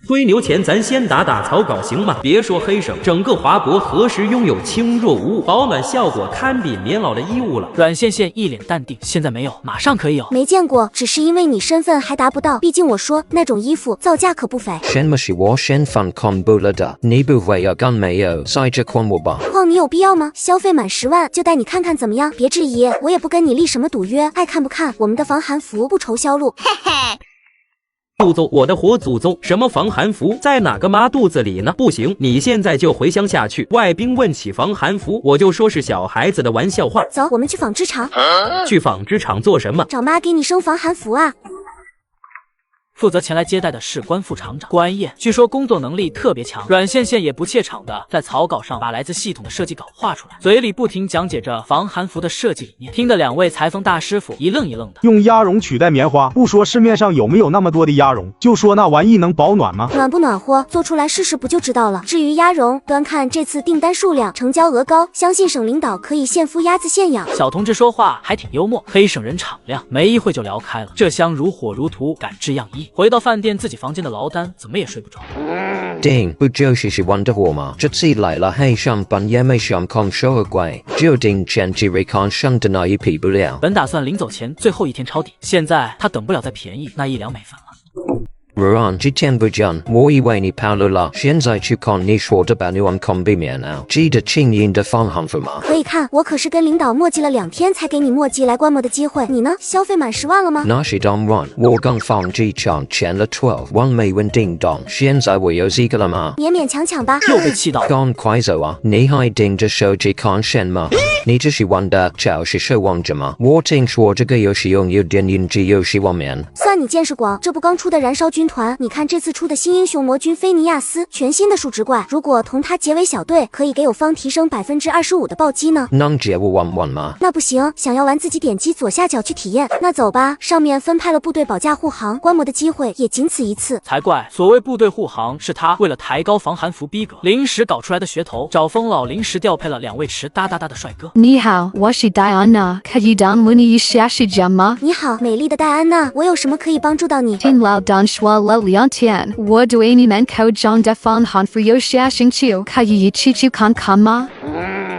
吹牛前咱先打打草稿行吗？别说黑省，整个华国何时拥有轻若无物、保暖效果堪比棉袄的衣物了？阮线线一脸淡定，现在没有，马上可以有。没见过，只是因为你身份还达不到，毕竟我说那种衣服造价可不菲。什么是我身份公布了的？你不会要干没有？在这诓我吧？诓你有必要吗？消费满10万就带你看看怎么样？别质疑，我也不跟你立什么赌约，爱看不看。我们的防寒服不愁销路。嘿嘿。祖宗，我的活祖宗！什么防寒服，在哪个妈肚子里呢？不行，你现在就回乡下去。外宾问起防寒服，我就说是小孩子的玩笑话。走，我们去纺织厂。去纺织厂做什么？找妈给你生防寒服啊。负责前来接待的是官副厂长关彦，据说工作能力特别强。阮线线也不怯场的在草稿上把来自系统的设计稿画出来，嘴里不停讲解着防寒服的设计理念，听得2位裁缝大师傅一愣一愣的。用鸭绒取代棉花，不说市面上有没有那么多的鸭绒，就说那玩意能保暖吗？暖不暖和，做出来试试不就知道了。至于鸭绒，端看这次订单数量，成交额高，相信省领导可以现孵鸭子现养。小同志说话还挺幽默，可以省人敞亮，没一会就聊开了。这厢如火如荼赶制样衣。意。回到饭店自己房间的劳丹怎么也睡不着。Ding, 不就是是玩的火吗？这次来了还上班也没上空收而归，就定前几日看上的那一批不了。本打算临走前最后一天抄底，现在他等不了再便宜那1两美分了。Ron 之前不讲，我以为你跑了啦，现在去看你说的把你往空避免了，记得轻盈的方向符吗？可以看，我可是跟领导磨叽了2天才给你墨迹来观摩的机会，你呢？消费满10万了吗？那是当然，我刚放机场欠了12万美元叮当，现在我有几个了吗？勉勉强强吧。又被气到。赶快走啊！你还盯着手机看线吗？你只是玩的就是守望者吗？我听说这个游戏有点引起游戏网面。算你见识广，这不刚出的燃烧军团，你看这次出的新英雄魔君菲尼亚斯，全新的数值怪，如果同他结为小队，可以给友方提升25%的暴击呢。能借我玩玩吗？那不行，想要玩自己点击左下角去体验。那走吧，上面分派了部队保驾护航，观摩的机会也仅此一次。才怪，所谓部队护航是他为了抬高防寒服逼格临时搞出来的噱头，找疯佬临时调配了2位池哒哒哒的帅哥。你好，我是戴安娜，可以当问你一下时间吗？你好，美丽的戴安娜，我有什么可以帮助到你？听老Dan说了2天，我对你们口中的防寒服有些兴趣，可以一起去看看吗？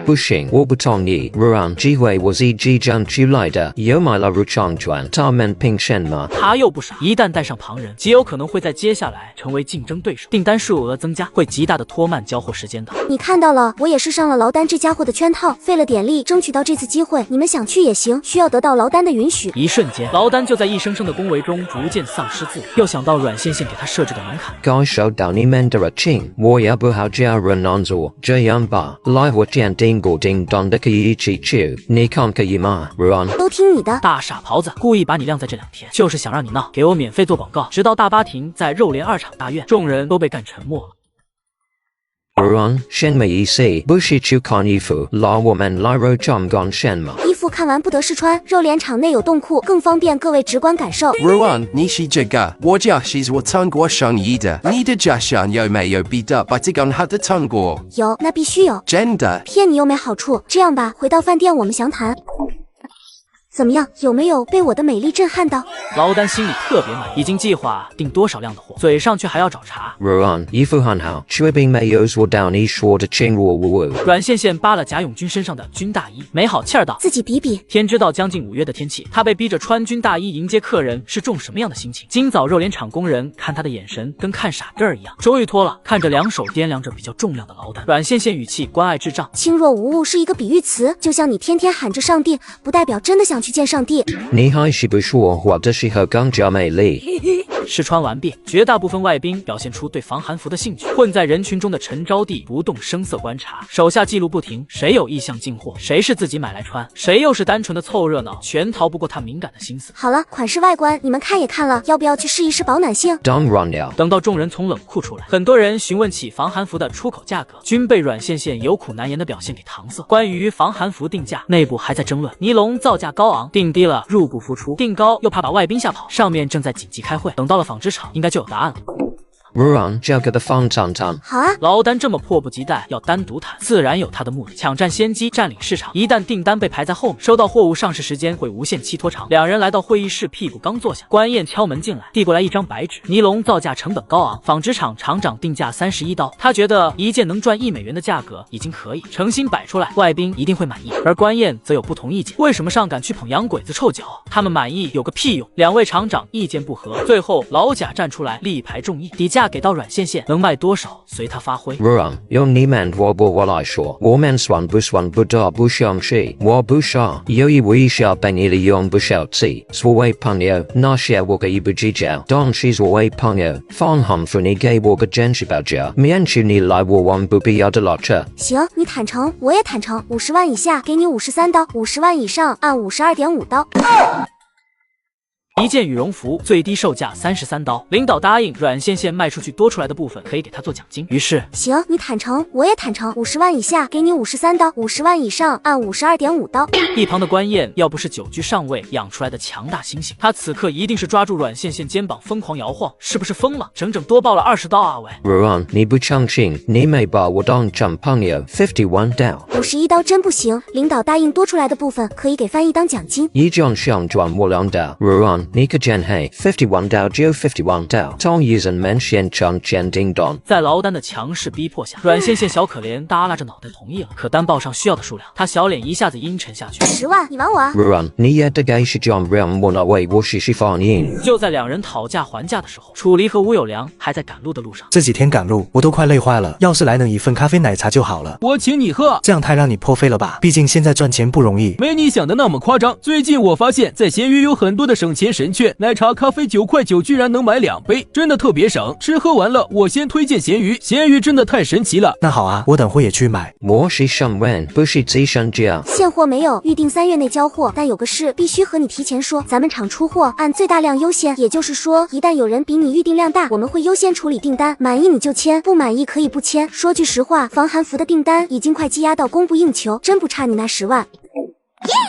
不行，我不同意。Ron 机会我自己争取来的，有买了入场券，他们凭什么？他又不傻，一旦带上旁人，极有可能会在接下来成为竞争对手，订单数额增加，会极大的拖慢交货时间的。你看到了，我也是上了劳丹这家伙的圈套，费了点力争取到这次机会。你们想去也行，需要得到劳丹的允许。一瞬间，劳丹就在一声声的恭维中逐渐丧失自我，又想到软线线给他设置的门槛。感受到你们的热情，我也不好叫人难做。这样吧，来我店订过叮当的可以一起去，你看可以吗 ？Ron 都听你的。大傻狍子，故意把你晾在这2天，就是想让你闹，给我免费做广告。直到大巴停在肉联2厂大院，众人都被干沉默了。Ron 先没意思，不是去看衣服，拉我们来肉场干什么？衣服看完不得试穿，肉联厂内有冻库，更方便各位直观感受。Ron 你是这个，我就是我通过上衣的，你的家乡有没有比的把这个好的通过？有，那必须有。真的？骗你又没好处。这样吧，回到饭店我们详谈。怎么样？有没有被我的美丽震撼到？劳丹心里特别满意，已经计划订多少量的货，嘴上却还要找茬。Ron 衣服很好，却并没有做到你说的轻若无物。阮线线扒了贾永军身上的军大衣，没好气儿道：“自己比比。”天知道将近5月的天气，他被逼着穿军大衣迎接客人是种什么样的心情。今早肉联厂工人看他的眼神跟看傻嘚儿一样，终于脱了，看着2手掂量着比较重量的劳丹，阮线线语气关爱智障。轻若无物是一个比喻词，就像你天天喊着上帝，不代表真的想去见上帝。你还是不说话的时候更加美丽。试穿完毕，绝大部分外宾表现出对防寒服的兴趣。混在人群中的陈招娣不动声色观察，手下记录不停，谁有意向进货，谁是自己买来穿，谁又是单纯的凑热闹，全逃不过他敏感的心思。好了，款式外观你们看也看了，要不要去试一试保暖性？当然要。等到众人从冷库出来，很多人询问起防寒服的出口价格，均被阮线线有苦难言的表现给搪塞。关于防寒服定价，内部还在争论，尼龙造价高昂，定低了入不敷出，定高又怕把外宾吓跑，上面正在紧急开会，等到了纺织厂应该就有答案了。Ron 这个的方谈谈。好啊，劳丹这么迫不及待要单独谈，自然有他的目的，抢占先机，占领市场。一旦订单被排在后面，收到货物上市时间会无限期拖长。2人来到会议室，屁股刚坐下，关燕敲门进来，递过来一张白纸。尼龙造价成本高昂，纺织厂厂长定价31刀，他觉得一件能赚1美元的价格已经可以，诚心摆出来，外宾一定会满意。而关燕则有不同意见，为什么上赶去捧洋鬼子臭脚？他们满意有个屁用！2位厂长意见不合，最后老贾站出来力排众议，底价给到阮线线，能卖多少随他发挥。Ron 用你们话不我来说，我们算不算不得不相信？我不傻，有一微笑被你利用不小气。所谓朋友，那些我可以不计较，但是作为朋友，防寒服你给我个真实报价，免去你来我往不必要的拉扯。行，你坦诚，我也坦诚，50万以下给你53刀，50万以上按52.5刀。一件羽绒服最低售价33刀，领导答应阮线线卖出去多出来的部分可以给他做奖金。于是，行，你坦诚，我也坦诚，50万以下给你53刀，50万以上按52.5刀。一旁的关燕要不是久居上位养出来的强大猩猩，他此刻一定是抓住阮线线肩膀疯狂摇晃，是不是疯了？整整多报了20刀啊喂 Ron 你不相信，你没把我当真朋友。51刀，51刀真不行，领导答应多出来的部分可以给翻译当奖金。一张想赚我2刀 Ron Nika Jen Hey 51 Dao Geo 51 Dao Tong Yuzen Men Xian Chang Jen Ding Dong。在劳丹的强势逼迫下，阮羡羡小可怜耷拉着脑袋同意了。可单报上需要的数量，她小脸一下子阴沉下去。10万，你瞒我啊 Run Ni Yet Gay Shi John Realm Wona Wei Washi Shi Fan Yin。就在两人讨价还价的时候，楚离和吴有良还在赶路的路上。这几天赶路，我都快累坏了。要是来能一份咖啡奶茶就好了。我请你喝，这样太让你破费了吧？毕竟现在赚钱不容易。没你想的那么夸张。最近我发现，在闲鱼有很多的省钱神券，奶茶、咖啡9块9居然能买2杯，真的特别省。吃喝完了，我先推荐闲鱼，闲鱼真的太神奇了。那好啊，我等会也去买。我是上万，不是自上家。现货没有，预定3月内交货，但有个事必须和你提前说，咱们厂出货按最大量优先，也就是说，一旦有人比你预定量大，我们会优先处理订单，满意你就签，不满意可以不签。说句实话，防寒服的订单已经快积压到供不应求，真不差你那10万。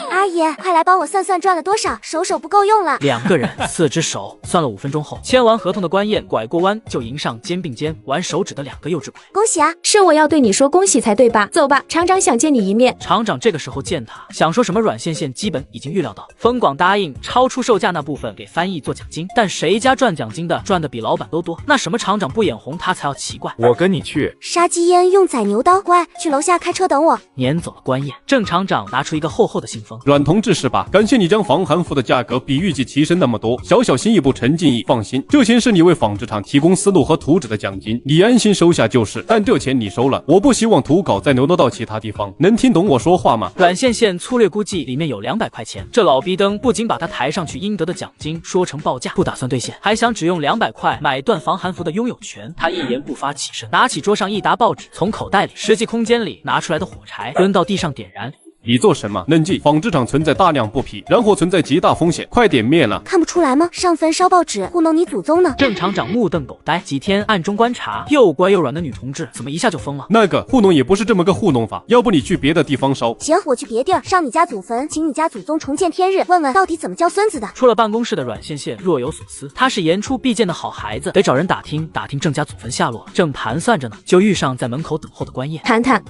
阿姨，快来帮我算算赚了多少，手不够用了。2个人4只手，算了5分钟后，签完合同的关燕拐过弯就迎上肩并肩玩手指的2个幼稚鬼。恭喜啊！是我要对你说恭喜才对吧？走吧，厂长想见你一面。厂长这个时候见他，想说什么阮羡羡基本已经预料到，疯广答应超出售价那部分给翻译做奖金，但谁家赚奖金的赚的比老板都多，那什么厂长不眼红他才要奇怪。我跟你去。杀鸡焉用宰牛刀，乖，去楼下开车等我。撵走了关燕，郑厂长拿出一个厚厚的信封。阮同志是吧？感谢你将防寒服的价格比预计提升那么多，小心意不成敬意，放心，这钱是你为纺织厂提供思路和图纸的奖金，你安心收下就是。但这钱你收了，我不希望图稿再流落到其他地方，能听懂我说话吗？阮羡羡粗略估计里面有200块钱，这老逼灯不仅把他抬上去应得的奖金说成报价，不打算兑现，还想只用200块买断防寒服的拥有权。他一言不发起身，拿起桌上一沓报纸，从口袋里实际空间里拿出来的火柴扔到地上点燃。你做什么？冷静，纺织厂存在大量布匹，然后存在极大风险，快点灭了！看不出来吗？上坟烧报纸糊弄你祖宗呢！郑厂长目瞪口呆，几天暗中观察，又乖又软的女同志怎么一下就疯了？那个糊弄也不是这么个糊弄法，要不你去别的地方烧。行，我去别地儿，上你家祖坟，请你家祖宗重见天日，问问到底怎么叫孙子的。出了办公室的阮羡羡若有所思，她是言出必践的好孩子，得找人打听郑家祖坟下落。正盘算着呢，就遇上在门口等候的关燕。谈谈。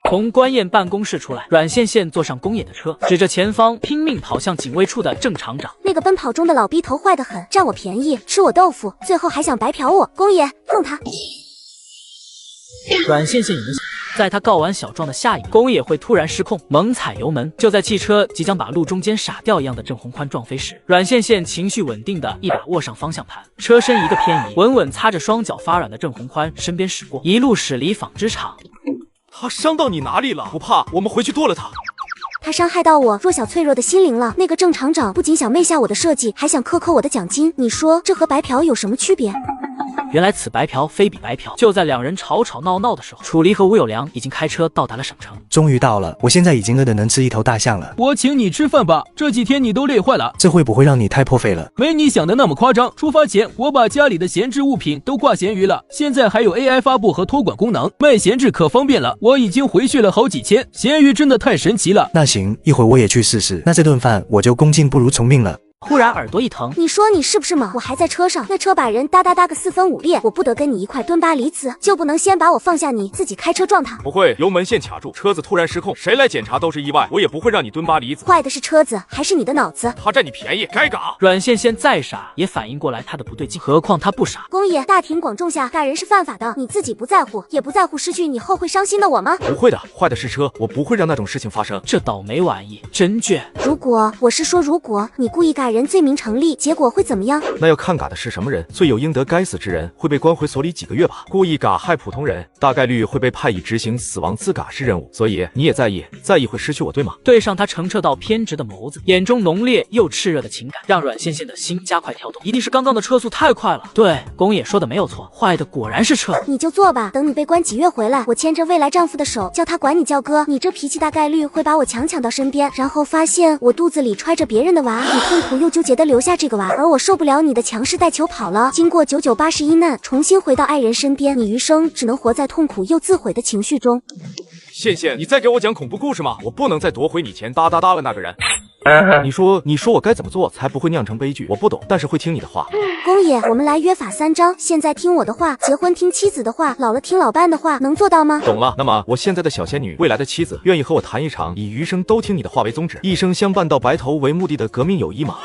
从关燕办公室出来，阮羡羡坐上宫野的车，指着前方拼命跑向警卫处的郑厂长。那个奔跑中的老逼头坏得很，占我便宜，吃我豆腐，最后还想白嫖我。宫野，弄他！阮羡羡也没想，在他告完小状的下一秒，宫野会突然失控，猛踩油门。就在汽车即将把路中间傻掉一样的郑宏宽撞飞时，阮羡羡情绪稳定的一把握上方向盘，车身一个偏移，稳稳擦着双脚发软的郑宏宽身边驶过，一路驶离纺织厂。他伤到你哪里了？不怕，我们回去剁了他。他伤害到我弱小脆弱的心灵了。那个郑厂长不仅想媚下我的设计，还想克扣我的奖金。你说这和白嫖有什么区别？原来此白嫖非彼白嫖。就在两人吵吵闹闹的时候，楚离和吴有良已经开车到达了省城。终于到了，我现在已经饿得能吃一头大象了。我请你吃饭吧，这几天你都累坏了。这会不会让你太破费了？没你想的那么夸张。出发前我把家里的闲置物品都挂闲鱼了，现在还有 AI 发布和托管功能，卖闲置可方便了。我已经回去了好几千，闲鱼真的太神奇了。那行，一会儿我也去试试。那这顿饭我就恭敬不如从命了。忽然耳朵一疼，你说你是不是猛？我还在车上，那车把人哒个4分5裂，我不得跟你一块蹲巴离子，就不能先把我放下，你自己开车撞他？不会，油门线卡住，车子突然失控，谁来检查都是意外，我也不会让你蹲巴离子。坏的是车子还是你的脑子？他占你便宜，该嘎！阮羡羡再傻也反应过来他的不对劲，何况他不傻。公爷，大庭广众下干人是犯法的，你自己不在乎，也不在乎失去你后会伤心的我吗？不会的，坏的是车，我不会让那种事情发生。这倒霉玩意真倔。如果你故意嘎人，罪名成立，结果会怎么样？那要看嘎的是什么人，罪有应得，该死之人会被关回所里几个月吧。故意嘎害普通人，大概率会被派以执行死亡自嘎式任务。所以你也在意会失去我，对吗？对上他澄澈到偏执的眸子，眼中浓烈又炽热的情感，让阮羡羡的心加快跳动。一定是刚刚的车速太快了。对，公野说的没有错，坏的果然是车。你就做吧，等你被关几月回来，我牵着未来丈夫的手，叫他管你叫哥。你这脾气大概率会把我抢到身边，然后发现我肚子里揣着别人的娃，你痛苦又纠结的留下这个娃，而我受不了你的强势带球跑了。经过9981难，重新回到爱人身边，你余生只能活在痛苦又自毁的情绪中。羡羡，你再给我讲恐怖故事吗？我不能再夺回你前哒了那个人。你说我该怎么做才不会酿成悲剧？我不懂，但是会听你的话。公爷，我们来约法3章，现在听我的话，结婚听妻子的话，老了听老伴的话，能做到吗？懂了。那么我现在的小仙女，未来的妻子，愿意和我谈一场以余生都听你的话为宗旨，一生相伴到白头为目的的革命友谊吗？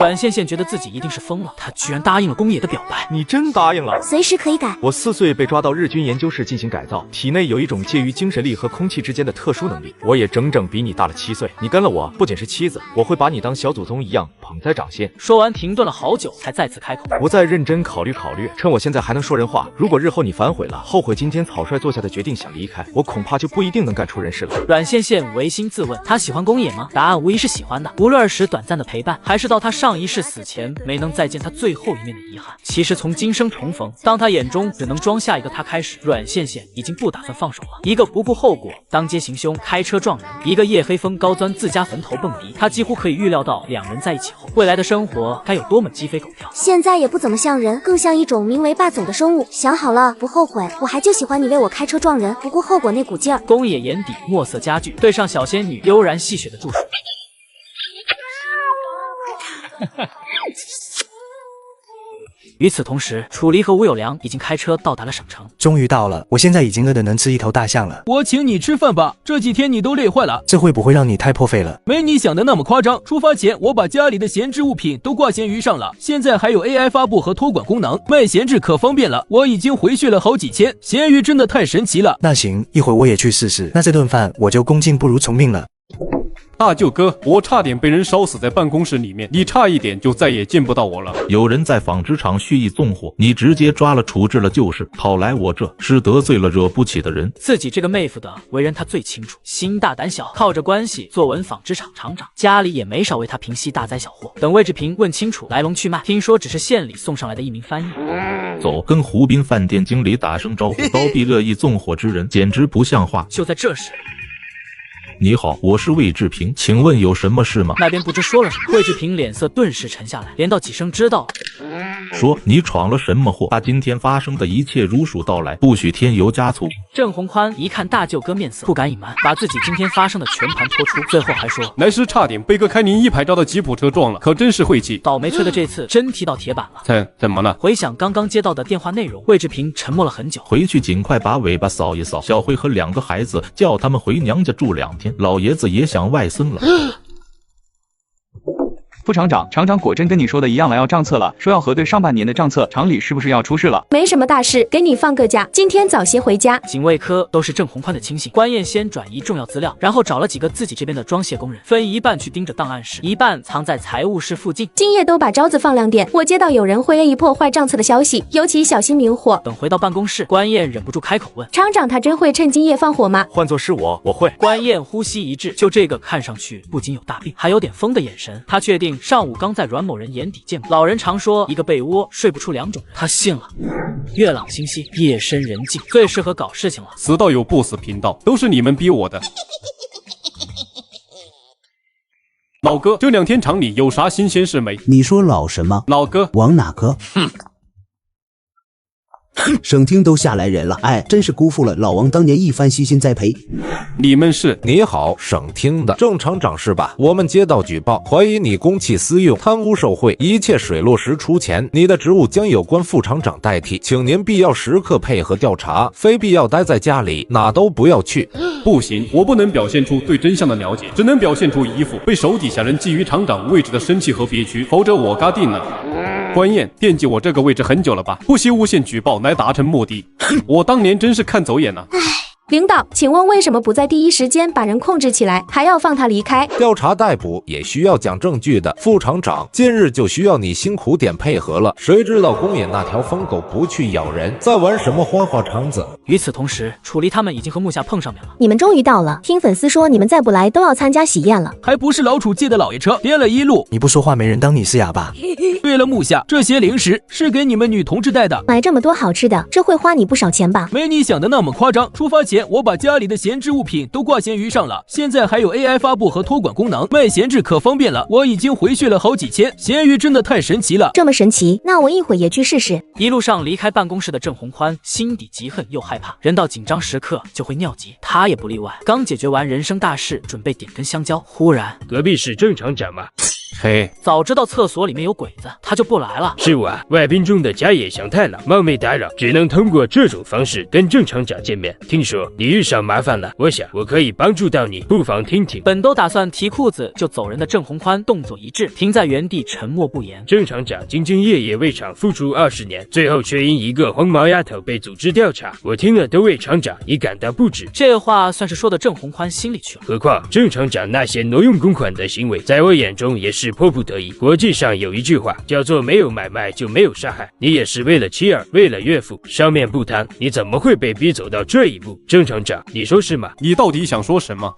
阮线线觉得自己一定是疯了，她居然答应了宫野的表白。你真答应了？随时可以改。我4岁被抓到日军研究室进行改造，体内有一种介于精神力和空气之间的特殊能力。我也整整比你大了7岁。你跟了我，不仅是妻子，我会把你当小祖宗一样捧在掌心。说完停顿了好久，才再次开口。我再认真考虑考虑，趁我现在还能说人话，如果日后你反悔了，后悔今天草率做下的决定，想离开，我恐怕就不一定能干出人事了。阮线线违心自问，她喜欢宫野吗？答案无疑是喜欢的，无论是短暂的陪伴，还是到她上一世死前没能再见她最后一面的遗憾。其实从今生重逢，当她眼中只能装下一个她开始，阮线线已经不打算放手了。一个不顾后果当街行凶，开车撞人，一个夜黑风高钻自家坟头蹦迪，她几乎可以预料到两人在一起后未来的生活该有多么鸡飞狗跳。现在也不怎么像人，更像一种名为霸总的生物。想好了，不后悔，我还就喜欢你为我开车撞人，不顾后果那股劲儿。宫野眼底墨色加剧，对上小仙女悠然戏谑的注释。与此同时，楚离和吴有良已经开车到达了省城。终于到了，我现在已经饿得能吃一头大象了。我请你吃饭吧，这几天你都累坏了。这会不会让你太破费了？没你想的那么夸张。出发前我把家里的闲置物品都挂闲鱼上了，现在还有 AI 发布和托管功能，卖闲置可方便了。我已经回血了好几千，闲鱼真的太神奇了。那行，一会儿我也去试试。那这顿饭我就恭敬不如从命了。大舅哥，我差点被人烧死在办公室里面，你差一点就再也见不到我了。有人在纺织厂蓄意纵火，你直接抓了处置了就是，跑来我这是得罪了惹不起的人。自己这个妹夫的为人他最清楚，心大胆小，靠着关系坐稳纺织厂厂长，家里也没少为他平息大灾小祸。等魏志平问清楚来龙去脉，听说只是县里送上来的一名翻译。走，跟湖滨饭店经理打声招呼，包庇恶意纵火之人，简直不像话。就在这时，你好，我是魏志平，请问有什么事吗？那边不知说了什么，魏志平脸色顿时沉下来，连道几声知道。说你闯了什么祸？把今天发生的一切如数道来，不许添油加醋。郑宏宽一看大舅哥面色，不敢隐瞒，把自己今天发生的全盘托出，最后还说：来时差点被个开您1牌照的吉普车撞了，可真是晦气。倒霉催的这次真踢到铁板了。怎么了？回想刚刚接到的电话内容，魏志平沉默了很久。回去尽快把尾巴扫一扫，小辉和2个孩子叫他们回娘家住2天，老爷子也想外孙了。副厂长，厂长果真跟你说的一样来要账册了，说要核对上半年的账册，厂里是不是要出事了？没什么大事，给你放个假，今天早些回家。警卫科都是郑宏宽的亲信，关燕先转移重要资料，然后找了几个自己这边的装卸工人，分一半去盯着档案室，一半藏在财务室附近。今夜都把招子放亮点，我接到有人会恶意破坏账册的消息，尤其小心明火。等回到办公室，关燕忍不住开口问：厂长他真会趁今夜放火吗？换作是我会。关燕呼吸一滞，就这个看上去不仅有大病，还有点疯的眼神，他确定上午刚在阮某人眼底见过。老人常说一个被窝睡不出2种人，他信了。月朗星稀，夜深人静，最适合搞事情了。死道友不死贫道，都是你们逼我的。老哥，这2天厂里有啥新鲜事没？你说老什么？老哥，往哪个？省厅都下来人了，哎，真是辜负了老王当年一番悉心栽培。你们是？你好，省厅的郑厂长是吧？我们接到举报，怀疑你公器私用、贪污受贿，一切水落石出前，你的职务将有关副厂长代替，请您必要时刻配合调查，非必要待在家里，哪都不要去。不行，我不能表现出对真相的了解，只能表现出一副被手底下人觊觎厂长位置的生气和憋屈，否则我嘎定了。关燕惦记我这个位置很久了吧？不惜诬陷举报来达成目的，我当年真是看走眼了。领导，请问为什么不在第一时间把人控制起来，还要放他离开？调查逮捕也需要讲证据的，副厂长，今日就需要你辛苦点配合了。谁知道公野那条疯狗不去咬人，在玩什么花花肠子？与此同时，楚离他们已经和木下碰上面了。你们终于到了，听粉丝说你们再不来都要参加喜宴了，还不是老楚借的老爷车，颠了一路。你不说话没人当你是哑巴。对了，木下，这些零食是给你们女同志带的。买这么多好吃的，这会花你不少钱吧？没你想的那么夸张。出发前我把家里的闲置物品都挂闲鱼上了，现在还有 AI 发布和托管功能，卖闲置可方便了。我已经回血了好几千，闲鱼真的太神奇了。这么神奇，那我一会也去试试。一路上离开办公室的郑宏宽心底极恨又害怕，人到紧张时刻就会尿急，他也不例外。刚解决完人生大事，准备点根香蕉，忽然隔壁是郑厂长吗？嘿，早知道厕所里面有鬼子，他就不来了。是我啊，外宾中的家野祥太郎，冒昧打扰，只能通过这种方式跟郑厂长见面。听说你遇上麻烦了，我想我可以帮助到你，不妨听听。本都打算提裤子就走人的郑宏宽动作一致，停在原地沉默不言。郑厂长兢兢业业为厂付出20年，最后却因一个黄毛丫头被组织调查，我听了都为厂长你感到不值。这话算是说的郑宏宽心里去了。何况郑厂长那些挪用公款的行为，在我眼中也是迫不得已。国际上有一句话叫做没有买卖就没有杀害，你也是为了妻儿，为了岳父，上面不谈，你怎么会被逼走到这一步？郑厂长，你说是吗？你到底想说什么？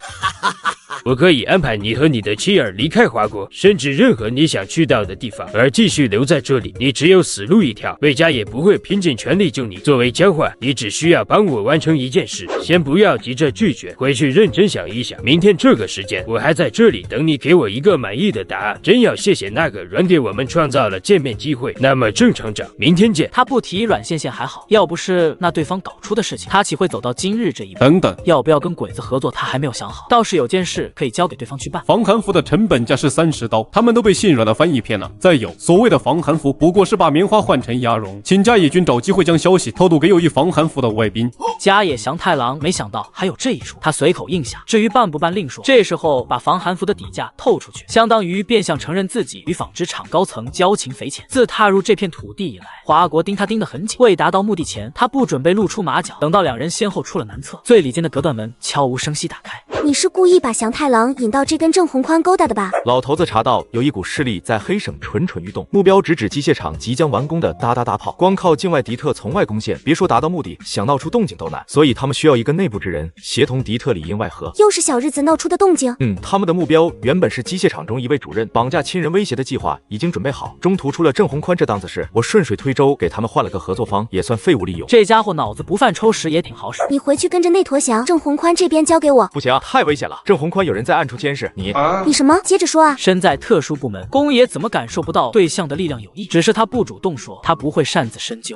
我可以安排你和你的妻儿离开华国，甚至任何你想去到的地方，而继续留在这里，你只有死路一条。魏家也不会拼尽全力救你。作为交换，你只需要帮我完成一件事，先不要急着拒绝，回去认真想一想。明天这个时间，我还在这里等你给我一个满意的答案。真要谢谢那个阮给我们创造了见面机会。那么郑厂长，明天见。他不提阮线线还好，要不是那对方搞出的事情，他岂会走到今日这一步？等等，要不要跟鬼子合作，他还没有想好。倒是有件事可以交给对方去办。防寒服的成本价是30刀，他们都被信软的翻译骗了。再有，所谓的防寒服不过是把棉花换成鸭绒，请家野君找机会将消息透露给有意防寒服的外宾。家野祥太郎没想到还有这一出，他随口应下，至于办不办另说。这时候把防寒服的底价透出去，相当于变相承认自己与纺织厂高层交情匪浅。自踏入这片土地以来，华国盯他盯得很紧，未达到目的前，他不准备露出马脚。等到两人先后出了南侧，最里间的隔断门悄无声息打开。你是故意把祥太郎引到这跟郑宏宽勾搭的吧？老头子查到有一股势力在黑省蠢蠢欲动，目标直指机械厂即将完工的哒哒大炮。光靠境外敌特从外攻陷，别说达到目的，想闹出动静都难。所以他们需要一个内部之人协同敌特里应外合。又是小日子闹出的动静。他们的目标原本是机械厂中一位主任，绑架亲人威胁的计划已经准备好。中途出了郑宏宽这档子事，我顺水推舟给他们换了个合作方，也算废物利用。这家伙脑子不犯抽时也挺好使。你回去跟着那坨翔，郑宏宽这边交给我。不行，太危险了。郑宏宽有人在暗处监视你。你什么？接着说啊！身在特殊部门，宫野怎么感受不到对象的力量有异？只是他不主动说，他不会擅自深究。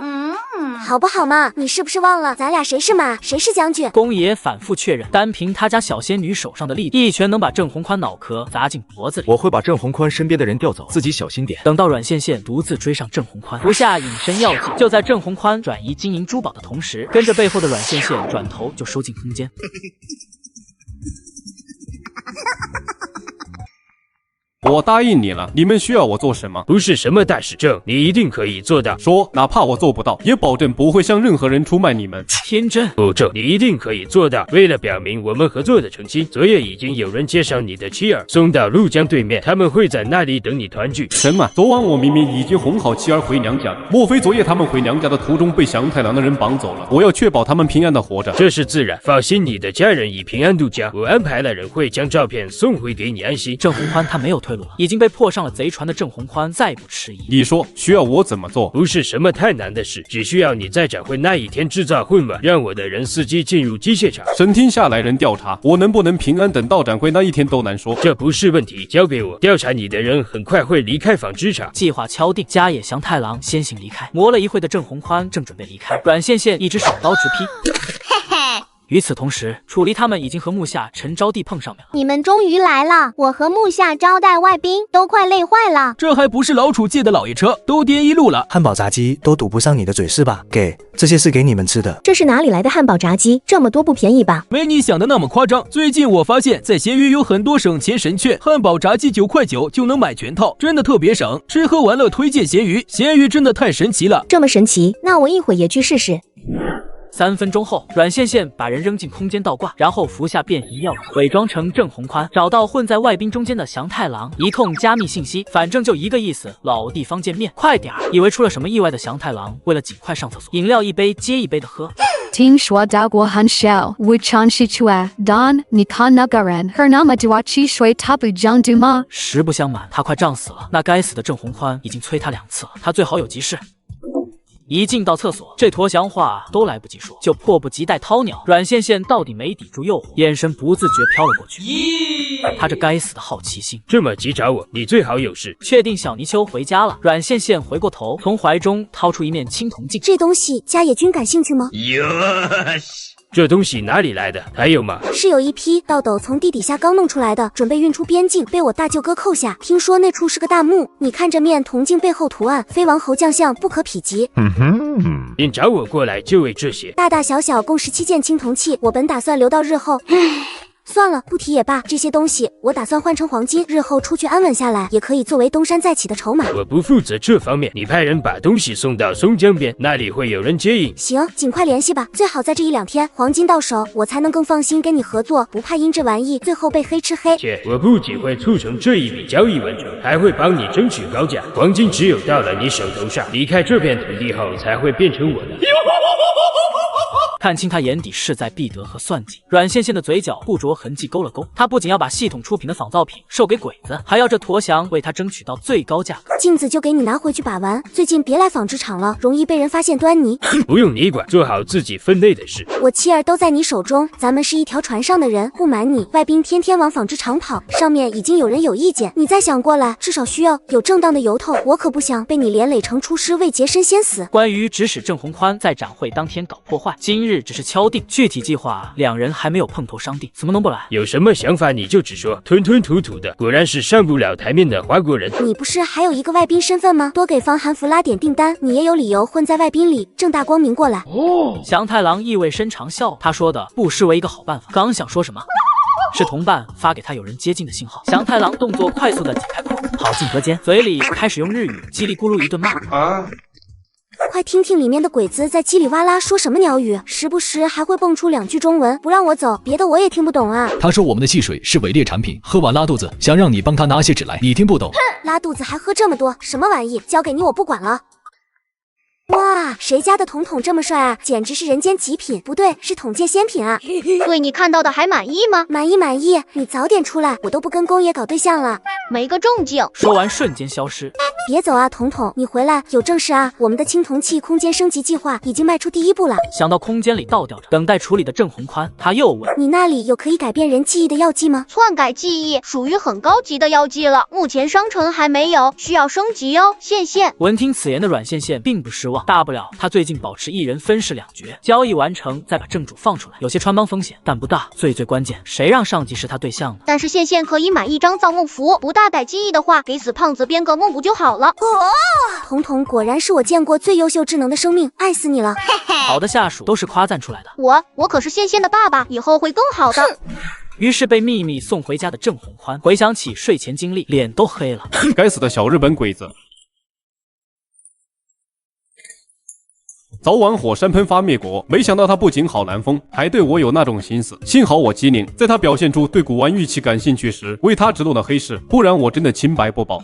好不好嘛？你是不是忘了咱俩谁是马，谁是将军？宫野反复确认，单凭他家小仙女手上的力道，一拳能把郑宏宽脑壳砸进脖子里。我会把郑宏宽身边的人调走，自己小心点。等到阮线线独自追上郑宏宽，服下隐身药剂，就在郑宏宽转移金银珠宝的同时，跟着背后的阮线线转头就收进空间。我答应你了，你们需要我做什么？不是什么大事，郑，你一定可以做到。说，哪怕我做不到，也保证不会向任何人出卖你们。天真，不，郑，你一定可以做到。为了表明我们合作的诚心，昨夜已经有人接上你的妻儿，送到陆江对面，他们会在那里等你团聚。什么？昨晚我明明已经哄好妻儿回娘家，莫非昨夜他们回娘家的途中被祥太郎的人绑走了？我要确保他们平安的活着。这是自然，放心，你的家人已平安度假，我安排了人会将照片送回给你安心。郑宏宽他没有退路了，已经被迫上了贼船的郑宏宽再不迟疑。你说需要我怎么做？不是什么太难的事，只需要你在展会那一天制造混乱，让我的人司机进入机械厂。省厅下来人调查，我能不能平安等到展会那一天都难说。这不是问题，交给我。调查你的人很快会离开纺织厂。计划敲定，家野祥太郎先行离开。磨了一会的郑宏宽正准备离开，阮线线一只手刀直劈。与此同时，楚离他们已经和木下陈招娣碰上面了。你们终于来了，我和木下招待外宾都快累坏了。这还不是老楚借的老爷车，都颠一路了。汉堡炸鸡都堵不上你的嘴是吧？给，这些是给你们吃的。这是哪里来的汉堡炸鸡？这么多不便宜吧？没你想的那么夸张。最近我发现，在闲鱼有很多省钱神券，汉堡炸鸡9块9就能买全套，真的特别省。吃喝玩乐推荐闲鱼，闲鱼真的太神奇了。这么神奇，那我一会也去试试。3分钟后，阮线线把人扔进空间倒挂，然后服下变异药，伪装成郑宏宽，找到混在外宾中间的祥太郎，一通加密信息，反正就一个意思，老地方见面，快点儿！以为出了什么意外的祥太郎，为了尽快上厕所，饮料一杯接一杯的喝。听说到过很少，我尝试出来，但你看那个人，和那么多汽水，他不讲对吗？实不相瞒，他快胀死了。那该死的郑宏宽已经催他2次了，他最好有急事。一进到厕所，这坨祥话都来不及说，就迫不及待掏鸟。阮线线到底没抵住诱惑，眼神不自觉飘了过去。他这该死的好奇心，这么急找我，你最好有事。确定小泥鳅回家了，阮线线回过头，从怀中掏出一面青铜镜。这东西家野君感兴趣吗？这东西哪里来的？还有吗？是有一批盗斗从地底下刚弄出来的，准备运出边境，被我大舅哥扣下。听说那处是个大墓，你看这面铜镜背后图案，飞王侯将相不可匹及。便找我过来就为这些。大大小小共17件青铜器，我本打算留到日后。算了，不提也罢。这些东西我打算换成黄金，日后出去安稳下来，也可以作为东山再起的筹码。我不负责这方面，你派人把东西送到松江边，那里会有人接应。行，尽快联系吧，最好在这1-2天黄金到手，我才能更放心跟你合作，不怕因这玩意最后被黑吃黑。切，我不仅会促成这一笔交易完成，还会帮你争取高价。黄金只有到了你手头上，离开这片土地后才会变成我的。看清他眼底势在必得和算计，阮线线的嘴角不着痕迹勾了勾。他不仅要把系统出品的仿造品售给鬼子，还要这驼翔为他争取到最高价格。镜子就给你拿回去把玩，最近别来纺织厂了，容易被人发现端倪。不用你管，做好自己分内的事。我妻儿都在你手中，咱们是一条船上的人。不瞒你，外宾天天往纺织厂跑，上面已经有人有意见，你再想过来，至少需要有正当的由头。我可不想被你连累成出师未捷身先死。关于指使郑宏宽在展会当天搞破坏，今日只是敲定，具体计划两人还没有碰头商定，怎么能不来？有什么想法你就直说，吞吞吐吐的，果然是上不了台面的华国人。你不是还有一个外宾身份吗？多给方韩服拉点订单，你也有理由混在外宾里，正大光明过来。祥太郎意味深长笑，他说的不失为一个好办法。刚想说什么，是同伴发给他有人接近的信号。祥太郎动作快速的解开口，跑进隔间，嘴里开始用日语叽里咕噜一顿骂。快听听里面的鬼子在叽里哇啦说什么鸟语，时不时还会蹦出2句中文，不让我走，别的我也听不懂啊。他说我们的汽水是伪劣产品，喝完拉肚子，想让你帮他拿些纸来，你听不懂。哼，拉肚子还喝这么多，什么玩意？交给你我不管了。哇，谁家的统统这么帅啊，简直是人间极品，不对，是统界仙品啊。对你看到的还满意吗？满意满意，你早点出来，我都不跟公爷搞对象了。没个正经。说完瞬间消失。别走啊，统统，你回来有正事啊！我们的青铜器空间升级计划已经迈出第1步了。想到空间里倒吊着等待处理的郑宏宽，他又问：你那里有可以改变人记忆的药剂吗？篡改记忆属于很高级的药剂了，目前商城还没有，需要升级哦。线线闻听此言的阮线线并不失望，大不了他最近保持1人分饰2角，交易完成再把正主放出来，有些穿帮风险，但不大。最关键，谁让上级是他对象呢？但是线线可以买1张造梦符，不大改记忆的话，给死胖子编个梦不就好了？统统果然是我见过最优秀智能的生命，爱死你了！好的下属都是夸赞出来的。我可是线线的爸爸，以后会更好的。于是被秘密送回家的郑宏宽回想起睡前经历，脸都黑了。该死的小日本鬼子！早晚火山喷发灭国，没想到他不仅好难封，还对我有那种心思。幸好我机灵，在他表现出对古玩玉器感兴趣时，为他指路了黑市，不然我真的清白不保。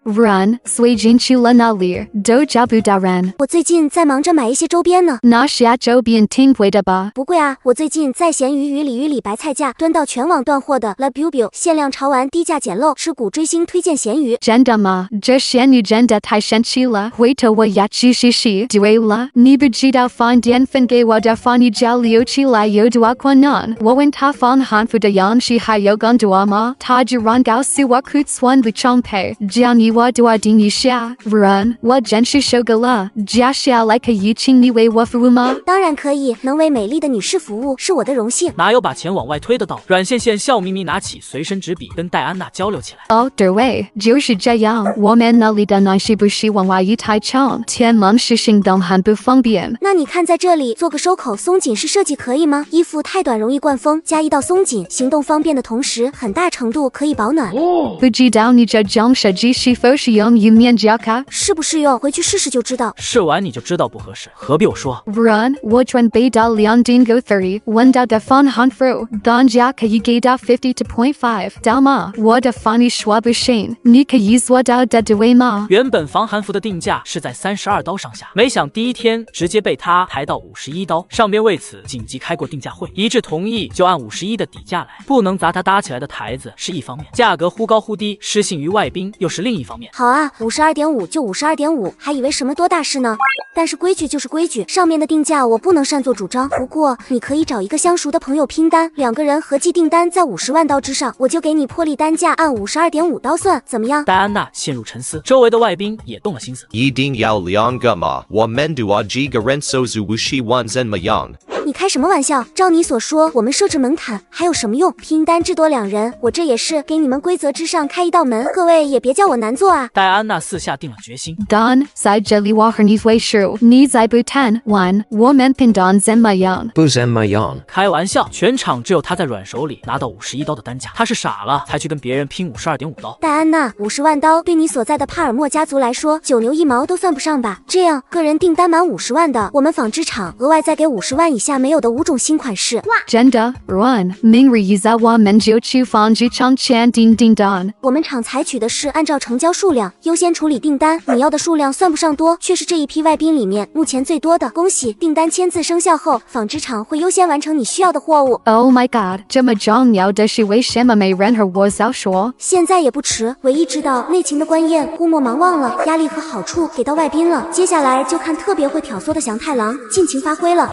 Run, Swijinchula Nalir, Do Jabudaran. 我最近在忙着买一些周边呢。Nasha Jobian Tingweda ba. 不贵啊，我最近在闲鱼与鲤鱼里白菜价蹲到全网断货的 La Bubu 限量潮玩低价捡漏，吃股追星推荐闲鱼。Jendama, Jashanu Jenda Taishanchila, Waitawa Yachi Shishi, Duela, Nibujida Fondian Fenge Wadafani Jaliochila Yoduakwanan, Wawenta Fon Hanfudayan Shi Hayogan Duama, Tajiran Gao Suwakutswan Buchompe, Jiani Wadua Dinisha, Run, Wajenshi Shogala, Jasha like a Yiching Niwe Wafuruma. 当然可以，能为美丽的女士服务是我的荣幸。哪有把钱往外推的道理？阮线线笑眯眯拿起随身纸笔跟戴安娜交流起来。Oh, 对，就是这样。我们那里的男士不希望外衣太长，天门是行动很不方便。那你看在这里做个收口松紧式设计可以吗？衣服太短容易灌风，加一道松紧，行动方便的同时，很大程度可以保暖。不知道你这种设计是否适用于面夹克？适不适用？回去试试就知道。试完你就知道不合适，何必我说 ？Run， 我准备到2.5 3，问到的方汉服，单价可以给到52.5，到吗？我的方你说不行，你可以做到的对吗？原本防寒服的定价是在32刀上下，没想第一天直接被他抬到51刀，上边为此紧急开过定价会，一致同意就按51的底价来，不能砸他搭起来的台子是一方面，价格忽高忽低，失信于外宾又是另一方面。好啊，52.5就52.5，还以为什么多大事呢？但是规矩就是规矩，上面的定价我不能擅作主张。不过你可以找一个相熟的朋友拼单，2个人合计订单在50万刀之上，我就给你破例单价按52.5刀算，怎么样？戴安娜陷入沉思，周围的外宾也动了心思。一定要2个吗？我们2个人手足无希望怎么样？你开什么玩笑？照你所说，我们设置门槛还有什么用？拼单至多2人，我这也是给你们规则之上开一道门，各位也别叫我难做啊。戴安娜四下定了决心。Don,在这里我和你会说，你在不谈完，我们拼单怎么样？不怎么样。开玩笑，全场只有他在软手里拿到51刀的单价，他是傻了才去跟别人拼52.5刀。戴安娜，50万刀对你所在的帕尔默家族来说，9牛1毛都算不上吧？这样，个人订单满50万的，我们纺织厂额外再给50万以下没有的5种新款式。哇！真的 ，Run， 明日一早我们就去纺织厂签订单。我们厂采取的是按照成交数量优先处理订单，你要的数量算不上多，却是这一批外宾里面目前最多的。恭喜，订单签字生效后，纺织厂会优先完成你需要的货物。Oh my god， 这么重要的事为什么没人和我早说？现在也不迟，唯一知道内情的官燕估摸忙忘了，压力和好处给到外宾了，接下来就看特别会挑唆的祥太郎尽情发挥了。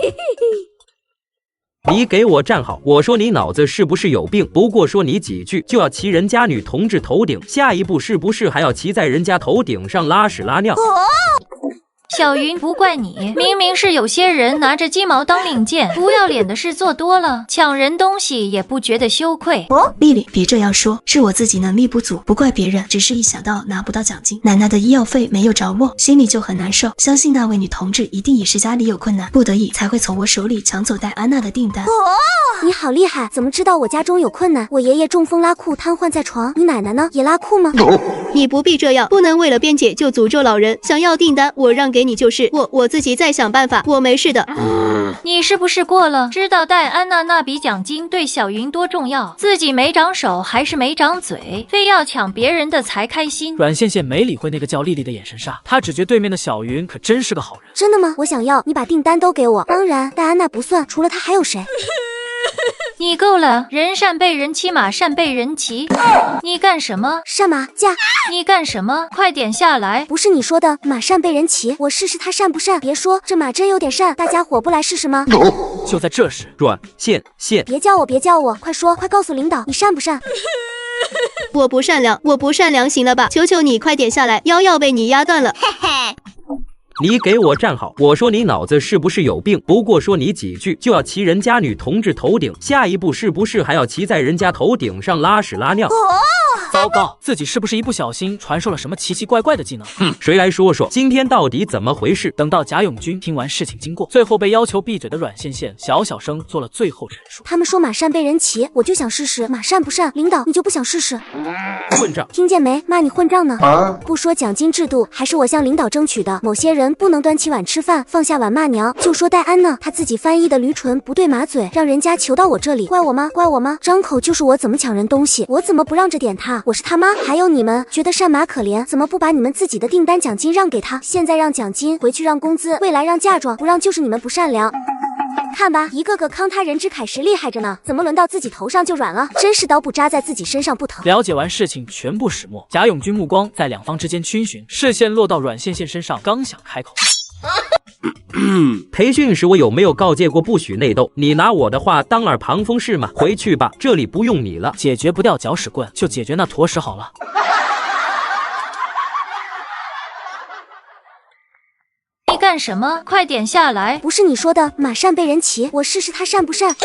你给我站好！我说你脑子是不是有病？不过说你几句就要骑人家女同志头顶，下一步是不是还要骑在人家头顶上拉屎拉尿？小云，不怪你，明明是有些人拿着鸡毛当令箭，不要脸的事做多了，抢人东西也不觉得羞愧。丽丽，别这样说，是我自己能力不足，不怪别人，只是一想到拿不到奖金，奶奶的医药费没有着落，心里就很难受。相信那位女同志一定也是家里有困难，不得已才会从我手里抢走戴安娜的订单。你好厉害，怎么知道我家中有困难？我爷爷中风拉库瘫痪在床，你奶奶呢？也拉库吗？你不必这样，不能为了辩解就诅咒老人。想要订单，我让给你就是，我自己再想办法，我没事的。你是不是过了？知道戴安娜那笔奖金对小云多重要，自己没长手还是没长嘴，非要抢别人的才开心。阮线线没理会那个叫丽丽的眼神煞，她只觉对面的小云可真是个好人。真的吗？我想要，你把订单都给我。当然，戴安娜不算，除了她还有谁？你够了，人善被人欺，马善被人骑。你干什么？上马驾！你干什么？快点下来！不是你说的马善被人骑，我试试他善不善。别说这马真有点善，大家伙不来试试吗？就在这时，阮线线，别叫我，快说，快告诉领导，你善不善？我不善良，行了吧？求求你快点下来，腰要被你压断了。嘿嘿。你给我站好！我说你脑子是不是有病？不过说你几句就要骑人家女同志头顶，下一步是不是还要骑在人家头顶上拉屎拉尿？糟糕，自己是不是一不小心传授了什么奇奇怪怪的技能？谁来说说今天到底怎么回事？等到贾永军听完事情经过，最后被要求闭嘴的阮线线小声做了最后陈述。他们说马善被人骑，我就想试试马善不善。领导，你就不想试试？混账！听见没？骂你混账呢！不说奖金制度，还是我向领导争取的。某些人不能端起碗吃饭，放下碗骂娘。就说戴安呢，他自己翻译的驴唇不对马嘴，让人家求到我这里，怪我吗？怪我吗？张口就是我怎么抢人东西，我怎么不让着点他？我是他妈？还有你们觉得善马可怜，怎么不把你们自己的订单奖金让给他？现在让奖金，回去让工资，未来让嫁妆，不让就是你们不善良。看吧，一个个慷他人之慨时厉害着呢，怎么轮到自己头上就软了？真是刀不扎在自己身上不疼。了解完事情全部始末，贾永军目光在两方之间逡巡，视线落到阮线线身上，刚想开口。培训时我有没有告诫过不许内斗？你拿我的话当耳旁风是吗？回去吧，这里不用你了。解决不掉搅屎棍，就解决那坨屎好了。你干什么？快点下来！不是你说的马善被人骑，我试试他善不善。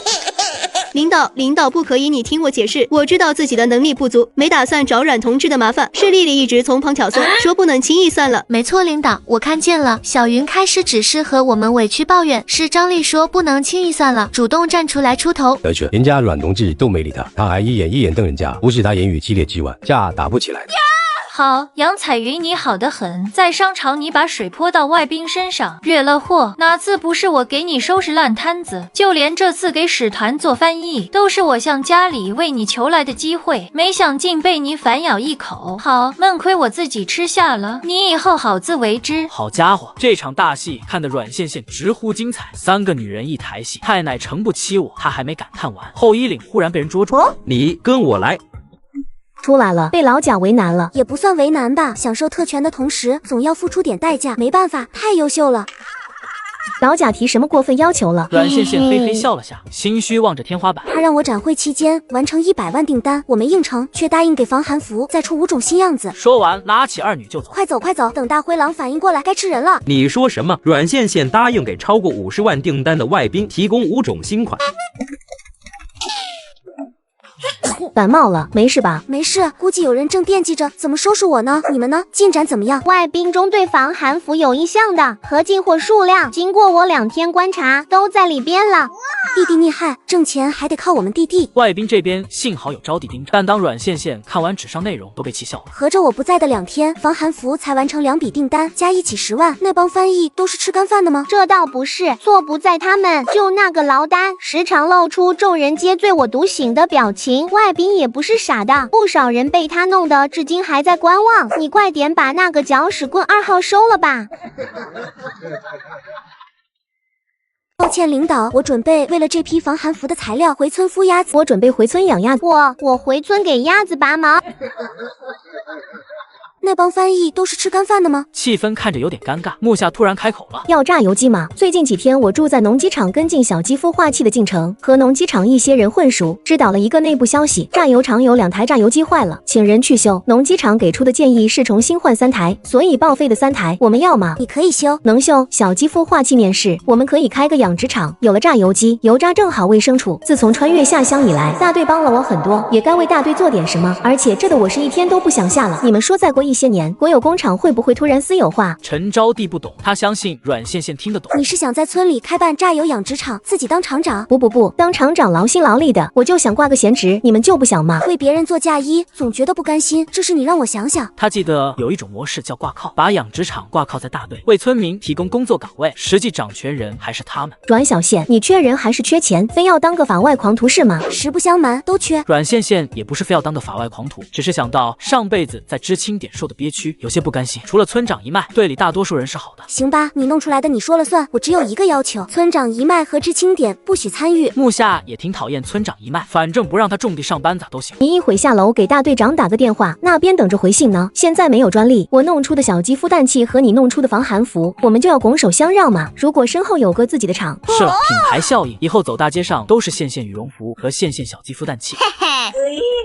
领导不可以，你听我解释，我知道自己的能力不足，没打算找阮同志的麻烦，是丽丽一直从旁挑唆，说不能轻易算了。没错，领导，我看见了，小云开始只是和我们委屈抱怨，是张丽说不能轻易算了，主动站出来出头。而且人家阮同志都没理他，他还一眼瞪人家，不是他言语激烈之外，架打不起来的。好，杨彩云你好得很，在商场你把水泼到外宾身上，惹了祸，哪次不是我给你收拾烂摊子？就连这次给使团做翻译，都是我向家里为你求来的机会，没想竟被你反咬一口。好，闷亏我自己吃下了，你以后好自为之。好家伙，这场大戏看得阮线线直呼精彩，3个女人一台戏，太奶诚不欺我。她还没感叹完，后衣领忽然被人捉住。你跟我来。出来了，被老蒋为难了。也不算为难吧，享受特权的同时总要付出点代价，没办法，太优秀了。老贾提什么过分要求了？阮羡羡嘿嘿笑了下，心虚望着天花板。他让我展会期间完成100万订单，我没应承，却答应给防寒服再出5种新样子。说完，拉起二女就走。快走快走，等大灰狼反应过来，该吃人了。你说什么？阮羡羡答应给超过50万订单的外宾提供5种新款。感冒了，没事吧？没事，估计有人正惦记着怎么收拾我呢。你们呢？进展怎么样？外宾中对防寒服有意向的，合进货数量，经过我2天观察，都在里边了。弟弟厉害，挣钱还得靠我们弟弟。外宾这边幸好有招娣盯着，但当阮羡羡看完纸上内容，都被气笑了。合着我不在的2天，防寒服才完成2笔订单，加一起10万。那帮翻译都是吃干饭的吗？这倒不是，错不在他们，就那个劳丹，时常露出众人皆醉我独醒的表情。外宾也不是傻的，不少人被他弄得至今还在观望。你快点把那个搅屎棍2号收了吧。抱歉领导，我准备为了这批防寒服的材料回村孵鸭子。我准备回村养鸭子。我回村给鸭子拔毛。那帮翻译都是吃干饭的吗？气氛看着有点尴尬。木下突然开口了：“要榨油机吗？最近几天我住在农机厂，跟进小鸡孵化器的进程，和农机厂一些人混熟，知道了一个内部消息，榨油厂有2台榨油机坏了，请人去修。农机厂给出的建议是重新换3台，所以报废的3台我们要吗？你可以修，能修。小鸡孵化器面试，我们可以开个养殖场，有了榨油机，油渣正好卫生处。自从穿越下乡以来，大队帮了我很多，也该为大队做点什么。而且这的我是1天都不想下了。你们说再过一些年，国有工厂会不会突然私有化？”陈招娣不懂，他相信阮羡羡听得懂。你是想在村里开办榨油养殖场，自己当厂长？不，当厂长劳心劳力的，我就想挂个闲职，你们就不想吗？为别人做嫁衣，总觉得不甘心，这事你让我想想。他记得有一种模式叫挂靠，把养殖场挂靠在大队，为村民提供工作岗位，实际掌权人还是他们。阮小羡，你缺人还是缺钱？非要当个法外狂徒是吗？实不相瞒，都缺。阮羡羡也不是非要当个法外狂徒，只是想到上辈子在知青点受的憋屈，有些不甘心。除了村长一脉，队里大多数人是好的。行吧，你弄出来的你说了算，我只有一个要求，村长一脉和知青点不许参与。木下也挺讨厌村长一脉，反正不让他种地上班咋都行。你一会下楼给大队长打个电话，那边等着回信呢。现在没有专利，我弄出的小鸡孵蛋器和你弄出的防寒服，我们就要拱手相让嘛。如果身后有个自己的厂，是了，品牌效应，以后走大街上都是羡羡羽绒服和羡羡小鸡孵蛋器。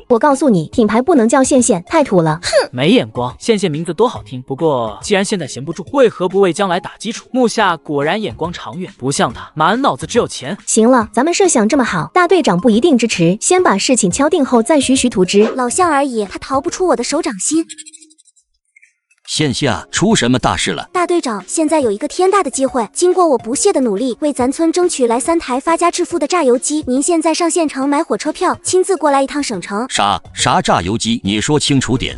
我告诉你，品牌不能叫羡羡，太土了。哼，没眼光。羡羡名字多好听，不过既然现在闲不住，为何不为将来打基础？木下果然眼光长远，不像他，满脑子只有钱。行了，咱们设想这么好，大队长不一定支持，先把事情敲定后再徐徐图之。老项而已，他逃不出我的手掌心。羡羡，出什么大事了？大队长，现在有一个天大的机会，经过我不懈的努力，为咱村争取来3台发家致富的榨油机。您现在上县城买火车票，亲自过来一趟省城。啥榨油机？你说清楚点。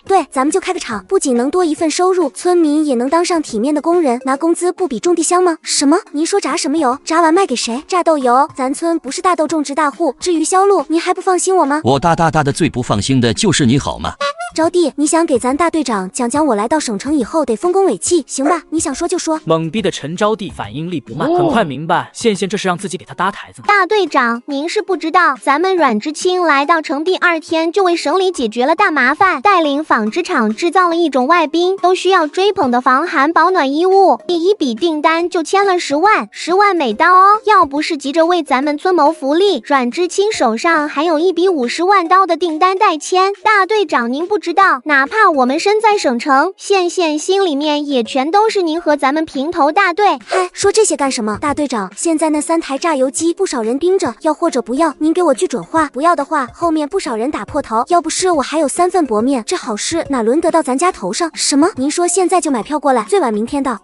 对，咱们就开个厂，不仅能多一份收入，村民也能当上体面的工人，拿工资不比种地香吗？什么？您说榨什么油？榨完卖给谁？榨豆油？咱村不是大豆种植大户，至于销路，您还不放心我吗？我大的最不放心的就是你好吗？招娣，你想给咱大队长讲我来到省城以后得丰功伟绩，行吧？你想说就说。懵逼的陈招娣反应力不慢，很快明白羡羡这是让自己给他搭台子。大队长，您是不知道，咱们阮知青来到城第2天就为省里解决了大麻烦，带领纺织厂制造了一种外宾都需要追捧的防寒保暖衣物，第1笔订单就签了10万美刀哦！要不是急着为咱们村谋福利，阮知青手上还有1笔50万刀的订单待签。大队长，您不知道，哪怕我们身在省城，羡羡心里面也全都是您和咱们平头大队。嗨，说这些干什么？大队长，现在那3台榨油机不少人盯着，要或者不要，您给我句准话。不要的话，后面不少人打破头。要不是我还有3份薄面，这好事哪轮得到咱家头上？什么？您说现在就买票过来，最晚明天到。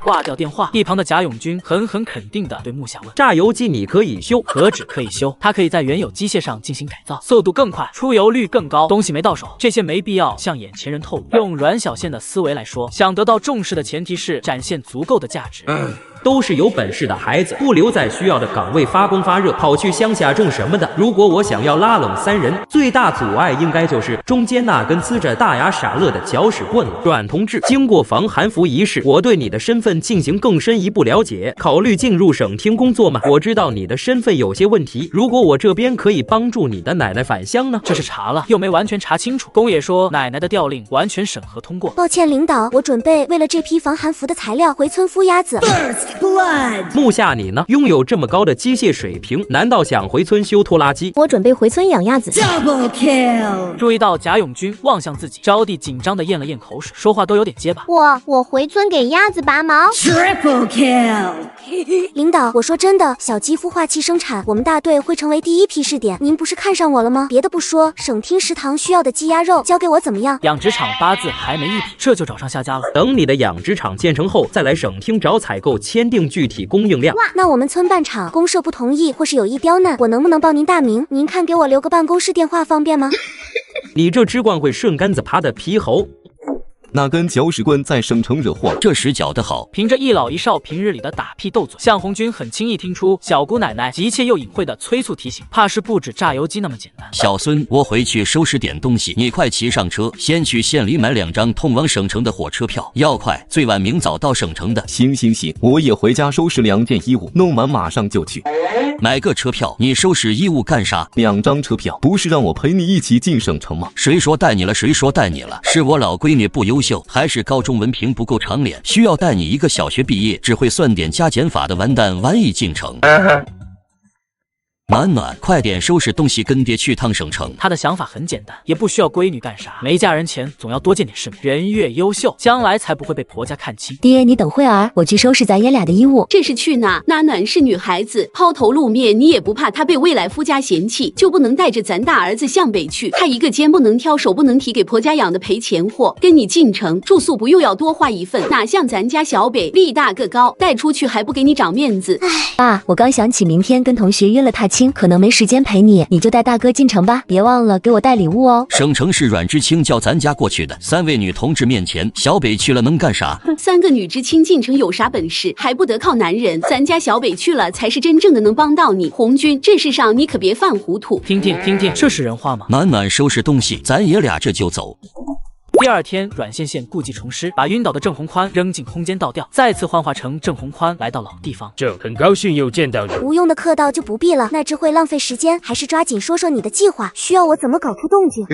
挂掉电话，一旁的贾永军狠肯定地对木下问：榨油机你可以修？何止可以修，它可以在原有机械上进行改造，速度更快，出油率更高。东西没到手，这些没必要向眼前人透露。用阮小羡的思维来说，想得到重视的前提是展现足够的价值。都是有本事的孩子，不留在需要的岗位发光发热，跑去乡下种什么的。如果我想要拉拢3人，最大阻碍应该就是中间那根呲着大牙傻乐的搅屎棍了。阮同志，经过防寒服仪式，我对你的身份进行更深一步了解，考虑进入省厅工作吗？我知道你的身份有些问题，如果我这边可以帮助你的奶奶返乡呢？这是查了，又没完全查清楚。公野说奶奶的调令完全审核通过。抱歉，领导，我准备为了这批防寒服的材料回村孵鸭子。木下你呢？拥有这么高的机械水平，难道想回村修拖拉机？我准备回村养鸭子。注意到贾永军望向自己，招娣紧张的咽了咽口水，说话都有点结巴。我回村给鸭子拔毛。领导，我说真的，小鸡孵化器生产，我们大队会成为第1批试点。您不是看上我了吗？别的不说，省厅食堂需要的鸡鸭肉交给我怎么样？养殖场8字还没一批，这就找上下家了。等你的养殖场建成后，再来省厅找采购，签订具体供应量。那我们村办厂，公社不同意或是有意刁难，我能不能报您大名？您看给我留个办公室电话方便吗？你这只惯会顺杆子爬的皮猴。那根搅屎棍在省城惹祸，这时搅得好。凭着一老一少平日里的打屁斗嘴，向红军很轻易听出小姑奶奶急切又隐晦的催促提醒，怕是不止榨油机那么简单。小孙，我回去收拾点东西，你快骑上车，先去县里买2张通往省城的火车票，要快，最晚明早到省城的。行，我也回家收拾2件衣物，弄完马上就去。买个车票，你收拾衣物干啥？2张车票，不是让我陪你一起进省城吗？谁说带你了？是我老闺女不优秀，还是高中文凭不够长脸，需要带你一个小学毕业只会算点加减法的完蛋玩意进城。暖暖，快点收拾东西，跟爹去趟省城。他的想法很简单，也不需要闺女干啥，没嫁人前总要多见点世面，人越优秀，将来才不会被婆家看轻。爹，你等会儿，我去收拾咱爷俩的衣物。这是去哪？暖暖是女孩子，抛头露面，你也不怕她被未来夫家嫌弃，就不能带着咱大儿子向北去？他一个肩不能挑，手不能提，给婆家养的赔钱货，跟你进城住宿不又要多花一份？哪像咱家小北力大个高，带出去还不给你长面子。爸，我刚想起明天跟同学约了踏青，可能没时间陪你，你就带大哥进城吧，别忘了给我带礼物哦。省城是阮知青叫咱家过去的，3位女同志面前，小北去了能干啥？3个女知青进城有啥本事？还不得靠男人？咱家小北去了才是真正的能帮到你。红军，这世上你可别犯糊涂。听听，这是人话吗？暖暖收拾东西，咱爷俩这就走。第2天，阮县县故技重施，把晕倒的郑宏宽扔进空间倒吊，再次幻化成郑宏宽来到老地方。很高兴又见到你。无用的客套就不必了，那只会浪费时间，还是抓紧说说你的计划，需要我怎么搞出动静？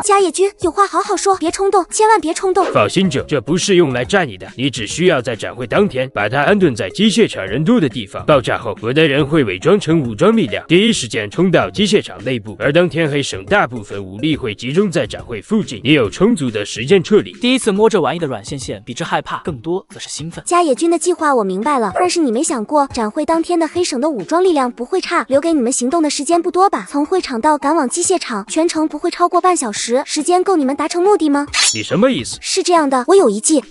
家野君，有话好好说，别冲动，千万别冲动。放心着，这不是用来炸你的，你只需要在展会当天把它安顿在机械厂人多的地方，爆炸后我的人会伪装成武装力量，第一时间冲到机械厂内部，而当天黑省大部分武力会集中在展会附近，你有充足的时间撤离。第一次摸这玩意的阮县县比之害怕更多则是兴奋。家野君的计划我明白了，但是你没想过展会当天的黑省的武装力量不会差，留给你们行动的时间不多吧？从会场到赶往机械厂，全程不会超过半小时，时间够你们达成目的吗？你什么意思？是这样的，我有一计。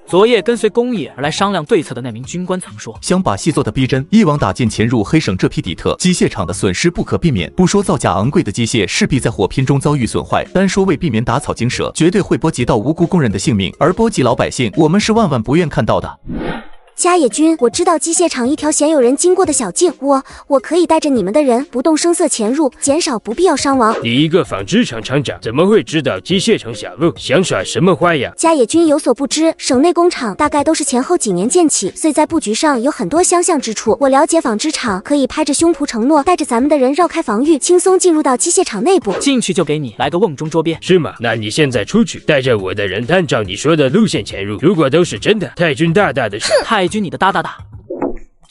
昨夜跟随宫野而来商量对策的那名军官曾说，想把戏做得逼真，一网打尽潜入黑省这批底特，机械厂的损失不可避免。不说造价昂贵的机械势必在火拼中遭遇损坏，单说为避免打草惊蛇，绝对会波及到无辜工人的性命，而波及老百姓，我们是万万不愿看到的。家野君，我知道机械厂一条鲜有人经过的小径，我可以带着你们的人不动声色潜入，减少不必要伤亡。你一个纺织厂厂长怎么会知道机械厂小路？想耍什么花呀？家野君有所不知，省内工厂大概都是前后几年建起，所以在布局上有很多相像之处。我了解纺织厂，可以拍着胸脯承诺，带着咱们的人绕开防御，轻松进入到机械厂内部。进去就给你来个瓮中捉鳖，是吗？那你现在出去，带着我的人按照你说的路线潜入，如果都是真的，太君大大的事。太君你的大大大。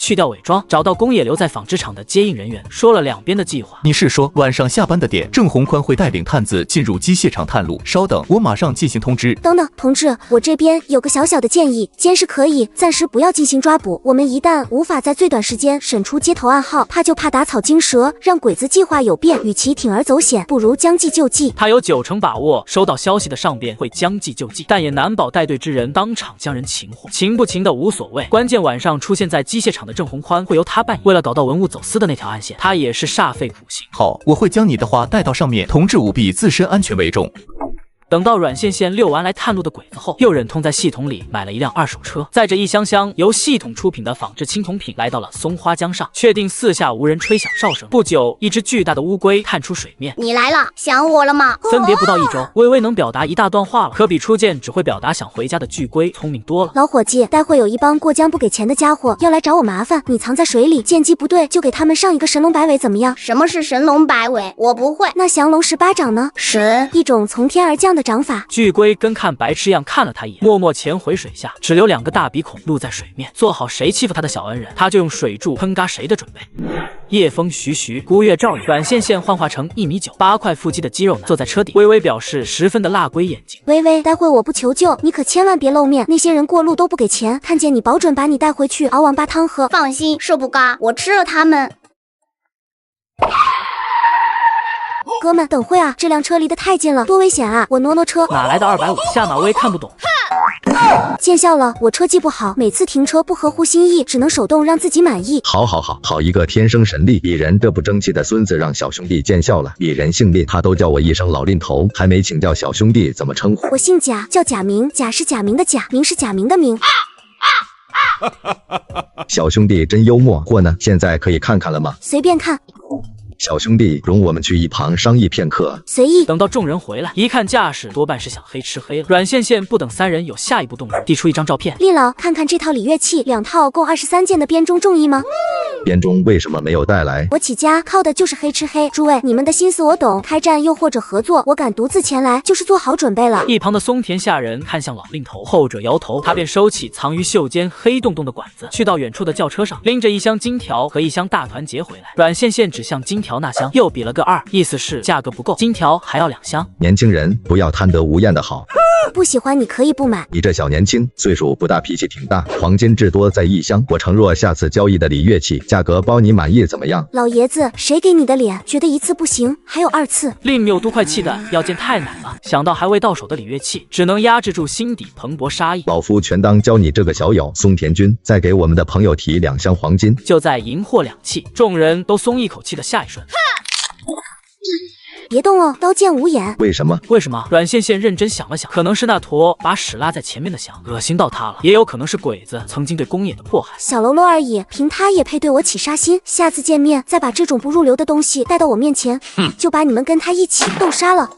去掉伪装，找到宫野留在纺织厂的接应人员，说了两边的计划。你是说晚上下班的点，郑宏宽会带领探子进入机械厂探路？稍等，我马上进行通知。等等，同志，我这边有个小小的建议，监视可以，暂时不要进行抓捕。我们一旦无法在最短时间审出接头暗号，怕就怕打草惊蛇，让鬼子计划有变。与其铤而走险，不如将计就计。他有90%把握，收到消息的上边会将计就计，但也难保带队之人当场将人擒获。擒不擒的无所谓，关键晚上出现在机械厂的郑宏宽会由他扮演。为了搞到文物走私的那条暗线，他也是煞费苦心。好，我会将你的话带到上面，同志务必自身安全为重。等到阮线线遛完来探路的鬼子后，又忍痛在系统里买了一辆2手车，载着一箱箱由系统出品的仿制青铜品，来到了松花江上，确定四下无人，吹响哨声。不久，一只巨大的乌龟探出水面。你来了，想我了吗？分别不到1周，微微能表达一大段话了，可比初见只会表达想回家的巨龟聪明多了。老伙计，待会有一帮过江不给钱的家伙要来找我麻烦，你藏在水里，见机不对就给他们上一个神龙摆尾，怎么样？什么是神龙摆尾？我不会。那降龙18掌呢？神，一种从天而降的掌法。巨龟跟看白痴一样看了他一眼，默默潜回水下，只留2个大鼻孔露在水面，做好谁欺负他的小恩人，他就用水柱喷嘎谁的准备。夜风徐徐，孤月照影，阮线线幻化成1.9米8块腹肌的肌肉男，坐在车底，微微表示十分的辣龟眼睛。微微，待会我不求救，你可千万别露面，那些人过路都不给钱，看见你保准把你带回去熬王八汤喝。放心，是不嘎，我吃了他们。哥们，等会啊，这辆车离得太近了，多危险啊！我挪车。哪来的250？下马威看不懂。见笑了，我车技不好，每次停车不合乎心意，只能手动让自己满意。好一个天生神力！鄙人这不争气的孙子让小兄弟见笑了。鄙人姓令，他都叫我一声老令头，还没请教小兄弟怎么称呼。我姓贾，叫贾明，贾是贾明的贾，明是贾明的明。小兄弟真幽默，货呢？现在可以看看了吗？随便看。小兄弟，容我们去一旁商议片刻。随意。等到众人回来，一看架势，多半是想黑吃黑了。阮线线不等3人有下一步动作，递出一张照片。令老，看看这套礼乐器，2套够23件的编钟中意吗？编钟为什么没有带来？我起家靠的就是黑吃黑。诸位，你们的心思我懂，开战又或者合作，我敢独自前来，就是做好准备了。一旁的松田下人看向老令头，后者摇头，他便收起藏于袖间黑洞洞的管子，去到远处的轿车上，拎着一箱金条和一箱大团结回来。阮线线指向金条那箱，又比了个2，意思是价格不够，金条还要2箱。年轻人不要贪得无厌的好。不喜欢你可以不买。你这小年轻，岁数不大，脾气挺大。黄金至多在1箱，我承诺下次交易的礼乐器价格包你满意，怎么样？老爷子，谁给你的脸？觉得1次不行，还有2次。令谬都快气的要见太奶了，想到还未到手的礼乐器，只能压制住心底蓬勃杀意。老夫全当教你这个小友。松田君，再给我们的朋友提2箱黄金。就在银货两讫，众人都松一口气的下一瞬。别动哦，刀剑无眼。为什么？阮线线认真想了想，可能是那坨把屎拉在前面的翔，恶心到他了；也有可能是鬼子曾经对公野的迫害。小喽啰而已，凭他也配对我起杀心？下次见面再把这种不入流的东西带到我面前，就把你们跟他一起斗杀了。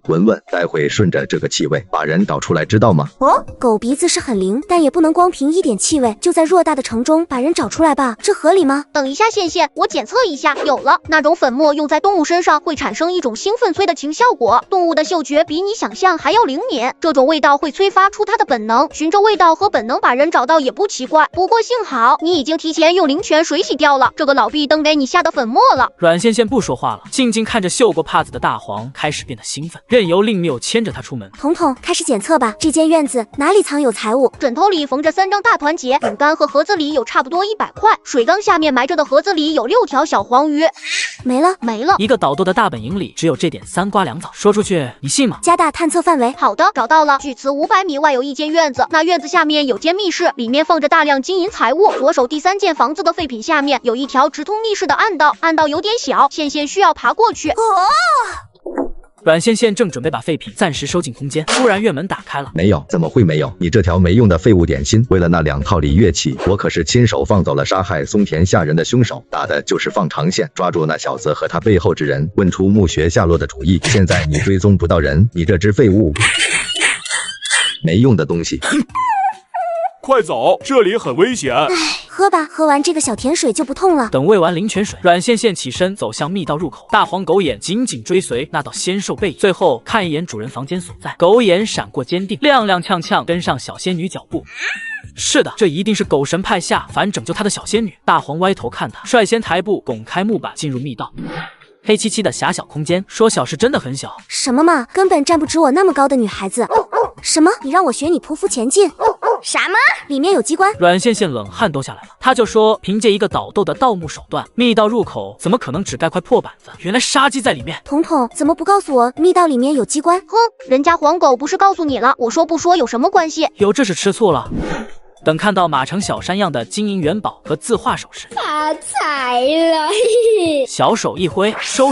文文，待会顺着这个气味把人找出来，知道吗？狗鼻子是很灵，但也不能光凭一点气味就在偌大的城中把人找出来吧？这合理吗？等一下，线线，我检测一下，有了，那种粉末用在动物身上会产生一种兴奋催的情效果。动物的嗅觉比你想象还要灵敏，这种味道会催发出它的本能，循着味道和本能把人找到也不奇怪。不过幸好你已经提前用灵泉水洗掉了这个老壁灯给你下的粉末了。阮线线不说话了，静静看着绣过帕子的大黄开始变得兴奋，任由令谬牵着他出门。彤彤，开始检测吧。这间院子哪里藏有财物？枕头里缝着3张大团结，饼干和盒子里有差不多100块，水缸下面埋着的盒子里有6条小黄鱼。没了。一个倒斗的大本营里只有这点3瓜2枣，说出去你信吗？加大探测范围。好的，找到了。距此500米外有一间院子，那院子下面有间密室，里面放着大量金银财物。左手第3间房子的废品下面有一条直通密室的暗道，暗道有点小，线线需要爬过去。阮线线正准备把废品暂时收进空间，突然院门打开了。没有，怎么会没有？你这条没用的废物点心，为了那2套礼乐器，我可是亲手放走了杀害松田下人的凶手，打的就是放长线，抓住那小子和他背后之人，问出墓穴下落的主意。现在你追踪不到人，你这只废物，没用的东西。快走，这里很危险。喝吧，喝完这个小甜水就不痛了。等喂完灵泉水，阮线线起身走向密道入口，大黄狗眼紧紧追随那道仙兽背影，最后看一眼主人房间所在，狗眼闪过坚定，踉踉跄跄跟上小仙女脚步。是的，这一定是狗神派下凡拯救他的小仙女。大黄歪头看他，率先抬步拱开木板进入密道。黑漆漆的狭小空间，说小是真的很小。什么嘛，根本站不直我那么高的女孩子。什么？你让我学你匍匐前进？什么？里面有机关？阮线线冷汗都下来了。他就说，凭借一个倒斗的盗墓手段，密道入口怎么可能只盖块破板子？原来杀机在里面。彤彤，怎么不告诉我密道里面有机关？哼，人家黄狗不是告诉你了？我说不说有什么关系？有，这是吃醋了。等看到马成小山样的金银元宝和字画首饰，发财了！小手一挥，收！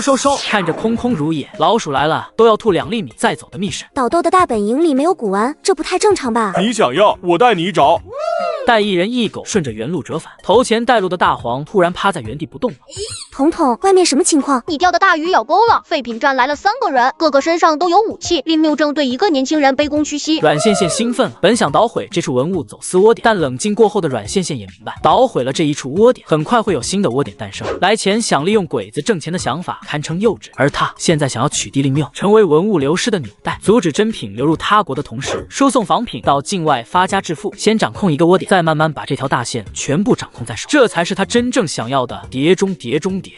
看着空空如也，老鼠来了都要吐2粒米再走的密室。导豆的大本营里没有古玩，这不太正常吧？你想要，我带你找。带一人一狗顺着原路折返，头前带路的大黄突然趴在原地不动了。彤彤，外面什么情况？你钓的大鱼咬钩了，废品站来了3个人，个个身上都有武器，林谬正对一个年轻人卑躬屈膝。阮羡羡兴奋了，本想捣毁这处文物走私窝点，但冷静过后的阮羡羡也明白，捣毁了这一处窝点，很快会有新的窝点诞生。来前想利用鬼子挣钱的想法堪称幼稚，而他现在想要取缔林谬，成为文物流失的纽带，阻止真品流入他国的同时，输送仿品到境外发家致富。先掌控一个窝点，再慢慢把这条大线全部掌控在手，这才是他真正想要的碟中谍中谍。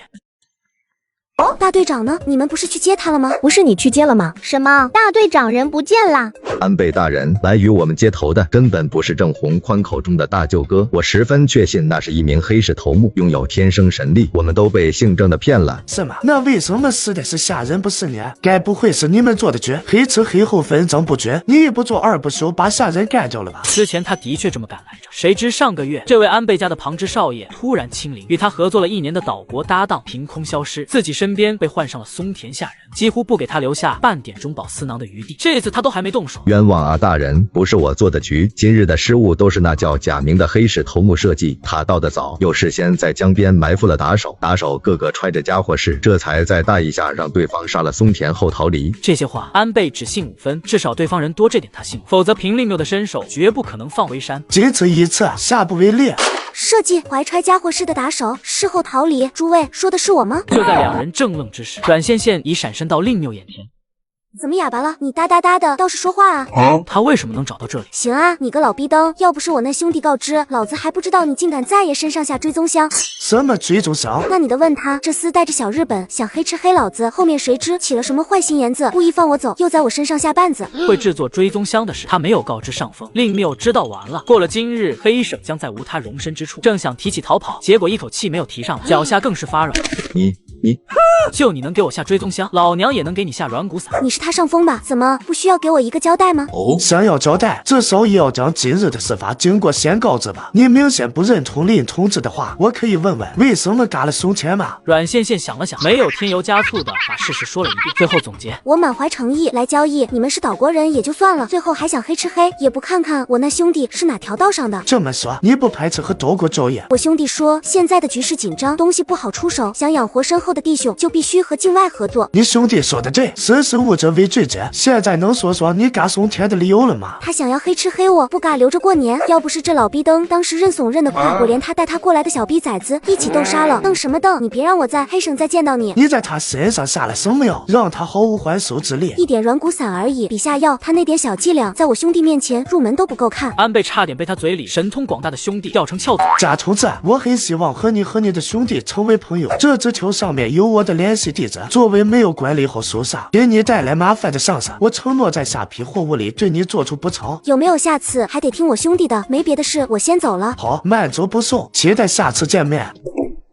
大队长呢？你们不是去接他了吗？不是你去接了吗？什么？大队长人不见啦？安倍大人，来与我们接头的根本不是郑弘宽口中的大舅哥，我十分确信那是一名黑市头目，拥有天生神力，我们都被姓郑的骗了。什么？那为什么死的是下人不是你？该不会是你们做的局，黑吃黑后分赃不均，你一不做二不休，把下人干掉了吧？之前他的确这么干来着，谁知上个月这位安倍家的旁支少爷突然亲临，与他合作了1年的岛国搭档凭空消失，自己身边被换上了松田下人，几乎不给他留下半点中饱私囊的余地。这次他都还没动手。冤枉啊大人，不是我做的局，今日的失误都是那叫贾明的黑市头目设计，他到得早，又事先在江边埋伏了打手个个揣着家伙事，这才在大意下让对方杀了松田后逃离。这些话安倍只信5分，至少对方人多这点他信，否则凭林谬的身手绝不可能放微山。仅此一次，下不为例。设计怀揣家伙事的打手事后逃离，诸位说的是我吗？就在2人正愣之时，阮羡羡已闪身到林谬眼前。怎么哑巴了？你哒哒哒的倒是说话啊！他为什么能找到这里？行啊，你个老逼灯，要不是我那兄弟告知，老子还不知道你竟敢在爷身上下追踪箱。什么追踪箱？那你的问他，这厮带着小日本想黑吃黑老子，后面谁知起了什么坏心眼子，故意放我走，又在我身上下绊子。会制作追踪箱的事，他没有告知上峰，林谬知道完了。过了今日，黑省将再无他容身之处。正想提起逃跑，结果一口气没有提上来，脚下更是发软。就你能给我下追踪箱，老娘也能给你下软骨散。你是他上峰吧？怎么不需要给我一个交代吗？想要交代，至少也要将今日的事发经过先告知吧。你明显不认同林同志的话，我可以问问为什么干了松田吗？阮羡羡想了想，没有添油加醋的把事实说了一遍，最后总结：我满怀诚意来交易，你们是岛国人也就算了，最后还想黑吃黑，也不看看我那兄弟是哪条道上的。这么说，你不排斥和岛国交易？我兄弟说，现在的局势紧张，东西不好出手，想养活身后的弟兄，就必须和境外合作。你兄弟说的对，识时务者为俊杰。现在能说说你干松田的理由了吗？他想要黑吃黑我，不敢留着过年。要不是这老逼灯当时认怂认得快，我连他带他过来的小逼崽子一起都杀了。瞪什么瞪？你别让我在黑省再见到你。你在他身上下了什么药，让他毫无还手之力？一点软骨散而已，比下药，他那点小伎俩，在我兄弟面前入门都不够看。安倍差点被他嘴里神通广大的兄弟调成翘嘴。贾同志，我很希望和你的兄弟成为朋友。这纸条上面有我的联系地址，作为没有管理好手上给你带来麻烦的上司，我承诺在下批货物里对你做出补偿。有没有下次？还得听我兄弟的。没别的事，我先走了。好，慢走不送，期待下次见面。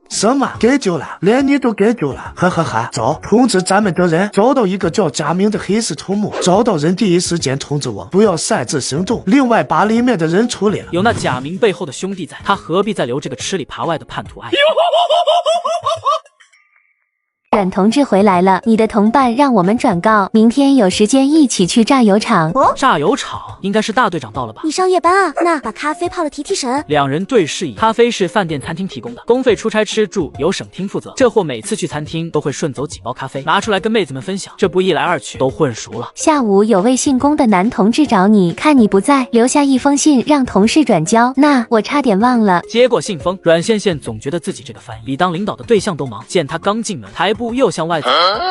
什么给丢了？连你都给丢了？哈哈哈！走，通知咱们的人，找到一个叫贾明的黑市头目，找到人第一时间通知我，不要擅自行动。另外把里面的人处理了。有那贾明背后的兄弟在，他何必再留这个吃里扒外的叛徒爱？阮同志回来了，你的同伴让我们转告，明天有时间一起去榨油厂。榨油厂应该是大队长到了吧？你上夜班啊？那把咖啡泡了提提神。2人对视一，咖啡是饭店餐厅提供的，公费出差吃住由省厅负责。这货每次去餐厅都会顺走几包咖啡，拿出来跟妹子们分享。这不一来二去都混熟了。下午有位姓龚的男同志找你，看你不在，留下一封信让同事转交。那我差点忘了。接过信封，阮羡羡总觉得自己这个翻译比当领导的对象都忙。见他刚进门，台步又向外走。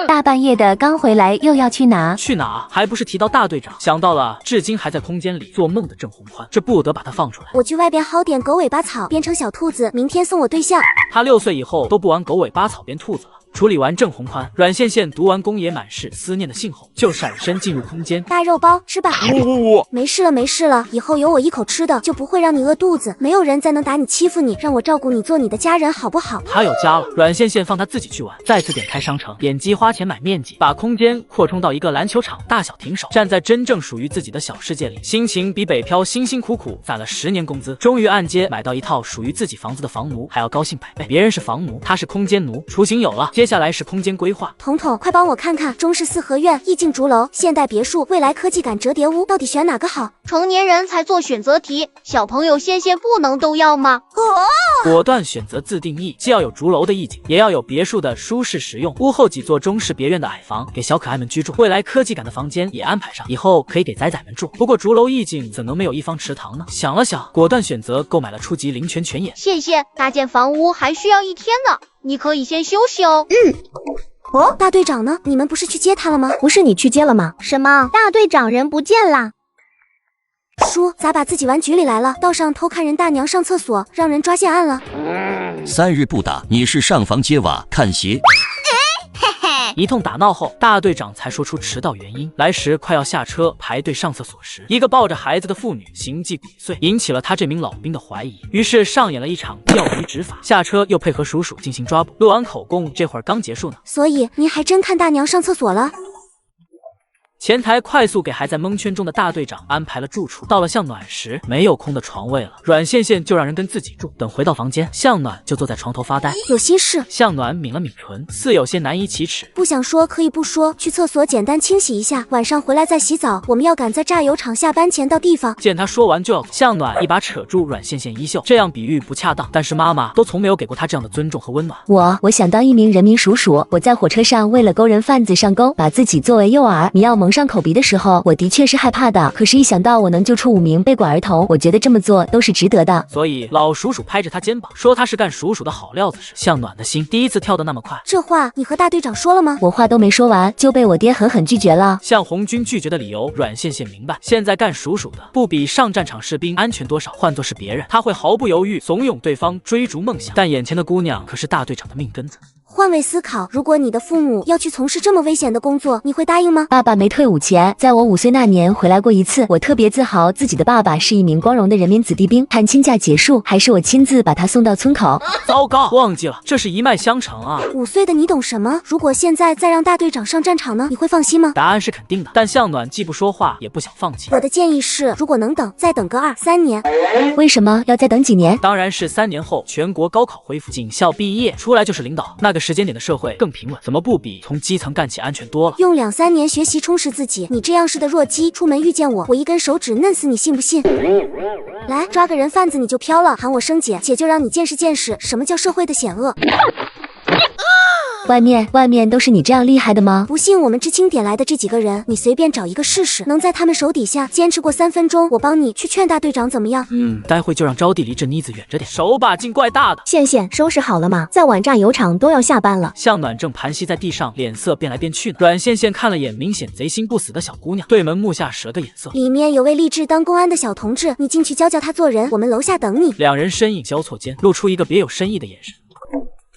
大半夜的刚回来，又要去哪？去哪？还不是提到大队长，想到了至今还在空间里做梦的郑宏宽，这不得把他放出来。我去外边薅点狗尾巴草，变成小兔子，明天送我对象。他6岁以后都不玩狗尾巴草变兔子了。处理完郑红宽，阮羡羡读完宫野满是思念的信后，就闪身进入空间。大肉包，吃吧。没事了，没事了，以后有我一口吃的，就不会让你饿肚子。没有人再能打你欺负你，让我照顾你，做你的家人，好不好？他有家了，阮羡羡放他自己去玩。再次点开商城，点击花钱买面积，把空间扩充到一个篮球场大小停手，站在真正属于自己的小世界里，心情比北漂辛辛苦苦攒了10年工资，终于按揭买到一套属于自己房子的房奴，还要高兴100倍。别人是房奴，他是空间奴。雏形有了，接下来是空间规划。彤彤，快帮我看看中式4合院、意境竹楼、现代别墅、未来科技感折叠屋，到底选哪个好？成年人才做选择题，小朋友羡羡不能都要吗？果断选择自定义，既要有竹楼的意境，也要有别墅的舒适实用。屋后几座中式别院的矮房，给小可爱们居住；未来科技感的房间也安排上，以后可以给仔仔们住。不过竹楼意境怎能没有一方池塘呢？想了想，果断选择购买了初级灵泉泉眼。谢谢，搭建房屋还需要1天呢，你可以先休息哦。大队长呢？你们不是去接他了吗？不是你去接了吗？什么？大队长人不见啦？叔，咋把自己往局里来了？道上偷看人大娘上厕所，让人抓现案了。3日不打，你是上房揭瓦看鞋。一通打闹后，大队长才说出迟到原因。来时快要下车排队上厕所时，一个抱着孩子的妇女行迹鬼祟，引起了他这名老兵的怀疑。于是上演了一场钓鱼执法，下车又配合叔叔进行抓捕。录完口供，这会儿刚结束呢。所以您还真看大娘上厕所了？前台快速给还在蒙圈中的大队长安排了住处。到了向暖时，没有空的床位了，阮羡羡就让人跟自己住。等回到房间，向暖就坐在床头发呆，有心事。向暖抿了抿唇，似有些难以启齿。不想说可以不说，去厕所简单清洗一下，晚上回来再洗澡。我们要赶在榨油厂下班前到地方。见他说完就要走，向暖一把扯住阮羡羡衣袖，这样比喻不恰当，但是妈妈都从没有给过他这样的尊重和温暖。我想当一名人民叔叔。我在火车上为了勾人贩子上钩，把自己作为诱饵，迷药蒙上口鼻的时候，我的确是害怕的。可是一想到我能救出5名被拐儿童，我觉得这么做都是值得的。所以老叔叔拍着他肩膀说他是干叔叔的好料子时，向暖的心第一次跳得那么快。这话你和大队长说了吗？我话都没说完就被我爹狠狠拒绝了。向红军拒绝的理由，阮羡羡明白，现在干叔叔的不比上战场士兵安全多少。换作是别人，他会毫不犹豫怂恿对方追逐梦想，但眼前的姑娘可是大队长的命根子。换位思考，如果你的父母要去从事这么危险的工作，你会答应吗？爸爸没退伍前，在我5岁那年回来过一次，我特别自豪自己的爸爸是一名光荣的人民子弟兵。探亲假结束，还是我亲自把他送到村口。糟糕，忘记了，这是一脉相承啊！5岁的你懂什么？如果现在再让大队长上战场呢？你会放心吗？答案是肯定的，但向暖既不说话，也不想放弃。我的建议是，如果能等，再等个2、3年。为什么要再等几年？当然是3年后全国高考恢复，警校毕业出来就是领导，那个时间点的社会更平稳，怎么不比从基层干起安全多了？用2、3年学习充实自己，你这样式的弱鸡出门遇见我，我一根手指嫩死你，信不信？来，抓个人贩子你就飘了，喊我生姐，姐就让你见识见识什么叫社会的险恶。外面都是你这样厉害的吗？不信我们知青点来的这几个人，你随便找一个试试，能在他们手底下坚持过3分钟，我帮你去劝大队长怎么样？待会就让招娣离这妮子远着点，手把劲怪大的。羡羡，收拾好了吗？再晚榨油厂都要下班了。向暖正盘膝在地上，脸色变来变去呢。阮羡羡看了眼明显贼心不死的小姑娘，对门目下使了个眼色。里面有位立志当公安的小同志，你进去教教他做人，我们楼下等你。两人身影交错间，露出一个别有深意的眼神。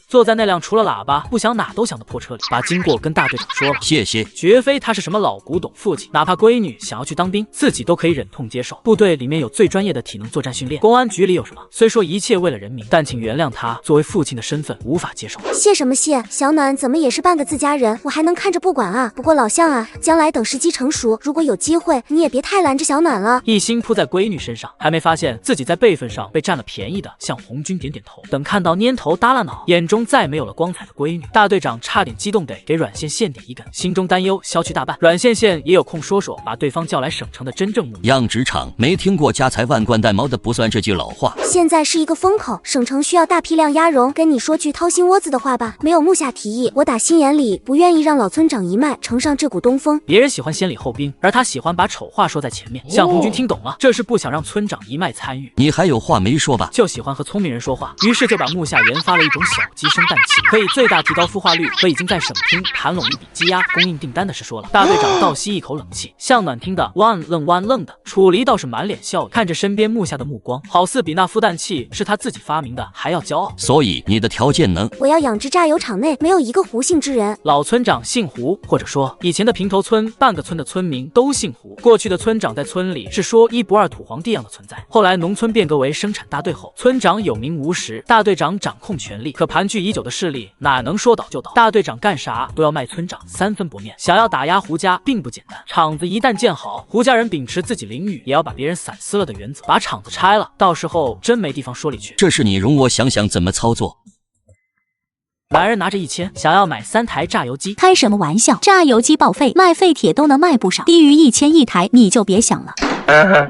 坐在那辆除了喇叭不想哪都响的破车里，把经过跟大队长说了。谢谢。绝非他是什么老古董父亲，哪怕闺女想要去当兵，自己都可以忍痛接受。部队里面有最专业的体能作战训练，公安局里有什么？虽说一切为了人民，但请原谅他作为父亲的身份无法接受。谢什么谢？小暖怎么也是半个自家人，我还能看着不管啊？不过老向啊，将来等时机成熟，如果有机会，你也别太拦着小暖了。一心扑在闺女身上，还没发现自己在辈分上被占了便宜的，向红军点点头。等看到蔫头耷拉脑，眼中再没有了光彩的闺女，大队长差点激动得给阮羡羡点一根，心中担忧消去大半。阮羡羡也有空说说把对方叫来省城的真正目的。养殖场没听过家财万贯带毛的不算这句老话。现在是一个风口，省城需要大批量鸭绒，跟你说句掏心窝子的话吧，没有木下提议，我打心眼里不愿意让老村长一脉乘上这股东风。别人喜欢先礼后兵，而他喜欢把丑话说在前面。向红军听懂了，这是不想让村长一脉参与。你还有话没说吧？就喜欢和聪明人说话，于是就把木下研发了一种小鸡生氮气，可以最大提高孵化率，和已经在省厅谈拢一笔积压供应订单的事说了。大队长倒吸一口冷气，向暖听的弯愣的。楚离倒是满脸笑意，看着身边木下的目光，好似比那孵氮气是他自己发明的还要骄傲。所以你的条件呢？我要养殖榨油厂内没有一个胡姓之人。老村长姓胡，或者说以前的平头村半个村的村民都姓胡。过去的村长在村里是说一不二土皇帝样的存在，后来农村变革为生产大队后，村长有名无实，大队长掌控权力，可盘踞已久的势力哪能说倒就倒？大队长干啥都要卖村长3分薄面，想要打压胡家并不简单。厂子一旦建好，胡家人秉持自己淋雨也要把别人散撕了的原则，把厂子拆了，到时候真没地方说理去。这是你容我想想怎么操作。男人拿着1000，想要买3台榨油机。开什么玩笑？榨油机报废，卖废铁都能卖不少，低于1000一台你就别想了。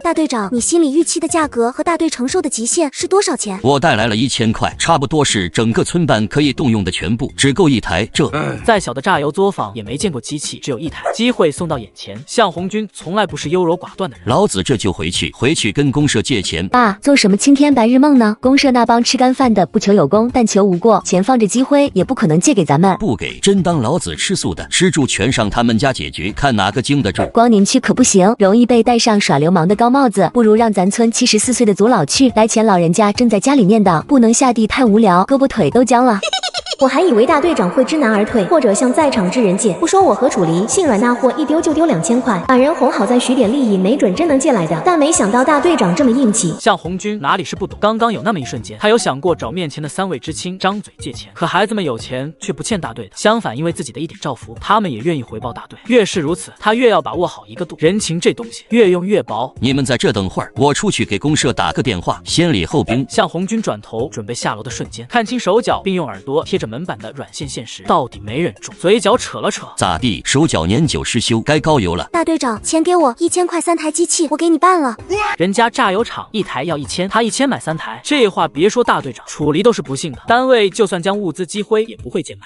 大队长，你心里预期的价格和大队承受的极限是多少钱？我带来了1000块，差不多是整个村办可以动用的全部，只够1台。再小的榨油作坊也没见过机器，只有1台。机会送到眼前，向红军从来不是优柔寡断的人。老子这就回去跟公社借钱。爸，做什么青天白日梦呢？公社那帮吃干饭的不求有功，但求无过，钱放着积灰也不可能借给咱们。不给，真当老子吃素的，吃住全上他们家解决，看哪个经得住。光您去可不行，容易被戴上耍流氓的高帽子，不如让咱村74岁的祖老去。来钱老人家正在家里念叨，不能下地太无聊，胳膊腿都僵了。我还以为大队长会知难而退，或者向在场之人借。不说我和楚离，心软那货一丢就丢2000块，把人哄好再许点利益，没准真能借来的。但没想到大队长这么硬气。向红军哪里是不懂，刚刚有那么一瞬间，他有想过找面前的3位知青张嘴借钱，可孩子们有钱却不欠大队的，相反，因为自己的一点照拂，他们也愿意回报大队。越是如此，他越要把握好一个度，人情这东西越用越薄。你们在这等会儿，我出去给公社打个电话，先礼后兵。向红军转头准备下楼的瞬间，看清手脚，并用耳朵贴着门板的软线现实，到底没忍住，嘴角扯了扯。咋地？手脚年久失修，该高油了。大队长，钱给我，1000块3台机器，我给你办了。人家榨油厂1台要1000，他1000买3台，这话别说大队长，楚离都是不信的。单位就算将物资积灰，也不会贱卖。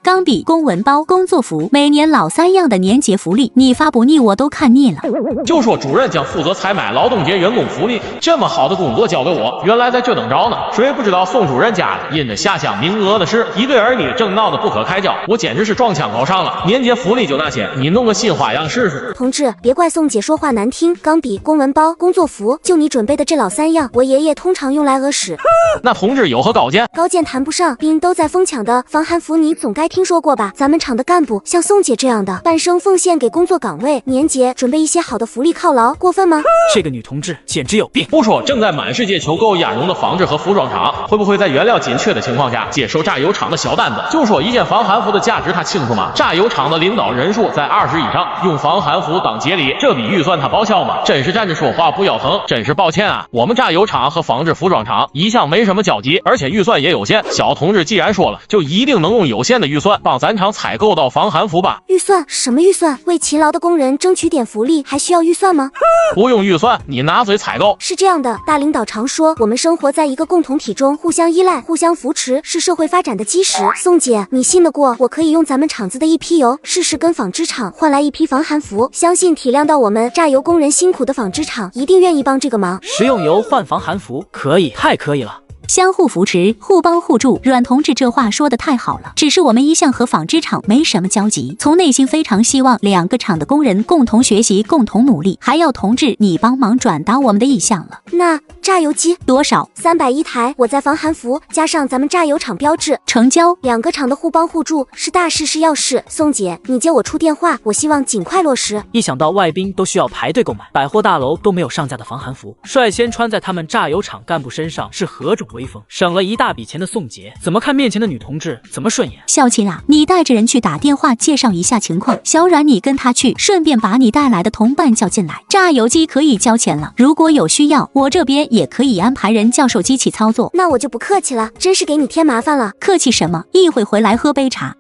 钢笔、公文包、工作服，每年老3样的年节福利，你发不腻我都看腻了。就说主任将负责采买劳动节员工福利，这么好的工作交给我，原来在这等着呢。谁不知道宋主任家里因着下乡名额的事，一对儿女正闹得不可开交，我简直是撞枪口上了。年节福利就那些，你弄个新花样试试。同志，别怪宋姐说话难听，钢笔、公文包、工作服，就你准备的这老3样，我爷爷通常用来屙屎。那同志有何高见？高见谈不上，兵都在疯抢的防寒服，你总该听说过吧？咱们厂的干部像宋姐这样的，半生奉献给工作岗位，年节准备一些好的福利犒劳，过分吗？这个女同志简直有病！不说正在满世界求购鸭绒的纺织和服装厂，会不会在原料紧缺的情况下接受榨油厂的小单子？就说一件防寒服的价值，他清楚吗？榨油厂的领导人数在20以上，用防寒服当节礼，这笔预算他报销吗？真是站着说话不腰疼，真是抱歉啊！我们榨油厂和纺织服装厂一向没什么交集，而且预算也有限。小同志既然说了，就一定能用有限的预算帮咱厂采购到防寒服吧。预算？什么预算？为勤劳的工人争取点福利还需要预算吗？不用预算，你拿嘴采购。是这样的，大领导常说，我们生活在一个共同体中，互相依赖，互相扶持，是社会发展的基石。宋姐，你信得过我可以用咱们厂子的一批油，试试跟纺织厂换来一批防寒服？相信体谅到我们榨油工人辛苦的纺织厂一定愿意帮这个忙。食用油换防寒服，可以，太可以了。相互扶持，互帮互助。阮同志这话说的太好了，只是我们一向和纺织厂没什么交集，从内心非常希望2个厂的工人共同学习，共同努力。还要同志你帮忙转达我们的意向了。那榨油机多少？310台，我在防寒服加上咱们榨油厂标志，成交。2个厂的互帮互助是大事是要事。宋姐，你接我出电话，我希望尽快落实。一想到外宾都需要排队购买，百货大楼都没有上架的防寒服，率先穿在他们榨油厂干部身上是何种威风？省了一大笔钱的宋杰，怎么看面前的女同志怎么顺眼？孝亲啊，你带着人去打电话介绍一下情况。小阮，你跟他去，顺便把你带来的同伴叫进来。榨油机可以交钱了，如果有需要，我这边也可以安排人教授机器操作。那我就不客气了，真是给你添麻烦了。客气什么？一会回来喝杯茶。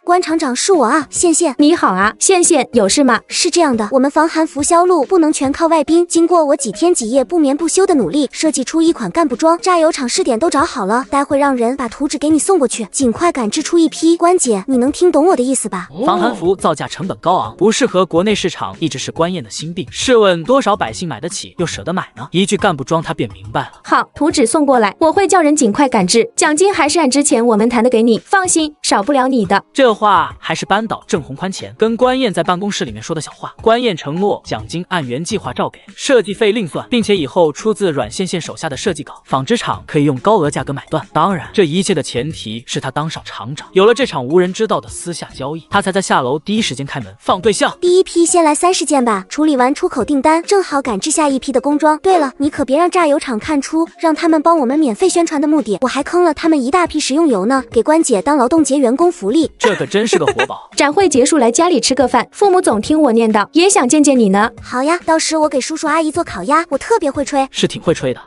关厂长是我啊，线线。你好啊，线线，有事吗？是这样的，我们防寒服销路不能全靠外宾，经过我几天几夜不眠不休的努力，设计出一款干部装，榨油厂试点都找好了，待会让人把图纸给你送过去，尽快赶制出一批。关姐，你能听懂我的意思吧？防寒服造价成本高昂，不适合国内市场，一直是关燕的心病。试问多少百姓买得起又舍得买呢？一句干部装，他便明白了。好，图纸送过来，我会叫人尽快赶制，奖金还是按之前我们谈的给你，放心，少不了你的。这话还是扳倒郑宏宽前跟关燕在办公室里面说的小话。关燕承诺奖金按原计划照给，设计费另算，并且以后出自阮线线手下的设计稿，纺织厂可以用高额价格买断。当然，这一切的前提是他当上厂长，有了这场无人知道的私下交易，他才在下楼第一时间开门放对象。第一批先来30件吧，处理完出口订单，正好赶制下一批的工装。对了，你可别让榨油厂看出让他们帮我们免费宣传的目的，我还坑了他们一大批食用油呢，给关姐当劳动节员工福利。这可真是个活宝。展会结束来家里吃个饭，父母总听我念叨，也想见见你呢。好呀，到时我给叔叔阿姨做烤鸭，我特别会吹。是挺会吹的。